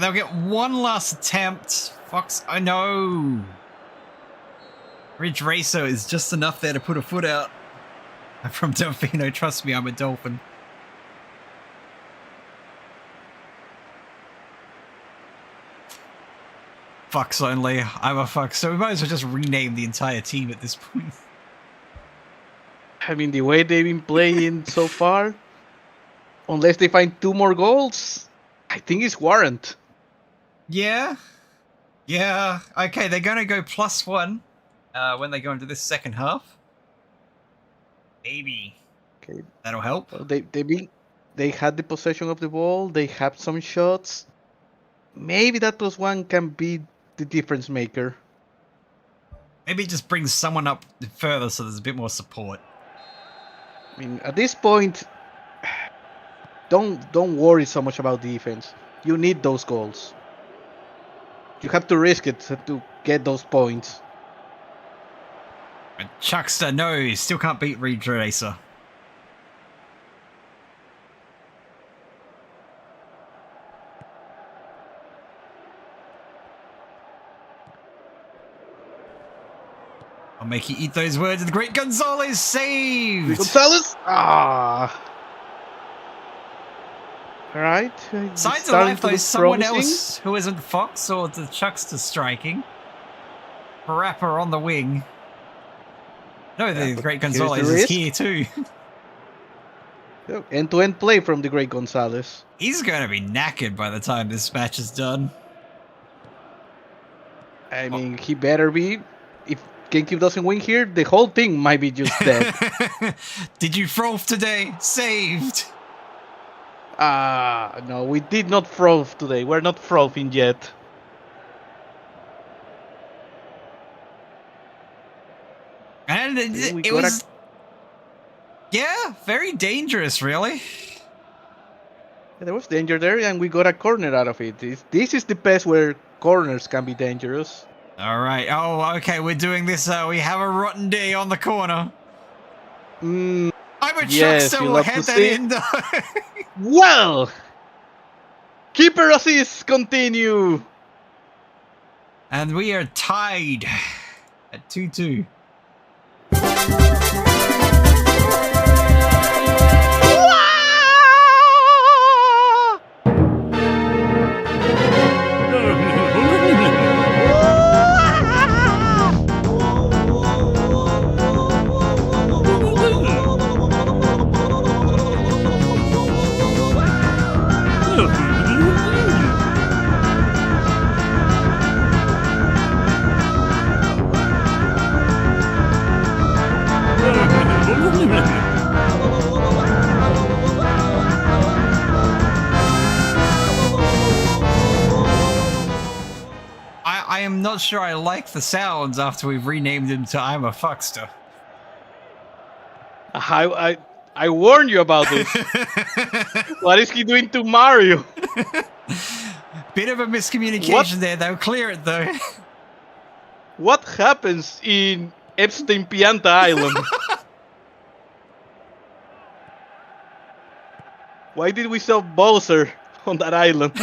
They'll get one last attempt. Fox, I know. Ridge Racer is just enough there to put a foot out. From Delfino, trust me, I'm a dolphin. Fox only, I'm a Fox. So we might as well just rename the entire team at this point. I mean, the way they've been playing so far, unless they find 2 more goals, I think it's warrant. Yeah. Yeah. Okay, they're going to go +1 when they go into this second half. Maybe. Okay. That'll help. Well, they had the possession of the ball. They had some shots. Maybe that plus one can be the difference maker. Maybe it just brings someone up further so there's a bit more support. I mean, at this point, don't worry so much about defense. You need those goals. You have to risk it to get those points. And Chuckster, no, he still can't beat Ridge Racer. I'll make you eat those words. And the great Gonzalez saved. Gonzalez? Ah. All right. Signs of life, though. Someone else who isn't Fox or the Chuckster striking. Parappa on the wing. No, the great Gonzalez is here too. End-to-end play from the great Gonzalez. He's going to be knackered by the time this match is done. I mean, he better be. If GameCube doesn't win here, the whole thing might be just dead. Did you froth today? Saved. No, we did not froth today. We're not frothing yet. And it was... Yeah, very dangerous, really. Yeah, there was danger there, and we got a corner out of it. This is the best where corners can be dangerous. All right. Oh, okay. We're doing this. We have a rotten day on the corner. I'm a Chuckster will head that in, though. Well, keeper assists continue. And we are tied at 2-2. I am not sure I like the sounds after we've renamed him to I'm a Fuckster. I warned you about this. What is he doing to Mario? Bit of a miscommunication there, though. Clear it, though. What happens in Epstein Pianta Island? Why did we sell Bowser on that island?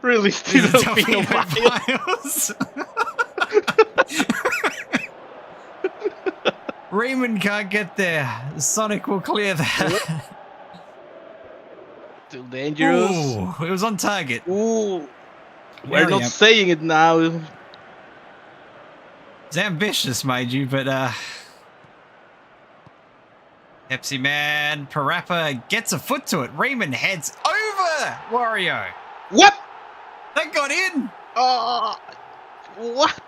Really, still Miles? Raymond can't get there. Sonic will clear that. Still dangerous. Ooh, it was on target. Ooh. We're not saying it now. It's ambitious, mind you, but Pepsi Man, Parappa gets a foot to it. Raymond heads over Wario. What? That got in. What?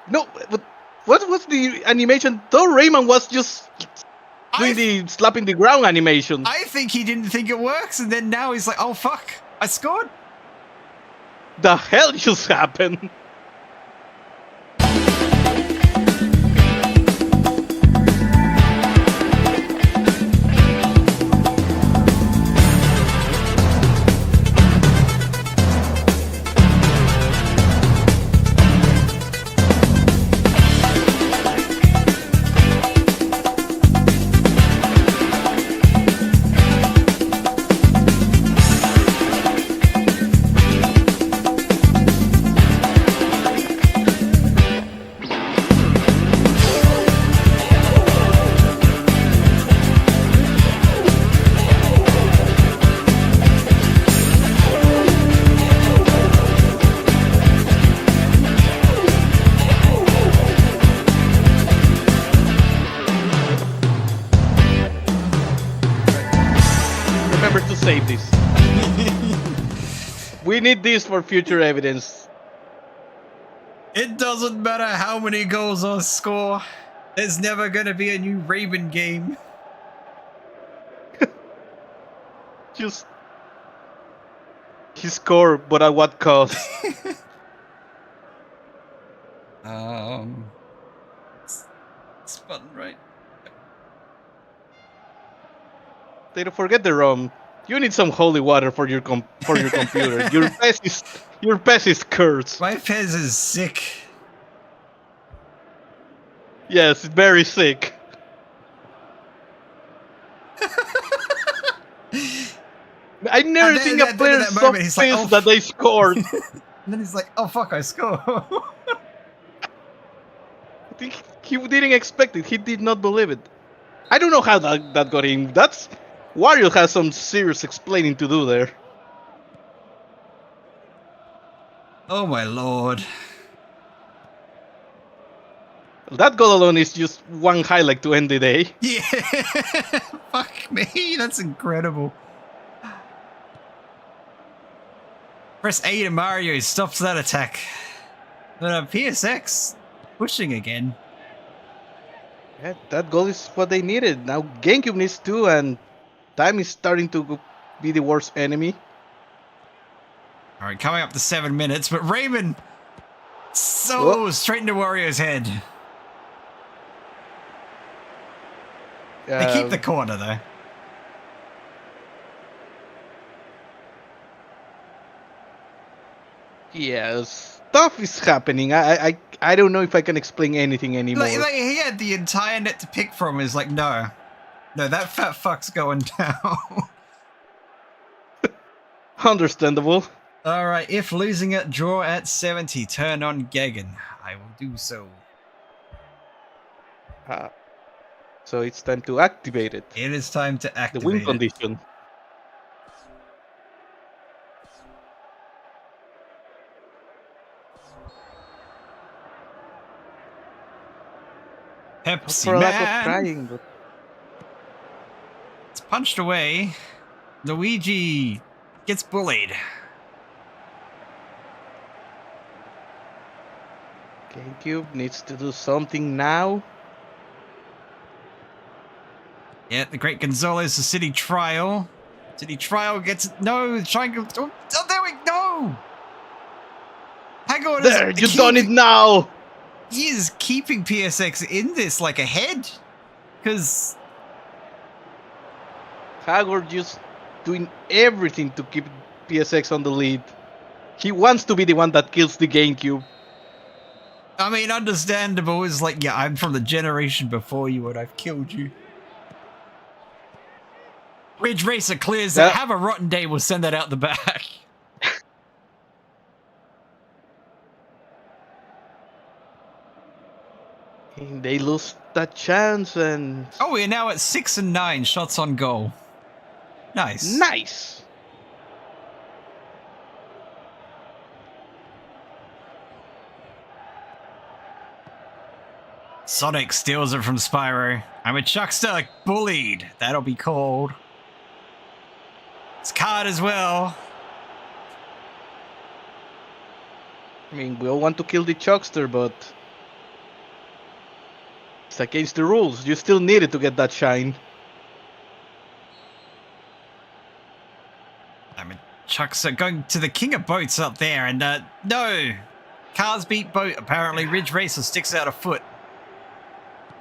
No, but what was the animation? Though Rayman was just doing the slapping the ground animation. I think he didn't think it works, and then now he's like, oh fuck, I scored. The hell just happened? need this for future evidence. It doesn't matter how many goals I score. There's never gonna be a new Raven game. Just he scored, but at what cost? It's fun, right? They don't forget the ROM. You need some holy water for your computer. Your PES is cursed. My PES is sick. Yes, very sick. I never seen a player so pissed that they scored. And then he's like, "Oh fuck, I scored." I think he didn't expect it. He did not believe it. I don't know how that got in. That's Wario has some serious explaining to do there. Oh my lord. That goal alone is just one highlight to end the day. Yeah. Fuck me, that's incredible. Press A to Mario stops that attack. But PSX pushing again. Yeah, that goal is what they needed. Now GameCube needs to, and time is starting to be the worst enemy. All right, coming up to 7 minutes, but Raymond straight into Wario's head. They keep the corner though. Yeah, stuff is happening. I don't know if I can explain anything anymore. Like he had the entire net to pick from. Is like, no, that fat fuck's going down. Understandable. All right, if losing it, draw at 70. Turn on Gagan. I will do so. So it's time to activate it. It is time to activate the win condition. Pepsi For Man. lack of trying, but... It's punched away. Luigi gets bullied. GameCube needs to do something now. Yeah, the great Gonzalez, the City Trial. City Trial gets... No, triangle... Oh, there we go! Hang on. There, you've done it now! He is keeping PSX in this like ahead. Because... Hagor just doing everything to keep PSX on the lead. He wants to be the one that kills the GameCube. I mean, understandable. Is like, yeah, I'm from the generation before you and I've killed you. Ridge Racer clears that. Have a rotten day. We'll send that out the back. They lose that chance and... Oh, we're now at 6 and 9 shots on goal. Nice. Nice. Sonic steals it from Spyro. I'm a Chuckster bullied. That'll be called. It's Card as well. I mean, we all want to kill the Chuckster, but... it's against the rules. You still need it to get that shine. I'm a Chuckster going to the King of Boats up there, and no! Cars beat boat, apparently. Ridge Racer sticks out a foot.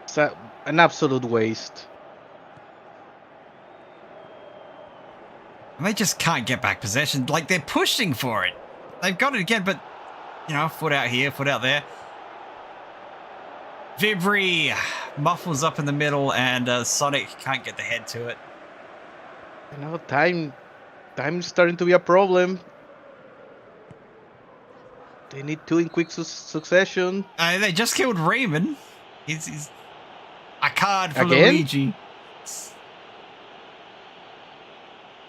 It's an absolute waste. And they just can't get back possession. Like, they're pushing for it. They've got it again, but, you know, foot out here, foot out there. Vibri muffles up in the middle, and Sonic can't get the head to it. You know, time's starting to be a problem. They need two in quick succession. They just killed Raymond. He's a card for Again? Luigi.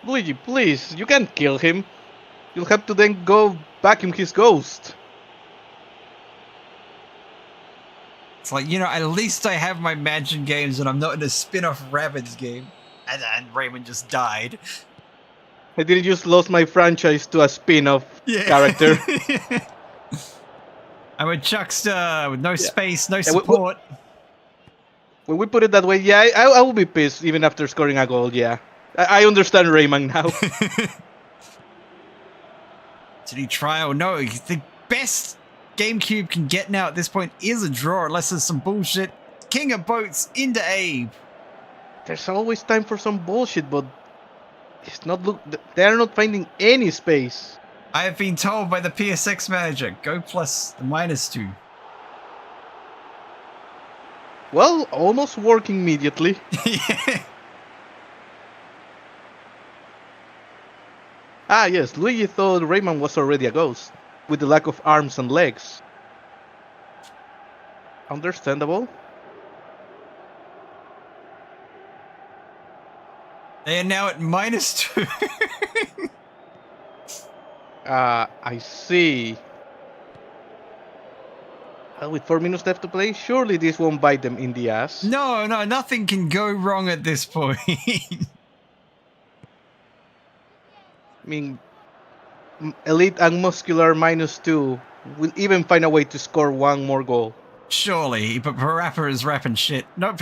Luigi, please, you can't kill him. You'll have to then go vacuum his ghost. It's like, you know, at least I have my Mansion games and I'm not in a spin-off Rabbids game. And Raymond just died. I didn't just lose my franchise to a spin-off character. I'm a Chuckster with no space, no Yeah, support. When we put it that way, yeah, I will be pissed even after scoring a goal, yeah. I understand Rayman now. Did he try or no? The best GameCube can get now at this point is a draw, unless there's some bullshit. King of Boats into Abe. There's always time for some bullshit, but it's not they're not finding any space. I have been told by the PSX manager, go plus the -2. Well, almost working immediately. Ah, yes, Luigi thought Rayman was already a ghost, with the lack of arms and legs. Understandable. They are now at -2. I see. With 4 minutes left to play, surely this won't bite them in the ass. No, nothing can go wrong at this point. I mean, Elite and Muscular -2 will even find a way to score one more goal. Surely, but Parappa is rapping shit. No,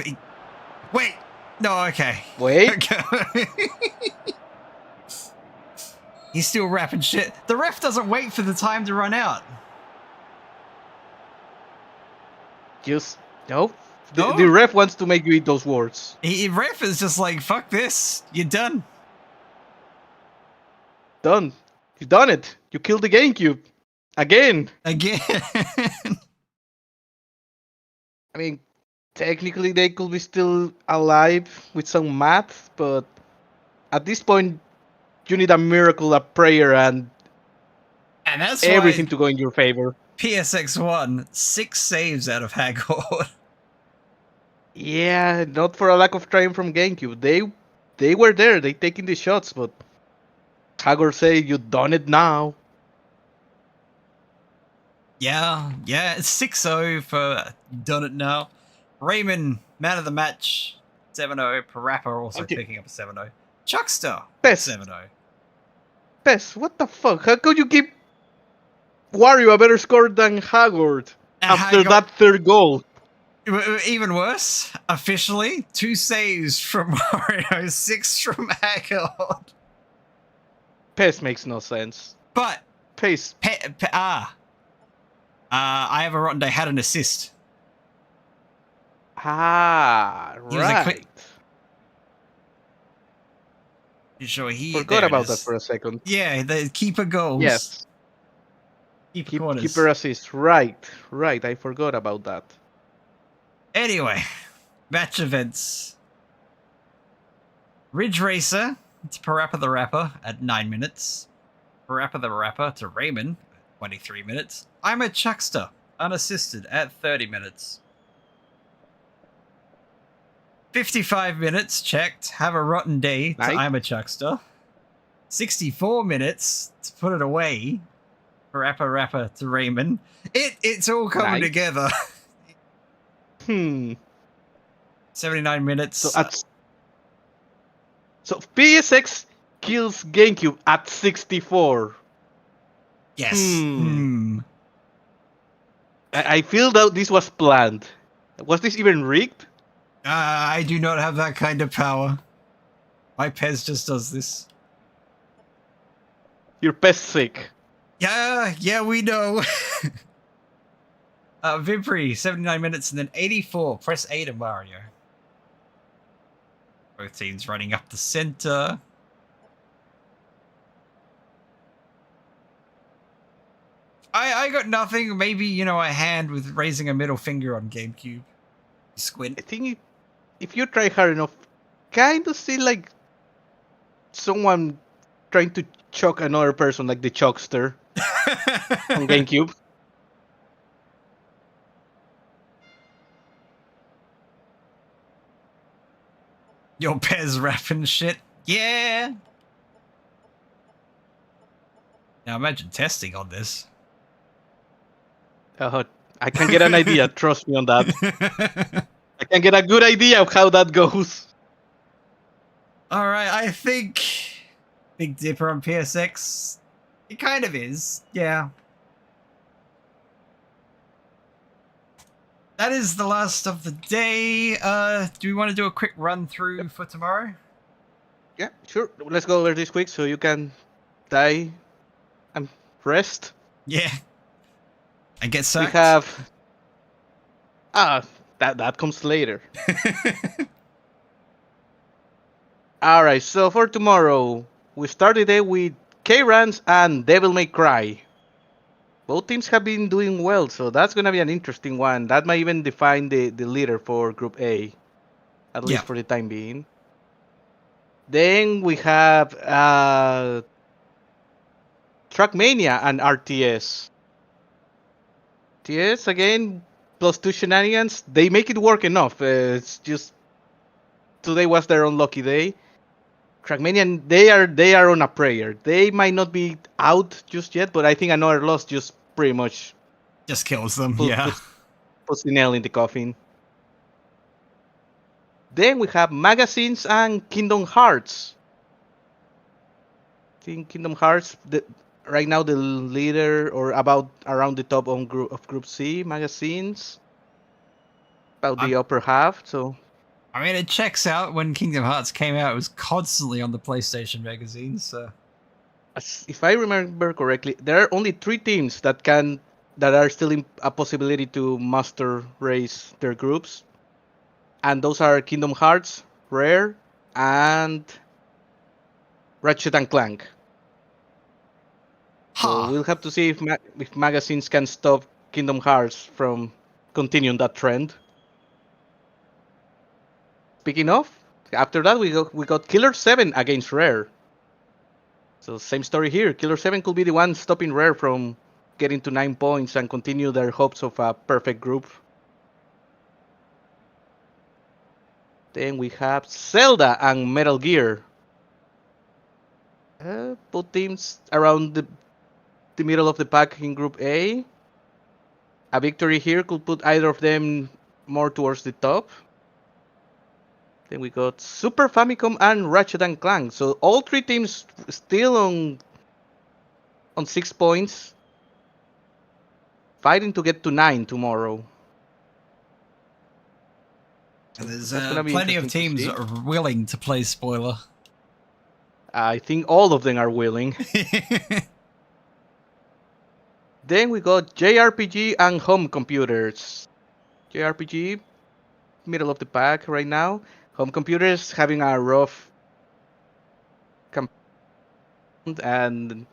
wait. No, okay. Wait. Okay. He's still rapping shit. The ref doesn't wait for the time to run out. Just no. The ref wants to make you eat those words. Ref is just like, fuck this. You're done. Done. You've done it. You killed the GameCube. Again. Again. I mean, technically they could be still alive with some math, but at this point, you need a miracle, a prayer, and that's everything to go in your favor. PSX won 6 saves out of Hagord. Yeah, not for a lack of trying from GameCube. They were there. They taking the shots, but Hagord say you done it now. Yeah, it's 6-0 for done it now. Rayman, man of the match, 7-0. Parappa also picking up a 7-0. Chuckster, 7-0. Pes, what the fuck? How could you give Wario a better score than Hagord after that third goal? Even worse, officially, 2 saves from Mario, 6 from Hagord. Pes makes no sense. But Pes. I have a rotten day. Had an assist. Right. Sure, forgot about that for a second. Yeah, the keeper goals. Yes. Keeper assist. Right. I forgot about that. Anyway, match events. Ridge Racer to Parappa the Rapper at 9 minutes. Parappa the Rapper to Rayman at 23 minutes. I'm a Chuckster, unassisted at 30 minutes. 55 minutes checked. Have a rotten day to I'm a Chuckster. 64 minutes to put it away. Parappa Rapper to Rayman. It's all coming together. 79 minutes. So PSX kills GameCube at 64. Yes. I feel that this was planned. Was this even rigged? I do not have that kind of power. My Pez just does this. You're Pez sick. Yeah, we know. Vimpri, 79 minutes, and then 84. Press A to Mario. Both teams running up the center. I got nothing. Maybe, a hand with raising a middle finger on GameCube. Squint. I think if you try hard enough, kind of see like someone trying to choke another person, like the Chuckster on GameCube. Your Pez rapping shit. Yeah. Now imagine testing on this. I can get an idea. Trust me on that. I can get a good idea of how that goes. All right, I think Big Dipper on PSX. It kind of is, yeah. That is the last of the day. Do we want to do a quick run through for tomorrow? Yeah, sure. Let's go over this quick so you can die and rest. Yeah. And get We sacked. have that comes later. All right, so for tomorrow, we start the day with K-Rans and Devil May Cry. Both teams have been doing well, so that's gonna be an interesting one. That might even define the leader for Group A, at least for the time being. Then we have Trackmania and RTS. RTS again, +2 shenanigans. They make it work enough. It's just today was their unlucky day. Trackmania, they are on a prayer. They might not be out just yet, but I think another loss just pretty much just kills them. Puts the nail in the coffin. Then we have Magazines and Kingdom Hearts. I think Kingdom Hearts, right now the leader or about around the top of Group C. Magazines, about the upper half. So, I mean, it checks out. When Kingdom Hearts came out, it was constantly on the PlayStation magazines. So, if I remember correctly, there are only 3 teams that are still in a possibility to master race their groups. And those are Kingdom Hearts, Rare, and Ratchet and Clank. So we'll have to see if Magazines can stop Kingdom Hearts from continuing that trend. Speaking of, after that we got Killer 7 against Rare. So same story here. Killer 7 could be the one stopping Rare from getting to 9 points and continue their hopes of a perfect group. Then we have Zelda and Metal Gear. Both teams around the middle of the pack in Group A. A victory here could put either of them more towards the top. Then we got Super Famicom and Ratchet and Clank. So all 3 teams still on 6 points, fighting to get to 9 tomorrow. and there's plenty of teams that are willing to play spoiler. I think all of them are willing. Then we got JRPG and Home Computers. JRPG, middle of the pack right now. Home Computers having a rough campaign, and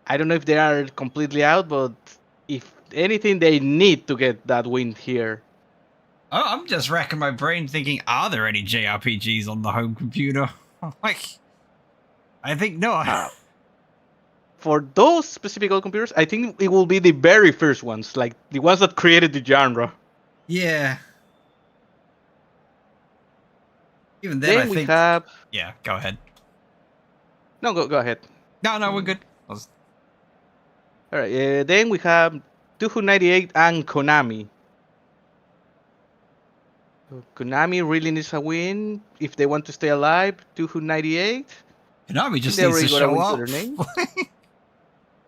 I don't know if they are completely out, but if anything, they need to get that win here. Oh, I'm just racking my brain thinking, are there any JRPGs on the home computer? Like, I think no. For those specific home computers, I think it will be the very first ones, like the ones that created the genre. Yeah. Even then, I we think. have. Yeah, go ahead. No, go ahead. No, we're good. All right. Then we have Touhou 98 and Konami. Konami really needs a win if they want to stay alive. Touhou 98. Konami just needs to show up.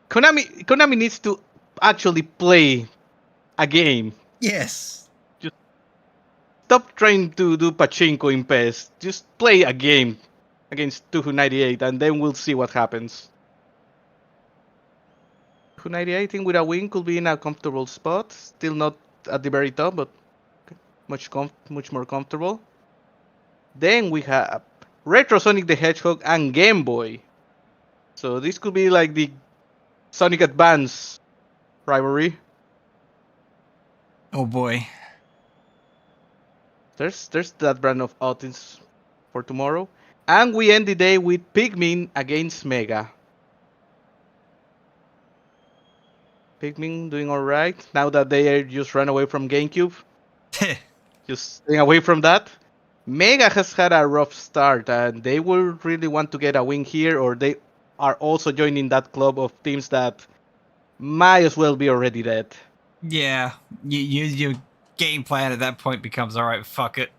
Konami needs to actually play a game. Yes. Just stop trying to do pachinko in PES. Just play a game against Touhou 98, and then we'll see what happens. Touhou 98, I think with a win could be in a comfortable spot. Still not at the very top, but much more comfortable. Then we have Retro Sonic the Hedgehog and Game Boy. So this could be like the Sonic Advance rivalry. Oh boy. There's that brand of audience for tomorrow. And we end the day with Pikmin against Mega. Pikmin doing alright now that they just ran away from GameCube. Just staying away from that. Mega has had a rough start, and they will really want to get a win here, or they are also joining that club of teams that might as well be already dead. Yeah, your game plan at that point becomes, all right, fuck it,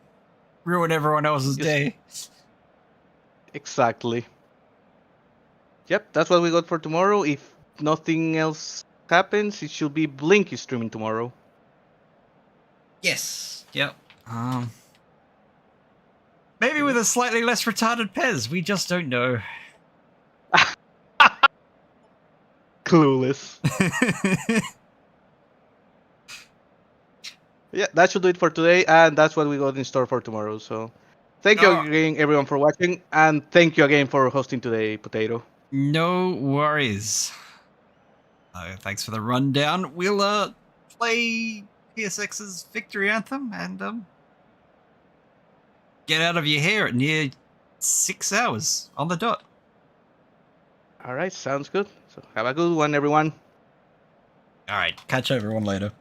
ruin everyone else's day. Exactly. Yep, that's what we got for tomorrow. If nothing else happens, it should be Blinky streaming tomorrow. Yes. Yep. Maybe with a slightly less retarded Pez. We just don't know. Clueless. Yeah, that should do it for today, and that's what we got in store for tomorrow. So, thank you again, everyone, for watching, and thank you again for hosting today, Potato. No worries. Thanks for the rundown. We'll play PSX's Victory Anthem and get out of your hair at near 6 hours on the dot. All right, sounds good. So have a good one, everyone. All right, catch everyone later.